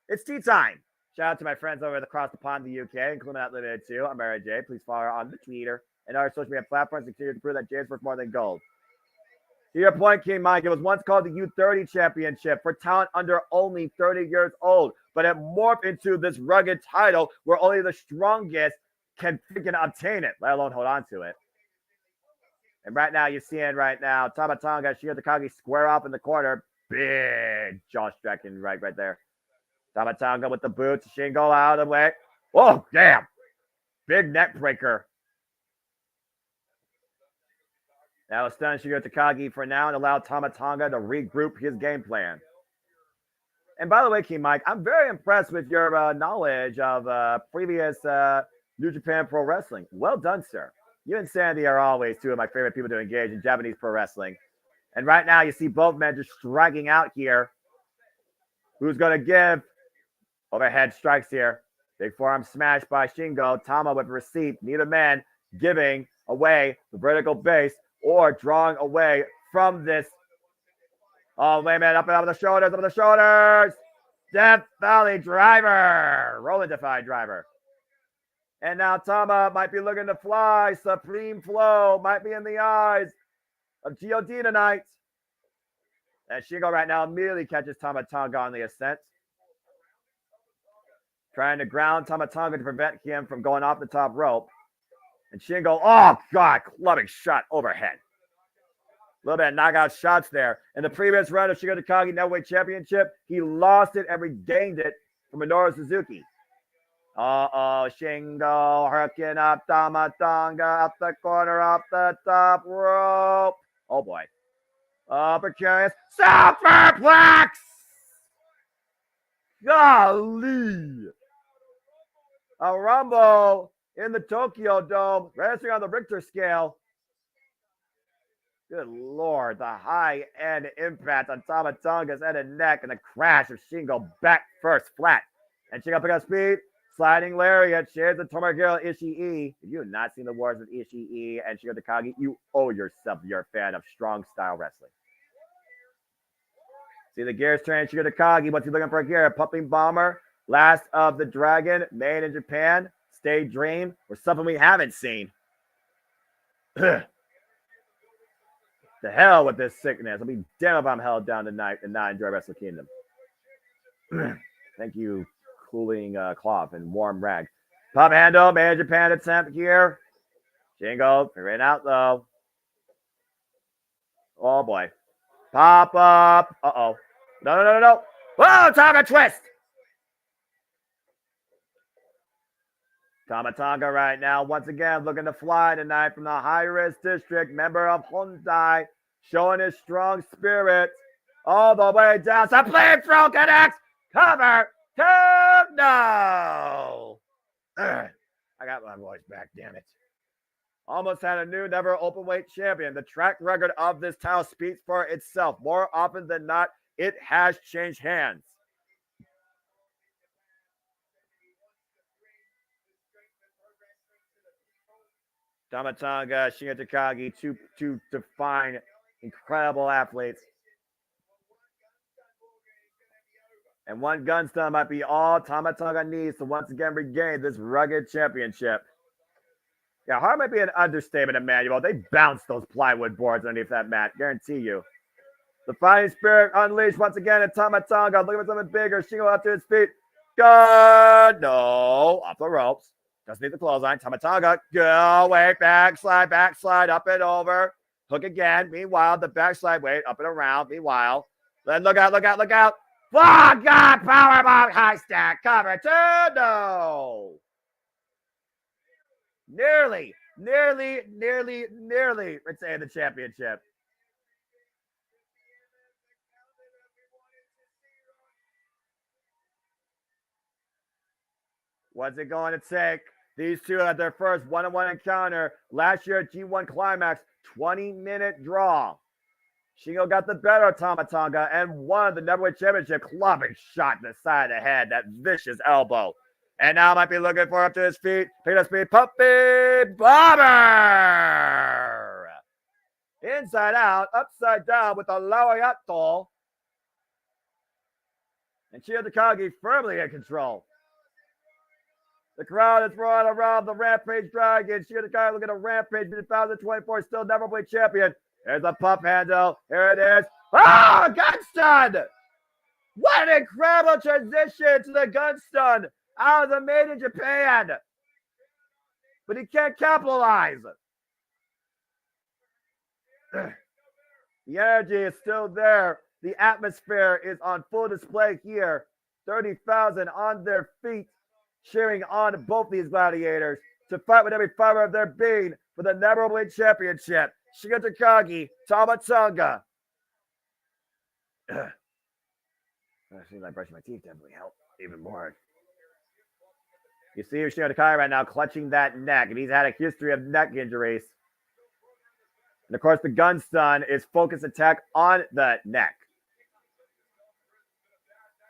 It's tea time. Shout out to my friends over across the pond in the UK, including that limited too. I'm Mary J. Please follow her on the Twitter and our social media platforms to continue to prove that J's worth more than gold. To your point, King Mike, it was once called the U30 Championship for talent under only 30 years old, but it morphed into this rugged title where only the strongest can obtain it, let alone hold on to it. And right now, you're seeing Tama Tonga, Shigeru Takagi square off in the corner. Big jaw striking right there. Tama Tonga with the boots. Shingo out of the way. Oh, damn. Big neck breaker. That will stun Shigeru Takagi for now and allow Tama Tonga to regroup his game plan. And by the way, King Mike, I'm very impressed with your knowledge of previous New Japan Pro Wrestling. Well done, sir. You and Sandy are always two of my favorite people to engage in Japanese pro wrestling. And right now, you see both men just striking out here. Who's going to give overhead strikes here? Big forearm smash by Shingo. Tama with receipt. Neither man giving away the vertical base or drawing away from this. Oh, wait a minute. Up and over the shoulders. Up the shoulders. Death Valley driver. Rolling Defy driver. And now Tama might be looking to fly. Supreme Flow might be in the eyes of G.O.D. tonight. And Shingo right now immediately catches Tama Tonga on the ascent. Trying to ground Tama Tonga to prevent him from going off the top rope. And Shingo, oh God, clubbing shot overhead. A little bit of knockout shots there. In the previous round of Shigeru Takagi Neverweight Championship, he lost it and regained it from Minoru Suzuki. Uh-oh, Shingo hooking up Tama Tonga up the corner, off the top rope. Oh, boy. Precarious superplex! Golly! A rumble in the Tokyo Dome, registering on the Richter scale. Good Lord, the high-end impact on Tama Tonga's head and neck and the crash of Shingo back first flat. And Shingo pick up speed. Sliding lariat, shares the Tomohiro Ishii. If you have not seen the wars of Ishii and Shigeru Takagi, you owe yourself you're a fan of strong style wrestling. See the gears turn. Shigeru Takagi, what's he looking for here? Pumping Bomber, Last of the Dragon, made in Japan, Stay Dream, or something we haven't seen. The hell with this sickness. I'll be damned if I'm held down tonight and not enjoy Wrestle Kingdom. Thank you, cooling cloth and warm rag. Pop handle, Major Japan attempt here. Jingle, figuring out though. Oh boy. Pop up. Uh-oh. No. Whoa, Tonga twist. Tama Tonga right now, once again, looking to fly tonight from the high-risk district, member of Hyundai, showing his strong spirit all the way down. So play throw connects. Cover. Two. No. I got my voice back, damn it. Almost had a new never open weight champion. The track record of this title speaks for itself. More often than not, it has changed hands. Tama Tonga, Shinya Takagi, two define incredible athletes. And one gun stun might be all Tama Tonga needs to once again regain this rugged championship. Yeah, hard might be an understatement, Emmanuel. They bounced those plywood boards underneath that mat, guarantee you. The fighting spirit unleashed once again at Tama Tonga. Looking for something bigger. Shingo up to his feet. Good. No. Off the ropes. Doesn't need the clothesline. Tama Tonga. Go. Wait. Backslide. Up and over. Hook again. Meanwhile, the backslide. Wait. Up and around. Meanwhile. Then look out. Oh, God. Powerbomb. High stack. Cover. Two. No. Nearly retain the championship. What's it going to take? These two had their first one-on-one encounter last year at G1 Climax, 20-minute draw. Shingo got the better of Tama Tonga and won the Neverweight Championship, clubbing shot in the side of the head, that vicious elbow. And now might be looking for up to his feet. Pick up speed. Puppy Bomber. Inside out, upside down with a lariato. And Shinya Takagi firmly in control. The crowd is roaring around the Rampage Dragon. Shinya Takagi looking at Rampage in 2024, still never played champion. There's a pump handle. Here it is. Oh, gun stun! What an incredible transition to the gun stun out of the Made in Japan. But he can't capitalize. The energy is still there. The atmosphere is on full display here. 30,000 on their feet, cheering on both these gladiators to fight with every fiber of their being for the Neverweight Championship. Shinya Takagi, Tama Tonga. It seems like brushing my teeth definitely helped even more. You see Shinya Takagi right now clutching that neck, and he's had a history of neck injuries. And of course, the gun stun is focused attack on the neck.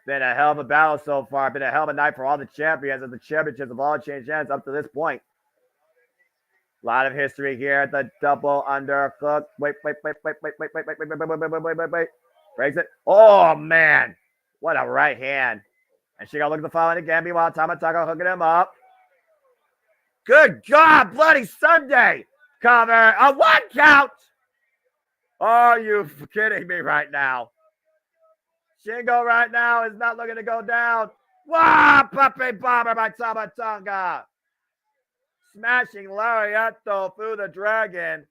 Been a hell of a battle so far. Been a hell of a night for all the champions, as the championships have all changed hands up to this point. A lot of history here. The double underhook. Wait. Breaks it. Oh, man. What a right hand. And she got to look at the following again. Meanwhile, Tama Tonga hooking him up. Good God, bloody Sunday. Cover. A 1 count. Are you kidding me right now? Shingo right now is not looking to go down. Wow, puppy bomber by Tama Tonga. Smashing lariato through the dragon.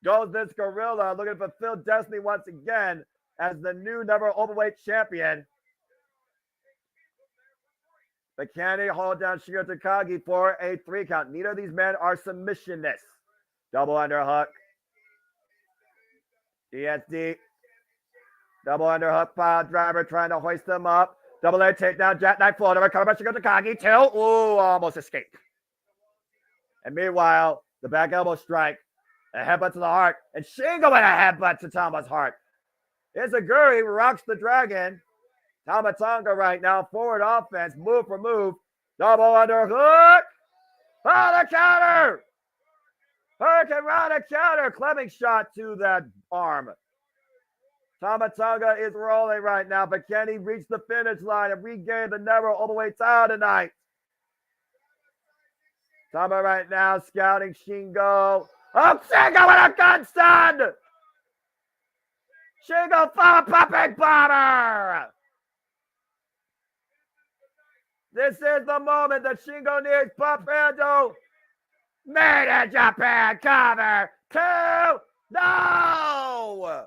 Goes this gorilla looking to fulfill destiny once again as the new never overweight champion. But can he hold down Shinya Takagi for a 3 count? Neither of these men are submissionists. Double underhook. DSD. Double underhook pile driver trying to hoist them up. Double leg takedown, jackknife floater. Recover by Shinya Takagi. 2. Ooh, almost escaped. And meanwhile, the back elbow strike. A headbutt to the heart. And Shingo with a headbutt to Tama's heart. Izaguri rocks the dragon. Tama Tonga right now, forward offense, move for move. Double underhook. Oh, the counter. Hurricane Rana counter. Clemming shot to that arm. Tama Tonga is rolling right now, but can he reach the finish line and regain the never overweight title tonight? Tama right now scouting Shingo. Oh, Shingo with a gun stun. Shingo popping bomber. This is the moment that Shingo needs. Pump handle. Made in Japan. Cover. 2. No.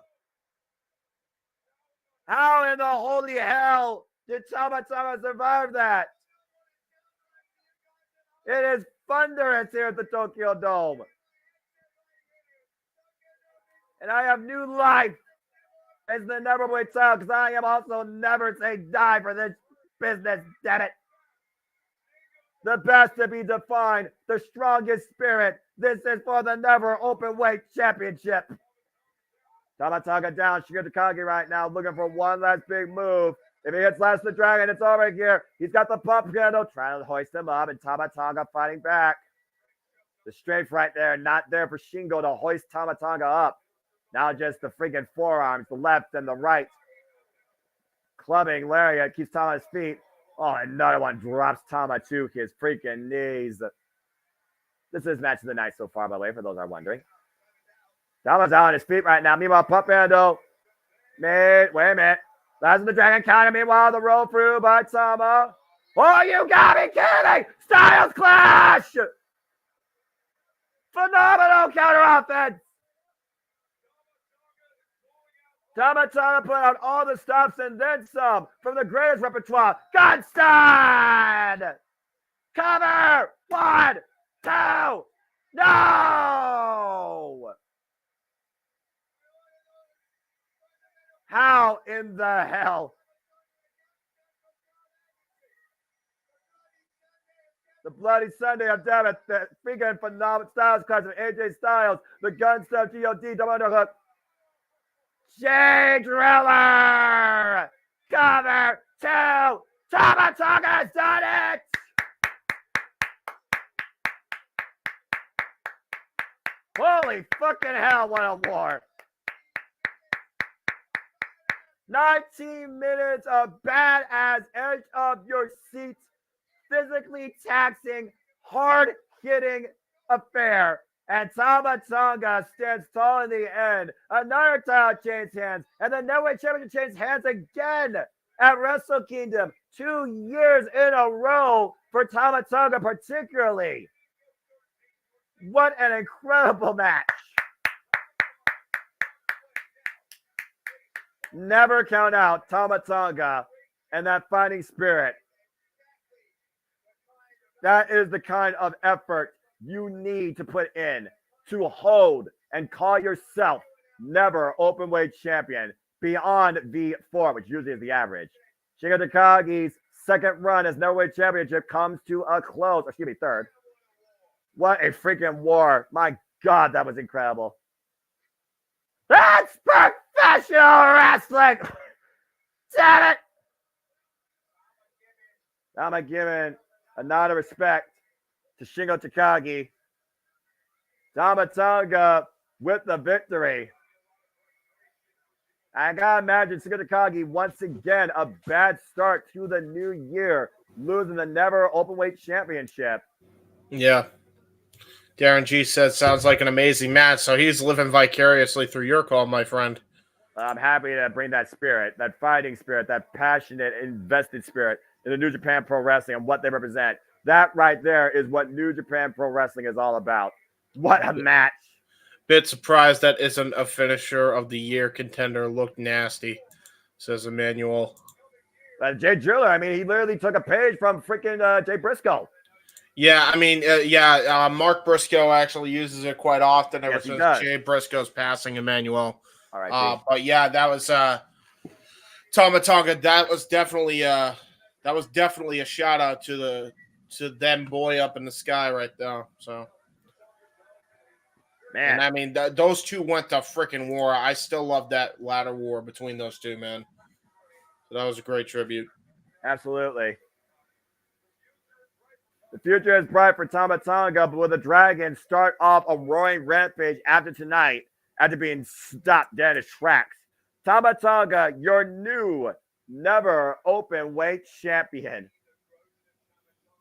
How in the holy hell did Tama Tonga survive that? It is thunderous here at the Tokyo Dome. And I have new life as the Neverweight title because I am also never saying die for this business, damn it. The best to be defined, the strongest spirit. This is for the Never Openweight Championship. Tama Tonga down, Shigeru Takagi right now looking for one last big move. If he hits Last the Dragon, it's over here. He's got the pump handle, trying to hoist him up, and Tama Tonga fighting back. The strafe right there, not there for Shingo to hoist Tama Tonga up. Now just the freaking forearms, the left and the right. Clubbing lariat keeps Tama's feet. Oh, another one drops Tama to his freaking knees. This is match of the night so far, by the way, for those who are wondering. Tama's out on his feet right now. Meanwhile, pump handle. Wait a minute. Last of the Dragon counter. Meanwhile, the roll through by Tama. Oh, you gotta be kidding! Styles Clash! Phenomenal counter offense! Tama Tonga put out all the stops and then some from the greatest repertoire. Gunstein! Cover! 1, 2, no! How in the hell? The Bloody Sunday of damn it. The freaking phenomenal Styles Clash of AJ Styles. The gun stuff, GOD, double underhook. Jay Driller! Cover 2! Tama Tonga's done it! Holy fucking hell, what a war! 19 minutes of badass edge of your seat, physically taxing, hard-hitting affair. And Tama Tonga stands tall in the end. Another title changes hands. And the Neverweight Championship changes hands again at Wrestle Kingdom. 2 years in a row for Tama Tonga particularly. What an incredible match. Never count out Tama Tonga and that fighting spirit. That is the kind of effort you need to put in to hold and call yourself Never Openweight Champion beyond V4, which usually is the average. Shigeru Takagi's second run as Neverweight Championship comes to a close. Excuse me, third. What a freaking war. My God, that was incredible. That's professional wrestling. Damn it. I'm giving a nod of respect to Shingo Takagi. Tama Tonga with the victory. I gotta imagine Shingo Takagi once again a bad start to the new year, losing the Never Openweight Championship. Yeah. Darren G says, sounds like an amazing match. So he's living vicariously through your call, my friend. I'm happy to bring that spirit, that fighting spirit, that passionate, invested spirit in the New Japan Pro Wrestling and what they represent. That right there is what New Japan Pro Wrestling is all about. What a match. Bit surprised that isn't a finisher of the year contender. Looked nasty, says Emmanuel. Jay Driller, I mean, he literally took a page from freaking Jay Briscoe. Yeah, I mean, Mark Briscoe actually uses it quite often ever since Jay Briscoe's passing, Emmanuel. All right. But yeah, that was Tama Tonga. That was definitely a shout out to them boy up in the sky right there. So, man, and I mean, those two went to freaking war. I still love that ladder war between those two, man. So that was a great tribute. Absolutely. The future is bright for Tama Tonga, but will the Dragons start off a roaring rampage after tonight, after being stopped dead in his tracks? Tama Tonga, your new Never Openweight Champion.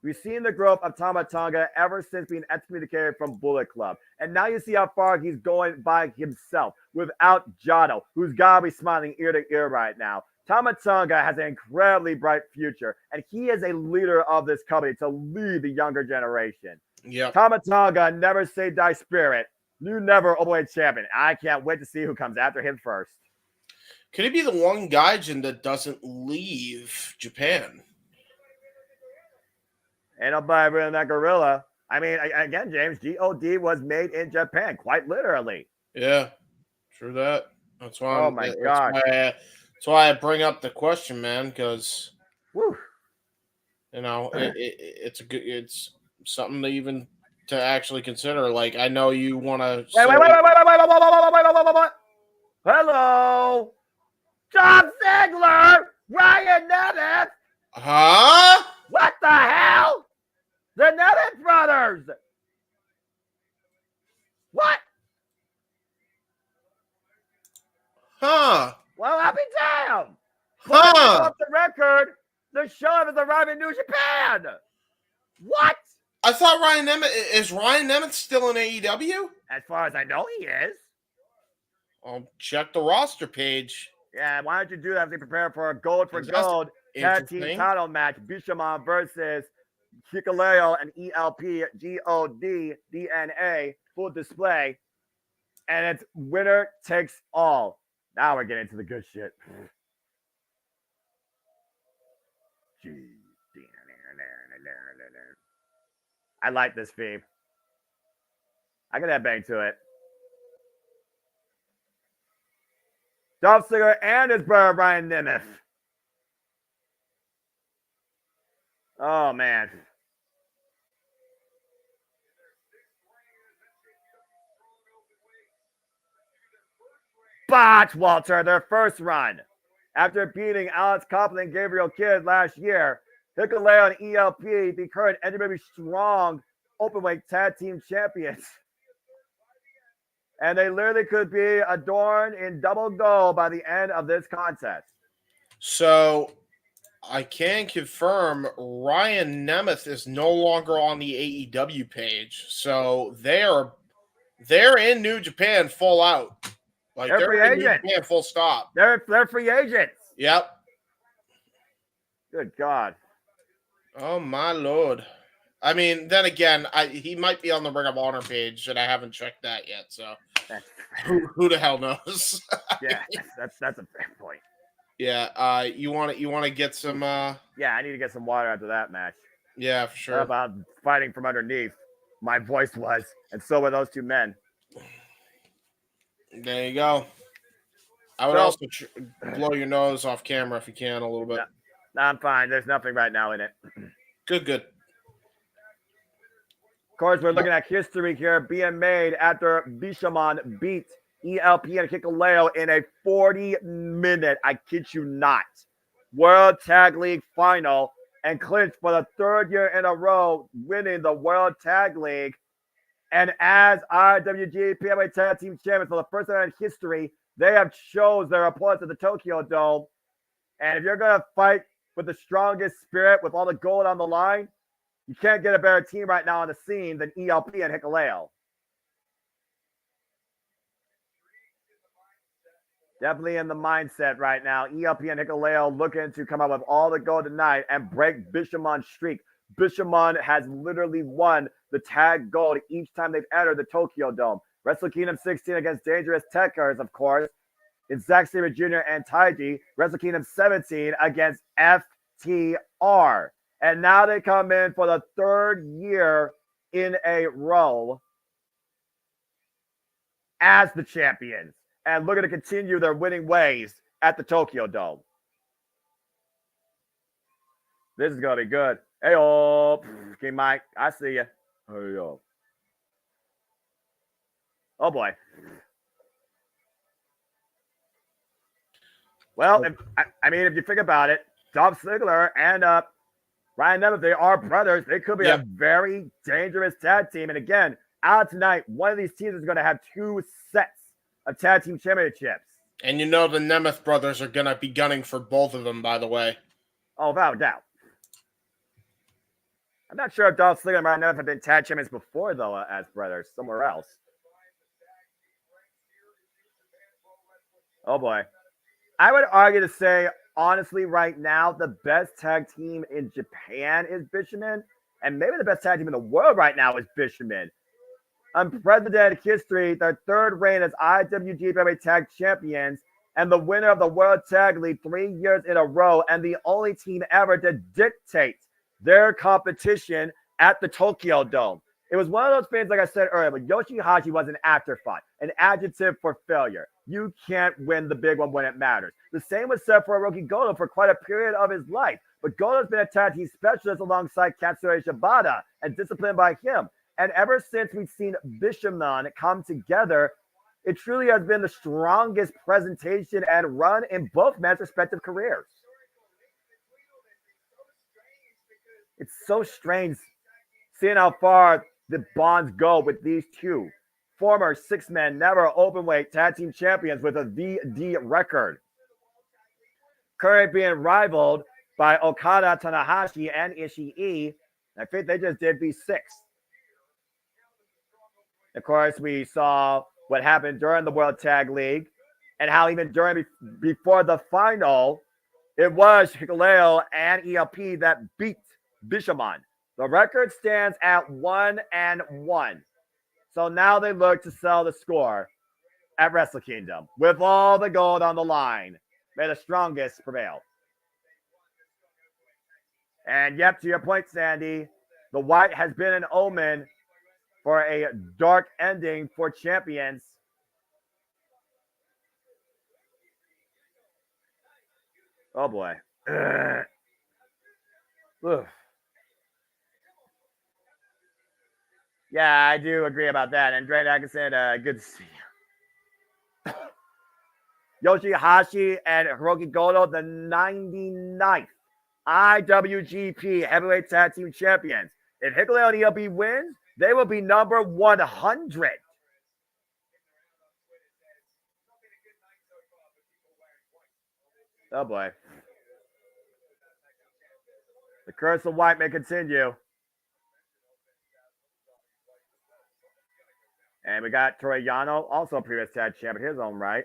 We've seen the growth of Tama Tonga ever since being excommunicated from Bullet Club. And now you see how far he's going by himself without Jado, who's got to be smiling ear to ear right now. Tama Tonga has an incredibly bright future, and he is a leader of this company to lead the younger generation. Yeah. Tama Tonga, never say die spirit. New never openweight champion. I can't wait to see who comes after him first. Could he be the one Gaijin that doesn't leave Japan? Ain't nobody really that gorilla. I mean, again, James, God was made in Japan, quite literally. Yeah, true that. That's why. Oh my God. That's why I bring up the question, man, because you know it's something to even to actually consider. Like, I know you want to. Wait. Hello, John Ziggler, Ryan Nemeth. Huh? What the hell? The Nemeth brothers. What? Huh? Well, I'll be damned. Huh? Off the record, the show is arriving in New Japan. What? I thought Ryan Nemeth still in AEW? As far as I know, he is. I'll check the roster page. Yeah, why don't you do that as they prepare for a gold for gold tag team title match? Bishamon versus Hikuleo and ELP GOD DNA full display. And it's winner takes all. Now we're getting to the good shit. I like this theme. I got that bang to it. Dolph Ziggler and his brother Ryan Nemeth. Oh, man. Botch, Walter, their first run. After beating Alex Copeland and Gabriel Kidd last year, Hikuleo and ELP, the current NWA Strong Openweight Tag Team Champions. And they literally could be adorned in double gold by the end of this contest. So I can confirm Ryan Nemeth is no longer on the AEW page. So they're in New Japan full out. Like they're free in New agents. Japan full stop. They're free agents. Yep. Good God. Oh my Lord. I mean, then again, he might be on the Ring of Honor page, and I haven't checked that yet. So who the hell knows? Yeah, that's a fair point. Yeah, you want to get some. Yeah, I need to get some water after that match. Yeah, for sure. How about fighting from underneath? My voice was, and so were those two men. There you go. I would also blow your nose off camera if you can a little bit. No, I'm fine. There's nothing right now in it. Good. Of course, we're looking at history here being made after Bishamon beat ELP and Hikuleo in a 40-minute, I kid you not, World Tag League final and clinched for the third year in a row, winning the World Tag League. And as IWG PMA Tag Team Champions for the first time in history, they have chose their opponents at the Tokyo Dome. And if you're going to fight with the strongest spirit, with all the gold on the line, you can't get a better team right now on the scene than ELP and Hikuleo. Definitely in the mindset right now. ELP and Hikuleo looking to come up with all the gold tonight and break Bishamon's streak. Bishamon has literally won the tag gold each time they've entered the Tokyo Dome. Wrestle Kingdom 16 against Dangerous Tekkers, of course. It's Zack Sabre Jr. and Taiji. Wrestle Kingdom 17 against FTR. And now they come in for the third year in a row as the champions. And looking to continue their winning ways at the Tokyo Dome. This is going to be good. Hey, King Mike, I see you. Hey, oh, boy. Well, if you think about it, Dolph Ziggler and Ryan Nemeth, they are brothers. They could be a very dangerous tag team. And again, out tonight, one of these teams is going to have 2 sets of tag team championships. And you know the Nemeth brothers are going to be gunning for both of them, by the way. Oh, without doubt. I'm not sure if Dolph Ziggler and Ryan Nemeth have been tag champions before, though, as brothers, somewhere else. Oh, boy. I would argue to say, honestly, right now, the best tag team in Japan is Bishamon, and maybe the best tag team in the world right now is Bishamon. Unprecedented history, their third reign as IWGP Heavyweight Tag Champions, and the winner of the World Tag League 3 years in a row, and the only team ever to dictate their competition at the Tokyo Dome. It was one of those things, like I said earlier, but Yoshihashi was an afterthought, an adjective for failure. You can't win the big one when it matters. The same was said for Hiroki Goto for quite a period of his life, but Goto's been a tag team specialist alongside Katsuyori Shibata and disciplined by him. And ever since we've seen Bishamon come together, it truly has been the strongest presentation and run in both men's respective careers. It's so strange seeing how far the bonds go with these two. Former six-man, never openweight tag team champions with a VD record. Currently being rivaled by Okada, Tanahashi, and Ishii. I think they just did V6. Of course, we saw what happened during the World Tag League and how even before the final, it was Hikuleo and ELP that beat Bishamon. The record stands at 1-1. So now they look to sell the score at Wrestle Kingdom with all the gold on the line. May the strongest prevail. And yep, to your point, Sandy, the white has been an omen for a dark ending for champions. Oh boy. Yeah, I do agree about that. And Dre Atkinson, good to see you. Yoshihashi and Hiroki Goto, the 99th IWGP Heavyweight Tag Team Champions. If Hikuleo and ELP wins, they will be number 100. Oh boy. The curse of white may continue. And we got Toru Yano, also a previous tag champion in his own right.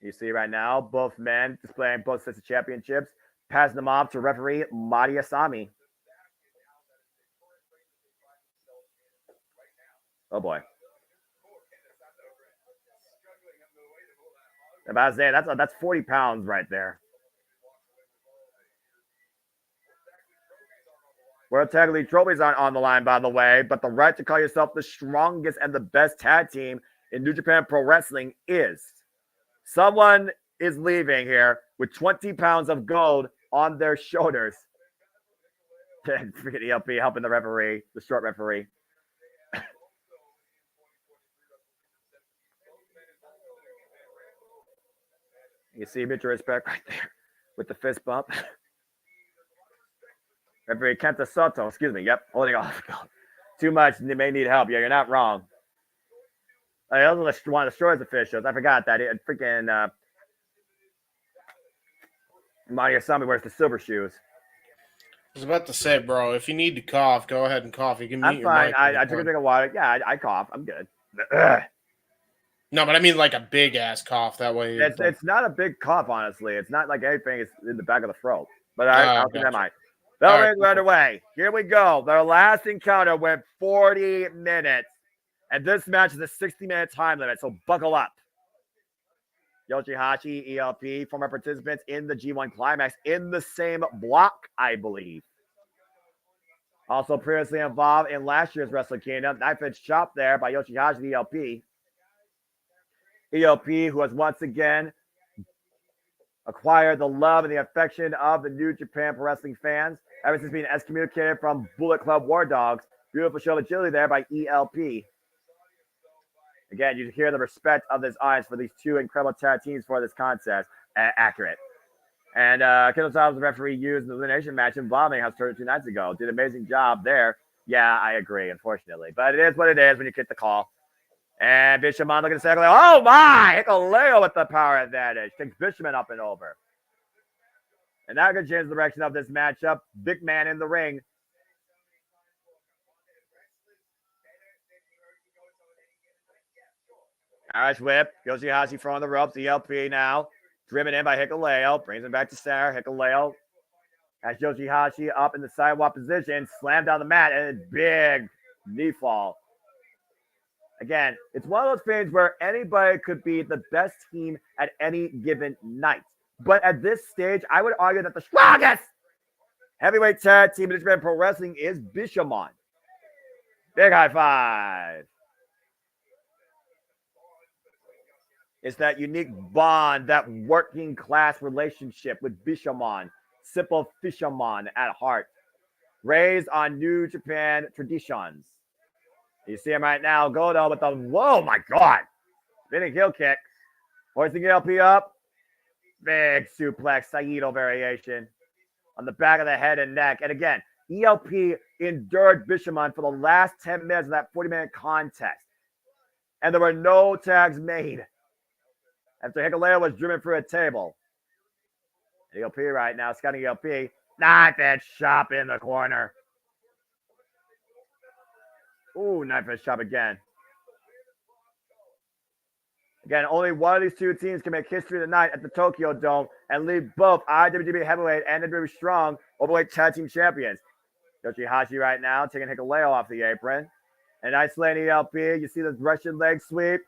You see right now, both men displaying both sets of championships, passing them off to referee Mari Asami. Oh boy. I'm about to say, that's 40 pounds right there. World Tag League trophies aren't on the line, by the way, but the right to call yourself the strongest and the best tag team in New Japan Pro Wrestling is. Someone is leaving here with 20 pounds of gold on their shoulders. Freaking ELP helping the referee, the short referee. You see mutual respect right there with the fist bump. Referee Kenta Soto, excuse me. Yep, holding off. Too much, they may need help. Yeah, you're not wrong. I also one of the shortest officials. I forgot that. Freaking Mari Asami wears the silver shoes. I was about to say, bro, if you need to cough, go ahead and cough. You can mute I'm your fine. mic. I took a drink of water. Yeah, I cough. I'm good. No, but I mean like a big ass cough. That way, it's not a big cough, honestly. It's not like anything is in the back of the throat. But I'll keep that mind. Bell rings right away. Here we go. Their last encounter went 40 minutes. And this match is a 60-minute time limit, so buckle up. Yoshihashi, ELP, former participants in the G1 Climax in the same block, I believe. Also previously involved in last year's Wrestle Kingdom. Knife edge chop there by Yoshihashi and ELP. ELP, who has once again acquired the love and the affection of the New Japan Pro Wrestling fans ever since being excommunicated from Bullet Club War Dogs. Beautiful show of agility there by ELP. Again, you hear the respect of this audience for these two incredible tag teams for this contest. Accurate. And Kendall Styles, the referee, used the elimination match involving House 2 nights ago. Did an amazing job there. Yeah, I agree, unfortunately. But it is what it is when you get the call. And Bishamon looking to say, oh my! Hikuleo with the power advantage. Takes Bishamon up and over. And now can change the direction of this matchup. Big man in the ring. Irish whip. Yoshihashi throwing the ropes. ELP now. Driven in by Hikuleo. Brings him back to center. Hikuleo has Yoshihashi up in the sidewalk position. Slammed down the mat. And a big knee fall. Again, it's one of those things where anybody could be the best team at any given night. But at this stage, I would argue that the strongest heavyweight tag team in Japan Pro Wrestling is Bishamon. Big high five. It's that unique bond, that working class relationship with Bishamon. Simple fisherman at heart. Raised on New Japan traditions. You see him right now. Goto with the, whoa, my God. Spinning heel kick. Hoisting ELP up. Big suplex, Saito variation on the back of the head and neck. And again, ELP endured Bishamon for the last 10 minutes of that 40-minute contest. And there were no tags made after Hikuleo was driven through a table. ELP right now, scouting ELP. Knife edge chop in the corner. Ooh, knife edge chop again. Again, only one of these two teams can make history tonight at the Tokyo Dome and leave both IWGP Heavyweight and WWE Strong Overweight Tag Team Champions. Yoshihashi right now taking Hikuleo off the apron. And isolating ELP. You see the Russian leg sweep.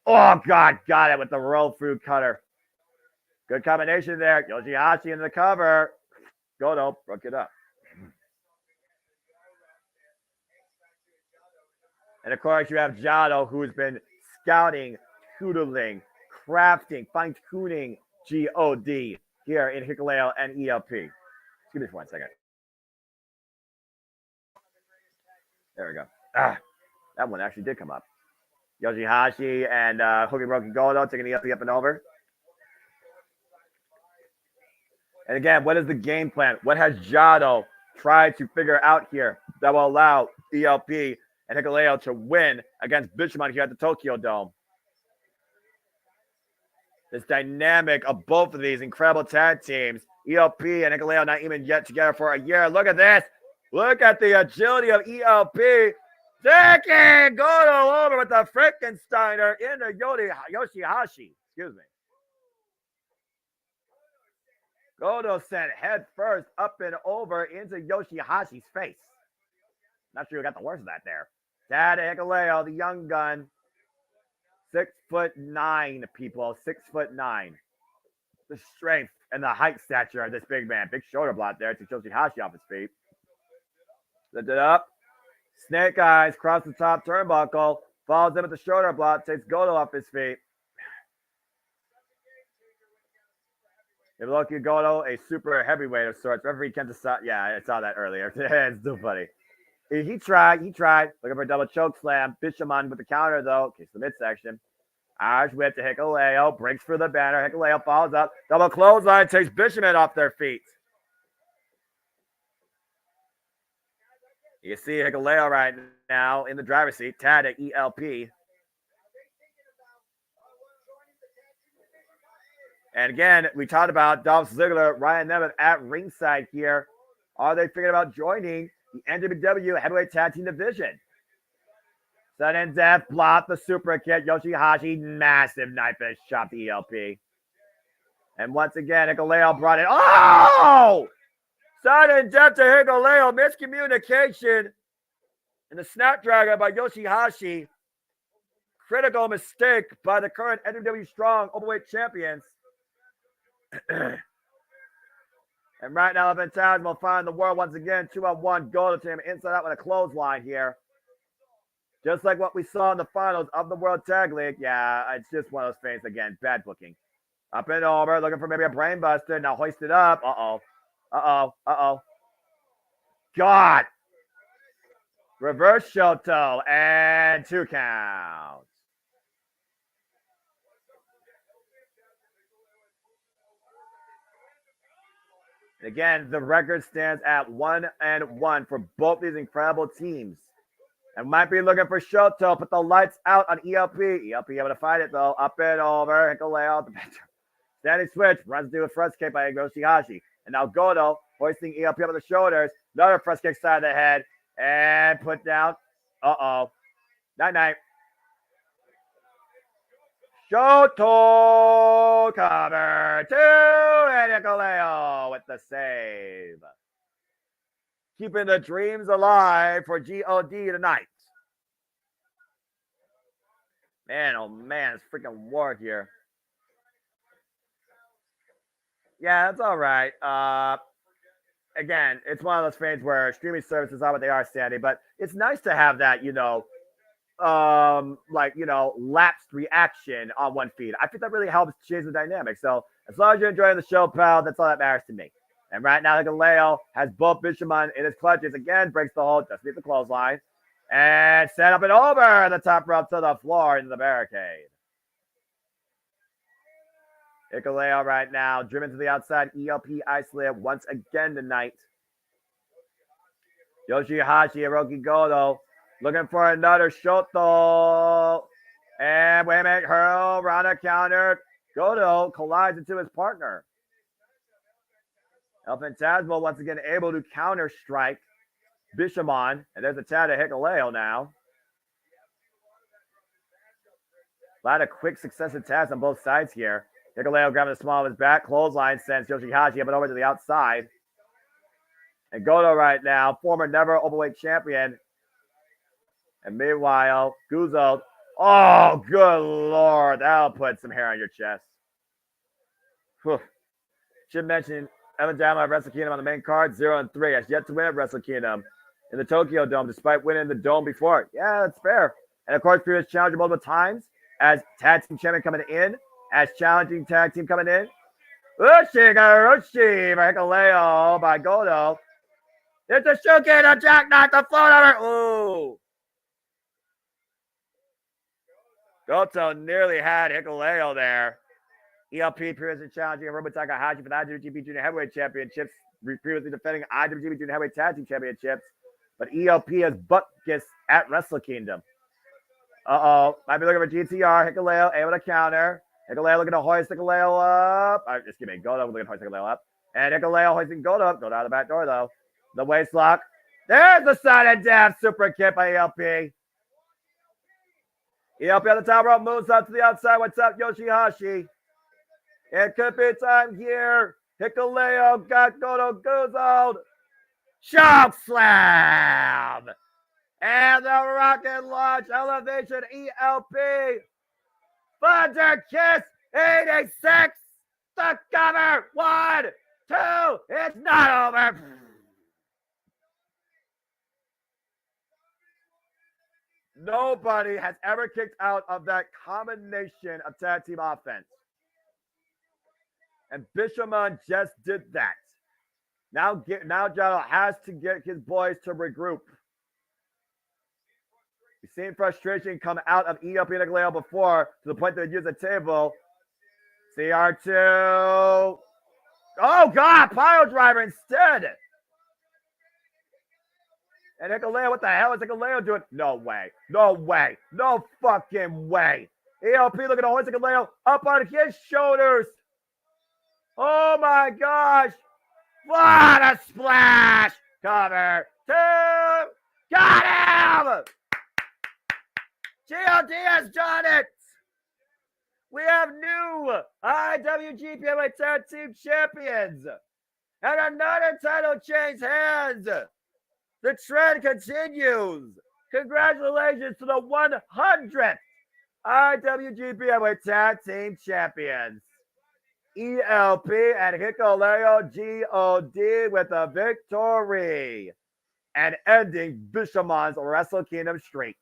Oh, God, got it with the roll through cutter. Good combination there. Yoshihashi in the cover. Goto broke it up. And of course, you have Jado, who's been scouting, tutoring, crafting, fine-tuning God here in Hikuleo and ELP. Excuse me for 1 second. There we go. That one actually did come up. Yoshihashi and Hooky Broken Goto taking ELP up and over. And again, what is the game plan? What has Jado tried to figure out here that will allow ELP and Hikuleo to win against Bishamon here at the Tokyo Dome? This dynamic of both of these incredible tag teams, ELP and Hikuleo not even yet together for a year. Look at this. Look at the agility of ELP. Taking Goto over with the Frankensteiner into Yoshihashi. Excuse me. Goto sent head first up and over into Yoshihashi's face. Not sure who got the worst of that there. Dad Hikuleo, the young gun. 6'9", people. 6'9". The strength and the height stature of this big man. Big shoulder block there to Yoshihashi off his feet. Lift it up. Snake eyes cross the top turnbuckle. Falls in with the shoulder block. Takes Goto off his feet. If you look at Goto, a super heavyweight of sorts. Referee Kenta saw, yeah, I saw that earlier. It's too funny. He tried. Looking for a double choke slam. Bishamon with the counter, though. Kicks the midsection. Irish whip to Hikuleo. Breaks through the banner. Hikuleo follows up. Double clothesline. Takes Bishamon off their feet. You see Hikuleo right now in the driver's seat. Tad at ELP. And again, we talked about Dolph Ziggler, Ryan Nemeth at ringside here. Are they thinking about joining the NWW Heavyweight Tag Team Division? Sudden death, block the super kick. Yoshihashi, massive knife edge chop to ELP. And once again, Hikuleo brought it. Oh! Sudden death to Hikuleo. Miscommunication. And the Snapdragon by Yoshihashi. Critical mistake by the current NWW Strong Overweight Champions. And right now, Phantasm will find the world once again. 2-on-1 Goto to him inside out with a clothesline here. Just like what we saw in the finals of the World Tag League. Yeah, it's just one of those things again. Bad booking. Up and over, looking for maybe a brain buster. Now hoisted up. Uh-oh. God. Reverse Shoto and 2 counts. Again, the record stands at 1-1 for both these incredible teams. And might be looking for Shoto. Put the lights out on ELP. ELP able to fight it, though. Up and over. Hikuleo. Standing switch. Runs through a front kick by Yoshihashi. And now Goto hoisting ELP up on the shoulders. Another front kick side of the head. And put down. Uh-oh. Night-night. Shoto cover 2. And Hikuleo with the save. Keeping the dreams alive for GOD tonight. Man, oh man, it's freaking war here. Yeah, that's all right. Again, it's one of those things where streaming services are what they are, Sandy, but it's nice to have that, lapsed reaction on one feed. I think that really helps change the dynamic. So as long as you're enjoying the show, pal, that's all that matters to me. And right now, Hikuleo has both Bishamon in his clutches. Again, breaks the hold, just beat the clothesline. And set up and over the top rope to the floor into the barricade. Hikuleo right now, driven to the outside. ELP isolated once again tonight. Yoshihashi, Hiroki Goto, looking for another Shoto. And wait a minute, hurl, round a counter. Goto collides into his partner. El Phantasmo once again able to counter strike Bishamon. And there's a tad of Hikuleo now. A lot of quick successive taps on both sides here. Hikuleo grabbing the small of his back. Clothesline sends Yoshihashi up and over to the outside. And Goto right now, former never overweight champion. And meanwhile, Guzzo. Oh, good Lord. That'll put some hair on your chest. Whew. Should mention Evan Dama at Wrestle Kingdom on the main card, 0-3. Has yet to win at Wrestle Kingdom in the Tokyo Dome, despite winning the Dome before. Yeah, that's fair. And of course, previous challenger multiple times as tag team champion coming in, as challenging tag team coming in. Ushigurushi for Hikuleo by Goto. It's a Shuki to jackknife the float over. Ooh. Goto nearly had Hikuleo there. ELP previously challenging Hiromu Takahashi for the IWGP Junior Heavyweight Championships, previously defending IWGP Junior Heavyweight Tag Team Championships. But ELP has butt kissed at Wrestle Kingdom. Uh-oh. Might be looking for GTR. Hikuleo able to counter. Hikuleo looking to hoist Hikuleo up. Just give me Goto looking to hoist Hikuleo up. And Hikuleo hoisting Goto up. Goto out of the back door, though. The waist lock. There's the sudden death super kick by ELP. ELP on the top rope, moves up to the outside. What's up, Yoshihashi? It could be time here. Hikuleo got Goto Guzzoed. Choke slam. And the rocket launch elevation ELP. Thunder kiss 86. The cover. 1, 2. It's not over. Nobody has ever kicked out of that combination of tag team offense. And Bishamon just did that. Now Jado has to get his boys to regroup. We've seen frustration come out of ELP and Hikuleo before to the point that they use the table. CR2. Oh, God, pile driver instead. And Hikuleo, what the hell is Hikuleo doing? No way. No way. No fucking way. ELP looking to hoist Hikuleo up on his shoulders. Oh, my gosh. What a splash. Cover 2. Got him. GOD has done it. We have new IWGP Heavyweight Tag Team Champions. And another title change hands. The trend continues. Congratulations to the 100th IWGP Heavyweight Tag Team Champions. ELP and Hikuleo GOD with a victory. And ending Bishamon's Wrestle Kingdom streak.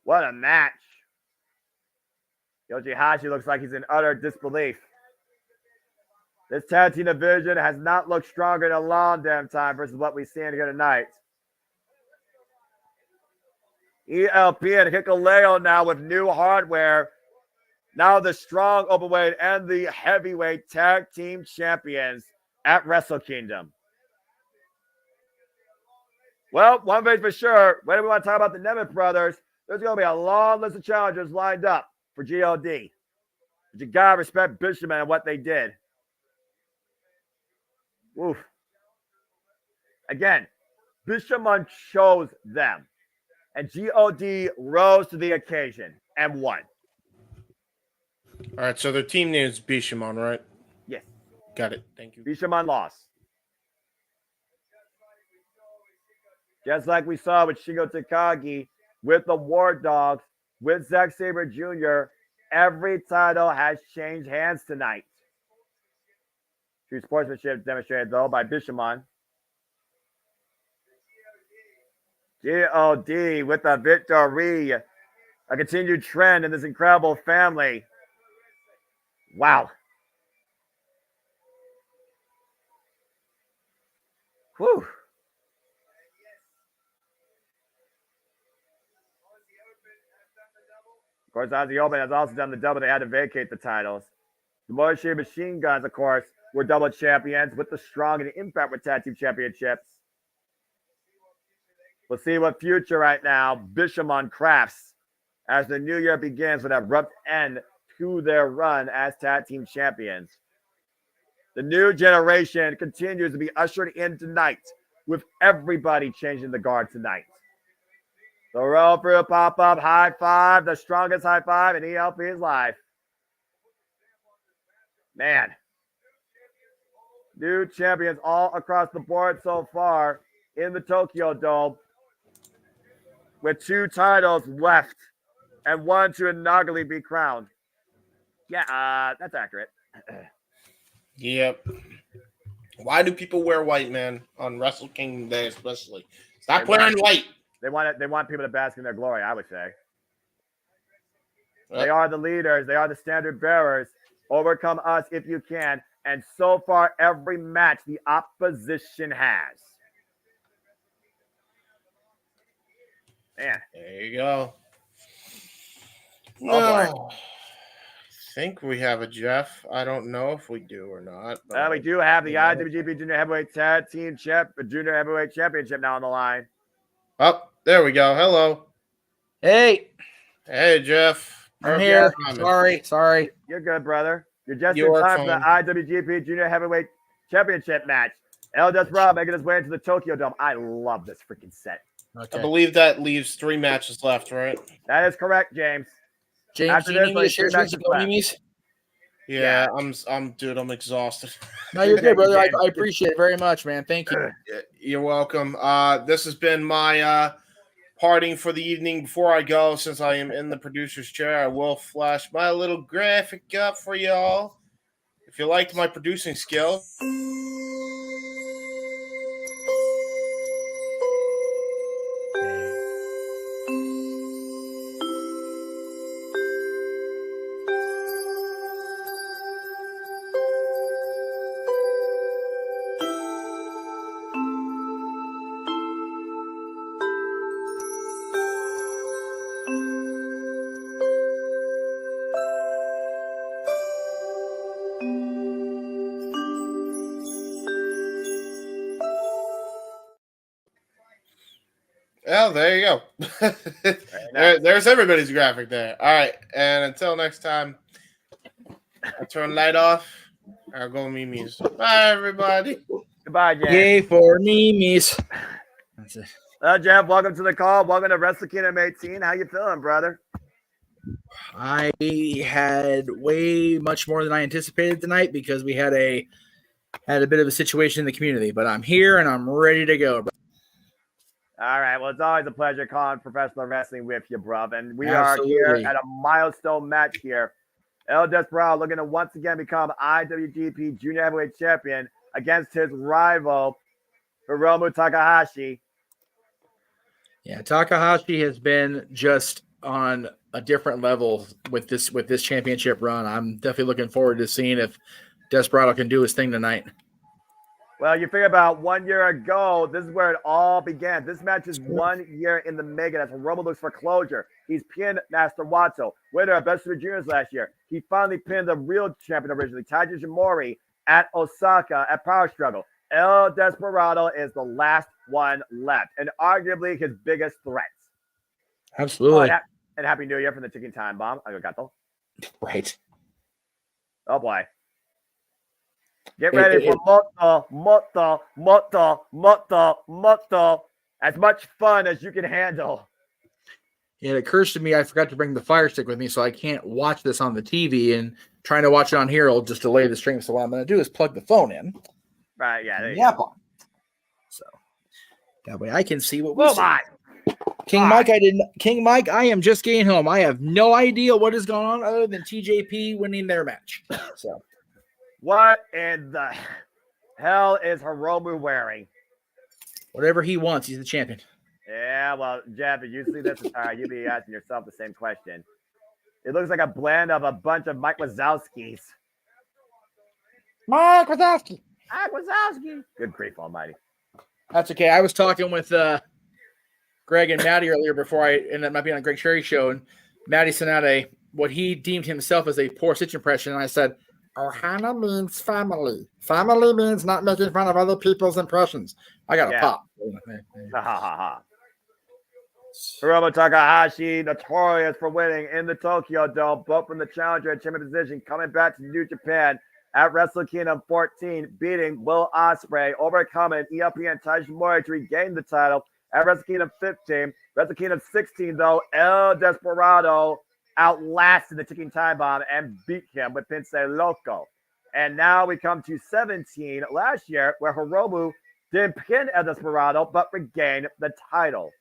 What a match. Yoshihashi looks like he's in utter disbelief. This tag team division has not looked stronger in a long damn time versus what we've seen here tonight. ELP and Hikuleo now with new hardware. Now the strong openweight and the heavyweight tag team champions at Wrestle Kingdom. Well, one thing's for sure. When we want to talk about the Nemeth brothers, there's going to be a long list of challengers lined up for GOD. But you got to respect Bishamon and what they did. Oof. Again, Bishamon chose them. And GOD rose to the occasion and won. All right, so their team name is Bishamon, right? Yes. Got it. Thank you. Bishamon lost. Just like we saw with Shingo Takagi, with the War Dogs, with Zack Sabre Jr., every title has changed hands tonight. True sportsmanship demonstrated, though, by Bishamon. GOD with a victory. A continued trend in this incredible family. Wow. Whew. Of course, Ozzy Open has also done the double. They had to vacate the titles. The Motor Machine Guns, of course, were double champions with the Strong and Impact with tag team championships. We'll see what future right now Bishamon crafts as the new year begins with an abrupt end to their run as tag team champions. The new generation continues to be ushered in tonight with everybody changing the guard tonight. The roll through pop-up high five, the strongest high five in ELP's life. Man. New champions all across the board so far in the Tokyo Dome with 2 titles left and 1 to inaugurally be crowned. Yeah, that's accurate. Yep. Why do people wear white, man, on Wrestle Kingdom Day especially? Stop wearing white. They want people to bask in their glory, I would say. Yep. They are the leaders. They are the standard bearers. Overcome us if you can. And so far, every match the opposition has. Man. There you go. Oh, I think we have a Jeff. I don't know if we do or not. We do have the IWGP Junior Heavyweight Tag Team Junior Heavyweight Championship now on the line. Oh, there we go. Hello. Hey. Hey, Jeff. I'm here. Sorry. You're good, brother. You're just in time for the IWGP Junior Heavyweight Championship match. El Desperado making his way into the Tokyo Dome. I love this freaking set. Okay. I believe that leaves 3 matches left, right? That is correct, James. James, do you need me to share some memes? Yeah, I'm exhausted. No, you're good, brother. I appreciate it very much, man. Thank you. You're welcome. This has been my parting for the evening. Before I go, since I am in the producer's chair, I will flash my little graphic up for y'all. If you liked my producing skills. Well, there you go. There's everybody's graphic there. All right. And until next time, I turn light off. I'll go memes. Bye, everybody. Goodbye, Jeff. Yay for memes. That's it. Jeff, welcome to the call. Welcome to Wrestle Kingdom 18. How you feeling, brother? I had way much more than I anticipated tonight because we had a bit of a situation in the community. But I'm here and I'm ready to go. All right. Well, it's always a pleasure calling professional wrestling with you, bruv. And we are here at a milestone match here. El Desperado looking to once again become IWGP Junior Heavyweight Champion against his rival, Hiromu Takahashi. Yeah, Takahashi has been just on a different level with this championship run. I'm definitely looking forward to seeing if Desperado can do his thing tonight. Well, you figure about 1 year ago, this is where it all began. This match is 1 year in the making as Hiromu looks for closure. He's pinned Master Wato, winner of Best of Juniors last year. He finally pinned the real champion originally, Taiji Ishimori, at Osaka at Power Struggle. El Desperado is the last one left, and arguably his biggest threat. Absolutely. Oh, and Happy New Year from the Ticking Time Bomb. Arigato. Right. Oh boy. Get ready for Moto. As much fun as you can handle. It occurs to me I forgot to bring the Fire Stick with me, so I can't watch this on the TV, and trying to watch it on here will just delay the stream. So what I'm going to do is plug the phone in. Right, yeah. There you Yeah. go. So that way I can see what we see. On. King Mike, I am just getting home. I have no idea what is going on other than TJP winning their match. So what in the hell is Hiromu wearing? Whatever he wants, he's the champion. Yeah, well, Jeff, if you see this attire, you'd be asking yourself the same question. It looks like a blend of a bunch of Mike Wazowskis. Mike Wazowski. Good grief almighty. That's okay. I was talking with Greg and Maddie earlier before I ended up not being on Greg Sherry's show, and Maddie sent out what he deemed himself as a poor Stitch impression, and I said, Ohana means family. Family means not making fun of other people's impressions. I got a pop. Ha ha ha. Hiromu Takahashi, notorious for winning in the Tokyo Dome, both from the challenger and champion position, coming back to New Japan at Wrestle Kingdom 14, beating Will Ospreay, overcoming ELP and Taiji Mori to regain the title at Wrestle Kingdom 15. Wrestle Kingdom 16, though, El Desperado outlasted the Ticking Time Bomb and beat him with Pince Loco. And now we come to 17 last year, where Hiromu didn't pin El Desperado, but regained the title.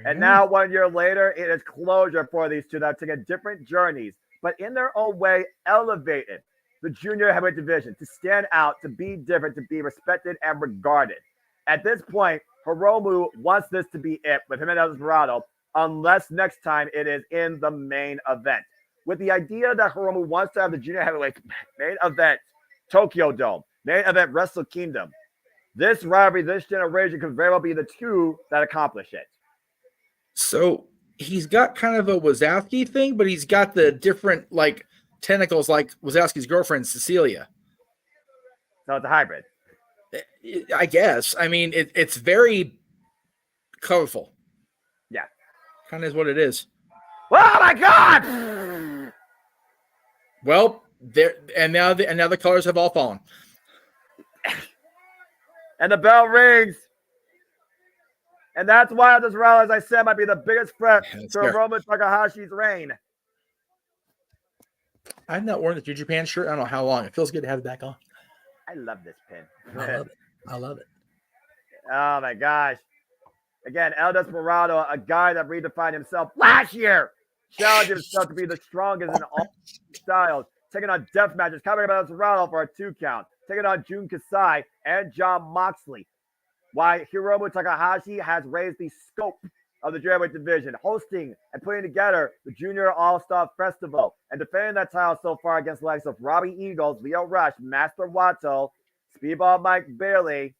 And now 1 year later, it is closure for these two that have taken different journeys, but in their own way, elevated the junior heavyweight division to stand out, to be different, to be respected and regarded. At this point, Hiromu wants this to be it with him and El Desperado, unless next time it is in the main event. With the idea that Hiromu wants to have the junior heavyweight main event, Tokyo Dome, main event, Wrestle Kingdom, this rivalry, this generation could very well be the two that accomplish it. So he's got kind of a Wazowski thing, but he's got the different tentacles like Wazowski's girlfriend, Cecilia. So it's a hybrid. I guess. I mean, it's very colorful. Yeah. Kind of is what it is. Oh my God! Well, now the colors have all fallen. And the bell rings. And that's why this round, as I said, might be the biggest threat to Hiromu Takahashi's reign. I've not worn the New Japan shirt. I don't know how long. It feels good to have it back on. I love this pin. I love it. Oh my gosh. Again, El Desperado, a guy that redefined himself last year, challenged himself to be the strongest in all styles, taking on death matches, coming up El Desperado for a 2 count, taking on Jun Kasai and Jon Moxley. Why Hiromu Takahashi has raised the scope of the Heavyweight division, hosting and putting together the Junior All-Star Festival and defending that title so far against the likes of Robbie Eagles, Leo Rush, Master Wato, Speedball Mike Bailey,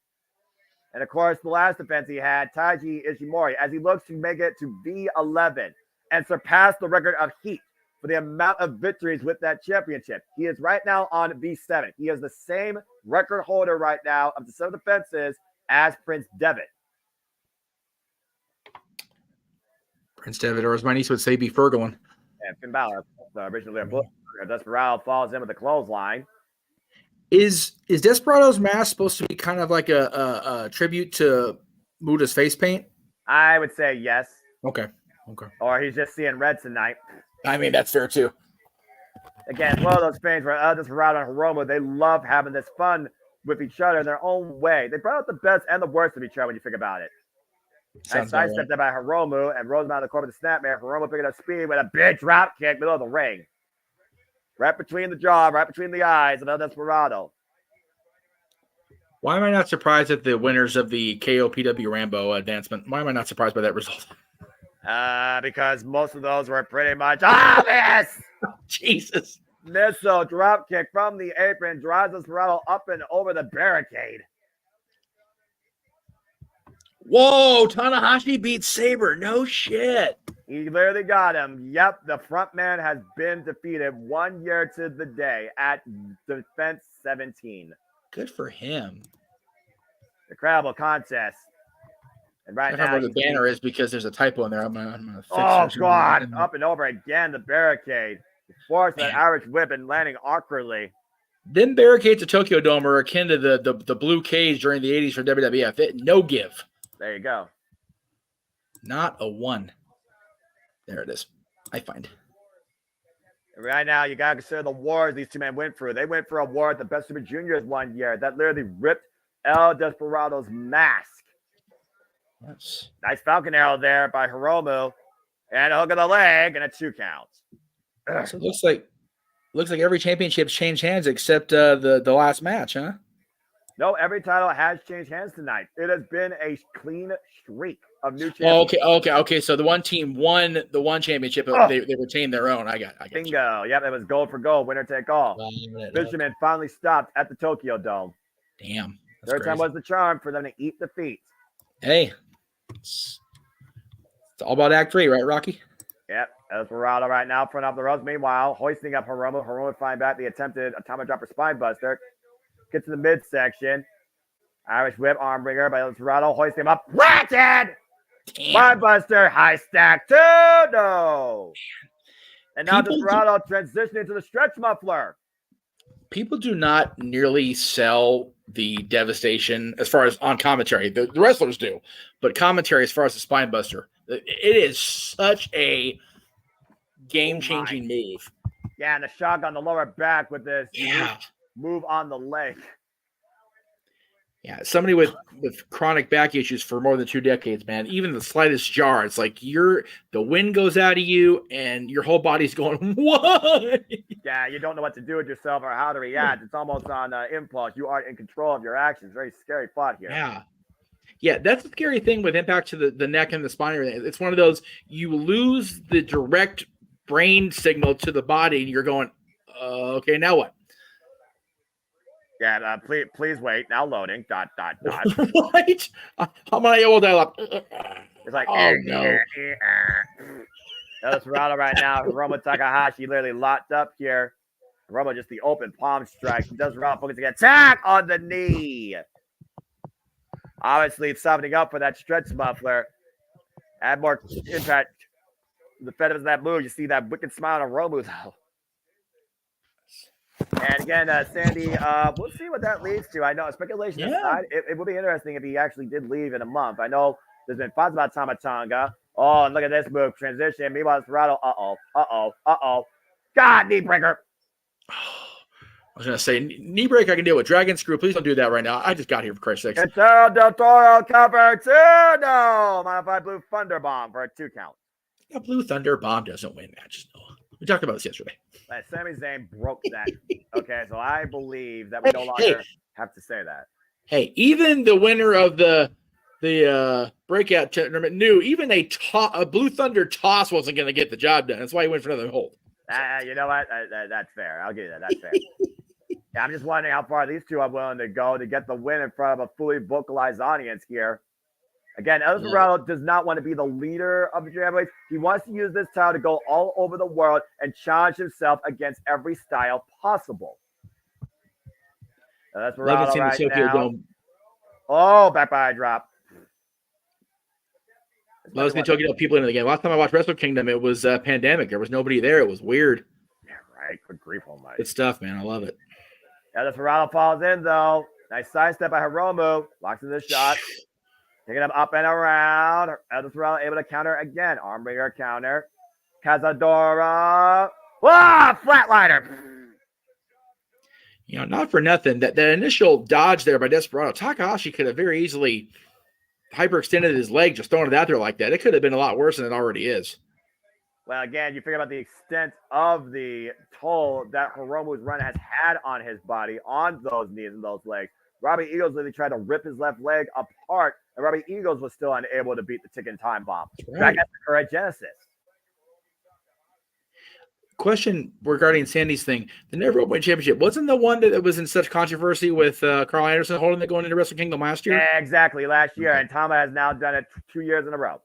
and of course the last defense he had, Taiji Ishimori, as he looks to make it to V11 and surpass the record of Heat for the amount of victories with that championship. He is right now on V7. He is the same record holder right now of the 7 defenses as Prince Devitt. Prince Devitt, or as my niece would say, be Fergalin. And Finn Balor, the original book. Desperado falls in with the clothesline. Is Desperado's mask supposed to be kind of like a tribute to Muda's face paint? I would say yes. Okay. Or he's just seeing red tonight. I mean, that's fair too. Again, one of those things where Desperado and Hiromu, they love having this fun with each other in their own way. They brought out the best and the worst of each other when you think about it. Nice sidestep there by Hiromu and rolls him out of the corner with the snapmare. Hiromu picking up speed with a big drop kick middle of the ring. Right between the jaw, right between the eyes of El Desperado. Why am I not surprised at the winners of the KOPW Rambo advancement? Why am I not surprised by that result? Because most of those were pretty much obvious. Jesus. Missile drop kick from the apron drives Desperado up and over the barricade. Whoa, Tanahashi beat Sabre. No shit. He literally got him. Yep, the front man has been defeated 1 year to the day at Defense 17. Good for him. Incredible contest. And right I don't know now, where the banner is because there's a typo in there. I'm gonna fix oh it. God! Up and over again, the barricade. Force that Irish whip and landing awkwardly. Them barricades at Tokyo Dome are akin to the blue cage during the 80s for WWF. No give. There you go. Not a one. There it is. I find. Right now, you got to consider the wars these two men went through. They went for a war at the Best Super Juniors one year that literally ripped El Desperado's mask. Yes. Nice Falcon Arrow there by Hiromu. And a hook of the leg and a 2 count. So it looks like every championship's changed hands except the last match, huh? No, every title has changed hands tonight. It has been a clean streak of new champions. Okay. So the one team won the one championship, but they retained their own. I got Bingo. Yep, it was gold for gold, winner take all. Fisherman finally stopped at the Tokyo Dome. Damn. Third time was the charm for them to eat defeat. Hey, it's all about Act 3, right, Rocky? Yep, Desperado right now front of the ropes. Meanwhile, hoisting up Hiromu. Hiromu find back the attempted atomic dropper spine buster. Get to the midsection. Irish whip arm bringer by Desperado. Hoist him up. Ratchet! Spine buster. High stack 2. No. And now Desperado transitioning to the stretch muffler. People do not nearly sell the devastation as far as on commentary. The wrestlers do, but commentary as far as the spine buster, it is such a game-changing move. Yeah, and the shock on the lower back with this move on the leg. Yeah, somebody with chronic back issues for more than 2 decades, man. Even the slightest jar, it's like the wind goes out of you and your whole body's going, what? Yeah, you don't know what to do with yourself or how to react. It's almost on impulse. You are in control of your actions. Very scary plot here. Yeah, that's the scary thing with impact to the neck and the spine. It's one of those, you lose the direct brain signal to the body and you're going, okay, now what? Yeah, please wait. Now loading. ... What? I'm on able dial-up. It's like, oh no. Desperado right now. Hiromu Takahashi literally locked up here. Hiromu just the open palm strike. Desperado focusing attack on the knee. Obviously, softening up for that stretch muffler. Add more impact. The feathers of that move. You see that wicked smile on Hiromu though. And again, Sandy, we'll see what that leads to. I know, speculation aside, it would be interesting if he actually did leave in a month. I know there's been thoughts about Tama Tonga. Oh, and look at this move. Transition. Meanwhile, Desperado. God, knee breaker. I was going to say, knee break I can deal with. Dragon screw. Please don't do that right now. I just got here, for Christ's sake. It's Del Toro cover 2. No. Modified Blue Thunder Bomb for a 2 count. A Blue Thunder Bomb doesn't win matches, no. We talked about this yesterday. Sami Zayn broke that. Okay, so I believe that we no longer have to say that. Hey, even the winner of the breakout tournament knew even a Blue Thunder toss wasn't going to get the job done. That's why he went for another hold. You know what? That's fair. I'll give you that. That's fair. Yeah, I'm just wondering how far these two are willing to go to get the win in front of a fully vocalized audience here. Again, El Dorado does not want to be the leader of the Jam. He wants to use this title to go all over the world and challenge himself against every style possible. That's Dorado right now. Dome. Oh, back by a drop. Love seeing Tokyo Dome people into the game. Last time I watched Wrestle Kingdom, it was pandemic. There was nobody there. It was weird. Yeah, right. Good grief, oh my. Good stuff, man. I love it. Yeah, the Dorado falls in though. Nice sidestep by Hiromu. Locks in the shot. Taking him up and around. El Dorado able to counter again. Armbringer counter. Cazadora. Flatliner. You know, not for nothing. That initial dodge there by Desperado, Takahashi could have very easily hyperextended his leg, just throwing it out there like that. It could have been a lot worse than it already is. Well, again, you figure about the extent of the toll that Hiromu's run has had on his body, on those knees and those legs. Robbie Eagles literally tried to rip his left leg apart, and Robbie Eagles was still unable to beat the ticking time bomb. Right. Back at the current Genesis. Question regarding Sandy's thing. The Never Open Championship wasn't the one that was in such controversy with Carl Anderson holding it going into Wrestle Kingdom last year? Yeah, exactly, last year. And Tama has now done it 2 years in a row.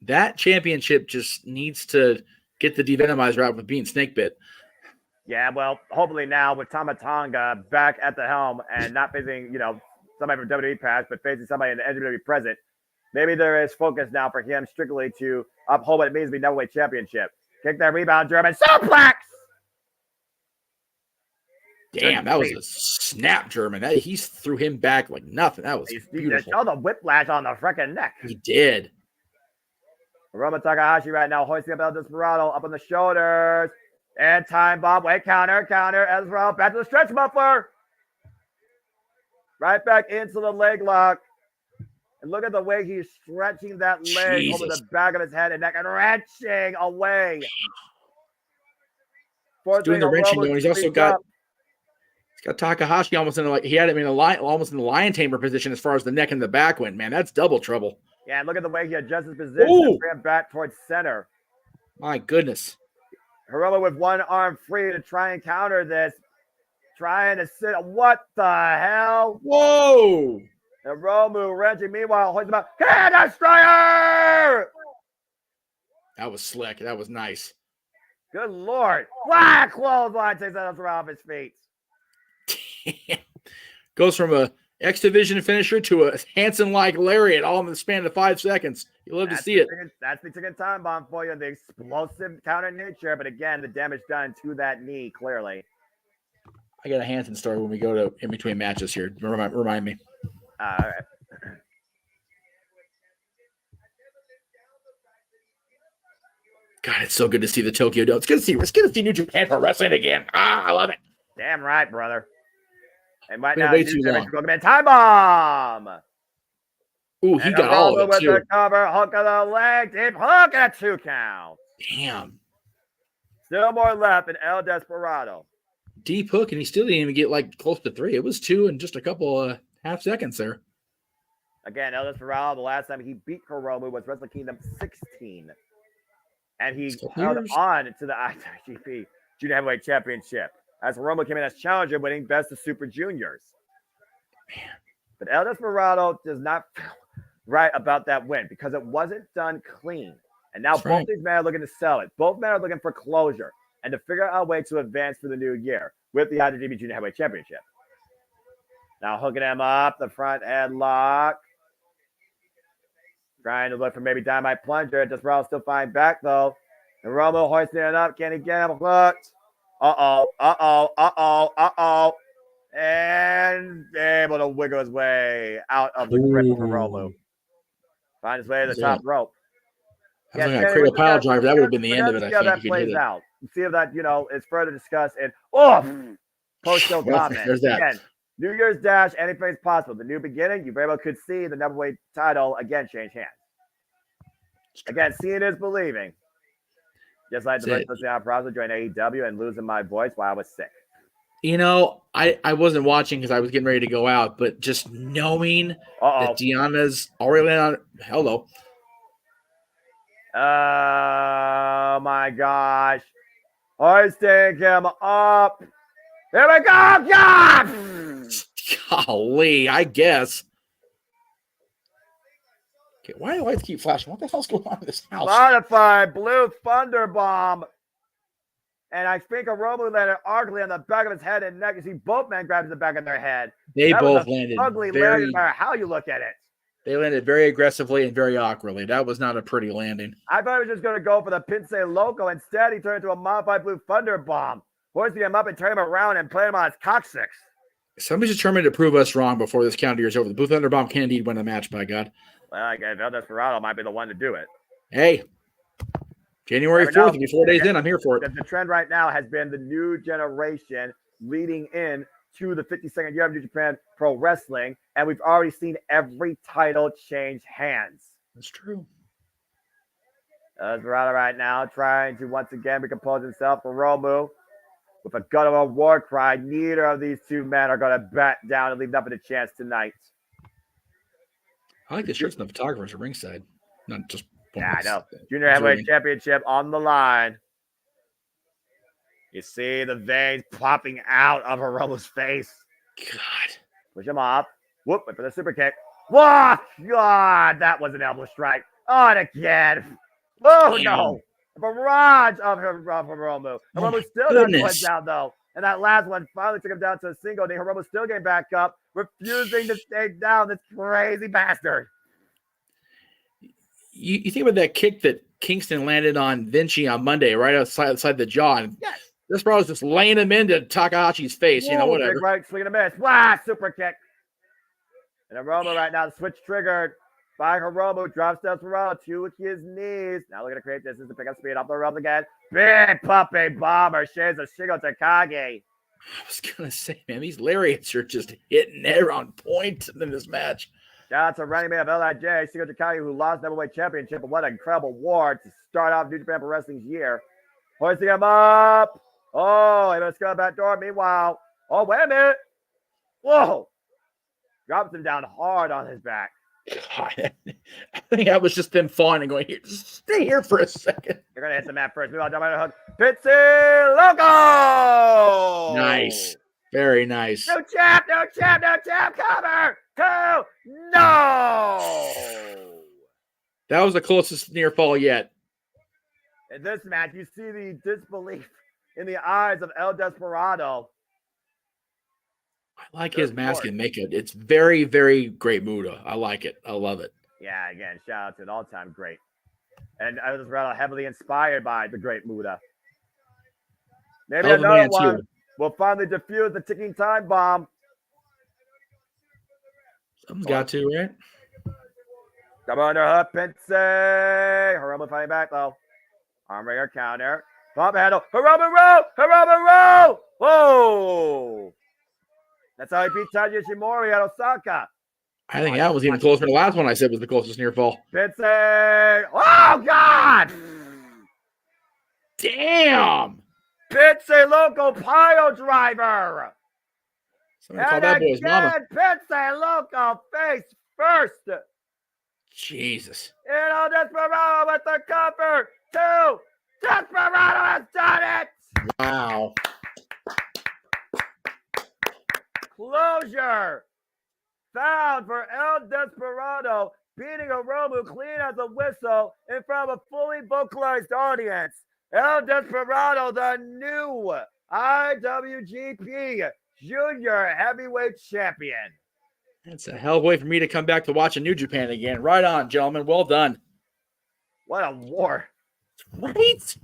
That championship just needs to get the devenomized route with being snake bit. Yeah, well, hopefully now with Tama Tonga back at the helm and not facing, somebody from WWE past, but facing somebody in the WWE present. Maybe there is focus now for him strictly to uphold what it means to be Neverweight Championship. Kick that rebound, German suplex! Damn, that was a snap, German. He threw him back like nothing. That was beautiful. Show the whiplash on the freaking neck. He did. Hiromu Takahashi right now hoisting up El Desperado up on the shoulders. And time bomb. Wait, counter. As well. Back to the stretch muffler. Right back into the leg lock. And look at the way he's stretching that leg over the back of his head and neck and wrenching away. He's doing the wrenching, and he's also got Takahashi almost in he had him in almost in the lion tamer position as far as the neck and the back went. Man, that's double trouble. Yeah, and look at the way he adjusts his position and bring him back towards center. My goodness. Hiromu with one arm free to try and counter this. Trying to sit. What the hell? Whoa! Hiromu wrenching. Meanwhile, hoisting up. Can Destroyer! That was slick. That was nice. Good Lord. Black clothesline takes that off his feet. Goes from a X Division finisher to a Hanson-like lariat all in the span of 5 seconds. You love to see it. That's the chicken time bomb for you. The explosive counter nature, but again, the damage done to that knee, clearly. I got a Hanson story when we go to in between matches here. Remind me. All right. God, it's so good to see the Tokyo Dome. It's good to see New Japan Pro Wrestling again. I love it. Damn right, brother. And right Been now, way too long. Time bomb. Ooh, he got all of it with too. The cover, hook of the leg, deep hook, and a 2 count. Damn. Still more left in El Desperado. Deep hook, and he still didn't even get like close to 3. It was 2 in just a couple half seconds there. Again, El Desperado, the last time he beat Hiromu was Wrestle Kingdom 16. And he held on to the IWGP Junior Heavyweight Championship as Hiromu came in as challenger, winning Best of Super Juniors. Man. But El Desperado does not feel right about that win because it wasn't done clean. And now both these men are looking to sell it. Both men are looking for closure and to figure out a way to advance for the new year with the IWGP Junior Heavyweight Championship. Now hooking him up, the front headlock. Trying to look for maybe Dynamite Plunger. Desperado still fighting back though. And Hiromu hoisting it up. Can he get him hooked? And able to wiggle his way out of the grip of Hiromu. Find his way to the top rope. I was like a cradle pile driver. That would have been the end of it. I think that plays out. See if that, is further discussed in post-show comments. There's that. Again, New Year's Dash, anything's possible. The new beginning, you very well could see the Neverweight title again change hands. Again, seeing is believing. Just like the first listening out process joined AEW and losing my voice while I was sick. I wasn't watching because I was getting ready to go out, but just knowing that Deanna's already landed on hello. Oh my gosh. Hoisting him up. Here we go. God! Golly, I guess. Okay, why do the lights keep flashing? What the hell's going on in this house? Modified Blue Thunder Bomb. And I think Hiromu landed arguably on the back of his head and neck. You see both men grabbing the back of their head. They both landed ugly landing, no matter how you look at it. They landed very aggressively and very awkwardly. That was not a pretty landing. I thought he was just going to go for the Pince Loco. Instead, he turned into a modified Blue Thunder Bomb. Hoisting him up and turning him around and playing him on his coccyx. Somebody's determined to prove us wrong before this calendar year is over. The Blue Thunder Bomb can indeed win the match, by God. Well, I guess El Desperado might be the one to do it. Hey, January 4th, before days in, I'm here for it. The trend right now has been the new generation leading in to the 52nd year of New Japan Pro Wrestling, and we've already seen every title change hands. That's true. Desperado right now trying to once again recompose himself. Hiromu with a gut of a war cry. Neither of these two men are going to back down and leave nothing to chance tonight. I like the shirts and the photographers at ringside. Not just yeah, I know. Junior Heavyweight Championship on the line. You see the veins popping out of Hiromu's face. God. Push him off. Whoop, went for the super kick. Whoa, God, that was an elbow strike. Oh, and again. Oh, no. A barrage of Hiromu. Hiromu still not going down, though. And that last one finally took him down to a single knee. Hiromu still getting back up, refusing to stay down. This crazy bastard. You think about that kick that Kingston landed on Vinci on Monday, right outside the jaw. And this bro was just laying him into Takahashi's face, Whoa, whatever. Big right, swing and a miss. Wow, super kick. And Hiromu right now, the switch triggered by Hiromu. Drops Desperado to his knees. Now looking to create distance to pick up speed. Up the rope again. Big puppy bomber. Shades of Shingo Takagi. I was going to say, man, these lariats are just hitting there on point in this match. Shout out to running man of LIJ, Shingo Takagi, who lost the Heavyweight Championship. But what an incredible war to start off New Japan Pro Wrestling's year. Hoisting him up. Oh, he must go back door. Meanwhile, oh, wait a minute. Whoa. Drops him down hard on his back. God, I think that was just them falling and going, here, just stay here for a second. You're going to hit the mat first. Meanwhile, down by the hook. Pitsy Loco! Nice. Very nice. No champ, no champ, no champ. Cover. 2. No. That was the closest near fall yet. In this match, you see the disbelief in the eyes of El Desperado. I like his mask and makeup. It's very, very great Muda. I like it. I love it. Yeah, again, shout out to an all-time great. And I was rather heavily inspired by the great Muda. Maybe another one will finally defuse the ticking time bomb. Someone's got to, right? Double underhook, Pince. Hiromu fighting back, though. Armbringer counter. Pump handle. Hiromu roll! Hiromu roll! Whoa! That's how he beat Taiji Ishimori at Osaka. I think that was even closer. The last one I said was the closest near fall. Pince. Oh, God! Damn! Pince Loco pile driver. Somebody call that boy's mama. Pince Loco face first. Jesus. And El Desperado with the cover. 2. Desperado has done it. Wow. Closure found for El Desperado, beating Hiromu clean as a whistle in front of a fully vocalized audience. El Desperado, the new IWGP Junior Heavyweight Champion. It's a hell of a way for me to come back to watching New Japan again. Right on, gentlemen. Well done. What a war. Right?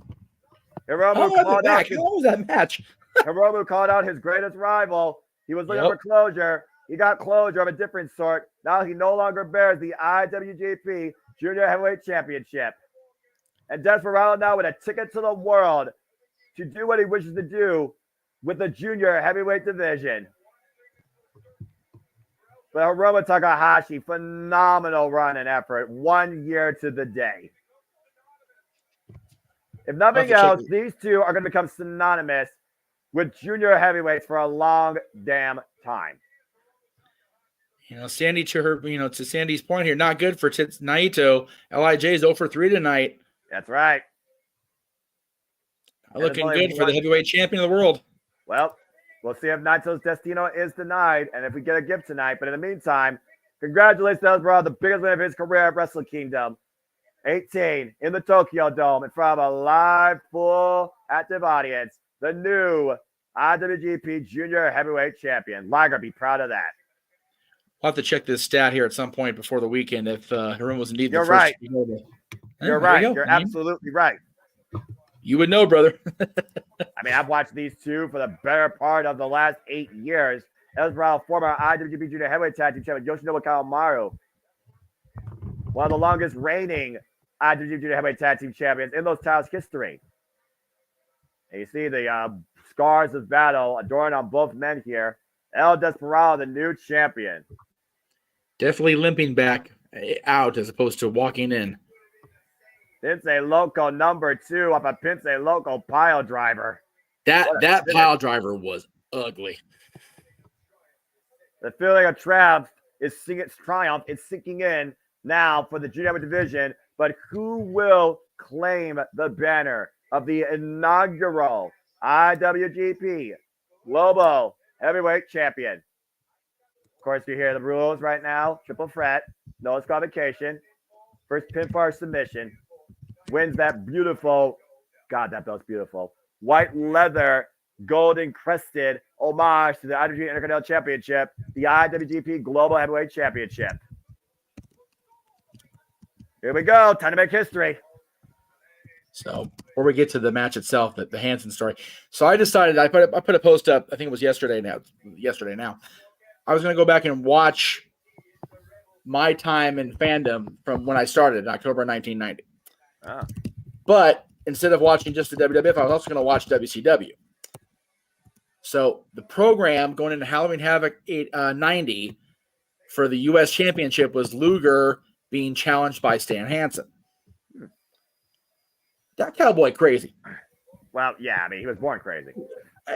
Hiromu called out How was that match? Hiromu called out his greatest rival. He was looking for closure. He got closure of a different sort. Now he no longer bears the IWGP Junior Heavyweight Championship. And Desperado now with a ticket to the world to do what he wishes to do with the Junior Heavyweight division. But Hiromu Takahashi, phenomenal run and effort. 1 year to the day. If nothing else, these two are going to become synonymous with junior heavyweights for a long damn time. Sandy, to Sandy's point here, not good for Naito. LIJ is 0 for 3 tonight. That's right. Looking good for the heavyweight champion of the world. Well, we'll see if Naito's Destino is denied and if we get a gift tonight. But in the meantime, congratulations to Desperado, the biggest win of his career at Wrestle Kingdom. 18 in the Tokyo Dome in front of a live, full, active audience. The new IWGP Junior Heavyweight Champion. Liger, be proud of that. We'll have to check this stat here at some point before the weekend if Hiromu was indeed the first. Right. You're right. You're absolutely right. You would know, brother. I mean, I've watched these two for the better part of the last 8 years. Desperado, former IWGP Junior Heavyweight Tag Team Champion Yoshinobu Kawamaru. One of the longest reigning IWGP Junior Heavyweight Tag Team Champions in those titles' history. And you see the scars of battle adorned on both men here. El Desperado, the new champion. Definitely limping back out as opposed to walking in. Pince Loco number 2 off a Pince Loco pile driver. That pile driver was ugly. The feeling of triumph is sinking in now for the junior division. But who will claim the banner of the inaugural IWGP Global Heavyweight Champion? Of course, you hear the rules right now. Triple threat, no disqualification. First pinfall submission. Wins that beautiful, God, that belt's beautiful. White leather golden crested homage to the IWGP Intercontinental Championship, the IWGP Global Heavyweight Championship. Here we go. Time to make history. So before we get to the match itself, the Hansen story. So I decided I put a post up. I think it was yesterday now. I was going to go back and watch my time in fandom from when I started in October 1990. But instead of watching just the WWF, I was also going to watch WCW. So the program going into Halloween Havoc 90 for the U.S. Championship was Luger being challenged by Stan Hansen. That cowboy crazy. Well, yeah, I mean, he was born crazy.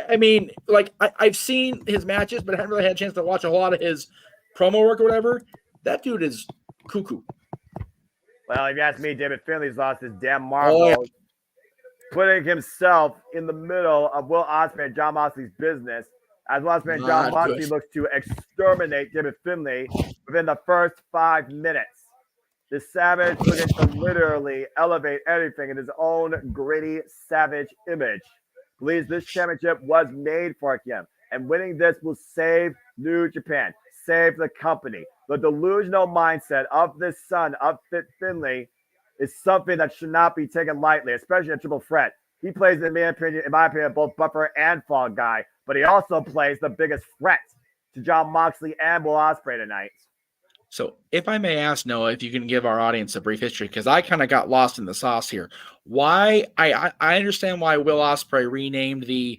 I mean, like, I've seen his matches, but I haven't really had a chance to watch a whole lot of his promo work or whatever. That dude is cuckoo. Well, if you ask me, David Finley's lost his damn marbles, putting himself in the middle of Will Ospreay and Jon Moxley's business, as Will Ospreay and Jon Moxley looks to exterminate David Finley within the first 5 minutes. The Savage looking to literally elevate everything in his own gritty, savage image. Believes this championship was made for him, and winning this will save New Japan, save the company. The delusional mindset of this son of Finley is something that should not be taken lightly, especially in a triple threat. He plays, in my opinion, both buffer and fall guy, but he also plays the biggest threat to Jon Moxley and Will Ospreay tonight. So if I may ask, Noah, if you can give our audience a brief history, because I kind of got lost in the sauce here. Why I understand why Will Ospreay renamed the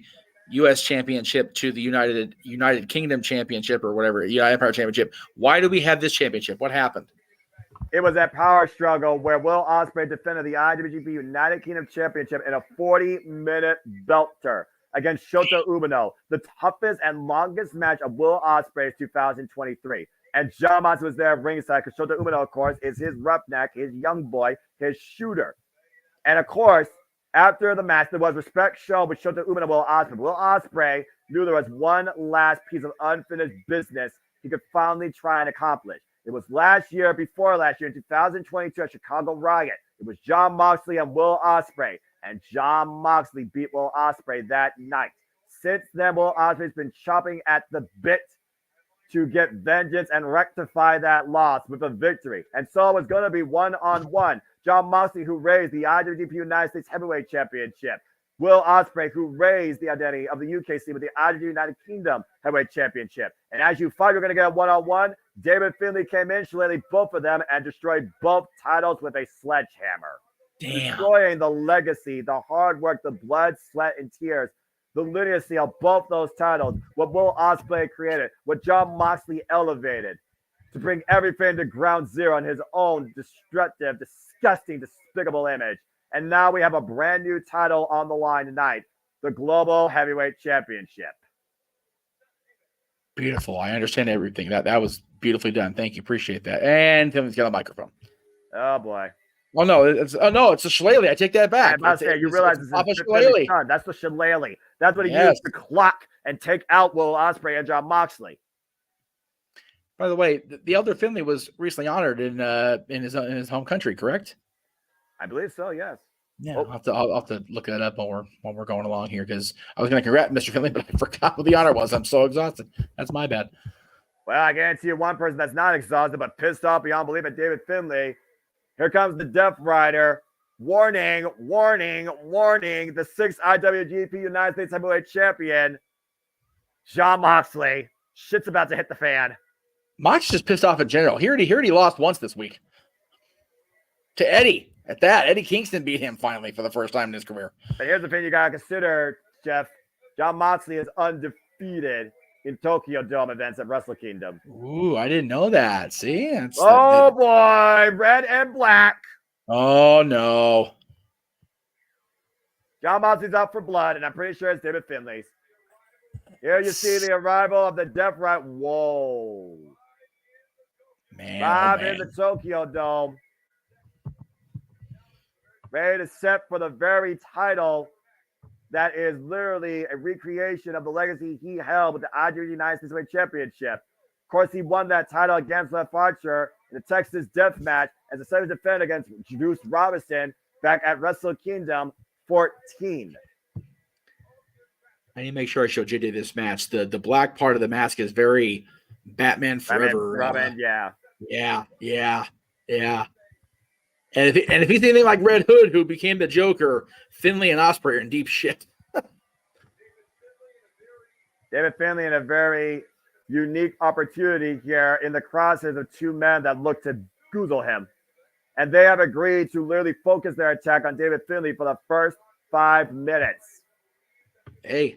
U.S. Championship to the United Kingdom Championship or whatever, Empire Championship. Why do we have this championship? What happened? It was a power struggle where Will Ospreay defended the IWGP United Kingdom Championship in a 40-minute belter against Shota Umino, the toughest and longest match of Will Ospreay's 2023. And Jon Moxley was there ringside because Shota Umino, of course, is his roughneck, his young boy, his shooter. And, of course, after the match, there was respect shown with Shota Umino and Will Ospreay. Will Ospreay knew there was one last piece of unfinished business he could finally try and accomplish. It was before last year, in 2022 at Chicago Riot. It was Jon Moxley and Will Ospreay. And Jon Moxley beat Will Ospreay that night. Since then, Will Ospreay's been chopping at the bit to get vengeance and rectify that loss with a victory. And so it was going to be one-on-one. Jon Moxley, who raised the IWGP United States Heavyweight Championship. Will Ospreay, who raised the identity of the UKC with the IWGP United Kingdom Heavyweight Championship. And as you thought you were going to get a one-on-one, David Finley came in, shillelaghed both of them, and destroyed both titles with a sledgehammer. Damn. Destroying the legacy, the hard work, the blood, sweat, and tears, the lineacy of both those titles, what Will Ospreay created, what Jon Moxley elevated to bring everything to ground zero in his own destructive, disgusting, despicable image. And now we have a brand new title on the line tonight, the Global Heavyweight Championship. Beautiful. I understand everything. That was beautifully done. Thank you. Appreciate that. And Tim's got a microphone. Oh, boy. Oh no, it's a shillelagh. I take that back. You realize this is Finley's son. That's the shillelagh. That's what he used to clock and take out Will Ospreay and Jon Moxley. By the way, the elder Finley was recently honored in his home country, correct? I believe so. Yes. Yeah, I'll have to look that up while we're going along here, because I was going to congratulate Mr. Finley, but I forgot what the honor was. I'm so exhausted. That's my bad. Well, I guarantee you one person that's not exhausted but pissed off beyond belief at David Finley. Here comes the Death Rider. Warning, warning, warning. The 6th IWGP United States Heavyweight Champion, Jon Moxley. Shit's about to hit the fan. Mox just pissed off in general. He already lost once this week. To Eddie. At that, Eddie Kingston beat him finally for the first time in his career. But here's the thing you got to consider, Jeff. Jon Moxley is undefeated in Tokyo Dome events at Wrestle Kingdom. Ooh, I didn't know that. See? Boy, red and black. Oh, no. Jon Moxley's out for blood, and I'm pretty sure it's David Finley's. Here you see the arrival of the Death Rider. Whoa. Man, Live in the Tokyo Dome. Ready to set for the very title that is literally a recreation of the legacy he held with the IWGP United States Heavyweight Championship. Of course, he won that title against Leif Archer in the Texas Death Match as a second defense against Juice Robinson back at Wrestle Kingdom 14. I need to make sure I show JJ this match. The black part of the mask is very Batman Forever. Robin, yeah. Yeah. And if he's anything like Red Hood, who became the Joker, Finley and Ospreay are in deep shit. David Finley in a very unique opportunity here in the crosshairs of two men that look to goozle him. And they have agreed to literally focus their attack on David Finley for the first 5 minutes. Hey.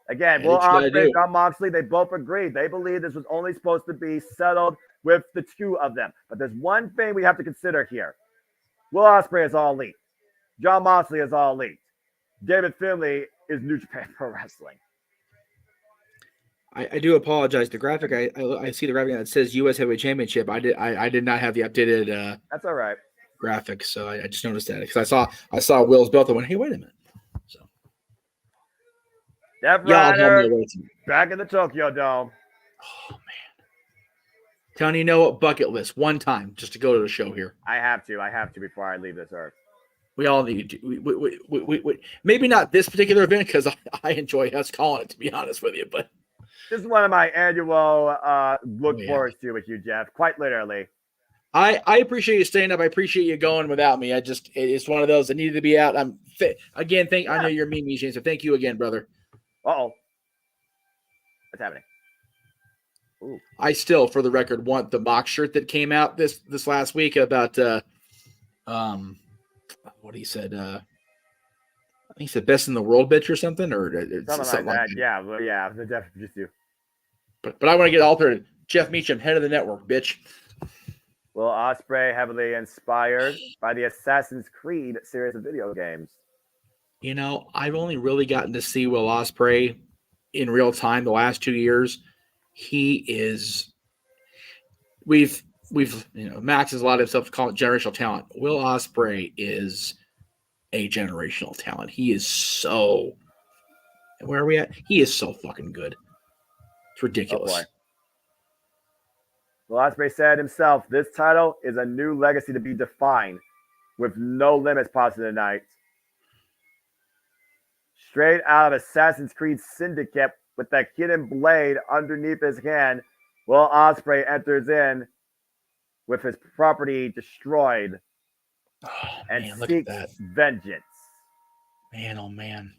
Again, Will Ospreay and Jon Moxley, they both agreed. They believe this was only supposed to be settled with the two of them. But there's one thing we have to consider here. Will Ospreay is All Elite. Jon Moxley is All Elite. David Finley is New Japan Pro Wrestling. I do apologize. The graphic I see the graphic that says U.S. Heavyweight Championship. I did not have the updated. That's all right. Graphic, so I just noticed that because I saw Will's belt and went, hey, wait a minute. So Death Rider back in the Tokyo Dome. Oh man, Tony, you know what? Bucket list one time just to go to the show here. I have to before I leave this earth. We all need to. We maybe not this particular event because I enjoy us calling it, to be honest with you, but. This is one of my annual look forward to with you, Jeff. Quite literally. I appreciate you staying up. I appreciate you going without me. It's one of those that needed to be out. I know you're me, James. So thank you again, brother. What's happening? Ooh. I still, for the record, want the mock shirt that came out this last week about what he said. I think he said best in the world, bitch, or something, or something like that. Yeah, well, yeah, definitely just do. But I want to get altered. Jeff Meacham, head of the network, bitch. Will Ospreay heavily inspired by the Assassin's Creed series of video games. You know, I've only really gotten to see Will Ospreay in real time the last 2 years. He is. We've Max has allowed himself to call it generational talent. Will Ospreay is a generational talent. He is so. Where are we at? He is so fucking good. It's ridiculous. Oh boy. Will Ospreay said himself, this title is a new legacy to be defined with no limits possible tonight. Straight out of Assassin's Creed Syndicate with that hidden blade underneath his hand, Will Ospreay enters in with his property destroyed and seeks vengeance. Man, oh man.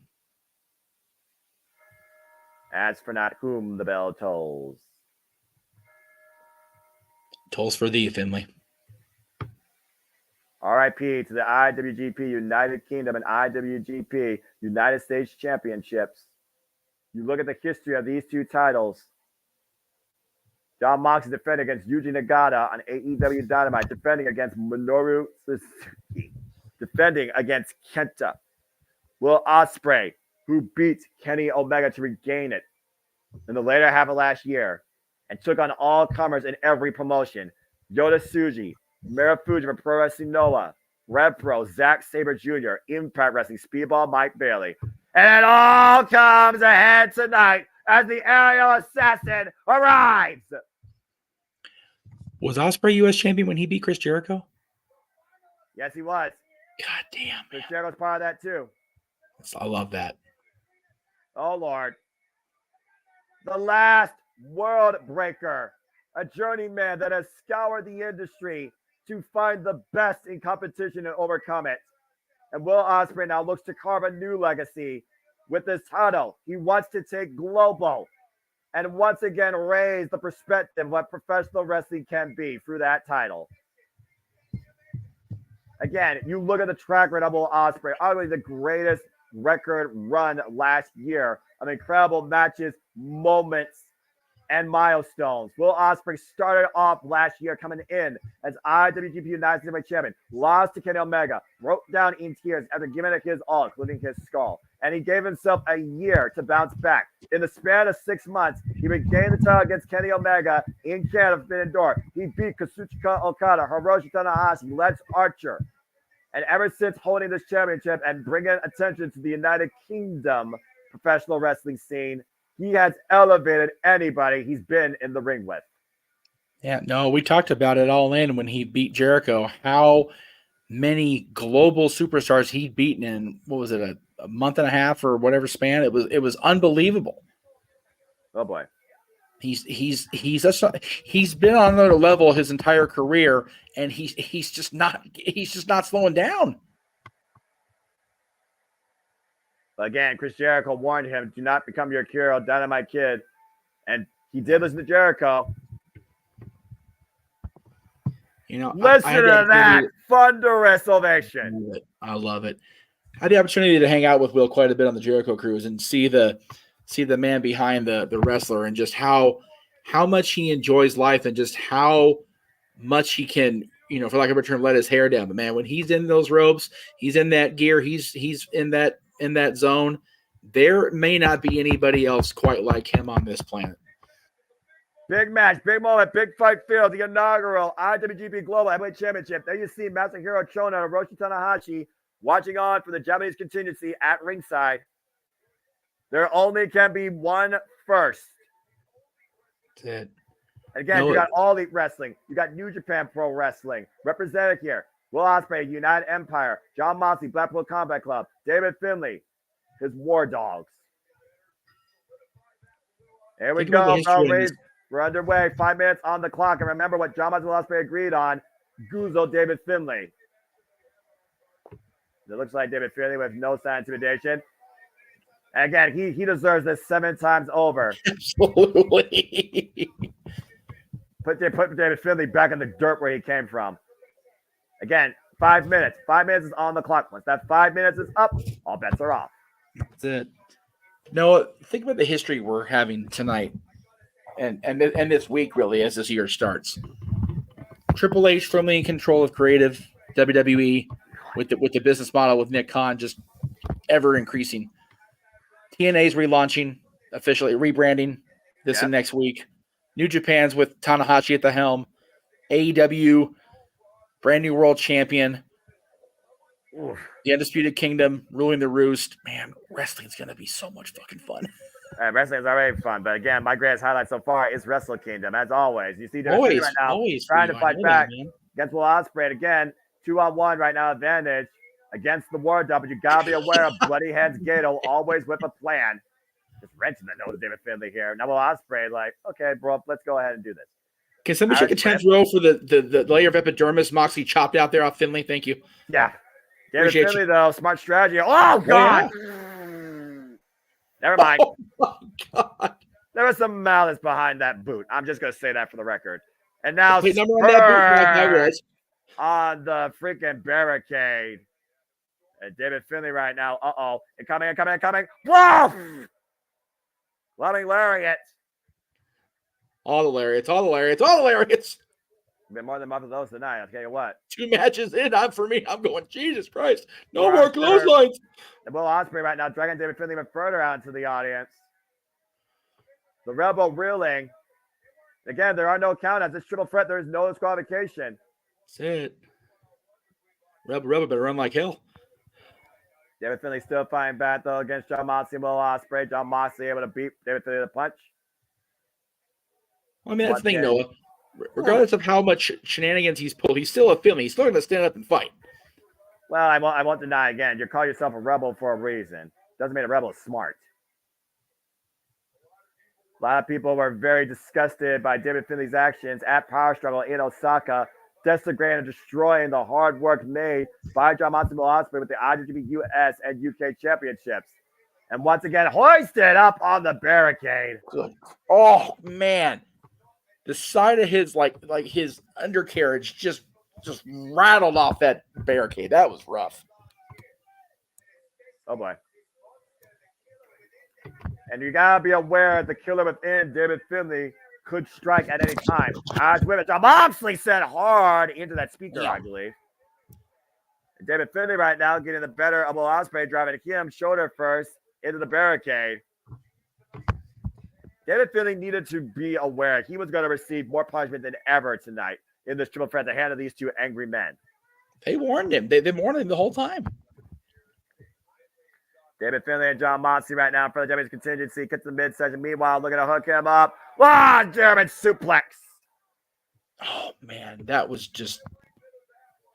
As for not whom the bell tolls. Tolls for thee, Finley. RIP to the IWGP United Kingdom and IWGP United States Championships. You look at the history of these two titles. Jon Moxley defending against Yuji Nagata on AEW Dynamite, defending against Minoru Suzuki, defending against Kenta. Will Ospreay, who beat Kenny Omega to regain it in the later half of last year and took on all comers in every promotion. Yota Tsuji, Marufuji from Pro Wrestling Noah, Rev Pro, Zack Sabre Jr., Impact Wrestling, Speedball Mike Bailey. And it all comes ahead tonight as the aerial assassin arrives. Was Ospreay U.S. champion when he beat Chris Jericho? Yes, he was. God damn. Chris Jericho's part of that too. I love that. Oh, Lord. The last world breaker. A journeyman that has scoured the industry to find the best in competition and overcome it. And Will Ospreay now looks to carve a new legacy with this title. He wants to take global and once again raise the perspective of what professional wrestling can be through that title. Again, you look at the track record of Will Ospreay, arguably the greatest record run last year of incredible matches, moments, and milestones. Will Ospreay started off last year coming in as IWGP United States Heavyweight Champion, lost to Kenny Omega, broke down in tears after giving it his all, including his skull, and he gave himself a year to bounce back. In the span of 6 months, he regained the title against Kenny Omega in Canada, Forbidden Door. He beat Kazuchika Okada, Hiroshi Tanahashi, Lex Archer, and ever since holding this championship and bringing attention to the United Kingdom professional wrestling scene, he has elevated anybody he's been in the ring with. Yeah, no, we talked about it all in when he beat Jericho, how many global superstars he'd beaten in, what was it, a month and a half or whatever span. It was unbelievable. Oh boy. He's been on another level his entire career, and he's just not slowing down. Again, Chris Jericho warned him, do not become your hero, Dynamite Kid. And he did listen to Jericho. Listen to that thunderous ovation. I love it. I had the opportunity to hang out with Will quite a bit on the Jericho cruise and see the man behind the wrestler and just how much he enjoys life and just how much he can, for lack of a better term, let his hair down. But man, when he's in those robes, he's in that gear, he's in that zone. There may not be anybody else quite like him on this planet. Big match, big moment, big fight field, the inaugural IWGP Global Heavyweight Championship. There you see Masahiro Chono and Hiroshi Tanahashi watching on for the Japanese contingency at ringside. There only can be one first. That's it. Again, you got All Elite Wrestling. You got New Japan Pro Wrestling. Represented here, Will Ospreay, United Empire, John Moxley, Blackpool Combat Club, David Finlay, his War Dogs. Here we go, fellas. We're underway. 5 minutes on the clock. And remember what John Moxley and Will Ospreay agreed on. Guzzo David Finlay. It looks like David Finlay with no sign of intimidation. And again, he deserves this 7 times over. Absolutely. Put David Finlay back in the dirt where he came from. Again, 5 minutes. 5 minutes is on the clock. Once that 5 minutes is up, all bets are off. That's it. Noah, think about the history we're having tonight and this week, really, as this year starts. Triple H firmly in control of creative, WWE with the business model with Nick Khan just ever increasing. TNA's relaunching, officially rebranding this and next week. New Japan's with Tanahashi at the helm. AEW, brand new world champion. Oof. The Undisputed Kingdom ruling the roost. Man, wrestling's going to be so much fucking fun. Wrestling is already fun, but again, my greatest highlight so far is Wrestle Kingdom, as always. You see David right now trying to fight back against Will Ospreay. Again, 2-on-1 right now advantage against the War Dog, but you got to be aware of Bloody Hands Gato, always with a plan. Just wrenching the nose of David Finlay here. Now Will Ospreay like, okay, bro, let's go ahead and do this. Can somebody check a 10th row for the layer of epidermis Moxley chopped out there off Finlay? Thank you. Yeah. David Finlay, though, smart strategy. Oh, God. Never mind. Oh, my God. There was some malice behind that boot. I'm just going to say that for the record. And now number on that boot, on the freaking barricade. And David Finlay right now. Uh-oh. Incoming. Whoa! Loving lariat. All the lariats. Been more than enough of those tonight. I'll tell you what. 2 matches in. I'm going, Jesus Christ. No more clotheslines. And Will Ospreay right now dragging David Finlay even further out into the audience. The Rebel reeling. Again, there are no countouts. This triple threat, there is no disqualification. That's it. Rebel better run like hell. David Finlay still fighting back, though, against John Moxley and Will Ospreay. John Moxley able to beat David Finlay with a punch. Well, I mean, that's the thing, Noah. Regardless of how much shenanigans he's pulled, he's still a Finlay. He's still going to stand up and fight. Well, I won't deny again. You call yourself a rebel for a reason. Doesn't mean a rebel is smart. A lot of people were very disgusted by David Finlay's actions at Power Struggle in Osaka, desecrating and destroying the hard work made by John Moxley and Will Ospreay with the IWGP US and UK championships. And once again, hoisted up on the barricade. Good. Oh, man. The side of his like his undercarriage just rattled off that barricade. That was rough. Oh boy. And you gotta be aware the killer within David Finlay could strike at any time. As with it, John Moxley sent hard into that speaker, I believe. And David Finlay right now getting the better of Will Ospreay, driving him shoulder first into the barricade. David Finlay needed to be aware he was going to receive more punishment than ever tonight in this triple threat at the hand of these two angry men. They warned him. They warned him the whole time. David Finlay and John Moxley right now in front of Jeremy's contingency. Gets the midsection. Meanwhile, looking to hook him up. German suplex. Oh, man. That wasn't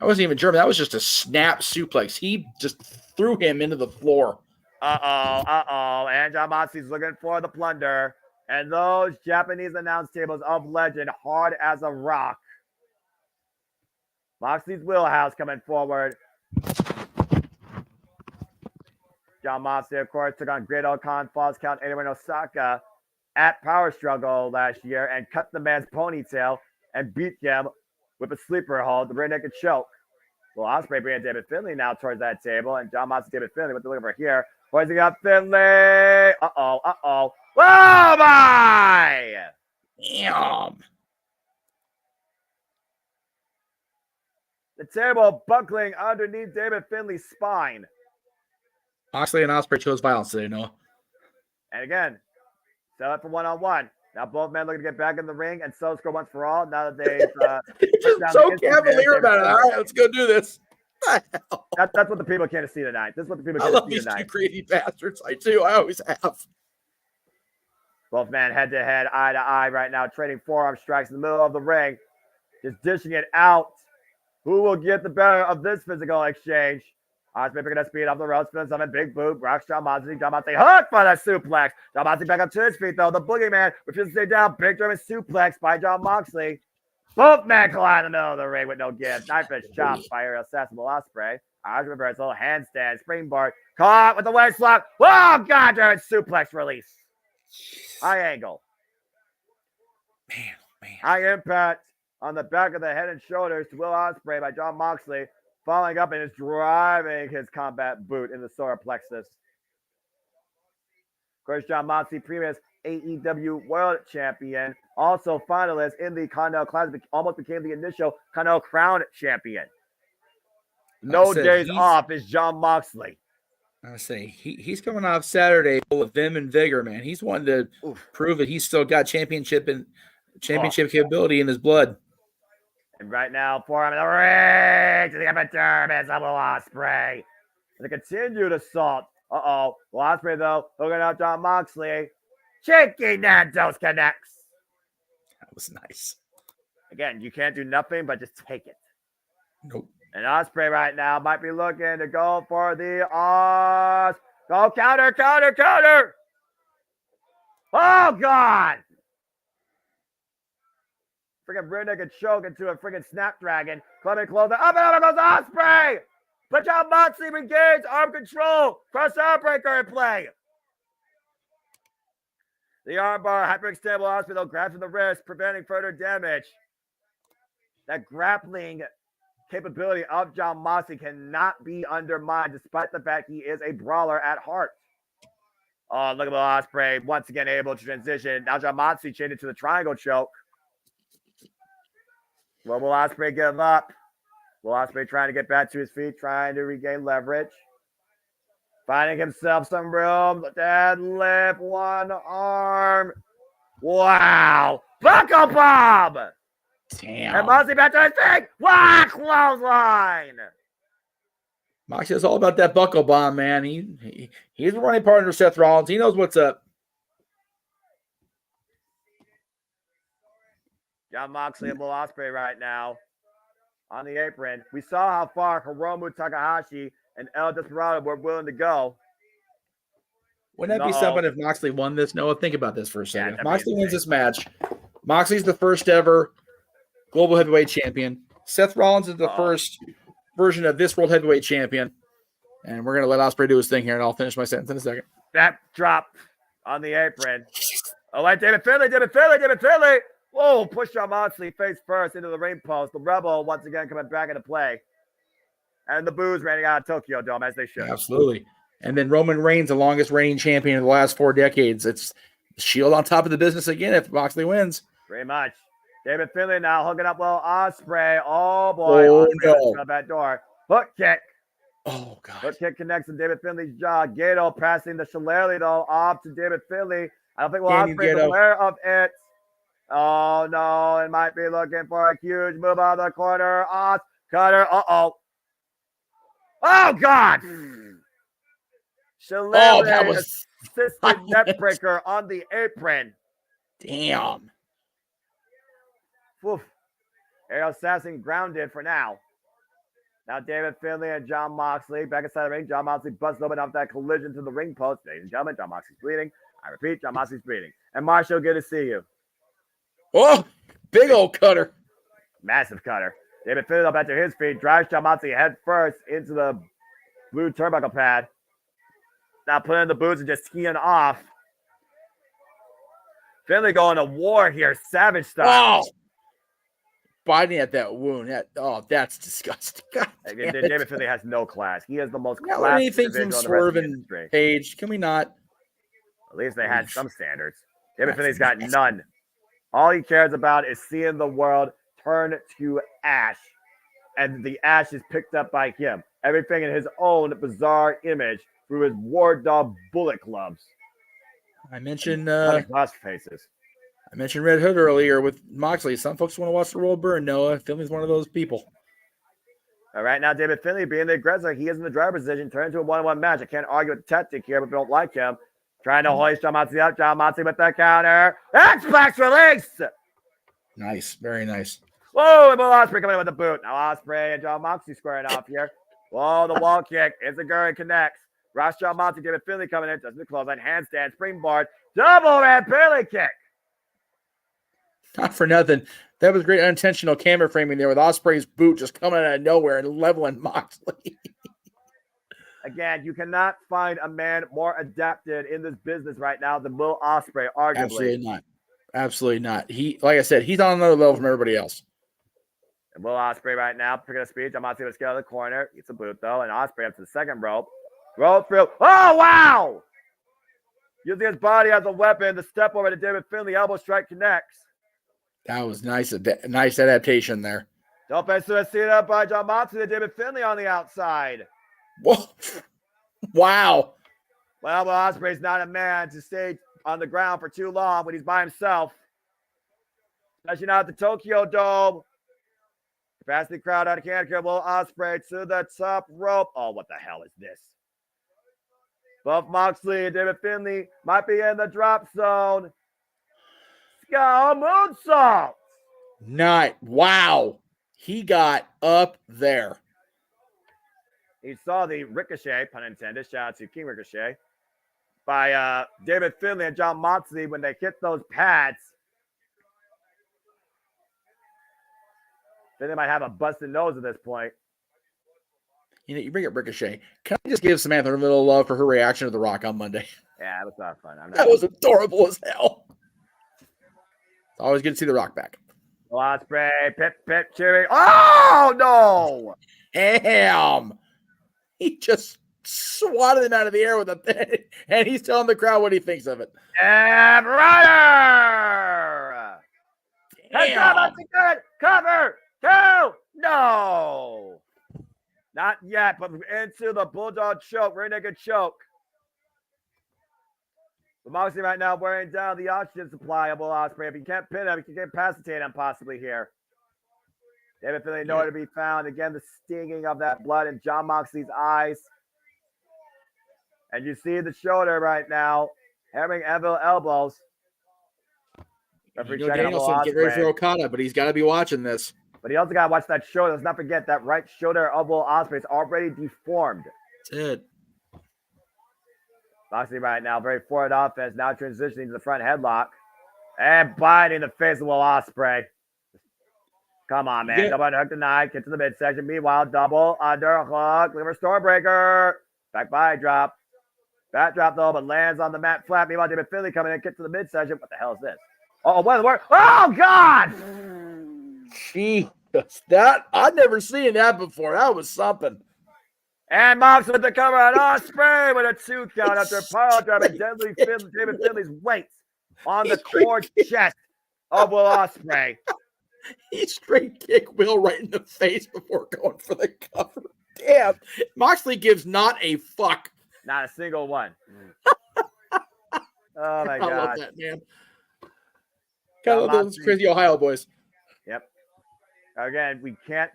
even German. That was just a snap suplex. He just threw him into the floor And Jon Moxley's looking for the plunder. And those Japanese announce tables of legend, hard as a rock. Moxley's wheelhouse coming forward. Jon Moxley, of course, took on Great Khan, Falls Count, Edwin Osaka at Power Struggle last year and cut the man's ponytail and beat him with a sleeper hold, the rear naked choke. Well, Ospreay bringing David Finlay now towards that table, and Jon Moxley, David Finlay, what they're looking for here. Poising up Finlay. Oh my! Damn. The table buckling underneath David Finlay's spine. Moxley and Ospreay chose violence today, Noah. And again, set up for one-on-one. Now both men looking to get back in the ring and so score once for all. Now that they've just so cavalier about it. All right, let's go do this. That's what the people can't see tonight. This is what the people I can't love see these tonight. two greedy bastards. I do. I always have. Both men head-to-head, eye-to-eye right now, trading forearm strikes in the middle of the ring. Just dishing it out. Who will get the better of this physical exchange? Ospreay picking up speed off the ropes, spins on a big boot. Rocks Jon Moxley. Jon Moxley hooked for the suplex. Jon Moxley back up to his feet, though. The boogeyman refuses to stay down. Big German suplex by Jon Moxley. Both men collide in the middle of the ring with no give. Knife edge chops by aerial assassin Ospreay. Ospreay reversal, handstand, springboard. Caught with the waist lock. Oh, God, German suplex release. High angle. Man. High impact on the back of the head and shoulders to Will Ospreay by Jon Moxley. Following up and is driving his combat boot in the solar plexus. Of course, Jon Moxley, previous AEW World Champion, also finalist in the Continental Classic, almost became the initial Continental Crown Champion. No days off is Jon Moxley. I say he's coming off Saturday with vim and vigor, man. He's wanting to prove that he's still got championship capability in his blood. And right now, forearm in the ring to the epidermis of Will Ospreay. And the continued assault. Will Ospreay, though, hooking out Jon Moxley. Cheeky Nando's connects. That was nice. Again, you can't do nothing but just take it. Nope. And Ospreay right now might be looking to go for the go counter. Oh, God. Freaking rear naked choke into a freaking snapdragon. Clubbing closer. Up and over goes Ospreay. But Jon Moxley regains arm control. Cross armbreaker in play. The armbar, hyperextendable Ospreay, though, grabs in the wrist, preventing further damage. That grappling capability of Jon Moxley cannot be undermined, despite the fact he is a brawler at heart. Oh, look at Will Ospreay once again able to transition. Now Jon Moxley changed it to the triangle choke. Will Ospreay give up? Will Ospreay trying to get back to his feet, trying to regain leverage. Finding himself some room. Deadlift, one arm. Wow. Buckle bomb. Damn. And Moxley back to his feet. Wow, clothesline. Moxley is all about that buckle bomb, man. He's a running partner of Seth Rollins. He knows what's up. Jon Moxley and Will Ospreay right now on the apron. We saw how far Hiromu Takahashi and El Desperado were willing to go. Wouldn't that be something if Moxley won this? Noah, think about this for a second. If Moxley wins this match, Moxley's the first ever global heavyweight champion. Seth Rollins is the first version of this world heavyweight champion. And we're going to let Ospreay do his thing here, and I'll finish my sentence in a second. That drop on the apron. Oh, wait, David Finlay. Whoa, push Jon Moxley face first into the ring post. The Rebel once again coming back into play. And the boos raining out of Tokyo Dome as they should. Absolutely. And then Roman Reigns, the longest reigning champion in the last 4 decades. It's Shield on top of the business again if Moxley wins. Pretty much. David Finlay now hooking up Will Ospreay. Oh, boy. Oh, Ospreay no. that door. Hook kick. Oh, God. Hook kick connects to David Finlay's jaw. Gato passing the shillelagh, though, off to David Finlay. I don't think Will Ospreay is aware of it. Oh, no. It might be looking for a huge move out of the corner. Cutter. Uh-oh. Oh, God. Shillelagh, that was assisted net breaker on the apron. Damn. Oof. Aerial assassin grounded for now. Now David Finlay and John Moxley back inside the ring. John Moxley busts open off that collision to the ring post. Ladies and gentlemen, John Moxley's bleeding. I repeat, John Moxley's bleeding. And Marshall, good to see you. Oh, big old cutter. Massive cutter. David Finlay up to his feet, drives John Moxley head first into the blue turnbuckle pad. Now putting in the boots and just skiing off. Finlay going to war here, Savage style. Oh, biting at that wound. That's disgusting. David Finlay has no class. He has the most class. Anything from Swerve and Page. Can we not? At least they had some standards. David Finlay's got none. All he cares about is seeing the world turn to ash. And the ash is picked up by him. Everything in his own bizarre image through his war dog bullet clubs. I mentioned glass faces. I mentioned Red Hood earlier with Moxley. Some folks want to watch the world burn. Noah Finley's one of those people. All right, now David Finlay being the aggressor, he is in the driver's position, turning into a one-on-one match. I can't argue with the tactic here, but don't like him. Trying to hoist John Moxley up. John Moxley with the counter. X-Pax release. Nice, very nice. Whoa, and Will Ospreay coming in with the boot. Now Ospreay and John Moxley squaring off here. Whoa, the wall kick. Enziguri connects. Ross John Moxley, David Finlay coming in. Does the clothesline, handstand, springboard, double red Billy kick. Not for nothing. That was great unintentional camera framing there with Ospreay's boot just coming out of nowhere and leveling Moxley. Again, you cannot find a man more adapted in this business right now than Will Ospreay, arguably. Absolutely not. Absolutely not. He, like I said, he's on another level from everybody else. And Will Ospreay right now, picking up speed. John Moxley with a scale of the corner. Gets a boot, though. And Ospreay up to the second rope. Rope through. Oh, wow! Using his body as a weapon. The step over to David Finlay. Elbow strike connects. That was nice. Nice adaptation there. Dope suicida by John Moxley to David Finlay on the outside. Whoa. Wow. Well, Ospreay's not a man to stay on the ground for too long when he's by himself. Especially not at the Tokyo Dome. Capacity crowd out of Canada. Will Ospreay to the top rope. Oh, what the hell is this? Both Moxley and David Finlay might be in the drop zone. Skull moonsault. Wow. He got up there. He saw the ricochet, pun intended, shout out to King Ricochet, by David Finlay and John Moxley when they hit those pads. Then they might have a busted nose at this point. You know, you bring up Ricochet. Can I just give Samantha a little love for her reaction to The Rock on Monday? Yeah, that was not fun. That was adorable as hell. It's always good to see The Rock back. Ospreay, pip, cheering. Oh, no! Damn! He just swatted him out of the air with a pen, and he's telling the crowd what he thinks of it. And Ryder! Damn! Good. Cover! 2! No! Not yet, but into the Bulldog choke, rear naked choke. But Moxley right now wearing down the oxygen supply of Will Ospreay. If you can't pin him, you can incapacitate him possibly here. David Finlay nowhere to be found. Again, the stinging of that blood in John Moxley's eyes. And you see the shoulder right now. Hammering Evil elbows. Danielson get ready for Okada, but he's got to be watching this. But he also got to watch that shoulder. Let's not forget that right shoulder of Will Ospreay is already deformed. That's it. Moxley right now, very forward offense. Now transitioning to the front headlock. And biting the face of Will Ospreay. Come on, man. Yeah. Double underhook tonight. Get to the midsection. Meanwhile, double underhook. Liver Stormbreaker. Back by drop. Back drop, though, but lands on the mat flat. Meanwhile, David Finlay coming in. Get to the midsection. What the hell is this? Oh, what in the world? Oh, God! Jesus. That, I've never seen that before. That was something. And Mox with the cover on Ospreay with a 2 count after pile driving deadly David Finlay's weight on the core chest of Will Ospreay. He straight kicked Will right in the face before going for the cover. Damn. Moxley gives not a fuck. Not a single one. Oh, my God. I love that, man. Kind of those crazy Ohio boys. Yep. Again, we can't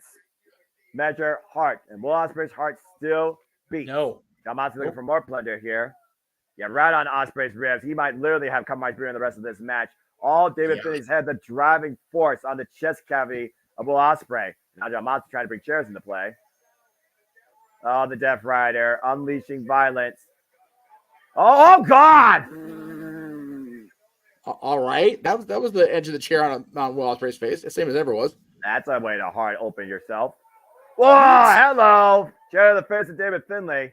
measure heart. And Will Ospreay's heart still beats. No. John Moxley looking for more plunder here. Yeah, right on Ospreay's ribs. He might literally have compromised beer in the rest of this match. All David Finlay's had the driving force on the chest cavity of Will Ospreay. Now John Moxley trying to bring chairs into play. Oh, the Death Rider unleashing violence. Oh God! All right, that was the edge of the chair on Will Ospreay's face, the same as ever was. That's a way to hard open yourself. Whoa! Hello, chair to the face of David Finlay.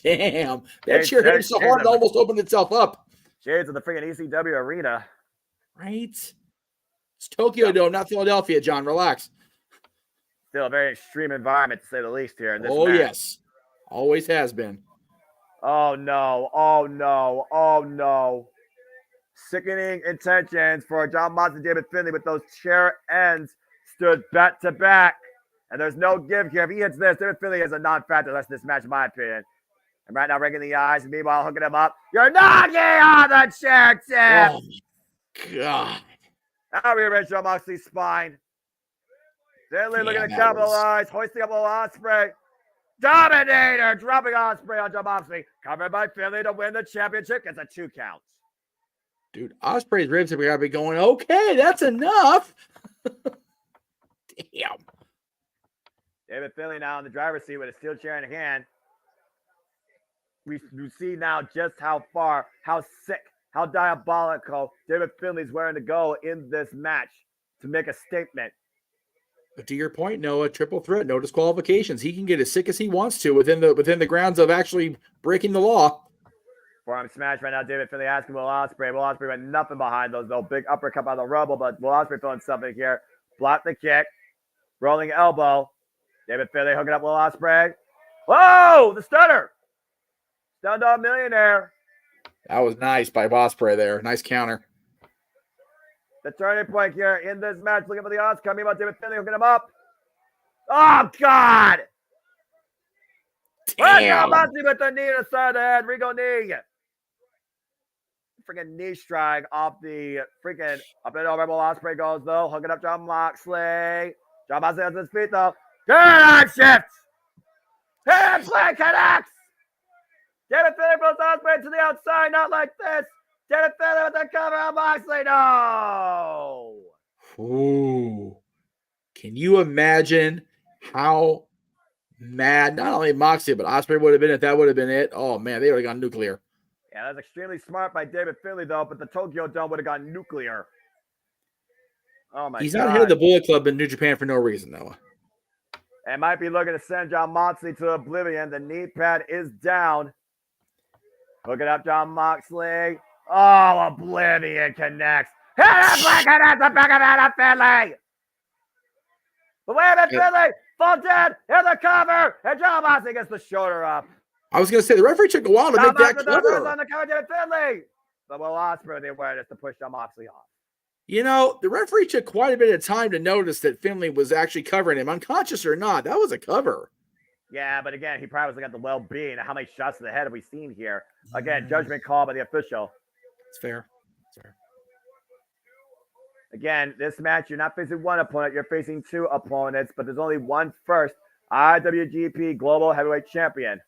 Damn, that chair hit him so hard it almost opened itself up. Shades of the freaking ECW arena. Right? It's Tokyo Dome, not Philadelphia, John. Relax. Still a very extreme environment, to say the least, here. In this Oh, match. yes. Always has been. Oh, no. Oh, no. Oh, no. Sickening intentions for John Moxley and David Finlay, with those chair ends stood back to back. And there's no give here. If he hits this, David Finlay is a non-factor less this match, in my opinion. And right now, raking the eyes, and meanwhile, hooking him up. You're knocking on the chair tip. Oh, God. Now rearrange John Moxley's spine. Finlay looking to capitalize, hoisting up Will Ospreay. Dominator, dropping Ospreay on John Moxley. Covered by Finlay to win the championship. Gets a 2 count. Dude, Ospreay's ribs have got to be going, okay, that's enough. Damn. David Finlay now in the driver's seat with a steel chair in hand. We see now just how far, how sick, how diabolical David Finlay's willing to go in this match to make a statement. But to your point, Noah, triple threat, no disqualifications. He can get as sick as he wants to within the grounds of actually breaking the law. Forearm smash right now. David Finlay asking Will Ospreay. Will Ospreay went nothing behind those, though. Big uppercut by the Rebel, but Will Ospreay feeling something here. Block the kick. Rolling elbow. David Finlay hooking up Will Ospreay. Whoa! The stunner! Stun Dog Millionaire. That was nice by Ospreay there. Nice counter. The turning point here in this match. Looking for the odds coming about David Finlay hooking him up. Oh, God! Damn. Moxley with the knee to the side of the head. Rico knee. Freaking knee strike off the freaking up and over. Will Ospreay goes, though. Hooking up John Moxley. John Moxley has his feet, though. Paradigm shift. Hand play connects. David Finlay pulls Ospreay to the outside. Not like this. David Finlay with the cover on Moxley. No. Ooh. Can you imagine how mad not only Moxley, but Ospreay would have been if that would have been it? Oh, man, they would have gone nuclear. Yeah, that's extremely smart by David Finlay, though, but the Tokyo Dome would have gone nuclear. Oh, my God. He's not head of the Bullet Club in New Japan for no reason, Noah. And might be looking to send John Moxley to oblivion. The knee pad is down. Hooking up John Moxley. Oh, oblivion connects. Hit it, Black connects the back of that Finlay. But wait a minute, Finlay. Fall dead. Hit the cover. And John Moxley gets the shoulder up. I was going to say, the referee took a while to make that cover. On the cover, David Finlay. But Will Ospreay, the awareness to push John Moxley off. You know, the referee took quite a bit of time to notice that Finlay was actually covering him, unconscious or not. That was a cover. Yeah, but again, he probably was looking at the well-being. How many shots to the head have we seen here? Again, judgment call by the official. It's fair. It's fair. Again, this match, you're not facing one opponent. You're facing 2 opponents, but there's only one first IWGP Global Heavyweight Champion.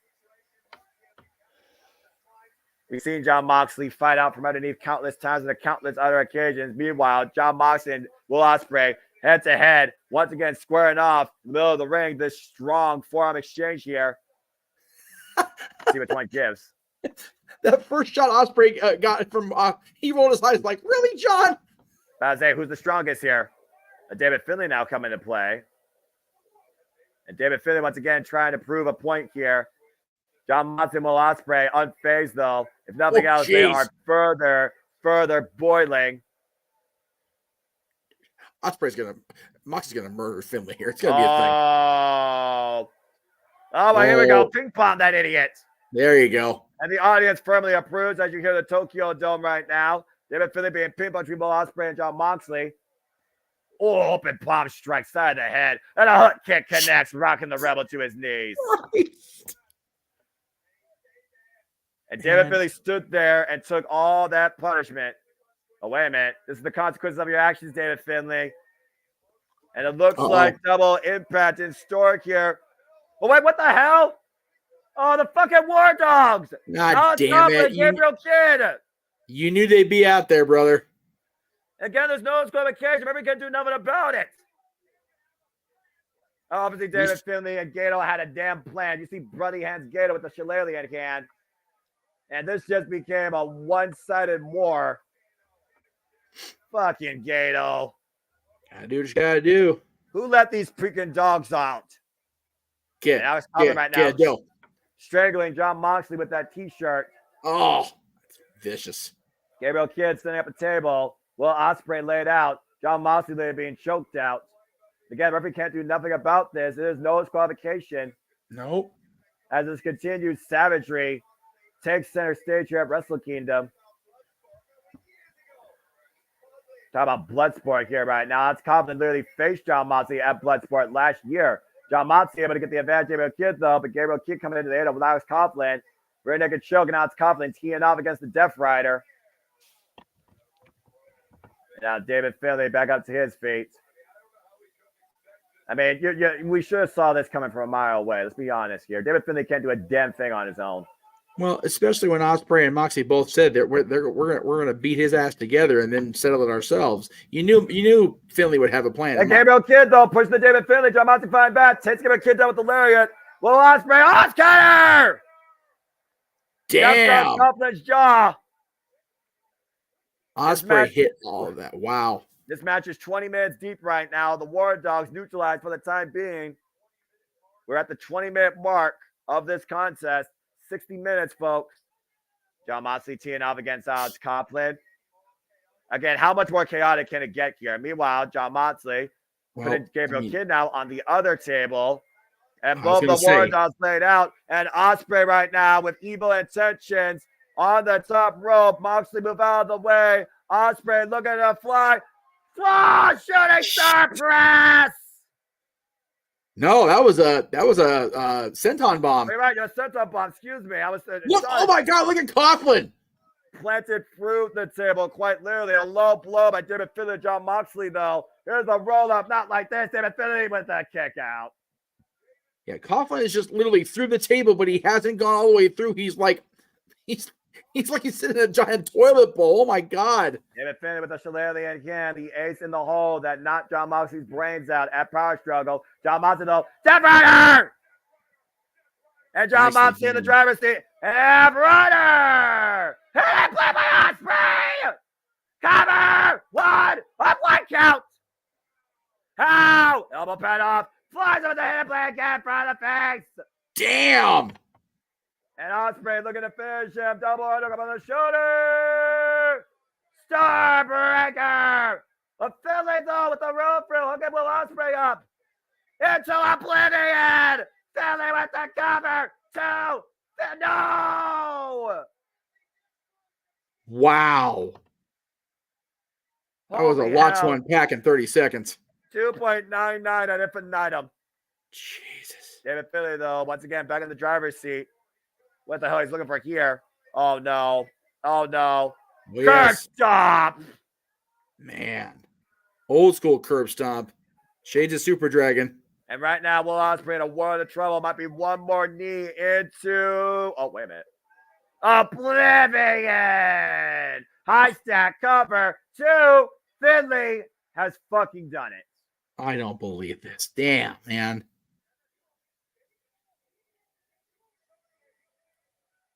We've seen John Moxley fight out from underneath countless times and countless other occasions. Meanwhile, John Moxley and Will Ospreay head-to-head, once again squaring off in the middle of the ring. This strong forearm exchange here. See which one gives. That first shot Ospreay got from, he rolled his eyes like, really, John? I was saying, who's the strongest here? David Finlay now coming into play. And David Finlay once again trying to prove a point here. John Moxley and Will Ospreay unfazed, though. If nothing else, they are further boiling. Moxley's gonna murder Finlay here. It's gonna be a thing. Oh, well, here we go. Ping pong that idiot. There you go. And the audience firmly approves as you hear the Tokyo Dome right now. David Finlay being ping pong between Will Ospreay and John Moxley. Oh, open palm strike, side of the head. And a hook kick connects, rocking the Rebel to his knees. And David Finlay stood there and took all that punishment. Oh, wait a minute. This is the consequences of your actions, David Finlay. And it looks like double impact in store here. Oh, wait, what the hell? Oh, the fucking War Dogs. God damn it. Gabriel Kidd. You knew they'd be out there, brother. Again, there's no disqualification. Maybe we can do nothing about it. Obviously, David Finlay and Gato had a damn plan. You see Bloody Hands Gato with the shillelagh in hand. And this just became a one-sided war. Fucking Gato. Gotta do what you gotta do. Who let these freaking dogs out? Get Strangling John Moxley with that t-shirt. Oh, that's vicious. Gabriel Kidd standing up at the table. Will Ospreay laid out. John Moxley later being choked out. Again, referee can't do nothing about this. It is no disqualification. Nope. As this continued savagery takes center stage here at Wrestle Kingdom. Talk about Bloodsport here right now. It's Coughlin literally faced John Moxley at Bloodsport last year. John Moxley able to get the advantage of Gabriel Kidd, though, but Gabriel Kidd coming into the aid of Alex Coughlin. Rear naked choke, and now it's Coughlin teeing off against the Death Rider. Now David Finlay back up to his feet. I mean, we should have saw this coming from a mile away. Let's be honest here. David Finlay can't do a damn thing on his own. Well, especially when Ospreay and Moxley both said that we're going to beat his ass together and then settle it ourselves. You knew Finlay would have a plan. And Gabriel Kidd, though, pushing the David Finlay. John Moxley flying back. Takes Gabriel Kidd down with the lariat. Will Ospreay. Oscar! Damn. Coughlin's jaw. Ospreay hit all of that. Wow. This match is 20 minutes deep right now. The War Dogs neutralized for the time being. We're at the 20-minute mark of this contest. 60 minutes, folks. John Moxley teeing off against Alex Coughlin. Again, how much more chaotic can it get here? Meanwhile, John Moxley putting Gabriel Kidd now on the other table. And both the War Dogs played out. And Ospreay right now with evil intentions on the top rope. Moxley move out of the way. Ospreay looking to fly. Flaw! Shooting star press! No, that was a senton bomb. You're right, a senton bomb. Excuse me. Look! Oh my God! Look at Coughlin. Planted through the table, quite literally. A low blow by David Finlay, John Moxley, though. Here's a roll up, not like this. David Finlay with the kick out. Yeah, Coughlin is just literally through the table, but he hasn't gone all the way through. He's like he's sitting in a giant toilet bowl. Oh my God. David Finlay with the shillelagh in hand, the ace in the hole that knocked John Moxley's brains out at Power Struggle. John Moxley, though, Death Rider! And John Moxley in the driver's seat. Death Rider! Hit it, play by Ospreay! Cover! One count! How? Elbow pad off. Flies with the hit play again in front of the face. Damn! And Ospreay looking to finish him. Double underhook on the shoulder. Starbreaker. A Finlay, though, with the rope through. Hooking Will Ospreay up. Into oblivion. Finlay with the cover. No. Wow. That was a lot to unpack in 30 seconds. 2.99 at infinitum. Jesus. David Finlay, though, once again, back in the driver's seat. What the hell he's looking for here? Oh, no. Curb stomp. Man. Old school curb stomp. Shades of Super Dragon. And right now, Will Ospreay in a world of trouble. Might be one more knee into... Oh, wait a minute. Oblivion. High stack cover. 2. Finlay has fucking done it. I don't believe this. Damn, man.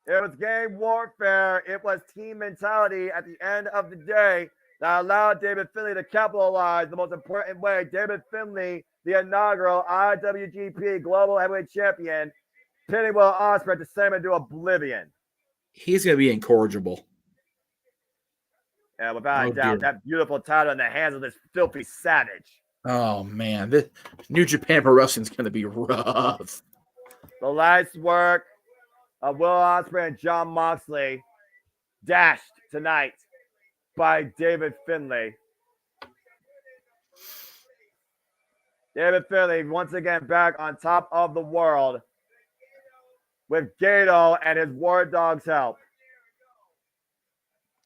It was game warfare. It was team mentality at the end of the day that allowed David Finlay to capitalize the most important way. David Finlay, the inaugural IWGP Global Heavyweight Champion, pinning Will Ospreay to send him into oblivion. He's going to be incorrigible. Yeah, without a doubt. That beautiful title in the hands of this filthy savage. Oh, man. This New Japan Pro Wrestling is going to be rough. The last work of Will Ospreay and John Moxley dashed tonight by David Finlay. David Finlay once again back on top of the world with Gato and his War Dogs help.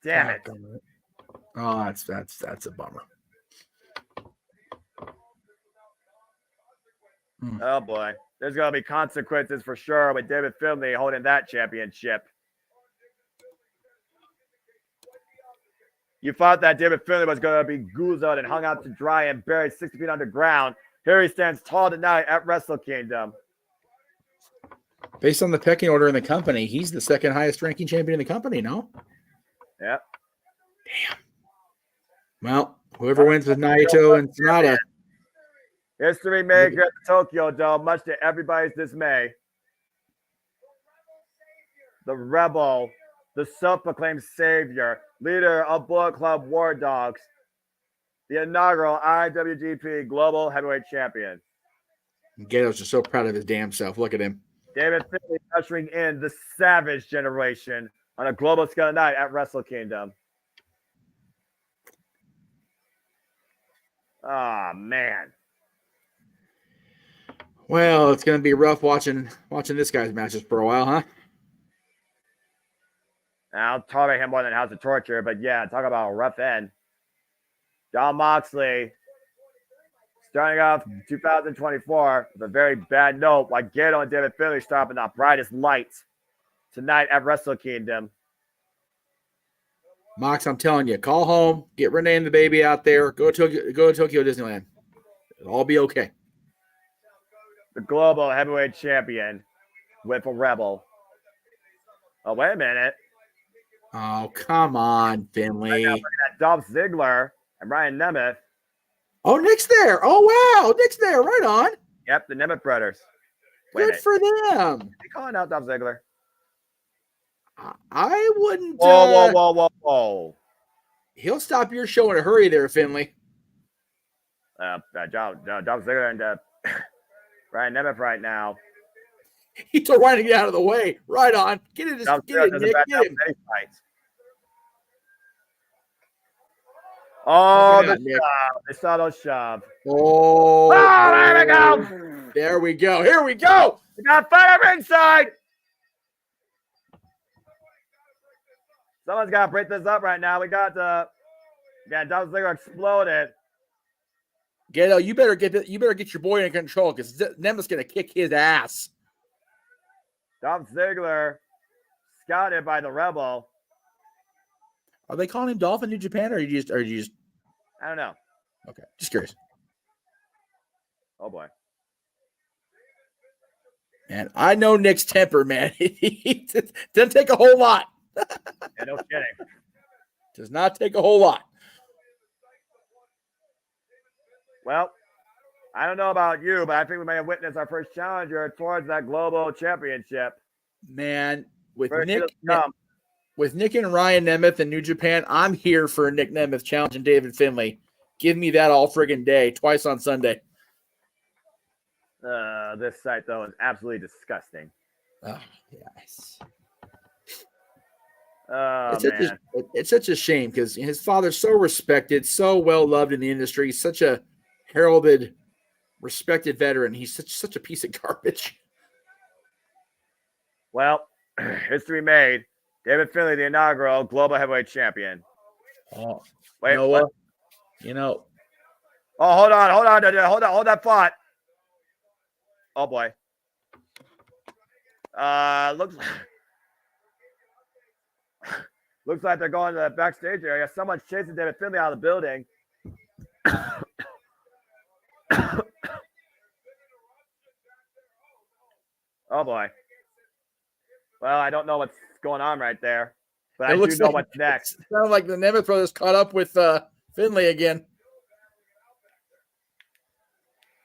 Damn it. Oh, that's a bummer. Oh boy. There's going to be consequences for sure with David Finlay holding that championship. You thought that David Finlay was going to be goozled and hung out to dry and buried 60 feet underground. Here he stands tall tonight at Wrestle Kingdom. Based on the pecking order in the company, he's the second highest ranking champion in the company, no? Yep. Damn. Well, whoever wins with Naito and Sonata. History maker at the Tokyo Dome, much to everybody's dismay. The Rebel, the self-proclaimed savior, leader of Bullet Club War Dogs, the inaugural IWGP Global Heavyweight Champion. Gato's just so proud of his damn self. Look at him. David Finlay ushering in the Savage generation on a global scale tonight at Wrestle Kingdom. Oh, man. Well, it's going to be rough watching this guy's matches for a while, huh? I'll tolerate him more than House of Torture, but yeah, talk about a rough end. Jon Moxley starting off 2024 with a very bad note, while Gato and David Finlay start up in the brightest lights tonight at Wrestle Kingdom. Mox, I'm telling you, call home, get Renee and the baby out there, go to Tokyo Disneyland. It'll all be okay. The global heavyweight champion with a Rebel. Oh, wait a minute. Oh, come on, Finlay. Right now, looking at Dolph Ziggler and Ryan Nemeth. Oh, Nick's there. Oh, wow. Nick's there. Right on. Yep, the Nemeth brothers. Good for them. They calling out Dolph Ziggler. I wouldn't. Whoa. He'll stop your show in a hurry there, Finlay. Dolph Ziggler and Ryan Nemeth right now. He's trying to get out of the way. Right on. Get it, Nick. Get him. Oh, the shove. They saw those shove. Oh, there we go. There we go. Here we go. We got fire ringside. Someone's got to break this up right now. We got Dolph Ziggler exploded. Gato, you better get your boy in control because Nemeth's gonna kick his ass. Dolph Ziggler scouted by the Rebel. Are they calling him Dolph in New Japan, or are you just? I don't know. Okay, just curious. Oh boy. Man, I know Nick's temper, man. He doesn't take a whole lot. Yeah, no kidding. Does not take a whole lot. Well, I don't know about you, but I think we may have witnessed our first challenger towards that global championship. Man, with Nick and Ryan Nemeth in New Japan, I'm here for Nick Nemeth challenging David Finlay. Give me that all friggin' day, twice on Sunday. This site, though, is absolutely disgusting. Oh, yes. Oh, it's such a shame because his father's so respected, so well loved in the industry. He's such a heralded, respected veteran. He's such a piece of garbage. Well, history made. David Finlay, the inaugural global heavyweight champion. Oh, wait, Noah, what? Oh, hold on, hold that thought. Oh boy. Looks like they're going to the backstage area. Someone's chasing David Finlay out of the building. Oh boy. Well, I don't know what's going on right there, but I do know what's next. It sounds like the Nemeth brothers caught up with Finlay again.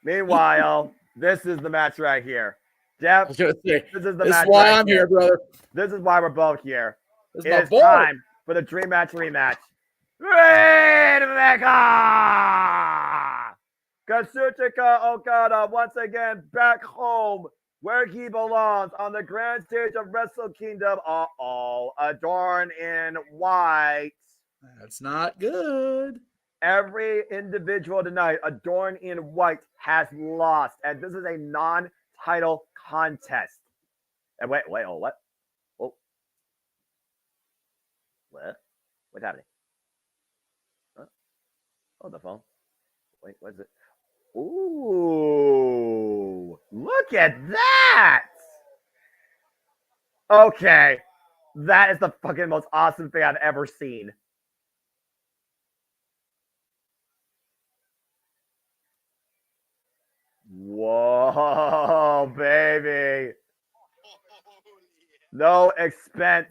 Meanwhile, this is the match right here. Jeff, this is the this match. Is why right I'm here, brother. This is why we're both here. This It is time for the Dream Match rematch. Rainmaker! Kazuchika Okada once again back home where he belongs on the grand stage of Wrestle Kingdom. Adorned in white. That's not good. Every individual tonight adorned in white has lost, and this is a non-title contest. And what? Oh, what? What's happening? Huh? Oh, the phone. Wait, what is it? Ooh, look at that! Okay, that is the fucking most awesome thing I've ever seen. No expense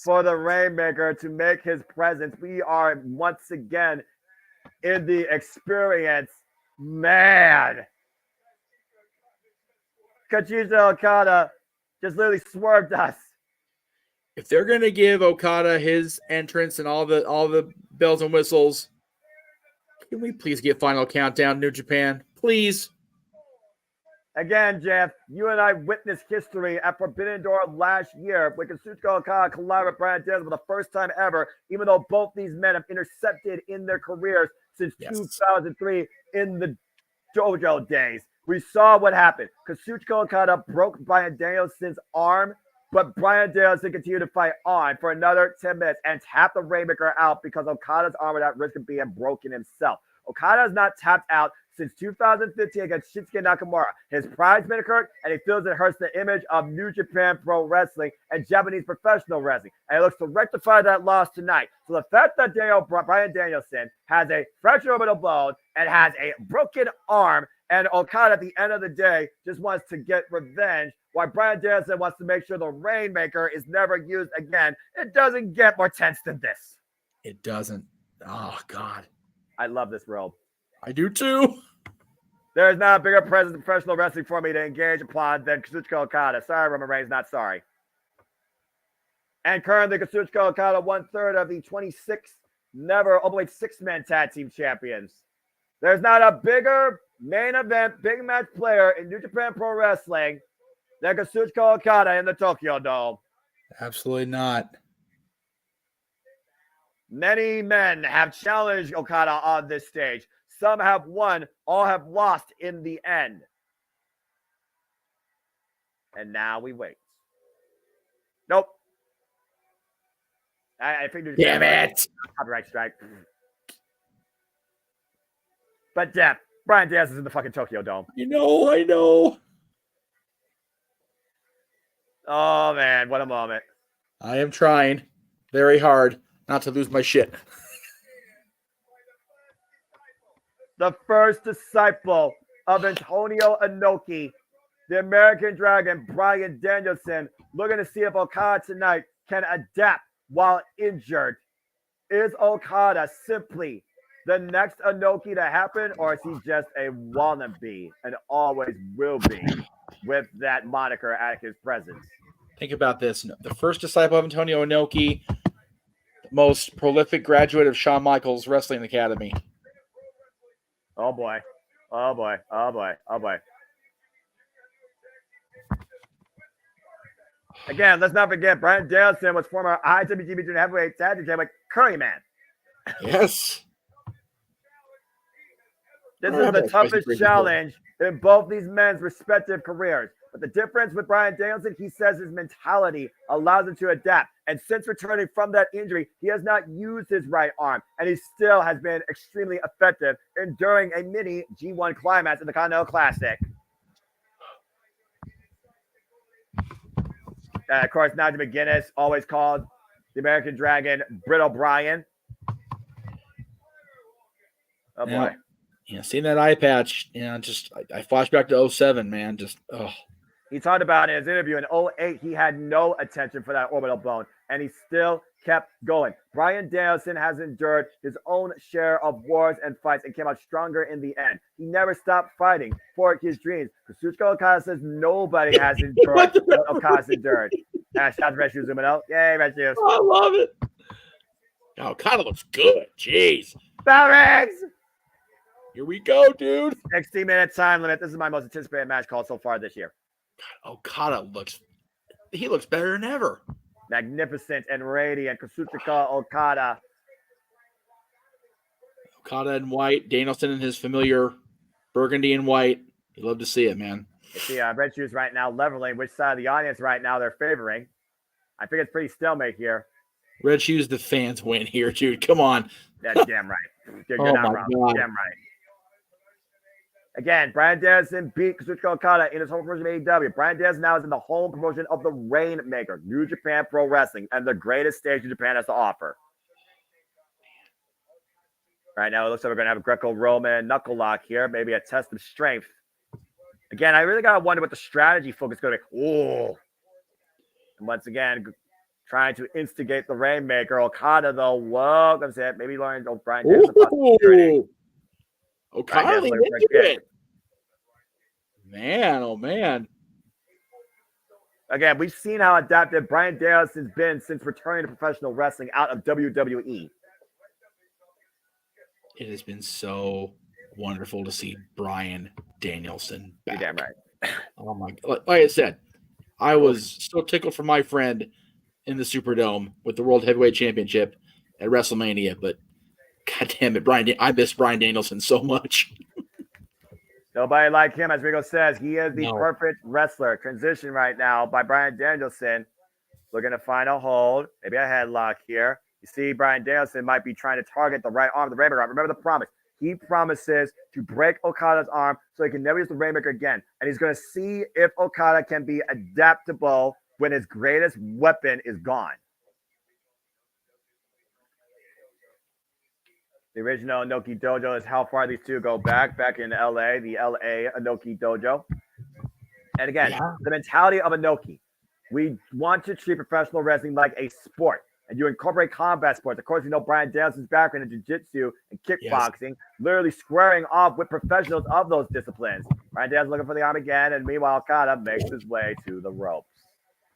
for the Rainmaker to make his presence. We are once again in the experience. Man. Kazuchika Okada just literally swerved us. If they're gonna give Okada his entrance and all the bells and whistles, can we please get Final Countdown, New Japan? Please. Again, Jeff, you and I witnessed history at Forbidden Door last year when Kazuchika Okada collided with Bryan Danielson for the first time ever, even though both these men have intercepted in their careers since 2003 in the dojo days. We saw what happened. Kazuchika Okada broke Bryan Danielson's arm, but Bryan Danielson continued to fight on for another 10 minutes and tapped the Rainmaker out because Okada's arm was at risk of being broken himself. Okada has not tapped out since 2015 against Shinsuke Nakamura. His pride's been hurt, and he feels it hurts the image of New Japan Pro Wrestling and Japanese professional wrestling. And he looks to rectify that loss tonight. So the fact that Bryan Danielson has a fractured orbital bone and has a broken arm, and Okada at the end of the day just wants to get revenge, while Bryan Danielson wants to make sure the Rainmaker is never used again, it doesn't get more tense than this. It doesn't. Oh, God. I love this robe. I do too. There is not a bigger presence in professional wrestling for me to engage upon than Kazuchika Okada. Sorry, Roman Reigns, not sorry. And currently, Kazuchika Okada, 1/3 of the 26 never openweight 6-man tag team champions. There's not a bigger main event, big match player in New Japan Pro Wrestling than Kazuchika Okada in the Tokyo Dome. Absolutely not. Many men have challenged Okada on this stage. Some have won, all have lost in the end. And now we wait. Nope. I figured. Damn it! Copyright strike. But Jeff, Bryan Danielson's in the fucking Tokyo Dome. I know. Oh man, what a moment. I am trying very hard not to lose my shit. The first disciple of Antonio Inoki, the American Dragon, Bryan Danielson, looking to see if Okada tonight can adapt while injured. Is Okada simply the next Inoki to happen, or is he just a wannabe and always will be with that moniker at his presence? Think about this. The first disciple of Antonio Inoki, the most prolific graduate of Shawn Michaels Wrestling Academy. Oh boy. Oh boy. Oh boy. Oh boy. Again, let's not forget, Bryan Danielson was former IWGP Junior Heavyweight Tag Team Champion, Curryman. Yes. This is the toughest challenge in both these men's respective careers. But the difference with Bryan Danielson, he says his mentality allows him to adapt. And since returning from that injury, he has not used his right arm. And he still has been extremely effective enduring a mini G1 climax in the Continental Classic. Of course, Nigel McGuinness, always called the American Dragon, Britt O'Brien. Oh, boy. Yeah, seeing that eye patch, just I flash back to 07, man. Just, oh. He talked about in his interview in 08, he had no attention for that orbital bone, and he still kept going. Bryan Danielson has endured his own share of wars and fights and came out stronger in the end. He never stopped fighting for his dreams. Kazuchika Okada says nobody has endured what Okada's endured. Shout out to Red Shoes Umino. Yay, Red Shoes. Oh, I love it. Oh, Okada looks good. Jeez. Barracks! Here we go, dude. 60-minute time limit. This is my most anticipated match called so far this year. God, Okada looks better than ever. Magnificent and radiant. Kazuchika Okada. Okada in white. Danielson in his familiar burgundy and white. You love to see it, man. You see Red Shoes right now leveling which side of the audience right now they're favoring. I think it's pretty stalemate here. Red Shoes, the fans win here, dude. Come on. That's damn right. You're not wrong. God. Damn right. Again, Bryan Danielson beat Kazuchika Okada in his home promotion of AEW. Bryan Danielson now is in the home promotion of the Rainmaker, New Japan Pro Wrestling, and the greatest stage in Japan has to offer. Right now, it looks like we're going to have a Greco-Roman knuckle lock here, maybe a test of strength. Again, I really got to wonder what the strategy focus is going to be. Oh. And once again, trying to instigate the Rainmaker. Okada, though, welcomes it. Maybe learned Brian Danielson. Okada leaned into it. Man, oh man. Again, we've seen how adaptive Brian Danielson's been since returning to professional wrestling out of WWE. It has been so wonderful to see Brian Danielson back. You're damn right. Oh my! Like I said, I was so tickled for my friend in the Superdome with the World Heavyweight Championship at WrestleMania, but God damn it, I miss Brian Danielson so much. Nobody like him, as Rico says. He is the perfect wrestler. Transition right now by Brian Danielson. Looking to find a hold. Maybe a headlock here. You see Brian Danielson might be trying to target the right arm of the Rainmaker. Remember the promise. He promises to break Okada's arm so he can never use the Rainmaker again. And he's going to see if Okada can be adaptable when his greatest weapon is gone. The original Inoki Dojo is how far these two go back in LA, the LA Inoki Dojo. And again, the mentality of Inoki. We want to treat professional wrestling like a sport. And you incorporate combat sports. Of course, you know Brian Danielson's background in jiu-jitsu and kickboxing, literally squaring off with professionals of those disciplines. Brian Danielson looking for the arm again, and meanwhile, Okada makes his way to the ropes.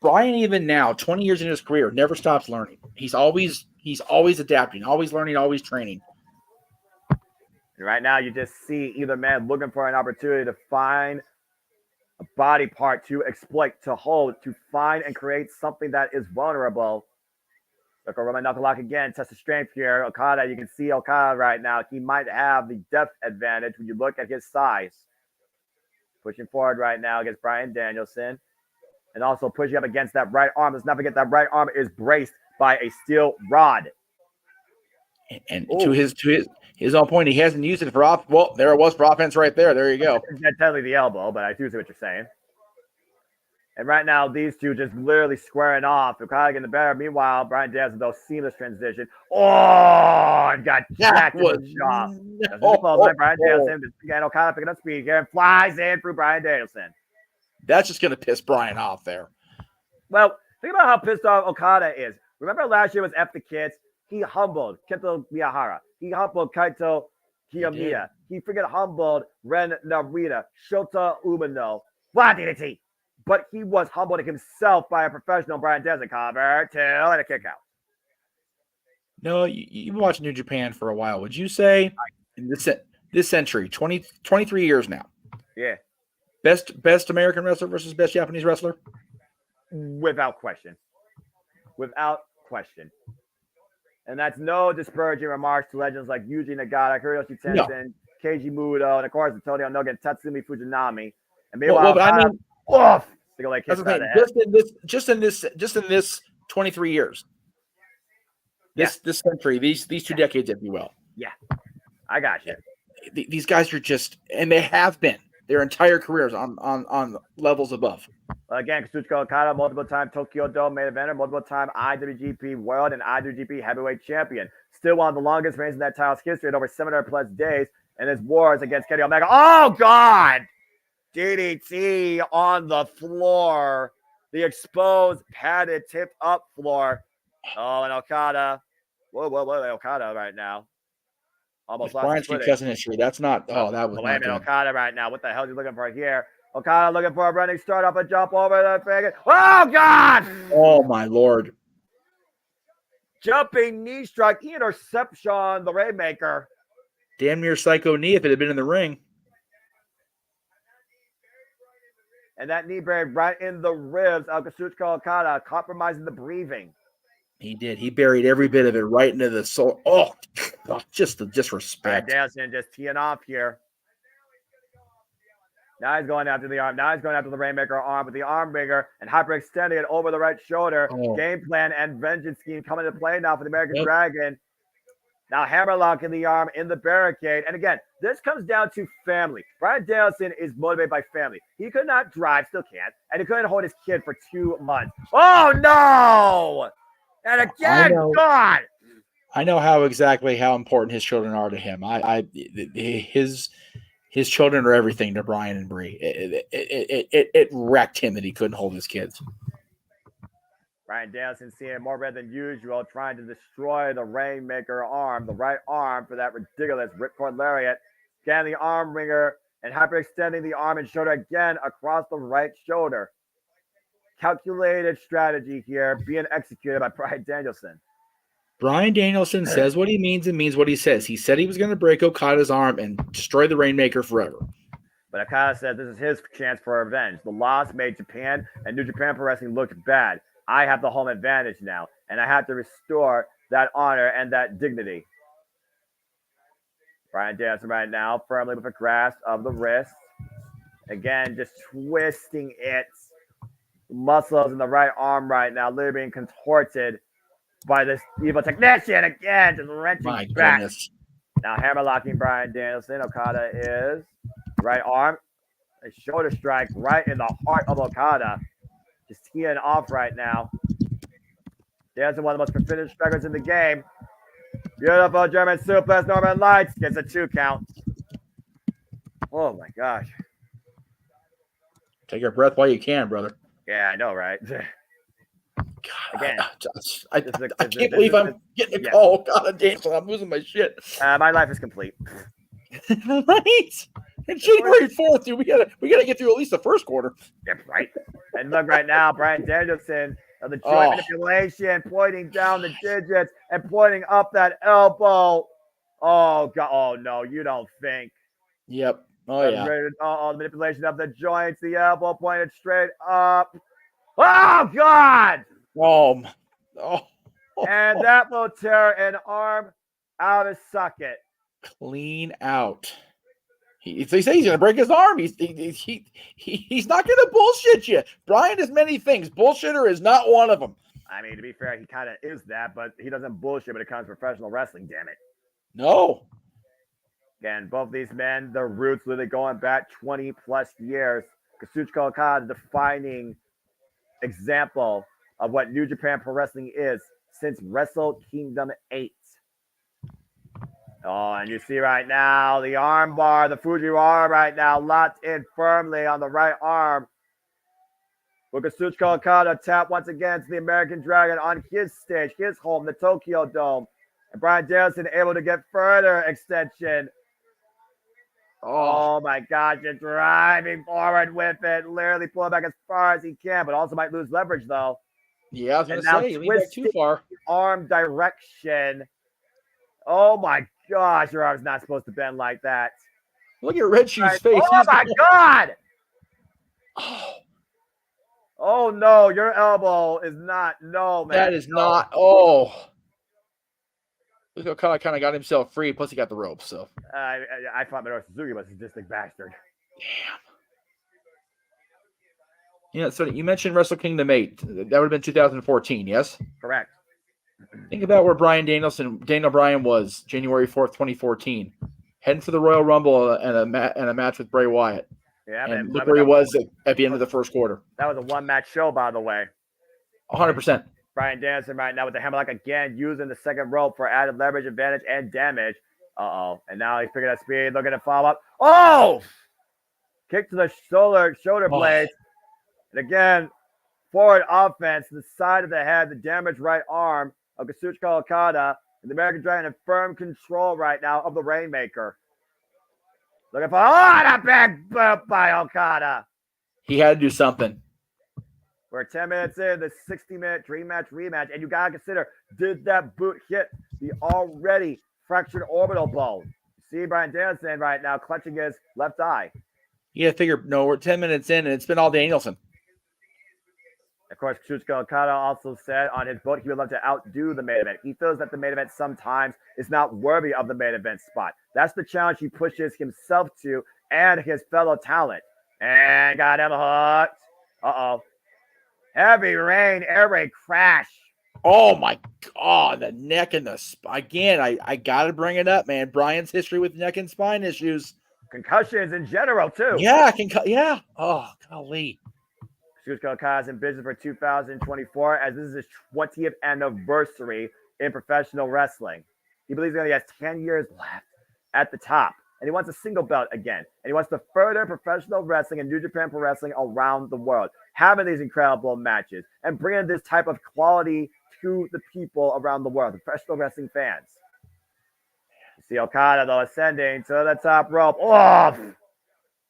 Brian, even now, 20 years in his career, never stops learning. He's always adapting, always learning, always training. And right now, you just see either man looking for an opportunity to find a body part to exploit, to hold, to find and create something that is vulnerable. Look at Roman knuckle lock again. Test of strength here. Okada, you can see Okada right now. He might have the depth advantage when you look at his size. Pushing forward right now against Brian Danielson. And also pushing up against that right arm. Let's not forget that right arm is braced by a steel rod. And to his own point, he hasn't used it for well, there it was for offense right there. There you go. That's technically the elbow, but I do see what you're saying. And right now, these two just literally squaring off. Okada getting the better. Meanwhile, Brian Danielson, though, seamless transition. Oh, and got jacked in the jaw. Brian Danielson. Again, Okada picking up speed here and flies in through Brian Danielson. That's just going to piss Brian off there. Well, think about how pissed off Okada is. Remember last year was F the Kids? He humbled Kento Miyahara. He humbled Kaito Kiyomiya. He freaking humbled Ren Narita, Shota Umino. But he was humbled himself by a professional Brian Danielson. Cover, two, and a kick out. No, you've been watching New Japan for a while. Would you say in this century, 23 years now? Yeah. Best American wrestler versus best Japanese wrestler? Without question. Without question. And that's no disparaging remarks to legends like Yuji Nagata, Hiroshi Tenzin, Keiji Muto, and of course Antonio Noga and Tatsumi Fujinami. And meanwhile, just in this 23 years, this century, these two decades, if you will. Yeah, I got you. These guys are just, and they have been their entire careers on levels above. Again, Kazuchika Okada, multiple-time Tokyo Dome main eventer, multiple-time IWGP World and IWGP Heavyweight Champion. Still one of the longest reigns in that title's history at over 700-plus days, and his wars against Kenny Omega. Oh, God! DDT on the floor. The exposed, padded, tipped-up floor. Oh, and Okada. Whoa, Okada right now. Almost lost Brian's concussing history. That's not. Oh, that was not good. Okada right now. What the hell is he looking for here? Okada looking for a running start up, a jump over the figure. Oh, God! Oh, my Lord. Jumping knee strike, interception, the Rainmaker. Damn near psycho knee if it had been in the ring. And that knee buried right in the ribs of Kazuchika Okada, compromising the breathing. He did. He buried every bit of it right into the soul. Oh, just the disrespect. Danielson just teeing off here. Now he's going after the arm. Now he's going after the Rainmaker arm with the arm ringer and hyperextending it over the right shoulder. Oh. Game plan and vengeance scheme coming into play now for the American Dragon. Now hammerlock in the arm in the barricade. And again, this comes down to family. Brian Danielson is motivated by family. He could not drive, still can't, and he couldn't hold his kid for 2 months. Oh, no! And again, God! I know how important his children are to him. His children are everything to Brian and Bree. It wrecked him that he couldn't hold his kids. Bryan Danielson seeing more red than usual, trying to destroy the Rainmaker arm, the right arm for that ridiculous ripcord lariat. Scanning the arm ringer and hyperextending the arm and shoulder again across the right shoulder. Calculated strategy here being executed by Bryan Danielson. Bryan Danielson says what he means and means what he says. He said he was going to break Okada's arm and destroy the Rainmaker forever. But Okada said this is his chance for revenge. The loss made Japan and New Japan Pro Wrestling look bad. I have the home advantage now, and I have to restore that honor and that dignity. Bryan Danielson right now firmly with a grasp of the wrist. Again, just twisting it. Muscles in the right arm right now, literally being contorted by this evil technician. Again, just wrenching back. Goodness. Now hammerlocking Bryan Danielson. Okada is right arm. A shoulder strike right in the heart of Okada. Just teeing off right now. Danielson, one of the most proficient strikers in the game. Beautiful German suplex. Northern Lights gets a 2 count. Oh my gosh. Take your breath while you can, brother. Yeah, I know, right? God, Again, I can't believe I'm getting a call. God damn, I'm losing my shit. My life is complete. Right? And January 4th, dude, we gotta get through at least the first quarter. Yeah, right. And look right now, Bryan Danielson of the joint manipulation, pointing down the digits and pointing up that elbow. Oh God! Oh no, you don't think? Yep. Oh yeah. The manipulation of the joints, the elbow pointed straight up. Oh God! Oh. And that will tear an arm out of socket. Clean out. He says he's going to break his arm. He's not going to bullshit you. Bryan is many things. Bullshitter is not one of them. I mean, to be fair, he kind of is that, but he doesn't bullshit when it comes to professional wrestling, damn it. No. Again, both these men, their roots literally going back 20 plus years. Kazuchika Okada, defining example of what New Japan Pro Wrestling is since Wrestle Kingdom 8. Oh, and you see right now the arm bar, the Fujiwara right now locked in firmly on the right arm. With Kazuchika Okada tap once again to the American Dragon on his stage, his home, the Tokyo Dome. And Bryan Danielson able to get further extension. Oh my God, just driving forward with it, literally pulling back as far as he can, but also might lose leverage though. Yeah, I was going to say, lean back too far. Arm direction. Oh my gosh, your arm's not supposed to bend like that. Look at Red Shoe's face. Oh my God! Oh no, your elbow is not. No, man. That is not. Oh. Look how kind of got himself free. Plus, he got the rope. So I thought Minoru Suzuki was a sadistic bastard. Damn. Yeah, so you mentioned Wrestle Kingdom 8. That would have been 2014, yes? Correct. Think about where Daniel Bryan was January 4th, 2014. Heading for the Royal Rumble and a match with Bray Wyatt. Yeah, and man. Look where he was at the end of the first quarter. That was a one-match show, by the way. 100%. Bryan Danielson right now with the hammerlock again, using the second rope for added leverage, advantage, and damage. And now he's picking up speed, looking to follow up. Oh! Kick to the shoulder blades. And again, forward offense to the side of the head, the damaged right arm of Kazuchika Okada. And the American Dragon in firm control right now of the Rainmaker. Looking for the big boot by Okada. He had to do something. We're 10 minutes in, the 60-minute dream match rematch, and you got to consider, did that boot hit the already fractured orbital bone? You see Bryan Danielson right now clutching his left eye. Yeah, figure, no, we're 10 minutes in, and it's been all Danielson. Of course, Kazuchika Okada also said on his book he would love to outdo the main event. He feels that the main event sometimes is not worthy of the main event spot. That's the challenge he pushes himself to and his fellow talent. And got him hooked. Heavy rain, air raid crash. Oh my God, the neck and the spine. Again, I got to bring it up, man. Bryan's history with neck and spine issues. Concussions in general, too. Yeah, yeah. Oh, golly. Kazuchika Okada is in business for 2024 as this is his 20th anniversary in professional wrestling. He believes he only has 10 years left at the top and he wants a single belt again. And he wants to further professional wrestling and New Japan Pro Wrestling around the world, having these incredible matches and bringing this type of quality to the people around the world, the professional wrestling fans. You see Okada, though, ascending to the top rope. Oh!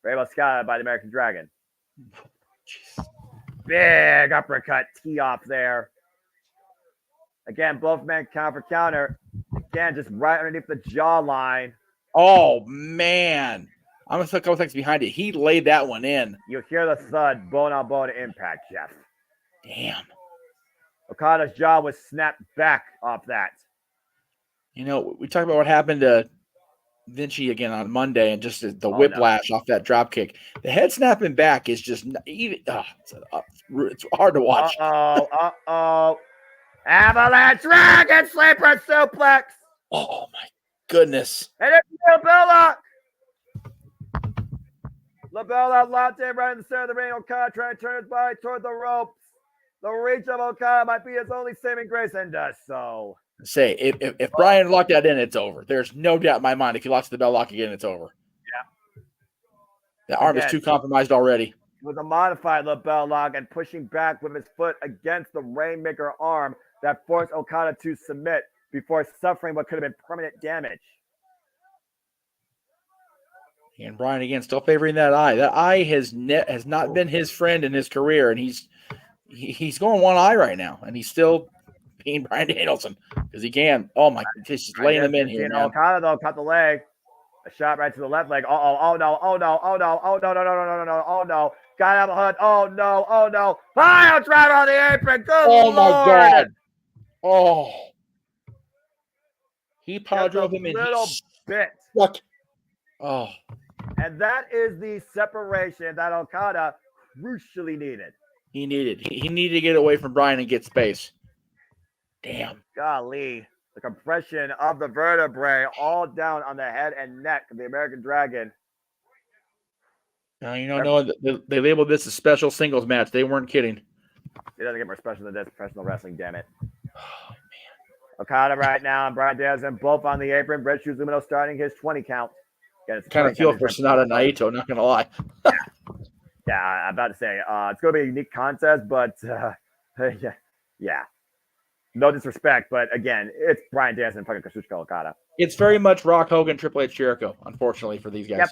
Bravo Scott by the American Dragon. Big uppercut tee off there. Again, both men counter for counter. Again, just right underneath the jawline. Oh, man. I'm a couple seconds behind it. He laid that one in. You hear the thud, bone on bone impact, Jeff. Damn. Okada's jaw was snapped back off that. You know, we talked about what happened to Vinci again on Monday and just the whiplash off that drop kick. The head snapping back is just even. It's hard to watch. Uh-oh. Avalanche Dragon Sleeper Suplex. Oh, my goodness. And it's LaBella. LaBella locked in right in the center of the ring. Okada trying to turn his body toward the ropes. The reach of Okada might be his only saving grace, and does so. Say, if Brian locked that in, it's over. There's no doubt in my mind. If he locks the bell lock again, it's over. Yeah. The arm is too compromised already. With a modified lapel lock and pushing back with his foot against the Rainmaker arm that forced Okada to submit before suffering what could have been permanent damage. And Brian, again, still favoring that eye. That eye has not been his friend in his career, and he's going one eye right now, and he's still being Brian Danielson because he can. Oh, my, just laying him in here. Okada, though, cut the leg. A shot right to the left leg. Oh no. Got out of the hood. Oh no. Pile driver on the apron. Good Lord. My God. Oh. He pile drove him in. Little bit. Look. Oh. And that is the separation that Okada crucially needed. He needed to get away from Brian and get space. Damn. Golly. The compression of the vertebrae all down on the head and neck of the American Dragon. Now, Noah, they labeled this a special singles match. They weren't kidding. It doesn't get more special than this. Professional wrestling, damn it. Oh, man. Okada right now and Brian Danielson both on the apron. Brett Shuzumino starting his 20 count. Kind of feel for Sonata Naito, not going to lie. Yeah, I'm about to say. It's going to be a unique contest, but yeah. No disrespect, but again, it's Brian Danielson and fucking Kazuchika Okada. It's very much Rock Hogan, Triple H, Jericho, unfortunately, for these guys. Yep.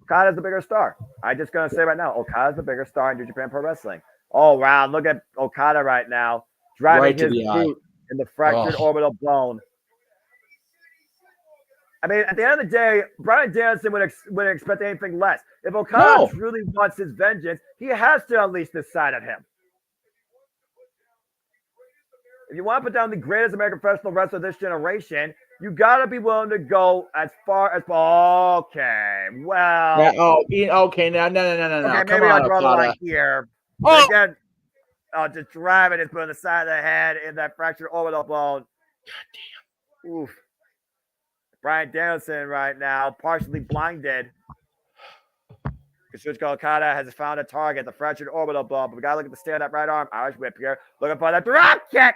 Okada's the bigger star. I'm just going to say right now, Okada's the bigger star in New Japan Pro Wrestling. Oh, wow. Look at Okada right now. Driving right his boot in the fractured orbital bone. I mean, at the end of the day, Brian Danielson wouldn't expect anything less. If Okada truly wants his vengeance, he has to unleash this side of him. If you want to put down the greatest American professional wrestler of this generation, you got to be willing to go as far as okay. Well, okay. Now, no. Okay, Come maybe on, I'll draw the Okada. line here. Oh! Again, just driving his foot on the side of the head in that fractured orbital bone. God damn. Oof. Brian Danielson right now, partially blinded. Kazuchika Okada has found a target, the fractured orbital bone. But we got to look at the stand-up right arm. Irish whip here. Looking for that drop kick.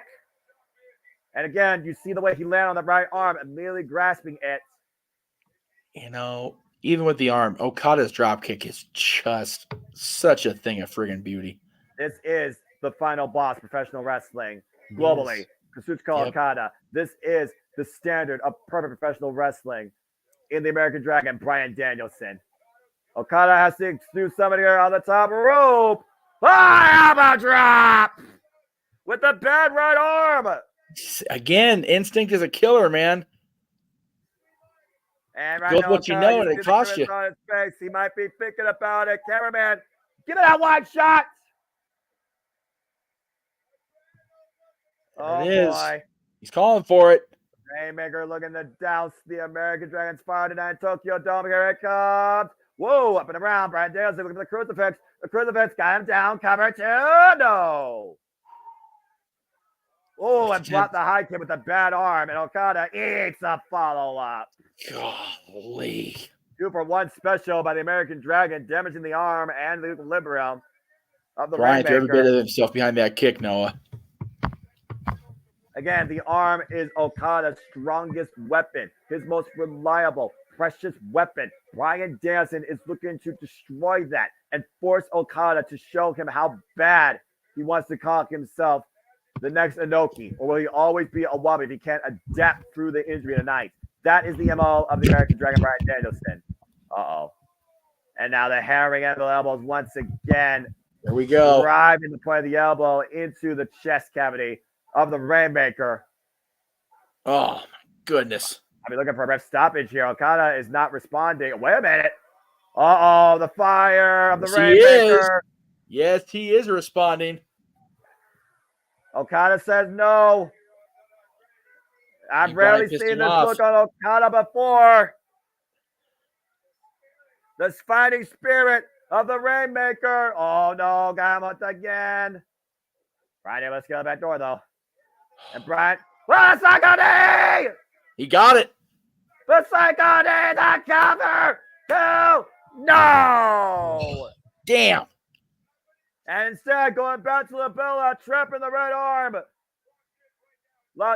And again, you see the way he landed on the right arm, immediately grasping it. Even with the arm, Okada's drop kick is just such a thing of friggin' beauty. This is the final boss professional wrestling globally. Yes. Kazuchika Okada. This is the standard of perfect professional wrestling in the American Dragon, Brian Danielson. Okada has to do something here on the top rope. Elbow drop with the bad right arm. Again, instinct is a killer, man. And right Go now, with what you know, and it costs you. On his face. He might be thinking about it. Cameraman, give me that wide shot. There it is. Boy. He's calling for it. Rainmaker looking to douse the American Dragon's Fire tonight in Tokyo Dome. Here it comes. Whoa, up and around. Brian Danielson looking for the crucifix. The crucifix got him down. Cover two. No. Oh, and blocked the high kick with a bad arm. And Okada eats a follow-up. Golly. 2-for-1 special by the American Dragon, damaging the arm and the equilibrium of the Brian Rainmaker. threw every bit of himself behind that kick, Noah. Again, the arm is Okada's strongest weapon, his most reliable, precious weapon. Bryan Danielson is looking to destroy that and force Okada to show him how bad he wants to call himself the next Inoki, or will he always be a Wabi if he can't adapt through the injury tonight? That is the MO of the American Dragon, Bryan Danielson. Uh-oh. And now the hammering at the elbows once again. There we go. Driving the point of the elbow into the chest cavity of the Rainmaker. Oh, my goodness. I'll be looking for a ref stoppage here. Okada is not responding. Wait a minute. Uh-oh, the fire of the Rainmaker. Yes, he is responding. Okada says no. I've rarely seen this look on Okada before. The fighting spirit of the Rainmaker. Oh, no. Got him out again. Bryan, let's get the back door, though. And Bryan. Well, Sakane! He got it. The Sakane, the cover. 2. No. Damn. And instead, going back to the Bella, trapping the right arm.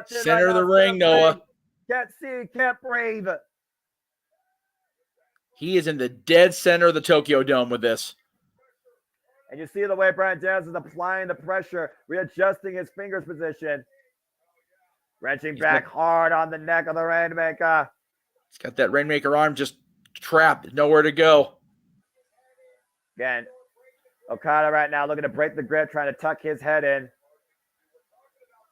Center of the ring, Noah. Can't see, can't breathe. He is in the dead center of the Tokyo Dome with this. And you see the way Bryan Danielson is applying the pressure, readjusting his fingers position. Wrenching back hard on the neck of the Rainmaker. He's got that Rainmaker arm just trapped, nowhere to go. Again, Okada right now looking to break the grip, trying to tuck his head in.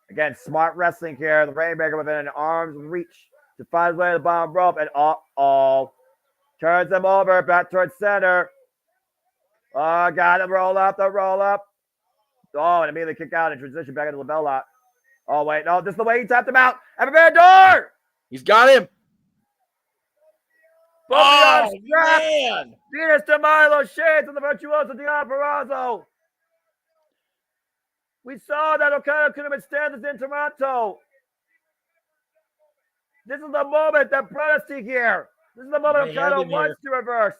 Again, smart wrestling here. The Rainmaker within an arm's reach to find his way to the bottom rope. And uh-oh. Turns him over back towards center. Oh, got him. Roll up, the roll up. Oh, and immediately kick out and transition back into the bell lock. Oh, wait. No, this is the way he tapped him out. Everybody door. He's got him. Oh, man. Venus de Milo Shades and the Virtuoso Dion Perazzo. We saw that Okada could have been standards in Toronto. This is the moment that brought us to here. This is the moment Okada wants to reverse.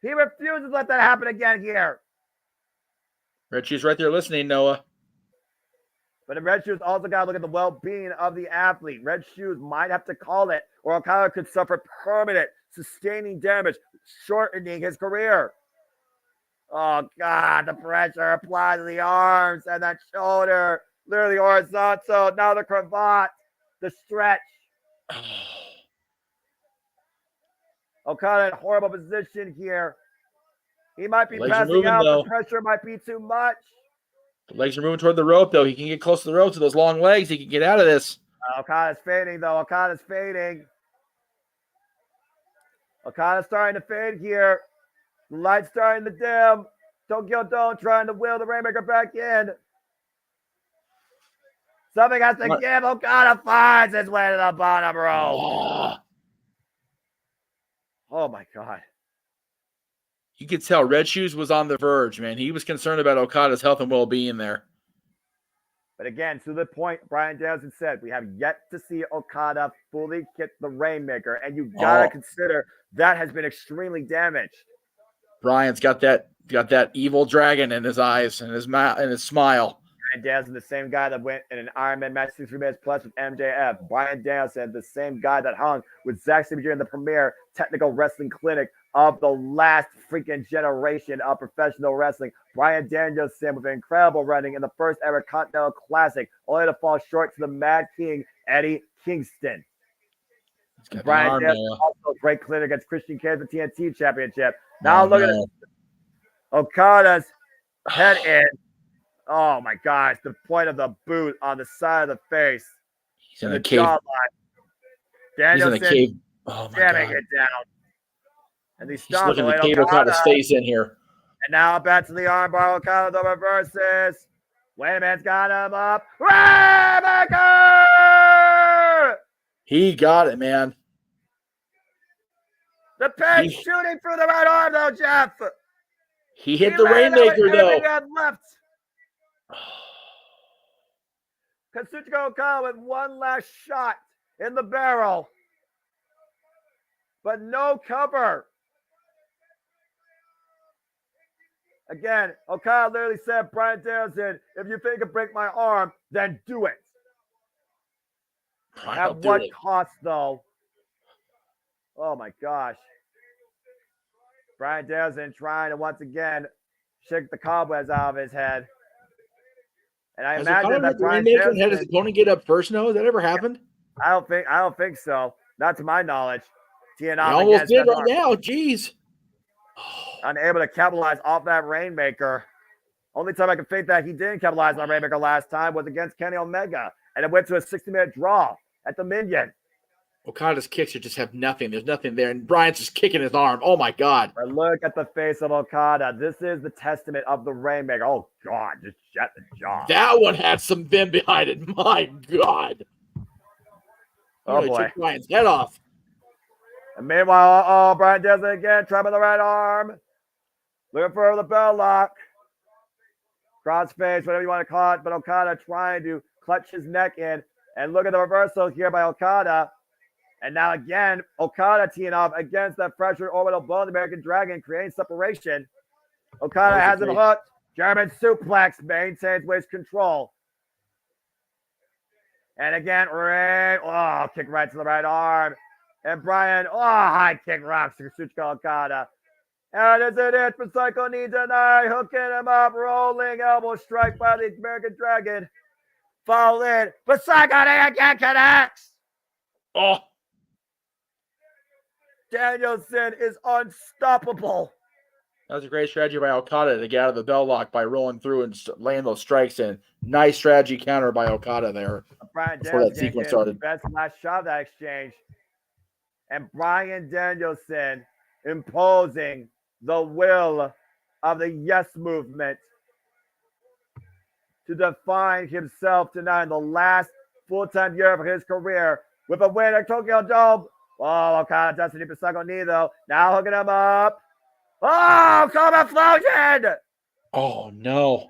He refuses to let that happen again here. Red Shoes right there listening, Noah. But the Red Shoes also got to look at the well-being of the athlete. Red Shoes might have to call it, or Okada could suffer permanent, sustaining damage, shortening his career. Oh, God, the pressure applied to the arms and that shoulder. Literally horizontal. Now the cravat, the stretch. Okada in a horrible position here. He might be passing out. The pressure might be too much. The legs are moving toward the rope, though. He can get close to the rope to those long legs. He can get out of this. Okada's fading, though. Okada's fading. Okada's starting to fade here. The light's starting to dim. Tokyo Dome trying to will the Rainmaker back in. Something has to give. Okada finds his way to the bottom rope. Oh, my God. You could tell Red Shoes was on the verge, man. He was concerned about Okada's health and well-being there. But again, to the point Bryan Danielson said, we have yet to see Okada fully kick the Rainmaker, and you gotta consider that has been extremely damaged. Bryan's got that evil dragon in his eyes and his mouth and his smile. Bryan Danielson, the same guy that went in an Ironman match 63 minutes plus with MJF. Bryan Danielson, the same guy that hung with Zack Sabre during the premier technical wrestling clinic of the last freaking generation of professional wrestling. Bryan Danielson with incredible running in the first ever Continental Classic, only to fall short to the Mad King, Eddie Kingston. Bryan Danielson also a great clinic against Christian Cage for TNT Championship. Now look at Okada's head in. Oh my gosh, the point of the boot on the side of the face. He's in the cave. Danielson He's in the cave. Oh my jamming God. it down. And He's looking to cave Okada's face in here. And now back to the armbar. Okada the reverses. Wait a minute, got him up. Rainmaker! He got it, man. The pin shooting through the right arm, though, Jeff. He hit the Rainmaker, though. Left. Kazuchika Okada with one last shot in the barrel. But no cover. Again, Okada literally said, Bryan Danielson, if you think it break my arm, then do it. At what cost, though? Oh my gosh. Bryan Danielson trying to once again shake the cobwebs out of his head. And I imagine that Bryan Danielson had his opponent get up first. No, has that ever happened? I don't think so. Not to my knowledge. He almost did right now. Jeez. Unable to capitalize off that Rainmaker. Only time I can think that he didn't capitalize on Rainmaker last time was against Kenny Omega. And it went to a 60-minute draw at the Minion. Okada's kicks just have nothing. There's nothing there. And Bryan's just kicking his arm. Oh, my God. But look at the face of Okada. This is the testament of the Rainmaker. Oh, God. Just shut the jaw. That one had some vim behind it. My God. Oh, boy. Took Bryan's head off. And meanwhile, Bryan Danielson again. Trying with the right arm. Looking for the bell lock. Crossface, whatever you want to call it. But Okada trying to clutch his neck in. And look at the reversal here by Okada. And now again, Okada teeing off against the pressured orbital blow, the American Dragon, creating separation. Okada has him hooked. German suplex, maintains waist control. And again, kick right to the right arm. And Bryan, high kick rocks to Kazuchika Okada. And is it for Psycho Knee tonight? Hooking him up, rolling elbow strike by the American Dragon. Fall in, but Psycho Knee again connects. Oh. Danielson is unstoppable. That was a great strategy by Okada to get out of the bell lock by rolling through and laying those strikes in. Nice strategy counter by Okada there before that sequence started. Best last shot of that exchange. And Bryan Danielson imposing the will of the Yes Movement to define himself tonight in the last full-time year of his career with a win at Tokyo Dome. Oh, Okada doesn't need to suck on knee, though. Now hooking him up. Oh, Cobra Explosion! Oh, no.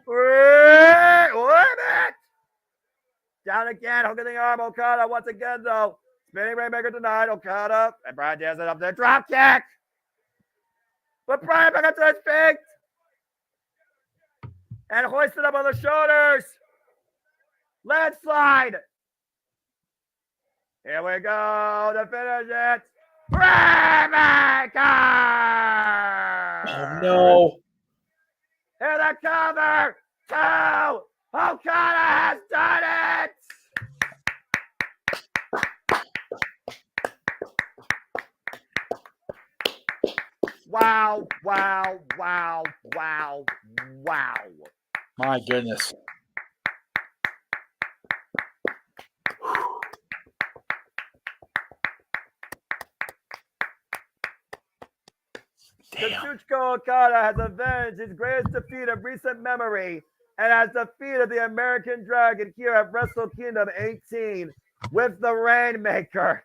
Down again, hooking the arm. Okada once again, though. Spinning Rainmaker denied. Okada and Bryan Danielson up there. Drop kick! But Bryan back up to his feet. And hoisted up on the shoulders. Landslide. Here we go to finish it. Rainmaker! Oh, no. Here the cover. 2. Okada has done it. Wow, wow, wow, wow, wow. My goodness. Kazuchika Okada has avenged his greatest defeat of recent memory and has defeated the American Dragon here at Wrestle Kingdom 18 with the Rainmaker.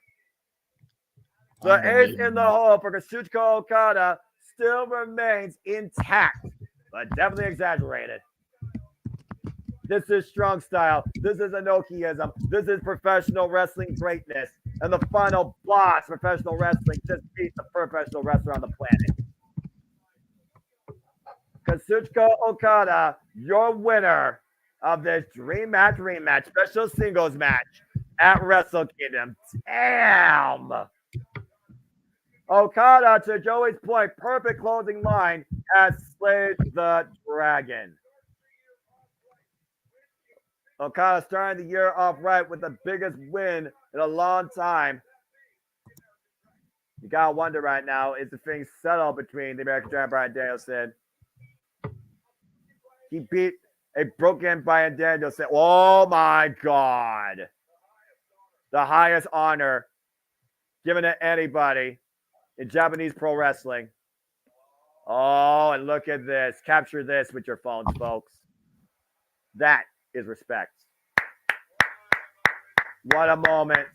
The ace in the hole for Kazuchika Okada still remains intact, but definitely exaggerated. This is strong style. This is Inokiism. This is professional wrestling greatness. And the final boss of professional wrestling just beat the professional wrestler on the planet. Kazuchika Okada, your winner of this Dream Match Rematch special singles match at Wrestle Kingdom. Damn! Okada, to Joey's point, perfect closing line, has slayed the dragon. Okada starting the year off right with the biggest win in a long time. You gotta wonder right now, is the thing settled between the American Dragon Bryan Danielson? He beat a broken Bryan Danielson. Oh my God. The highest honor given to anybody in Japanese pro wrestling. Oh, and look at this. Capture this with your phones, folks. That is respect. What a moment.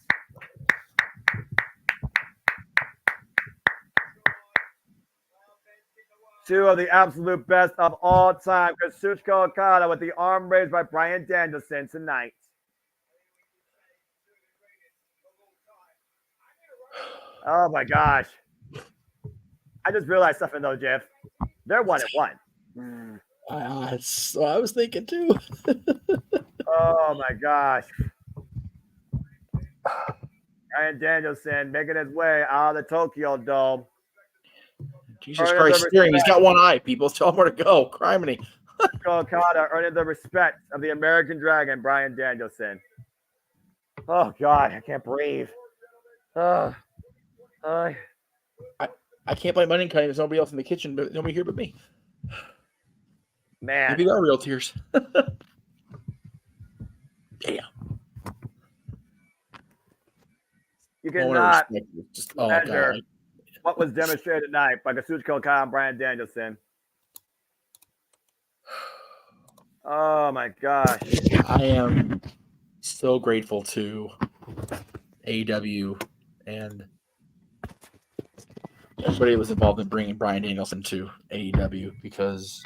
Two of the absolute best of all time. Kazuchika Okada with the arm raised by Bryan Danielson tonight. Oh my gosh. I just realized something though, Jeff. They're 1-1. I was thinking too. Oh my gosh. Bryan Danielson making his way out of the Tokyo Dome. Jesus Christ, steering. He's got one eye, people. Tell him where to go. Criminy. Okada earning the respect of the American Dragon, Bryan Danielson. Oh, God, I can't breathe. I can't blame money cutting. There's nobody else in the kitchen, but nobody here but me. Man. Maybe they're real tears. Damn. You cannot measure what was demonstrated tonight by Kazuchika Okada and Bryan Danielson. Oh, my gosh. I am so grateful to AEW and everybody that was involved in bringing Bryan Danielson to AEW, because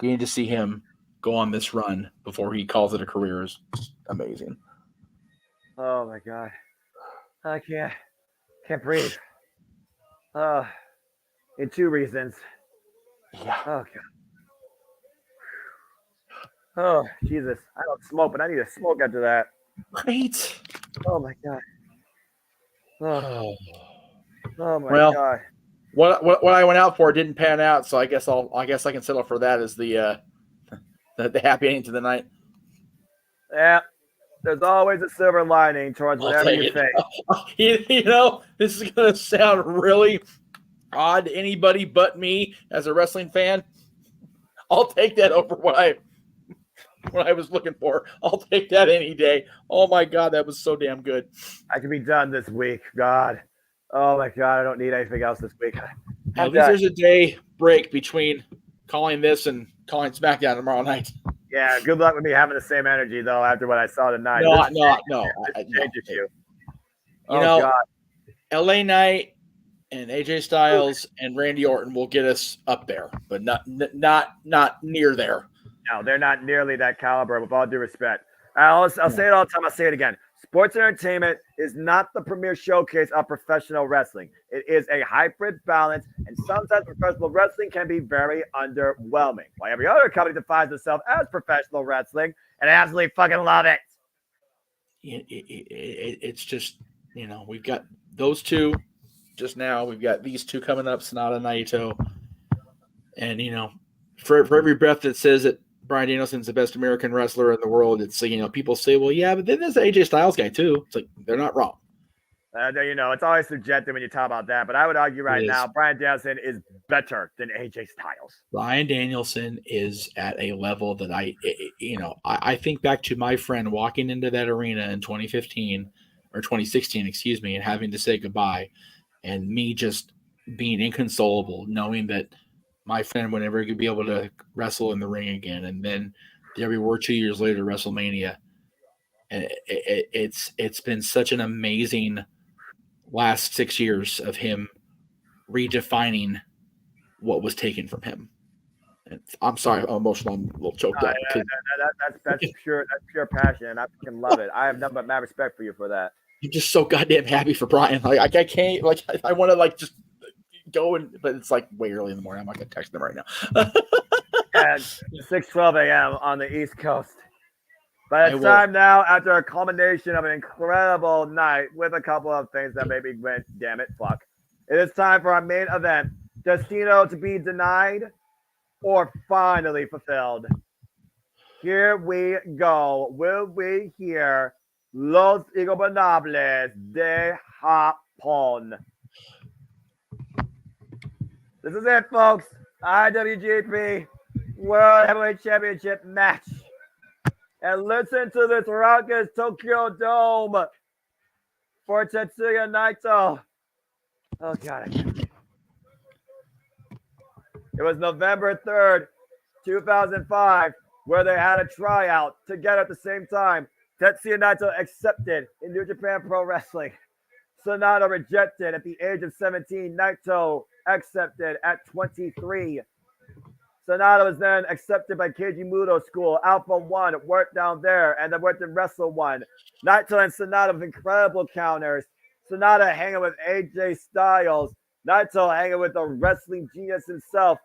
getting to see him go on this run before he calls it a career is amazing. Oh, my God. I can't breathe. In two reasons. Yeah. Oh, God. Oh, Jesus. I don't smoke, but I need to smoke after that. Right. Oh, my God. Oh my God. What I went out for didn't pan out, so I guess I can settle for that as the happy ending to the night. Yeah. There's always a silver lining towards whatever you face. You know, this is gonna sound really odd to anybody but me as a wrestling fan. I'll take that over what I was looking for. I'll take that any day. Oh my God, that was so damn good. I can be done this week. God. Oh my God, I don't need anything else this week. At least there's a day break between calling this and calling SmackDown tomorrow night. Yeah, good luck with me having the same energy though after what I saw tonight. No. You know, God. LA Knight and AJ Styles and Randy Orton will get us up there, but not near there. No, they're not nearly that caliber, with all due respect. I'll say it all the time. I'll say it again. Sports entertainment is not the premier showcase of professional wrestling. It is a hybrid balance, and sometimes professional wrestling can be very underwhelming. While every other company defines itself as professional wrestling, and I absolutely fucking love it. It's just, you know, we've got those two just now. We've got these two coming up, Sonata, Naito. And, you know, for every breath that says that Bryan Danielson's the best American wrestler in the world, it's, you know, people say, well, yeah, but then there's the AJ Styles guy too. It's like, they're not wrong. You know, it's always subjective when you talk about that, but I would argue right now, Bryan Danielson is better than AJ Styles. Bryan Danielson is at a level that I think back to my friend walking into that arena in 2015 or 2016, excuse me, and having to say goodbye, and me just being inconsolable, knowing that my friend would never be able to wrestle in the ring again. And then there we were 2 years later, WrestleMania. And it's been such an amazing last 6 years of him redefining what was taken from him. And I'm sorry, I'm emotional. I'm a little choked up. That's pure passion, and I fucking love it. I have nothing but mad respect for you for that. I'm just so goddamn happy for Bryan. Like I can't, like, I want to like just go but it's like way early in the morning. I'm not gonna text them right now. At 6:12 a.m. on the East Coast. But it's time now, after a culmination of an incredible night with a couple of things that made me went, damn it, fuck. It is time for our main event. Destino to be denied or finally fulfilled. Here we go. Will we hear Los Ingobernables de Japón? This is it, folks. IWGP World Heavyweight Championship match. And listen to this raucous Tokyo Dome for Tetsuya Naito. Oh, God. It was November 3rd, 2005, where they had a tryout together at the same time. Tetsuya Naito accepted in New Japan Pro Wrestling. Sonata rejected at the age of 17. Naito accepted at 23. Sonata was then accepted by Keiji Muto School, Alpha 1, worked down there, and then worked in Wrestle 1. Naito and Sonata with incredible counters. Sonata hanging with AJ Styles. Naito hanging with the wrestling genius himself,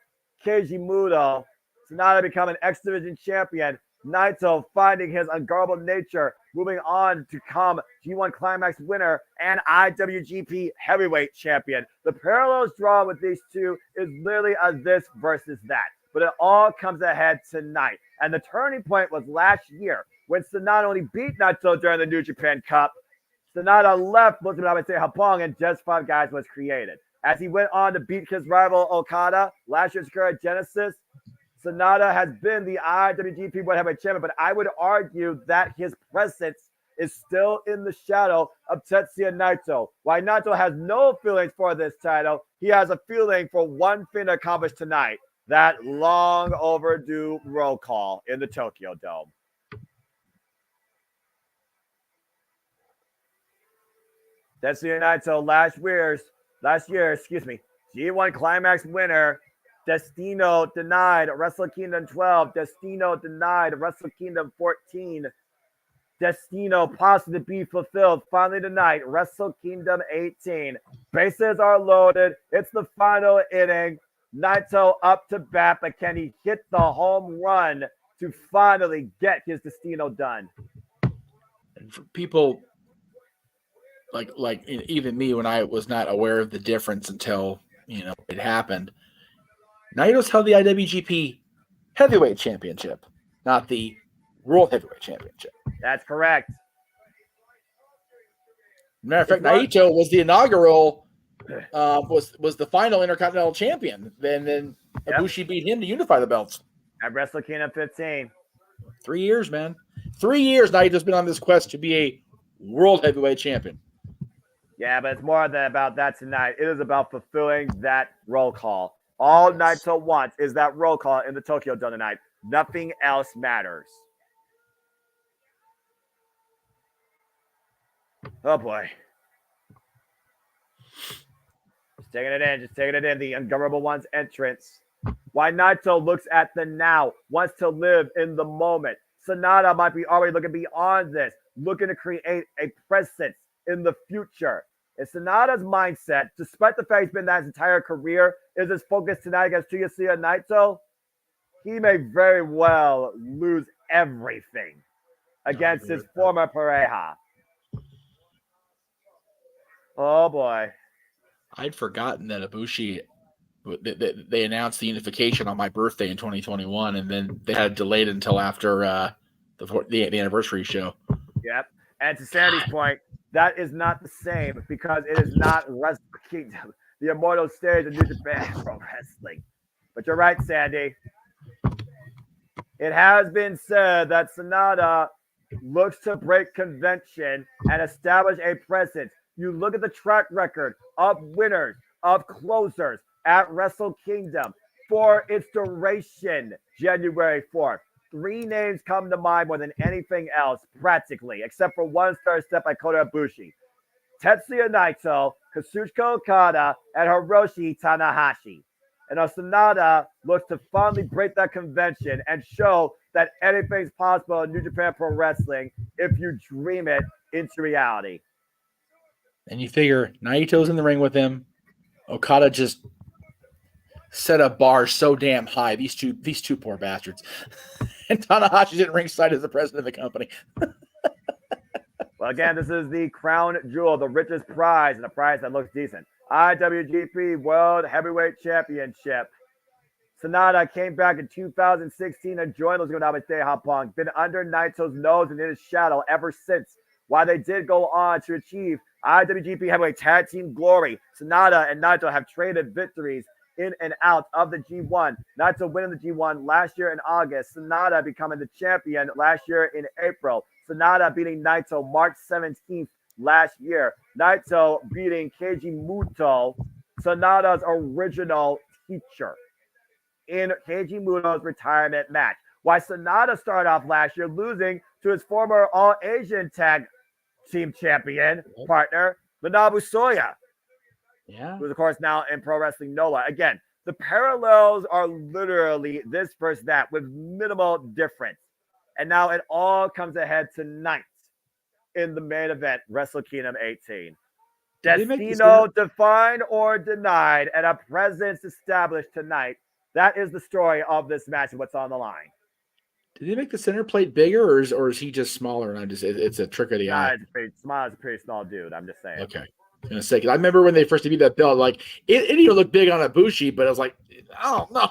Keiji Muto. Sonata becoming X Division champion. Naito finding his unguardable nature, moving on to become G1 Climax winner and IWGP Heavyweight Champion. The parallels drawn with these two is literally a this versus that. But it all comes ahead tonight. And the turning point was last year when Sonata only beat Naito during the New Japan Cup. Sonata left Multiverse Hapong and Just 5 Guys was created. As he went on to beat his rival Okada last year's current Genesis, Sonata has been the IWGP World Heavyweight Champion, but I would argue that his presence is still in the shadow of Tetsuya Naito. While Naito has no feelings for this title, he has a feeling for one thing to accomplish tonight, that long overdue roll call in the Tokyo Dome. Tetsuya Naito last year, G1 Climax winner. Destino denied Wrestle Kingdom 12. Destino denied Wrestle Kingdom 14. Destino possibly to be fulfilled finally tonight. Wrestle Kingdom 18. Bases are loaded. It's the final inning. Naito up to bat, but can he hit the home run to finally get his Destino done? And for people like even me, when I was not aware of the difference until it happened, Naito's held the IWGP Heavyweight Championship, not the World Heavyweight Championship. That's correct. Matter of fact, Naito was the inaugural, was the final Intercontinental Champion. Then Ibushi beat him to unify the belts. At Wrestle Kingdom 15. 3 years, man. 3 years Naito's been on this quest to be a World Heavyweight Champion. Yeah, but it's more than about that tonight. It is about fulfilling that roll call. All Naito wants is that roll call in the Tokyo Dome tonight. Nothing else matters. Oh, boy. Just taking it in. The Ungovernable One's entrance. Why Naito looks at the now, wants to live in the moment. Sonata might be already looking beyond this, looking to create a presence in the future. And Sonata's mindset, despite the fact he's been that his entire career, is his focus tonight against Tetsuya Naito. He may very well lose everything against his former pareja. Oh, boy. I'd forgotten that Ibushi, they announced the unification on my birthday in 2021, and then they had it delayed until after the anniversary show. Yep. And to Sandy's point, that is not the same because it is not Wrestle Kingdom, the immortal stage of New Japan Pro Wrestling. But you're right, Sandy. It has been said that Sonata looks to break convention and establish a presence. You look at the track record of winners, of closers at Wrestle Kingdom for its duration, January 4th. 3 names come to mind more than anything else, practically, except for one third step by Kota Ibushi. Tetsuya Naito, Kazuchika Okada, and Hiroshi Tanahashi. And Sonata looks to finally break that convention and show that anything's possible in New Japan Pro Wrestling if you dream it into reality. And you figure Naito's in the ring with him. Okada just set a bar so damn high. These two poor bastards. And Tanahashi's at ringside as the president of the company. Well, again, this is the crown jewel, the richest prize, and a prize that looks decent. IWGP World Heavyweight Championship. Sonata came back in 2016 and joined Los Gonzalez de Hapong. Been under Naito's nose and in his shadow ever since. While they did go on to achieve IWGP Heavyweight Tag Team glory, Sonata and Naito have traded victories in and out of the G1. Naito winning the G1 last year in August. Sonata becoming the champion last year in April. Sonata beating Naito March 17th last year. Naito beating Keiji Muto, Sonata's original teacher, in Keiji Muto's retirement match. Why Sonata started off last year losing to his former All-Asian Tag Team champion partner, Manabu Soya. Yeah. Who's, of course, now in Pro Wrestling NOLA. Again, the parallels are literally this versus that with minimal difference. And now it all comes ahead tonight in the main event, Wrestle Kingdom 18. Destino defined or denied and a presence established tonight. That is the story of this match and what's on the line. Did they make the center plate bigger, or is he just smaller? And it's a trick of the eye. Smile's a pretty small dude. I'm just saying. Okay. I was gonna say, I remember when they first debuted that belt, like it even looked big on Ibushi, but I was like, oh no.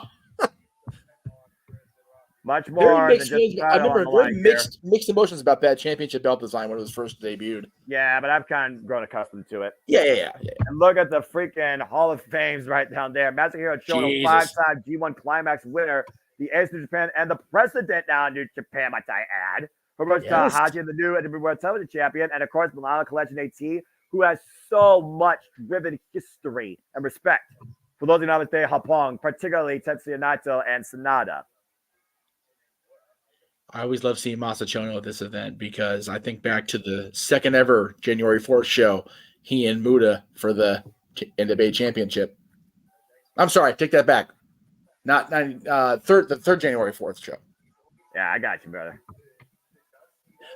Much more than just I remember very mixed emotions about that championship belt design when it was first debuted. Yeah, but I've kind of grown accustomed to it. Yeah. And look at the freaking Hall of Fames right down there. Masahiro Chono, 5-time G1 Climax winner, the Ace of Japan, and the president now in New Japan, might I add. Hiroshi Tanahashi, the new NWA World Television Champion, and of course, Milano Collection AT, who has so much driven history and respect for those in Namaste Hapong, particularly Tetsuya Naito and Sanada. I always love seeing Masa Chono at this event because I think back to the second ever January 4th show, he and Muda for the NWA Championship. I'm sorry, take that back. The third January 4th show. Yeah, I got you, brother.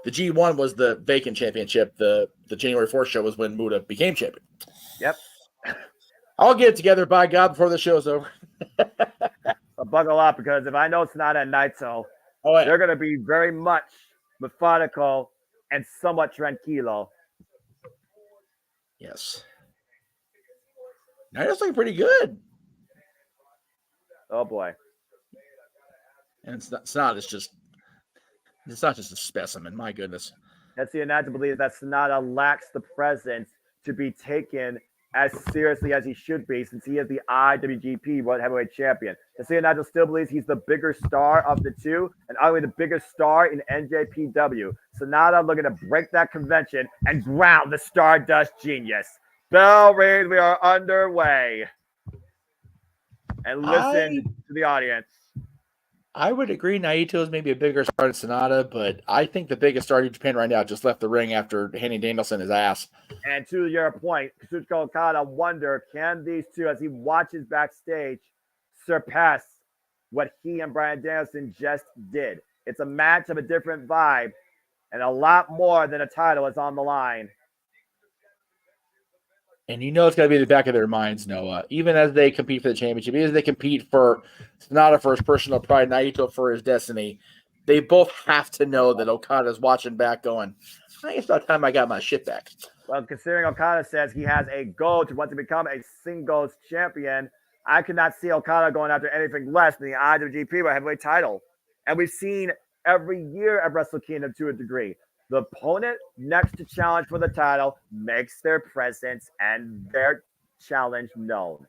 The G1 was the vacant championship. The January 4th show was when Muda became champion. Yep. I'll get it together, by God, before the show's over. I'll buckle up because if I know Sanada and Naito, they're going to be very much methodical and somewhat tranquilo. Yes. Naito's looking pretty good. Oh, boy. And it's not just a specimen. My goodness. Tetsuya Naito believes that Sanada lacks the presence to be taken as seriously as he should be, since he is the IWGP World Heavyweight Champion. Tetsuya Naito still believes he's the bigger star of the two, and arguably the biggest star in NJPW. Sanada looking to break that convention and ground the Stardust Genius. Bell rings, we are underway. And listen to the audience. I would agree Naito is maybe a bigger star than Sanada, but I think the biggest star in Japan right now just left the ring after handing Danielson his ass. And to your point, Kazuchika Okada wonder, can these two, as he watches backstage, surpass what he and Bryan Danielson just did? It's a match of a different vibe, and a lot more than a title is on the line. And you know it's got to be in the back of their minds, Noah. Even as they compete for the championship, even as they compete for Sanada for his personal pride, Naito for his destiny, they both have to know that Okada's watching back going, I think it's about time I got my shit back. Well, considering Okada says he has a goal to want to become a singles champion, I could not see Okada going after anything less than the IWGP World Heavyweight title. And we've seen every year at Wrestle Kingdom to a degree. The opponent next to challenge for the title makes their presence and their challenge known.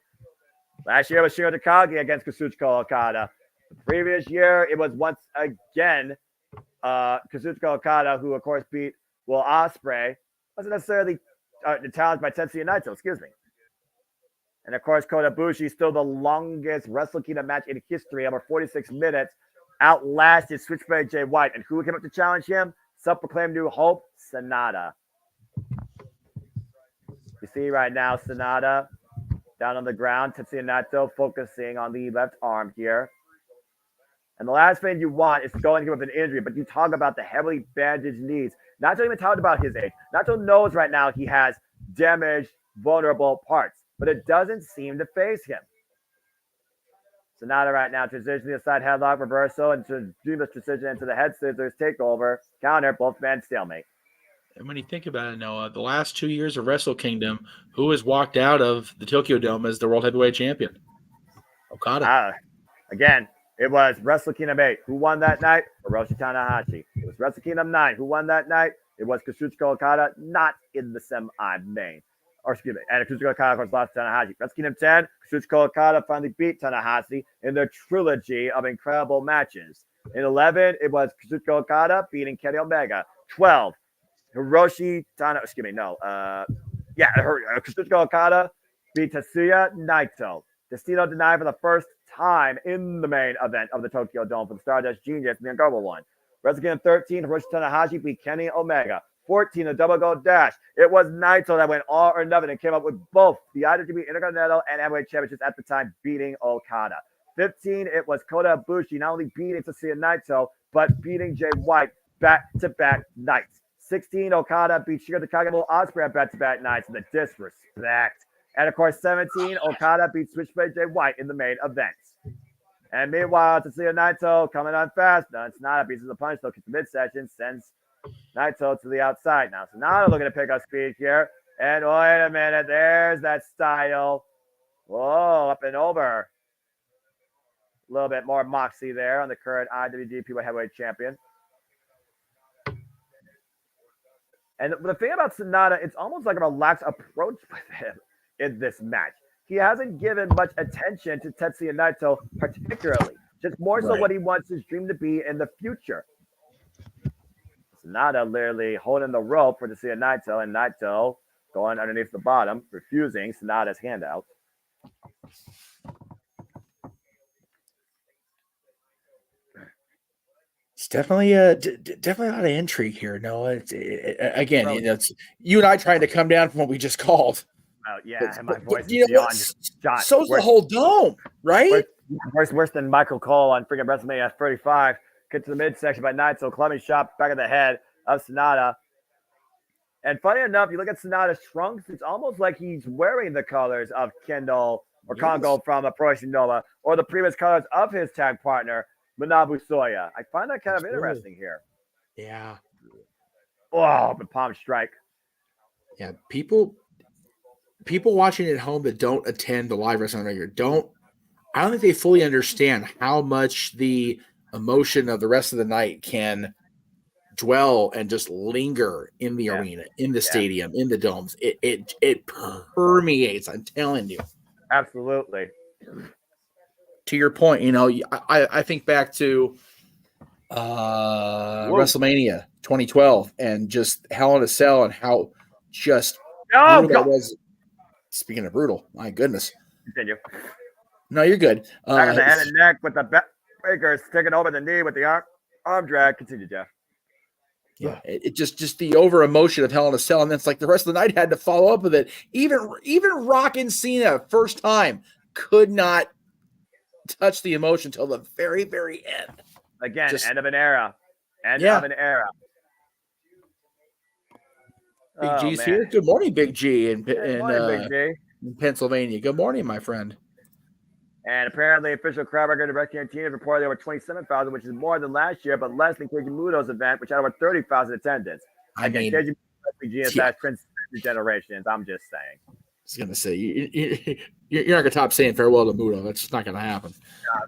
Last year was Shingo Takagi against Kazuchika Okada. The previous year, it was once again Kazuchika Okada, who of course beat Will Ospreay. Wasn't necessarily challenged by Tetsuya Naito, excuse me. And of course, Kota Ibushi, still the longest Wrestle Kingdom match in history, over 46 minutes, outlasted Switchblade Jay White. And who came up to challenge him? Self-proclaimed new hope, Sanada. You see right now, Sanada down on the ground. Tetsuya Naito focusing on the left arm here. And the last thing you want is to go in here with an injury, but you talk about the heavily bandaged knees. Naito even talked about his age. Naito knows right now he has damaged, vulnerable parts, but it doesn't seem to faze him. Sanada right now transitioning aside headlock reversal and to do this transition into the head scissors takeover counter, both men stalemate. And when you think about it, Noah, the last 2 years of Wrestle Kingdom, who has walked out of the Tokyo Dome as the World Heavyweight Champion? Okada. Again, it was Wrestle Kingdom 8. Who won that night? Hiroshi Tanahashi. It was Wrestle Kingdom 9. Who won that night? It was Kazuchika Okada, not in the semi-main. Or excuse me, and Kazuchika Okada, of course, lost to Tanahashi. Wrestle Kingdom 10, Kazuchika Okada finally beat Tanahashi in their trilogy of incredible matches. In 11, it was Kazuchika Okada beating Kenny Omega. 12, Kazuchika Okada beat Tetsuya Naito. Destino denied for the first time in the main event of the Tokyo Dome for the Stardust Genius and the Unguardable one. Wrestle Kingdom 13, Hiroshi Tanahashi beat Kenny Omega. 14, the double gold dash. It was Naito that went all or nothing and came up with both the IWGP Intercontinental and Heavyweight Championships at the time, beating Okada. 15, it was Kota Ibushi not only beating Tetsuya Naito, but beating Jay White back-to-back nights. 16, Okada beat Shingo Takagi and Will Ospreay at back-to-back nights. The disrespect. And of course, 17, Okada beat Switchblade Jay White in the main events. And meanwhile, Tetsuya Naito coming on fast. Now Sonata beats the punch, though, gets the midsection, sends Naito to the outside. Now Sonata looking to pick up speed here. And wait a minute, there's that style. Whoa, up and over. A little bit more moxie there on the current IWGP Heavyweight Champion. And the thing about Sonata, it's almost like a relaxed approach with him in this match. He hasn't given much attention to Tetsuya Naito particularly. Just more so what he wants his dream to be in the future. Sonata literally holding the rope for Tetsuya Naito, and Naito going underneath the bottom, refusing Sonata's handout. It's definitely definitely a lot of intrigue here. No, again, you and I trying to come down from what we just called. Oh yeah, and my voice is beyond shot. So's the whole dome, right? Worse than Michael Cole on freaking WrestleMania 35. Get to the midsection by Naito, clubbing shot back of the head of Sonata. And funny enough, you look at Sonata's trunks, it's almost like he's wearing the colors of Kendall or Congo from Pro Wrestling Nova, or the previous colors of his tag partner, Manabu Soya. I find that kind of interesting here. Yeah. Oh, the palm strike. Yeah, people watching at home that don't attend the live wrestling regular I don't think they fully understand how much the emotion of the rest of the night can dwell and just linger in the arena, in the stadium, in the domes. It permeates, I'm telling you. Absolutely. To your point, I think back to WrestleMania 2012 and just Hell in a Cell and how just brutal that was. Speaking of brutal, my goodness. Continue. No, you're good. Back of the head and neck with the breaker sticking over the knee with the arm drag. Continue, Jeff. Yeah, it just the over emotion of Hell in a Cell, and then it's like the rest of the night had to follow up with it. Even Rock and Cena first time could not touch the emotion till the very, very end. Again, end of an era. End of an era. Big G's here. Good morning, Big G in Big G. In Pennsylvania. Good morning, my friend. And apparently, official crowd record of Wrestling Kingdom reported over 27,000, which is more than last year, but less than Keiji Muto's event, which had over 30,000 attendance. Keiji Muto's GS has transcended generations. I'm just saying. I was going to say, you're not going to top saying farewell to Muto. That's just not going to happen.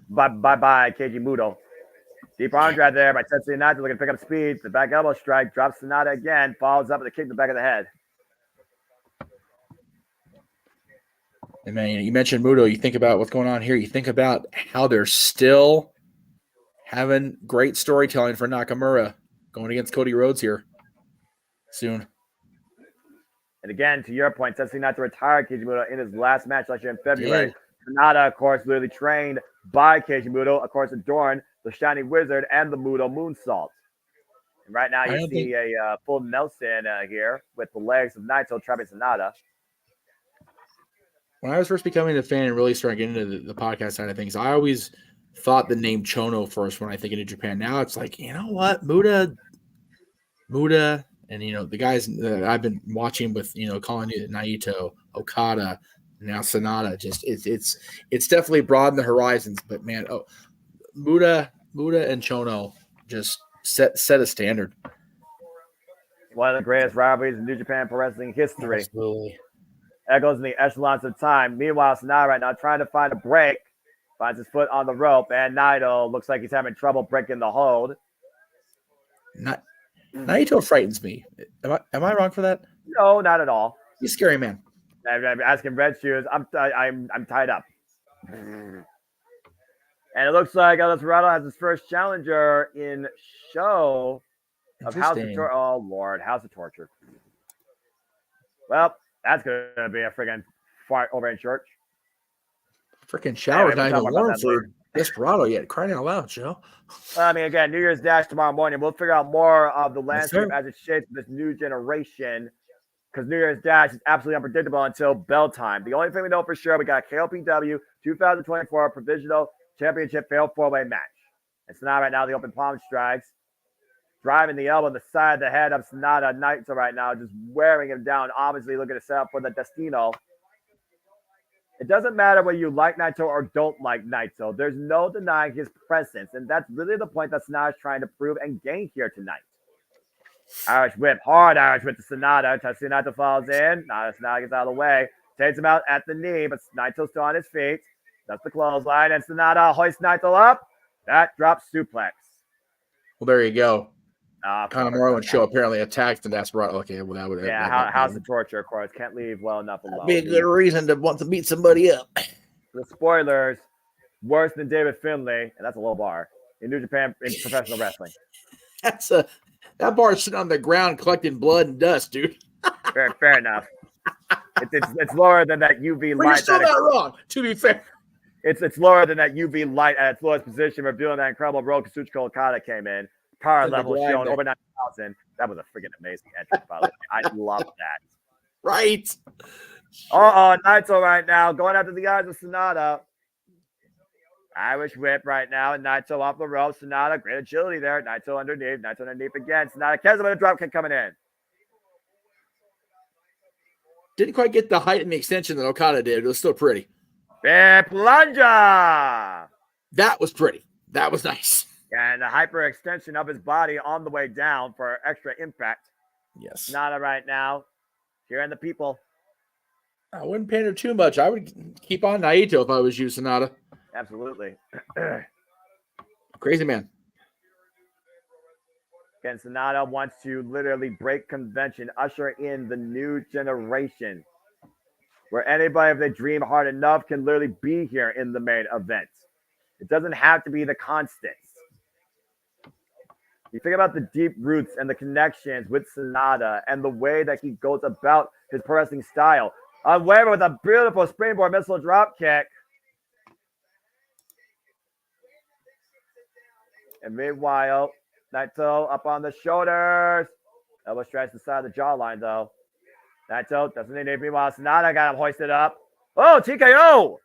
Bye-bye, Keiji Muto. Deep arm drag there by Tetsuya Naito, looking to pick up speed. The back elbow strike, drops Sonata again, follows up with a kick to the back of the head. And man, you mentioned Muto. You think about what's going on here. You think about how they're still having great storytelling for Nakamura going against Cody Rhodes here soon. And again, to your point, Tetsuya Naito retired Keiji Muto in his last match last year in February. Sonata, of course, literally trained by Keiji Muto, of course, adorned the Shiny Wizard and the Muto Moonsault. And right now, you see a full Nelson here with the legs of Naito trapping Sonata. When I was first becoming a fan and really starting getting into the podcast side of things, I always thought the name Chono first when I think of New Japan. Now it's like, you know what, Muta, and the guys that I've been watching with calling it Naito, Okada, now Sonata. Just it's definitely broadened the horizons. But man, Muta and Chono just set a standard. One of the greatest rivalries in New Japan Pro Wrestling history. Absolutely. Echoes in the echelons of time. Meanwhile, Sonata right now trying to find a break. Finds his foot on the rope, and Naito looks like he's having trouble breaking the hold. Naito frightens me. Am I wrong for that? No, not at all. He's a scary man. I'm asking Red Shoes. I'm tied up. And it looks like El Desperado has his first challenger in show of House of Torture. Oh, Lord. House of Torture. Well, that's going to be a friggin' fight over in church. Freaking shower's not even warm for Desperado yet. Crying out loud, Joe. I mean, again, New Year's Dash tomorrow morning. We'll figure out more of the landscape as it shapes this new generation. Because New Year's Dash is absolutely unpredictable until bell time. The only thing we know for sure, we got KOPW 2024 Provisional Championship Fatal 4-Way match. And Sonata right now, the open palm strikes. Driving the elbow on the side of the head of Sonata Naito right now, just wearing him down. Obviously looking to set up for the Destino. It doesn't matter whether you like Naito or don't like Naito. There's no denying his presence, and that's really the point that Sonata's trying to prove and gain here tonight. Irish whip, hard Irish whip to Sonata. Tetsuya Naito falls in. Sonata gets out of the way. Takes him out at the knee, but Naito's still on his feet. That's the clothesline, and Sonata hoists Naito up. That drops suplex. Well, there you go. Conor Marlon show apparently attacked the Desperado. Okay, well that would how's the torture? Of course, can't leave well enough alone. Be a good reason to want to beat somebody up. The spoilers, worse than David Finlay, and that's a low bar in New Japan in professional wrestling. That bar's sitting on the ground collecting blood and dust, dude. Fair enough. It's lower than that UV light. You're still not wrong. To be fair, it's lower than that UV light at its lowest position, revealing that incredible role Kazuchika Okada came in. Power level shown over 9,000. That was a freaking amazing entrance, by the way. I love that. Right. Naito right now going after the eyes of Sonata. Irish whip right now, and Naito off the rope. Sonata, great agility there. Naito underneath again. Sonata catches him with a drop kick coming in. Didn't quite get the height and the extension that Okada did. It was still pretty. Big plunger. That was pretty. That was nice. And the hyperextension of his body on the way down for extra impact. Yes. Sonata right now, hearing the people. I wouldn't pander too much. I would keep on Naito if I was you, Sonata. Absolutely. Crazy man. Again, Sonata wants to literally break convention, usher in the new generation where anybody, if they dream hard enough, can literally be here in the main event. It doesn't have to be the constants. You think about the deep roots and the connections with Sonata and the way that he goes about his pro wrestling style. Unwavering with a beautiful springboard missile drop kick. And meanwhile, Naito up on the shoulders. Elbow strikes the side of the jawline, though. Naito doesn't need it. Meanwhile, Sonata got him hoisted up. Oh, TKO!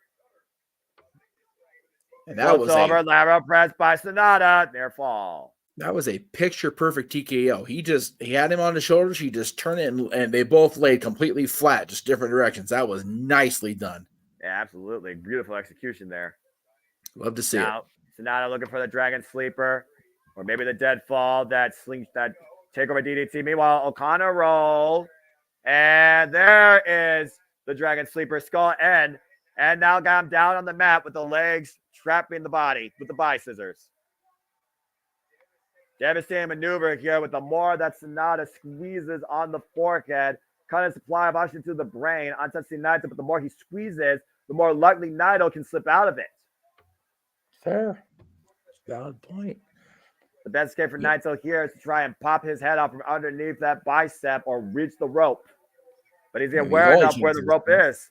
And that was over. Lateral press by Sonata. Near fall. That was a picture-perfect TKO. He had him on the shoulders. He just turned it, and they both laid completely flat, just different directions. That was nicely done. Yeah, absolutely. Beautiful execution there. Love to see it. Sonata looking for the Dragon Sleeper, or maybe the dead fall, that takeover DDT. Meanwhile, O'Connor roll. And there is the Dragon Sleeper skull end. And now got him down on the mat with the legs trapping the body with the scissors. Devastating maneuver here with the more that Sonata squeezes on the forehead, cutting supply of oxygen to the brain on Tetsuya Naito, but the more he squeezes, the more likely Naito can slip out of it. Fair. Valid point. The best escape for Naito here is to try and pop his head out from underneath that bicep or reach the rope. But he's aware enough where the rope is.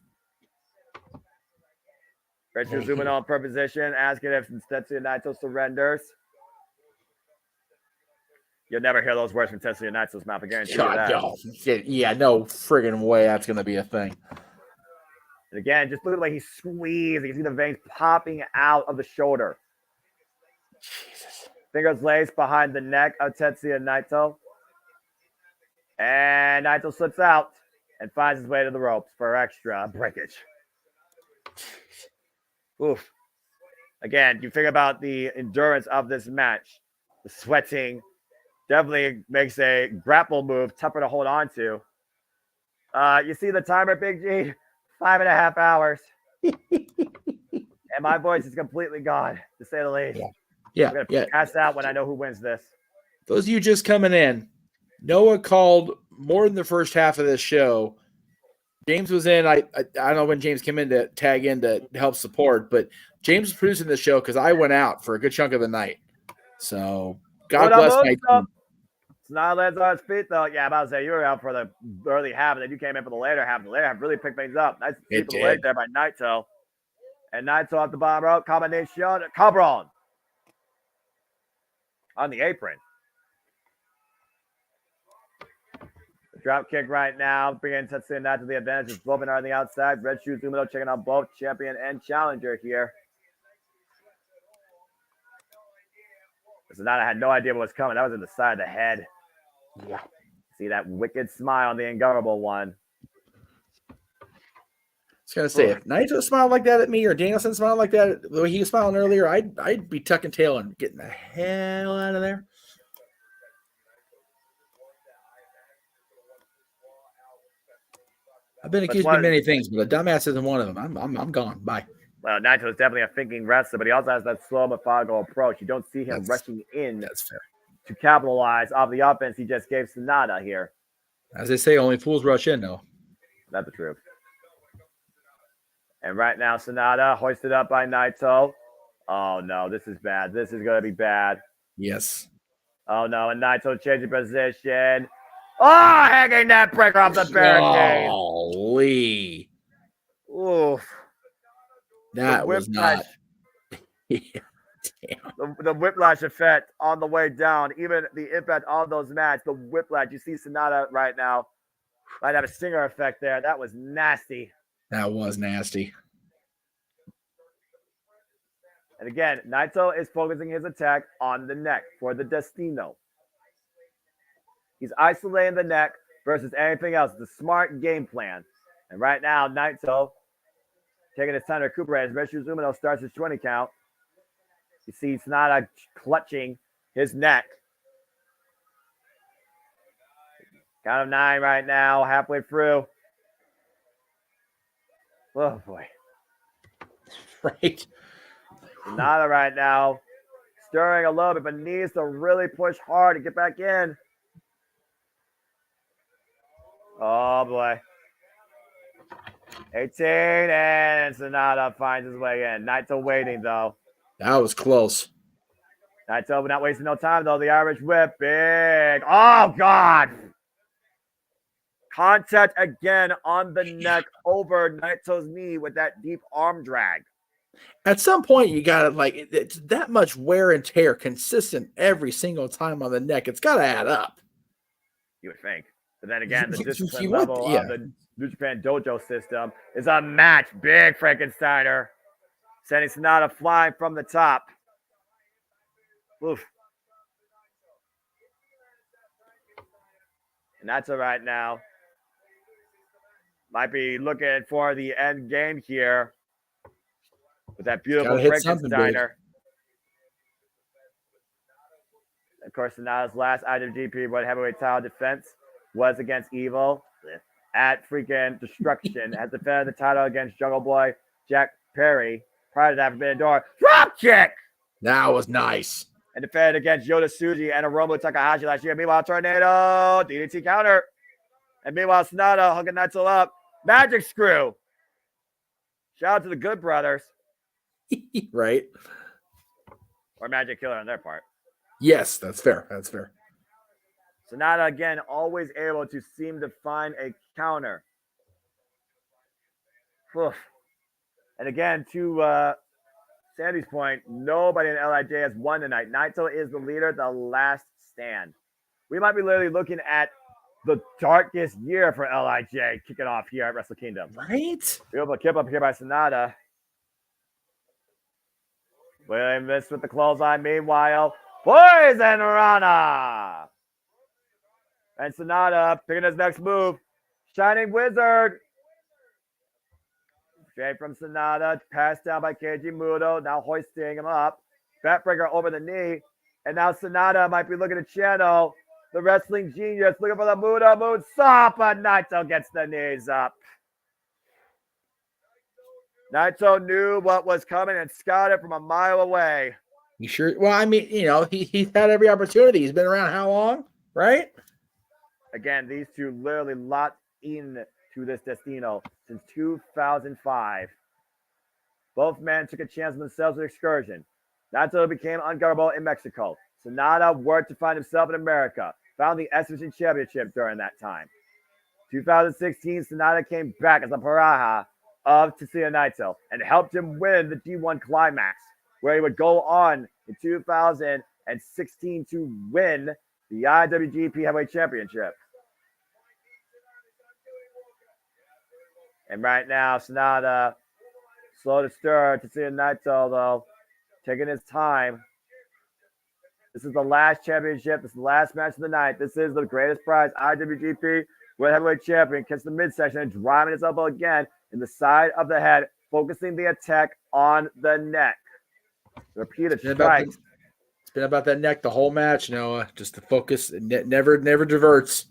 Retro zooming on per position, asking if Tetsuya Naito surrenders. You'll never hear those words from Tetsuya Naito's mouth. I guarantee you that. Yeah, no friggin' way that's going to be a thing. And again, just look at the way he's squeezing. You see the veins popping out of the shoulder. Jesus. Fingers laced behind the neck of Tetsuya Naito. And Naito slips out and finds his way to the ropes for extra breakage. Oof. Again, you think about the endurance of this match. The sweating definitely makes a grapple move tougher to hold on to. You see the timer, Big G? 5.5 hours. And my voice is completely gone, to say the least. Yeah. I'm going to pass out when I know who wins this. Those of you just coming in, Noah called more than the first half of this show. James was in. I don't know when James came in to tag in to help support, but James was producing the show because I went out for a good chunk of the night. So God bless my team. Sonata lands on his feet, though. Yeah, I'm about to say you were out for the early half, and then you came in for the later half. The later half really picked things up. Nice to the leg there by Naito. And Naito off the bottom rope. Combination. Cabron on the apron. Drop kick right now. Bringing Tetsuya Naito to the advantage. It's Boven on the outside. Red Shoes Umino checking out both champion and challenger here. Sonata had no idea what was coming. That was in the side of the head. Yeah. See that wicked smile on the ungovernable one. was gonna say, if Naito smiled like that at me, or Danielson smiled like that the way he was smiling earlier, I'd be tucking tail and getting the hell out of there. I've been accused of many things, but a dumbass isn't one of them. I'm gone. Bye. Well, Naito is definitely a thinking wrestler, but he also has that slow, methodical approach. You don't see him rushing in. That's fair. To capitalize off the offense he just gave Sonata here. As they say, only fools rush in, though. That's the truth. And right now, Sonata hoisted up by Naito. Oh, no, this is bad. This is going to be bad. Yes. Oh, no, and Naito changing position. Oh, hanging that breaker off the barricade. Holy. Oof. That was not. The whiplash effect on the way down, even the impact on those mats, the whiplash. You see Sonata right now might have a stinger effect there. That was nasty. That was nasty. And again, Naito is focusing his attack on the neck for the Destino. He's isolating the neck versus anything else. It's a smart game plan. And right now, Naito taking his time to recuperate as Mitsubishi Umino starts his 20 count. You see Sonata clutching his neck. Count of 9 right now, halfway through. Oh, boy. Right. Sonata right now stirring a little bit, but needs to really push hard to get back in. Oh, boy. 18, and Sonata finds his way in. Naito waiting, though. That was close. Naito not wasting no time, though. The Irish whip, big. Oh, God. Contact again on the neck over Naito's knee with that deep arm drag. At some point, you got to, it's that much wear and tear consistent every single time on the neck. It's got to add up. You would think. But then again, the discipline level of the New Japan Dojo system is unmatched. Big Frankensteiner. Sending Sonata flying from the top. Oof. And that's all right now. Might be looking for the end game here. With that beautiful Frankensteiner. Of course, Sonata's last IWGP World Heavyweight title defense was against Evil at freaking Destruction. Has defended the title against Jungle Boy Jack Perry. Prior to that, Forbidden Door. Drop kick! That was nice. And defended against Yoda Tsuji and Hiromu Takahashi last year. Meanwhile, Tornado. DDT counter. And meanwhile, Sonata hooking Naito up. Magic Screw. Shout out to the Good Brothers. Right. Or Magic Killer on their part. Yes, that's fair. That's fair. Sonata, again, always able to seem to find a counter. Oof. And again, to Sandy's point, nobody in LIJ has won tonight. Naito is the leader, the last stand. We might be literally looking at the darkest year for LIJ kicking off here at Wrestle Kingdom. Right? Beautiful kip up here by Sonata. William missed with the clothesline. Meanwhile, Poison Rana. And Sonata picking his next move. Shining Wizard. Straight from Sonata. Passed down by Keiji Muto. Now hoisting him up. Backbreaker over the knee. And now Sonata might be looking to channel the wrestling genius. Looking for the Muto Moonsault. But Naito gets the knees up. Naito knew what was coming and scouted from a mile away. You sure? Well, I mean, he's had every opportunity. He's been around how long? Right? Again, these two literally locked in to this Destino since 2005. Both men took a chance on themselves with excursion. Naito became unguardable in Mexico. Sonata worked to find himself in America. Found the Exhibition Championship during that time. 2016, Sonata came back as a Paraha of Tetsuya Naito and helped him win the G1 Climax, where he would go on in 2016 to win the IWGP Heavyweight Championship. And right now, Sonata, slow to stir. Tetsuya Naito, though, taking his time. This is the last championship. This is the last match of the night. This is the greatest prize. IWGP World Heavyweight Champion. Gets the midsection and driving his elbow again. in the side of the head, focusing the attack on the neck. Repeated strikes. It's been about that neck the whole match, Noah. Just the focus never diverts.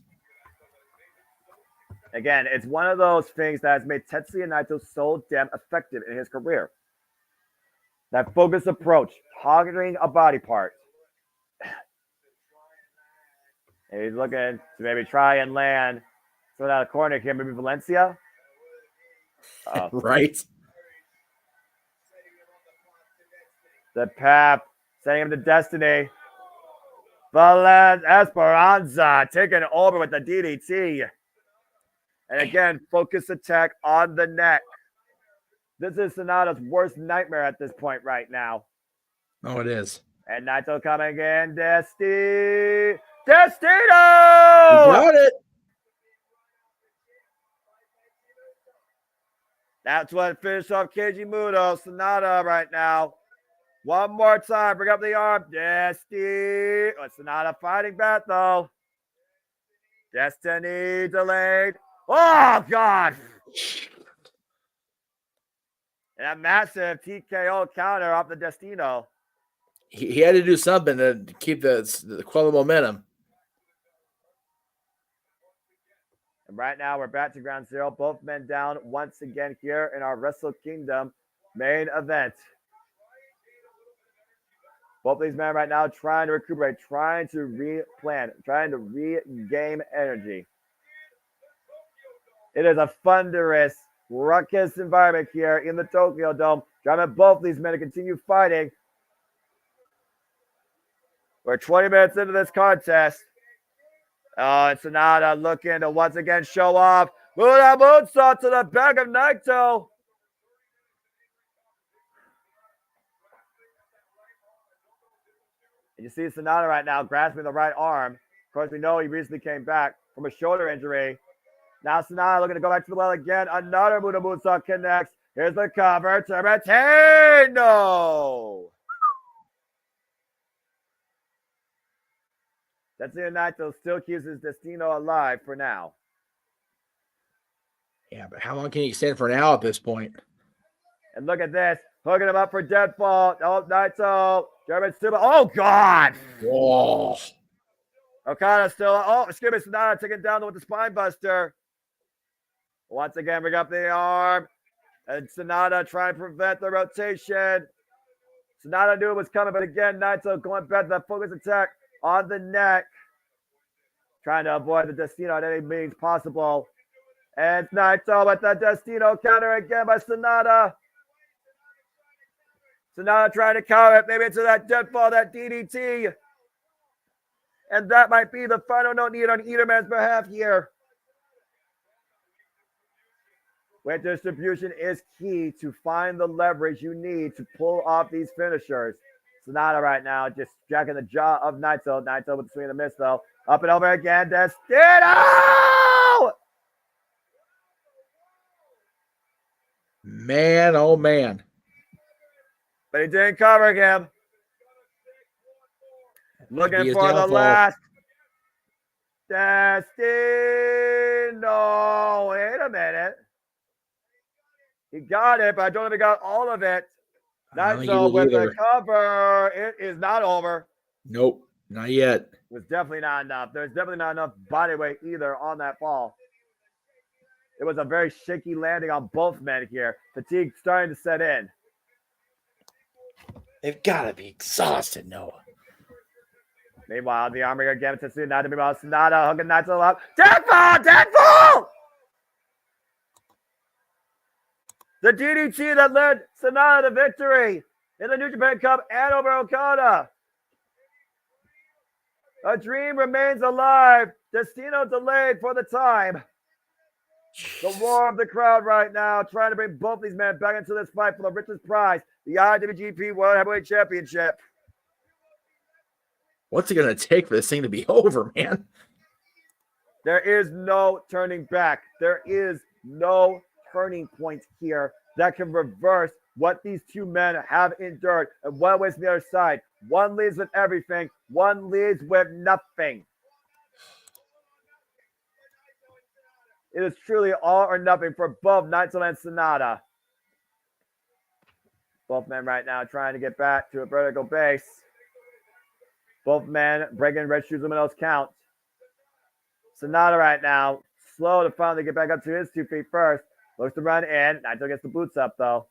Again, it's one of those things that has made Tetsuya Naito so damn effective in his career. That focused approach, targeting a body part. And he's looking to maybe try and land throw out a corner here, maybe Valencia. Right. The Pap sending him to Destiny. Esperanza taking over with the DDT. And again, focus attack on the neck. This is Sonata's worst nightmare at this point right now. Oh, it is. And Naito coming in. Destino! You got it. That's what finished off Keiji Muto. Sonata right now. One more time. Bring up the arm. Destiny. Oh, Sonata fighting back, though. Destiny delayed. Oh, God. And a massive TKO counter off the Destino. He had to do something to keep the quell the momentum. And right now, we're back to ground zero. Both men down once again here in our Wrestle Kingdom main event. Both these men right now trying to recuperate, trying to replan, trying to regain energy. It is a thunderous, ruckus environment here in the Tokyo Dome, driving both these men to continue fighting. We're 20 minutes into this contest. And Sonata looking to once again show off. Buddha moonsault to the back of Naito. And you see Sonata right now grasping the right arm. Of course, we know he recently came back from a shoulder injury. Now Sonata looking to go back to the well again. Another Buddha moonsault connects. Here's the cover. Termitano. Tetsuya Naito still keeps his Destino alive for now. Yeah, but how long can he stand for now at this point? And look at this. Hooking him up for deadfall. Oh, Naito. German super. Oh, God. Whoa. Okada still. Oh, excuse me. Sonata taking down with the spine buster. Once again, bring up the arm. And Sonata trying to prevent the rotation. Sonata knew it was coming, but again, Naito going back to that focus attack on the neck. Trying to avoid the Destino at any means possible. And Naito with the Destino counter again by Sonata. Sonata trying to counter it, maybe into that deadfall, that DDT. And that might be the final note needed on either man's behalf here. Weight distribution is key to find the leverage you need to pull off these finishers. Sonata right now just jacking the jaw of Naito. Naito with the swing and the miss, though. Up and over again. Destino! Man, oh, man. But he didn't cover him. Looking for the last. Destino. Wait a minute. He got it, but I don't know if he got all of it. Naito with the cover. It is not over. Nope, not yet. It was definitely not enough. There's definitely not enough body weight either on that fall. It was a very shaky landing on both men here. Fatigue starting to set in. They've got to be exhausted, Noah. Meanwhile, the armor again to Sonata. Meanwhile, Sonata hooking Naito up. Deadfall! Deadfall! The DDT that led Sonata to victory in the New Japan Cup and over Okada. A dream remains alive. Destino delayed for the time. The roar of the crowd right now, trying to bring both these men back into this fight for the richest prize, the IWGP World Heavyweight Championship. What's it going to take for this thing to be over, man? There is no turning back. There is no turning point here that can reverse what these two men have endured and what waits on the other side. One leads with everything. One leads with nothing. It is truly all or nothing for both Naito and Sonata. Both men right now trying to get back to a vertical base. Both men breaking Red Shoes Lumino's count. Sonata right now, slow to finally get back up to his 2 feet first. Looks to run in. Naito gets the boots up, though.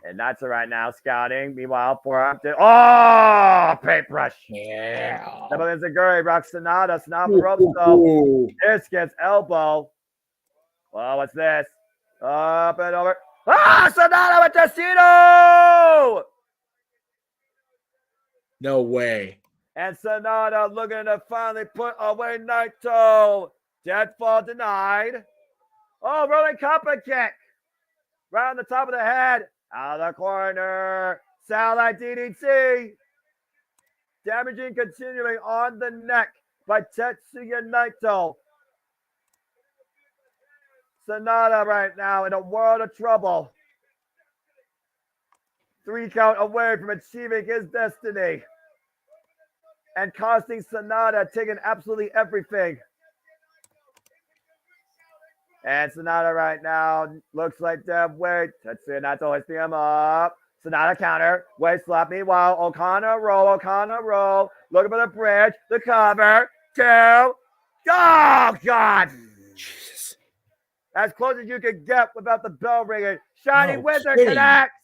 And Naito right now scouting. Meanwhile, forearm to... Oh! Paintbrush. Yeah. Double Enziguri rocks Sonata. Sonata ropes, though. This gets elbow. Well, what's this? Up and over. Ah! Sonata with Destino! No way. And Sonata looking to finally put away Naito. Deadfall denied. Oh, rolling copper kick. Right on the top of the head. Out of the corner. Satellite DDT. Damaging continuing on the neck by Tetsuya Naito. Sonata right now in a world of trouble. 3 count away from achieving his destiny. And costing Sonata taking absolutely everything. And Sonata right now looks like dead weight. Tetsuya Naito hoisting him up. Sonata counter. Waist slap. Meanwhile, Okada roll. Looking for the bridge. The cover. 2. Oh, God. Jesus. As close as you can get without the bell ringing. Shining Wizard connects.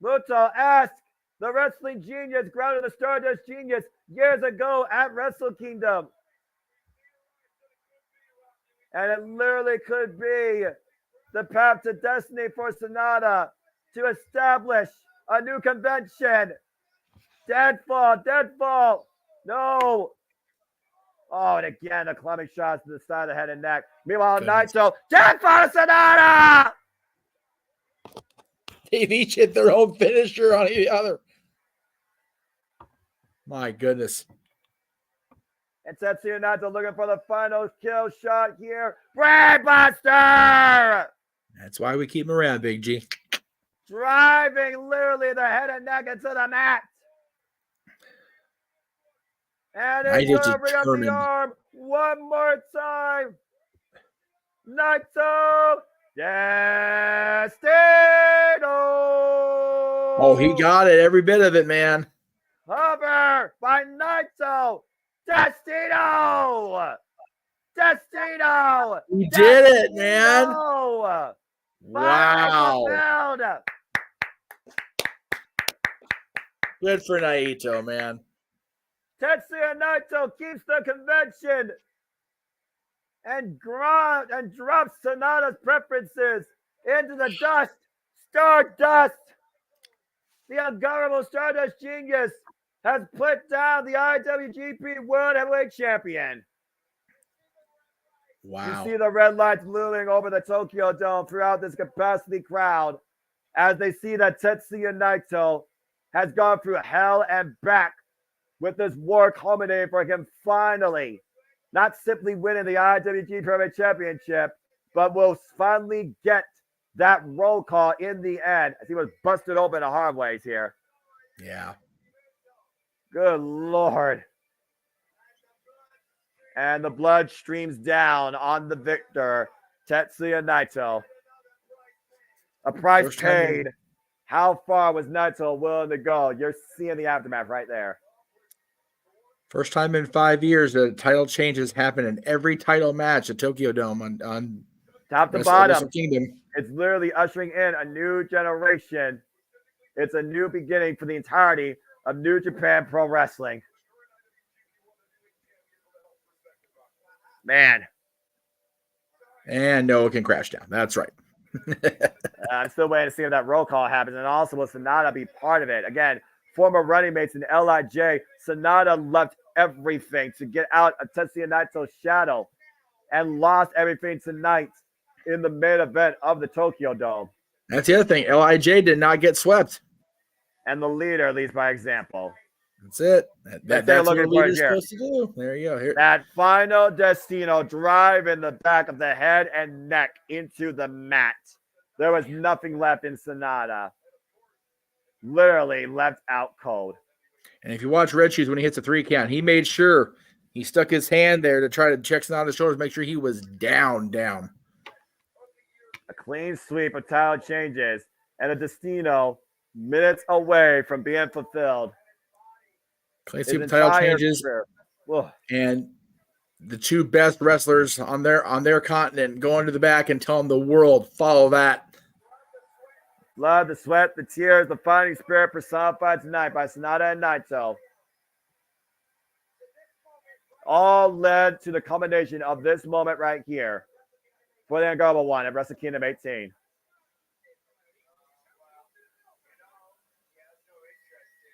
Muto asks the wrestling genius grounded the Stardust genius years ago at Wrestle Kingdom. And it literally could be the path to destiny for Sonata to establish a new convention. Deadfall. No. Oh, and again, the climbing shots to the side of the head and neck. Meanwhile, Naito, deadfall to Sonata! They've each hit their own finisher on the other. My goodness. And Tetsuya Naito looking for the final kill shot here. Brainbuster! That's why we keep him around, Big G. Driving literally the head and neck into the mat. And it's going to bring up the arm one more time. Naito Destino. Oh, he got it. Every bit of it, man. Hover by Naito. Destino. He did it, man. Wow. Good for Naito, man. Tetsuya Naito keeps the convention and drops Sonata's preferences into the dust. Stardust. The ungovernable Stardust genius has put down the IWGP World Heavyweight Champion. Wow. You see the red lights looming over the Tokyo Dome throughout this capacity crowd as they see that Tetsuya Naito has gone through hell and back with this war culminating for him finally, not simply winning the IWGP Heavyweight Championship, but will finally get that roll call in the end as he was busted open the hard ways here. Yeah. Good Lord. And the blood streams down on the victor, Tetsuya Naito. A price paid. How far was Naito willing to go? You're seeing the aftermath right there. First time in 5 years that title changes happen in every title match at Tokyo Dome on top to bottom. Wrestle Kingdom. It's literally ushering in a new generation. It's a new beginning for the entirety of New Japan Pro Wrestling. Man. And Noah can crash down. That's right. I'm still waiting to see if that roll call happens. And also, will Sonata be part of it? Again, former running mates in LIJ, Sonata left everything to get out of Tetsuya Naito's shadow and lost everything tonight in the main event of the Tokyo Dome. That's the other thing. LIJ did not get swept. And the leader leads by example. That's it. That's what a leader's supposed to do. There you go. Here. That final Destino drive in the back of the head and neck into the mat. There was nothing left in Sonata. Literally left out cold. And if you watch Red Shoes when he hits a 3 count, he made sure He stuck his hand there to try to check Sonata's shoulders, make sure he was down. A clean sweep of title changes and a Destino minutes away from being fulfilled. Clean sweep of title changes. And the two best wrestlers on their continent going to the back and telling the world, follow that. Blood, the sweat, the tears, the fighting spirit personified tonight by Sonata and Naito. All led to the culmination of this moment right here for the Unguardable One at Wrestle Kingdom 18.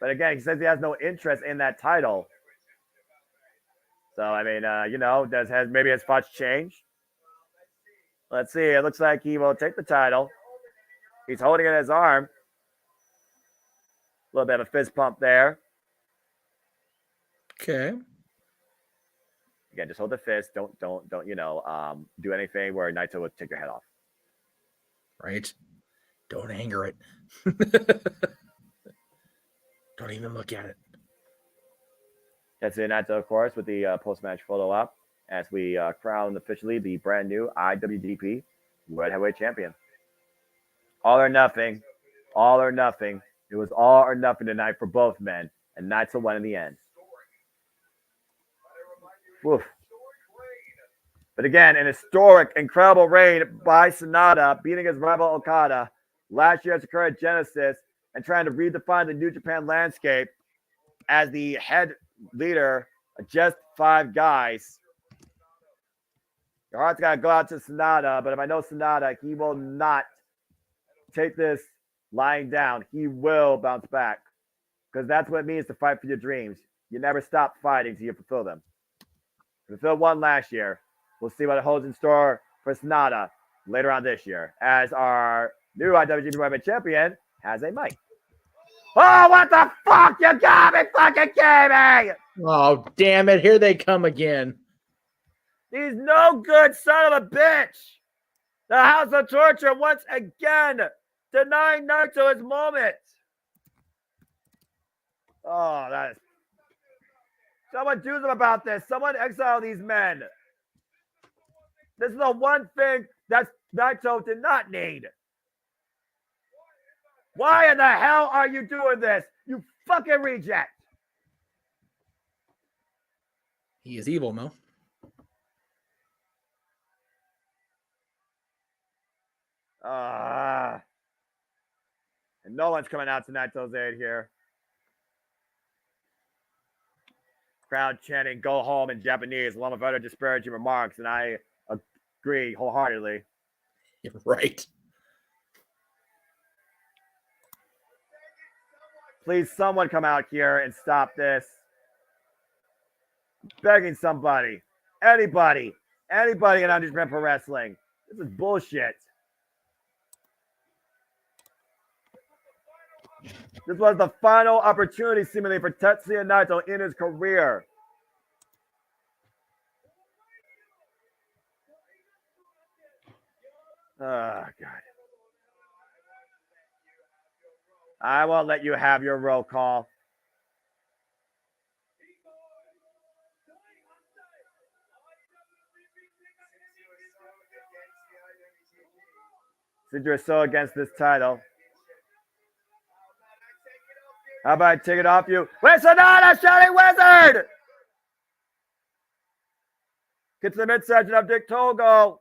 But again, he says he has no interest in that title. So, I mean, maybe his thoughts changed? Let's see. It looks like he will take the title. He's holding it in his arm. A little bit of a fist pump there. Okay. Again, just hold the fist. Don't do anything where Naito would take your head off. Right. Don't anger it. Don't even look at it. That's it, Naito, of course, with the post-match photo op as we crown officially the brand new IWGP World Heavyweight Champion. All or nothing. All or nothing. It was all or nothing tonight for both men, and Naito won in the end. Woof. But again, an historic, incredible reign by Sonata, beating his rival Okada last year at Sakura Genesis and trying to redefine the New Japan landscape as the head leader of just 5 guys. Your heart's got to go out to Sonata, but if I know Sonata, he will not take this lying down. He will bounce back because that's what it means to fight for your dreams. You never stop fighting till you fulfill them. Fulfilled one last year. We'll see what it holds in store for Sonata later on this year as our new IWGP Heavyweight Champion has a mic. Oh, what the fuck? You got me fucking kidding me! Oh, damn it. Here they come again. He's no good son of a bitch. The House of Torture once again denying Naito his moment. Oh, that is... Someone do something about this. Someone exile these men. This is the one thing that Naito did not need. Why in the hell are you doing this? You fucking reject. He is evil, Mo. And no one's coming out to Naito's aid here. Crowd chanting, go home in Japanese, along with other disparaging remarks, and I agree wholeheartedly. You're right. Please, someone come out here and stop this. I'm begging somebody. Anybody in Japan Pro Wrestling. This is bullshit. This was the final opportunity, seemingly, for Tetsuya Naito in his career. Oh, God. I won't let you have your roll call. Since you're so against this title, how about I take it off you? With Sonata, Shining Wizard! Gets the midsection of Dick Togo.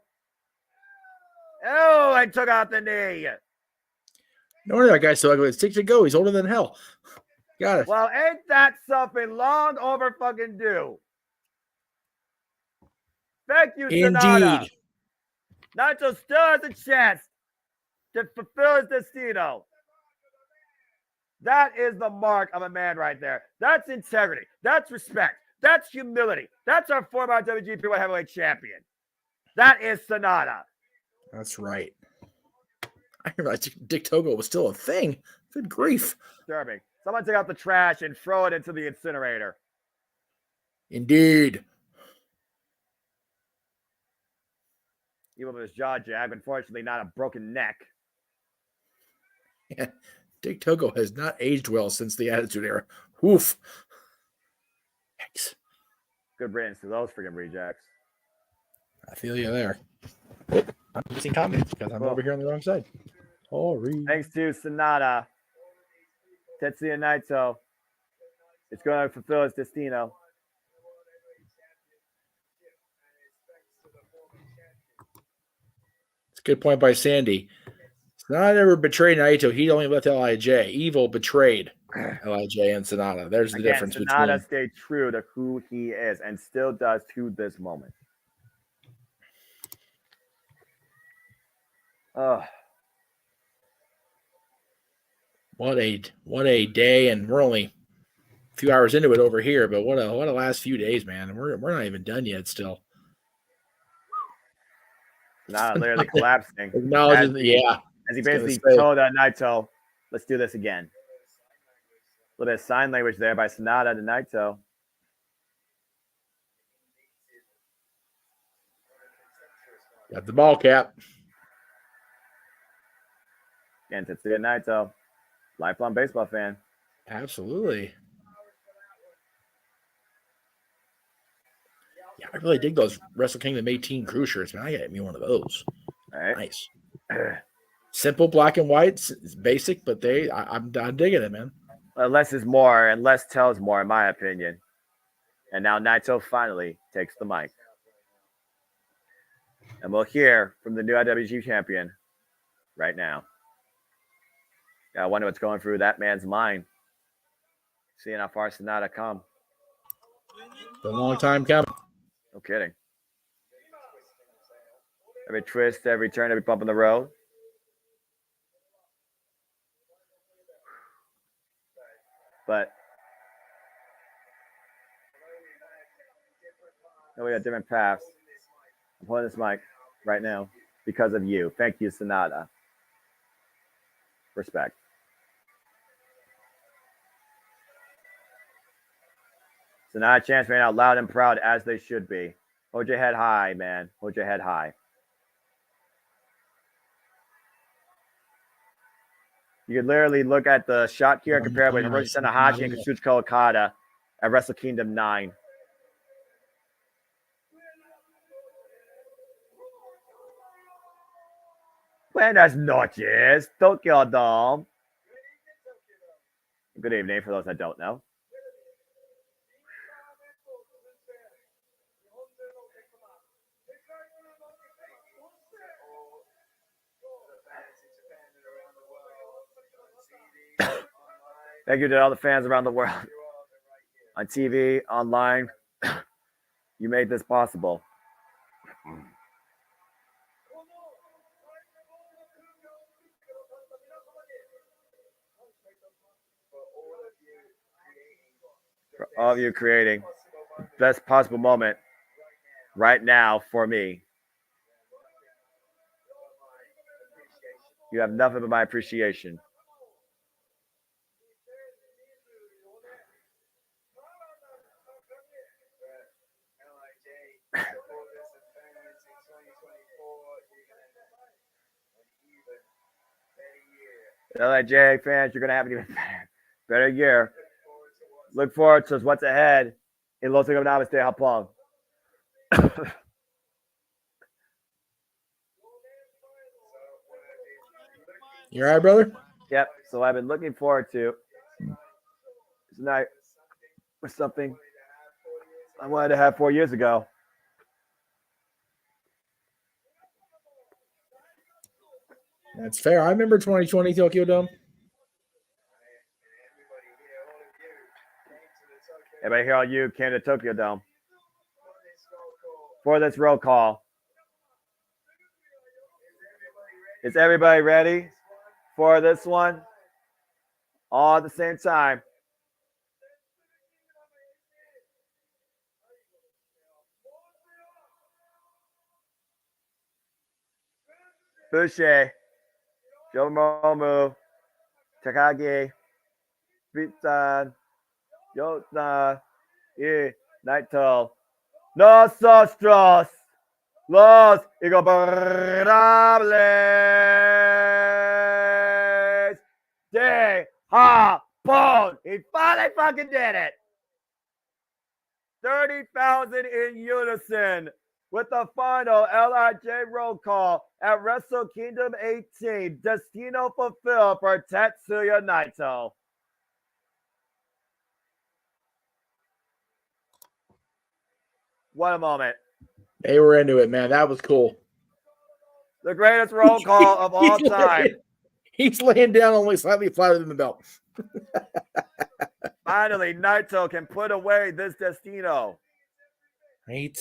Oh, I took out the knee. No wonder that guy's so ugly. It's 6 to go. He's older than hell. Got it. Well, ain't that something long over fucking due? Thank you, Sonata. Indeed. Naito still has a chance to fulfill his destino. That is the mark of a man right there. That's integrity. That's respect. That's humility. That's our former WGP World Heavyweight Champion. That is Sonata. That's right. I realized Dick Togo was still a thing. Good grief. Disturbing. Someone take out the trash and throw it into the incinerator. Indeed. Even with his jaw jab, unfortunately not a broken neck. Yeah. Dick Togo has not aged well since the Attitude Era. Oof. Yikes. Good riddance to those freaking rejects. I feel you there. I'm missing comments because I'm over here on the wrong side. Thanks to Sonata, Tetsuya Naito. It's going to fulfill its destino. It's a good point by Sandy. Sonata never betrayed Naito. He only left LIJ. Evil betrayed LIJ and Sonata. There's the difference Sonata between. stayed true to who he is and still does to this moment. What a day, and we're only a few hours into it over here, but what a last few days, man. We're not even done yet still. Sonata literally collapsing. As he basically told Naito, let's do this again. A little bit of sign language there by Sonata to Naito. Got the ball cap. And Tetsuya Naito, lifelong baseball fan. Absolutely. Yeah, I really dig those Wrestle Kingdom 18 crew shirts, man. I gotta get me one of those. All right. Nice. Simple black and white. It's basic, but I'm digging it, man. Less is more, and less tells more, in my opinion. And now Naito finally takes the mic. And we'll hear from the new IWG champion right now. I wonder what's going through that man's mind. Seeing how far Sonata come. Been a long time coming. No kidding. Every twist, every turn, every bump in the road. But we got different paths. I'm holding this mic right now because of you. Thank you, Sonata. Respect. Sonata chants right now, loud and proud as they should be. Hold your head high, man. Hold your head high. You could literally look at the shot here and compare it with Hiroshi Tanahashi and Kazuchika Okada at Wrestle Kingdom 9. Buenas noches, Tokyo Dome. Good evening for those that don't know. Thank you to all the fans around the world. On TV, online. You made this possible. For all of you creating the best possible moment right now for me. You have nothing but my appreciation. LIJ fans, you're going to have an even better year. Look forward to what's ahead in Los Angeles de Japón. You all right, brother? Yep. So I've been looking forward to tonight was something I wanted to have 4 years ago. That's fair. I remember 2020 Tokyo Dome. Everybody here, all you came to Tokyo Dome for this roll call. Is everybody ready for this one? All at the same time. Bushi, Yomomu, Takagi, Bitsan, Yota, Naito, Nosotros, Los Ingobernables de Japón. He finally fucking did it. 30,000 in unison with the final LIJ roll call at Wrestle Kingdom 18. Destino fulfilled for Tetsuya Naito. What a moment. They were into it, man. That was cool. The greatest roll call of all time. He's laying down only slightly flatter than the belt. Finally, Naito can put away this Destino. Right.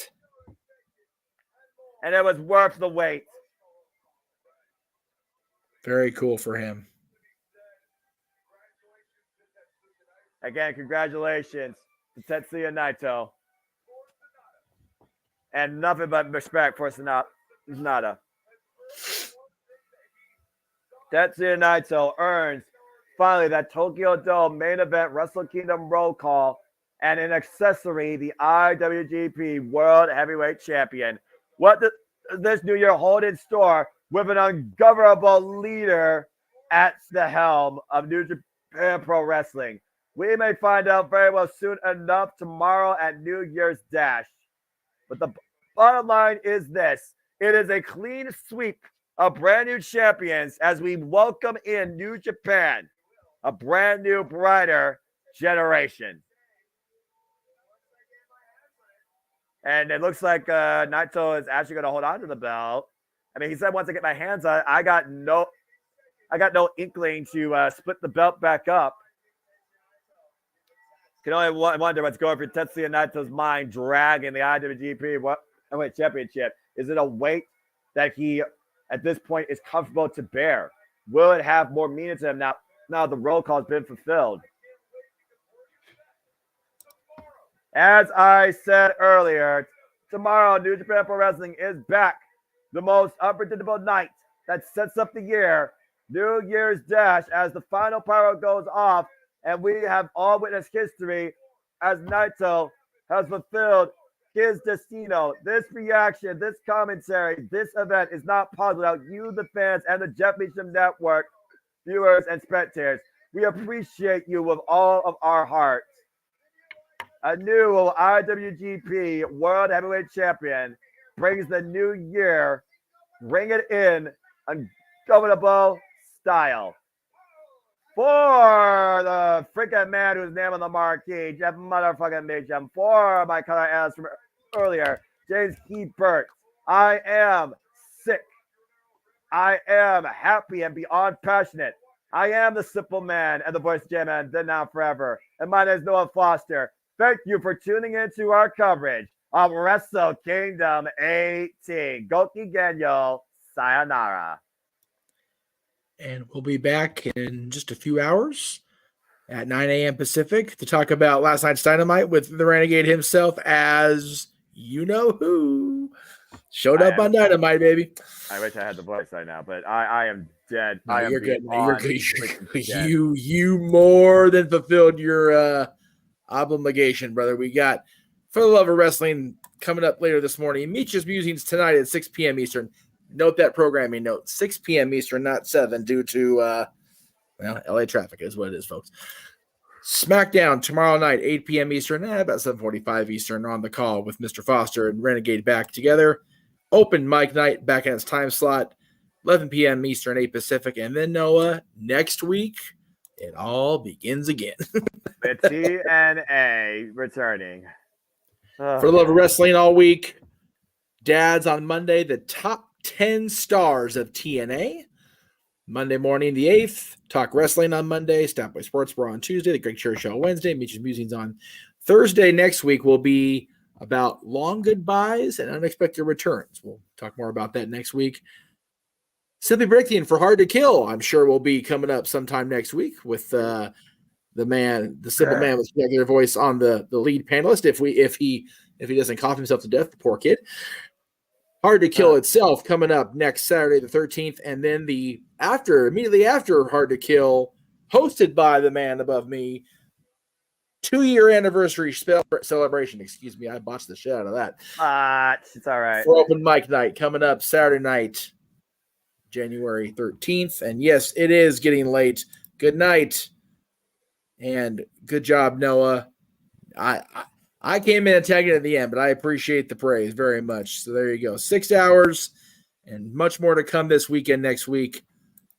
And it was worth the wait. Very cool for him. Again, congratulations to Tetsuya Naito. And nothing but respect for Sanada. Tetsuya Naito earns finally that Tokyo Dome main event Wrestle Kingdom roll call and an accessory, the IWGP World Heavyweight Champion. What does this new year hold in store with an ungovernable leader at the helm of New Japan Pro Wrestling? We may find out very well soon enough tomorrow at New Year's Dash. But the bottom line is this. It is a clean sweep of brand new champions as we welcome in New Japan, a brand new, brighter generation. And it looks like Naito is actually going to hold on to the belt. I mean, he said once I get my hands on it, I got no inkling to split the belt back up. Can only wonder what's going through Tetsuya Naito's mind, dragging the IWGP Championship. Is it a weight that he, at this point, is comfortable to bear? Will it have more meaning to him now the roll call has been fulfilled? As I said earlier, tomorrow New Japan Pro Wrestling is back. The most unpredictable night that sets up the year. New Year's Dash as the final pyro goes off, and we have all witnessed history as Naito has fulfilled his destino. This reaction, this commentary, this event is not possible without you, the fans, and the Japanese Network viewers and spectators. We appreciate you with all of our hearts. A new IWGP World Heavyweight Champion brings the new year. Bring it in ungovernable style. For the freaking man whose name on the marquee, Jeff motherfucking Meacham. For my color ass from earlier, James Hebert. I am sick. I am happy and beyond passionate. I am the simple man and the voice of JMN, then now forever. And my name is Noah Foster. Thank you for tuning into our coverage of Wrestle Kingdom 18. Goki Genyo, sayonara. And we'll be back in just a few hours at 9 a.m. Pacific to talk about last night's Dynamite with the Renegade himself as you-know-who. Showed up on Dynamite, baby. I wish I had the voice right now, but I am dead. No, I am you're good. You're good. Dead. You more than fulfilled your obligation, brother. We got For the Love of Wrestling coming up later this morning. Meech's Musings tonight at 6 p.m. Eastern. Note that programming note, 6 p.m. Eastern, not 7, due to, LA traffic is what it is, folks. SmackDown tomorrow night, 8 p.m. Eastern, about 7:45 Eastern on the call with Mr. Foster and Renegade back together. Open mic night back in its time slot, 11 p.m. Eastern, 8 Pacific. And then, Noah, next week, it all begins again. The TNA returning. For the Love of Wrestling all week. Dads on Monday, the top 10 stars of TNA. Monday morning, the 8th. Talk Wrestling on Monday. Stop by Sports Bar on Tuesday. The Greg Cherry Show Wednesday. Meet Your Musings on Thursday. Next week will be about long goodbyes and unexpected returns. We'll talk more about that next week. Simply Breaking for Hard to Kill, I'm sure will be coming up sometime next week with the simple man with regular voice on the lead panelist. If he doesn't cough himself to death, the poor kid. Hard to Kill itself coming up next Saturday the 13th, and then immediately after Hard to Kill, hosted by the man above me, 2-year anniversary celebration. Excuse me, I botched the shit out of that. It's all right. For open mic night coming up Saturday night, January 13th, and yes, it is getting late. Good night, and good job, Noah. I came in and tagged it at the end, but I appreciate the praise very much. So there you go. 6 hours and much more to come this weekend, next week.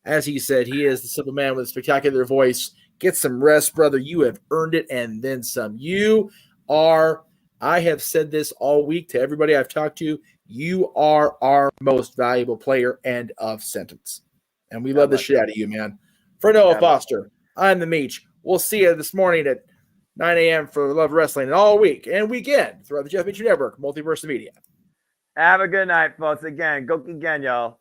As he said, he is the simple man with a spectacular voice. Get some rest, brother. You have earned it and then some. You are, I have said this all week to everybody I've talked to, you are our most valuable player, end of sentence. And we love the shit out of you, man. For Noah Foster, I'm the Meech. We'll see you this morning at 9 a.m. for Love Wrestling and all week and weekend throughout the Jeff Meech Network, Multiverse Media. Have a good night, folks. Again, go again, y'all.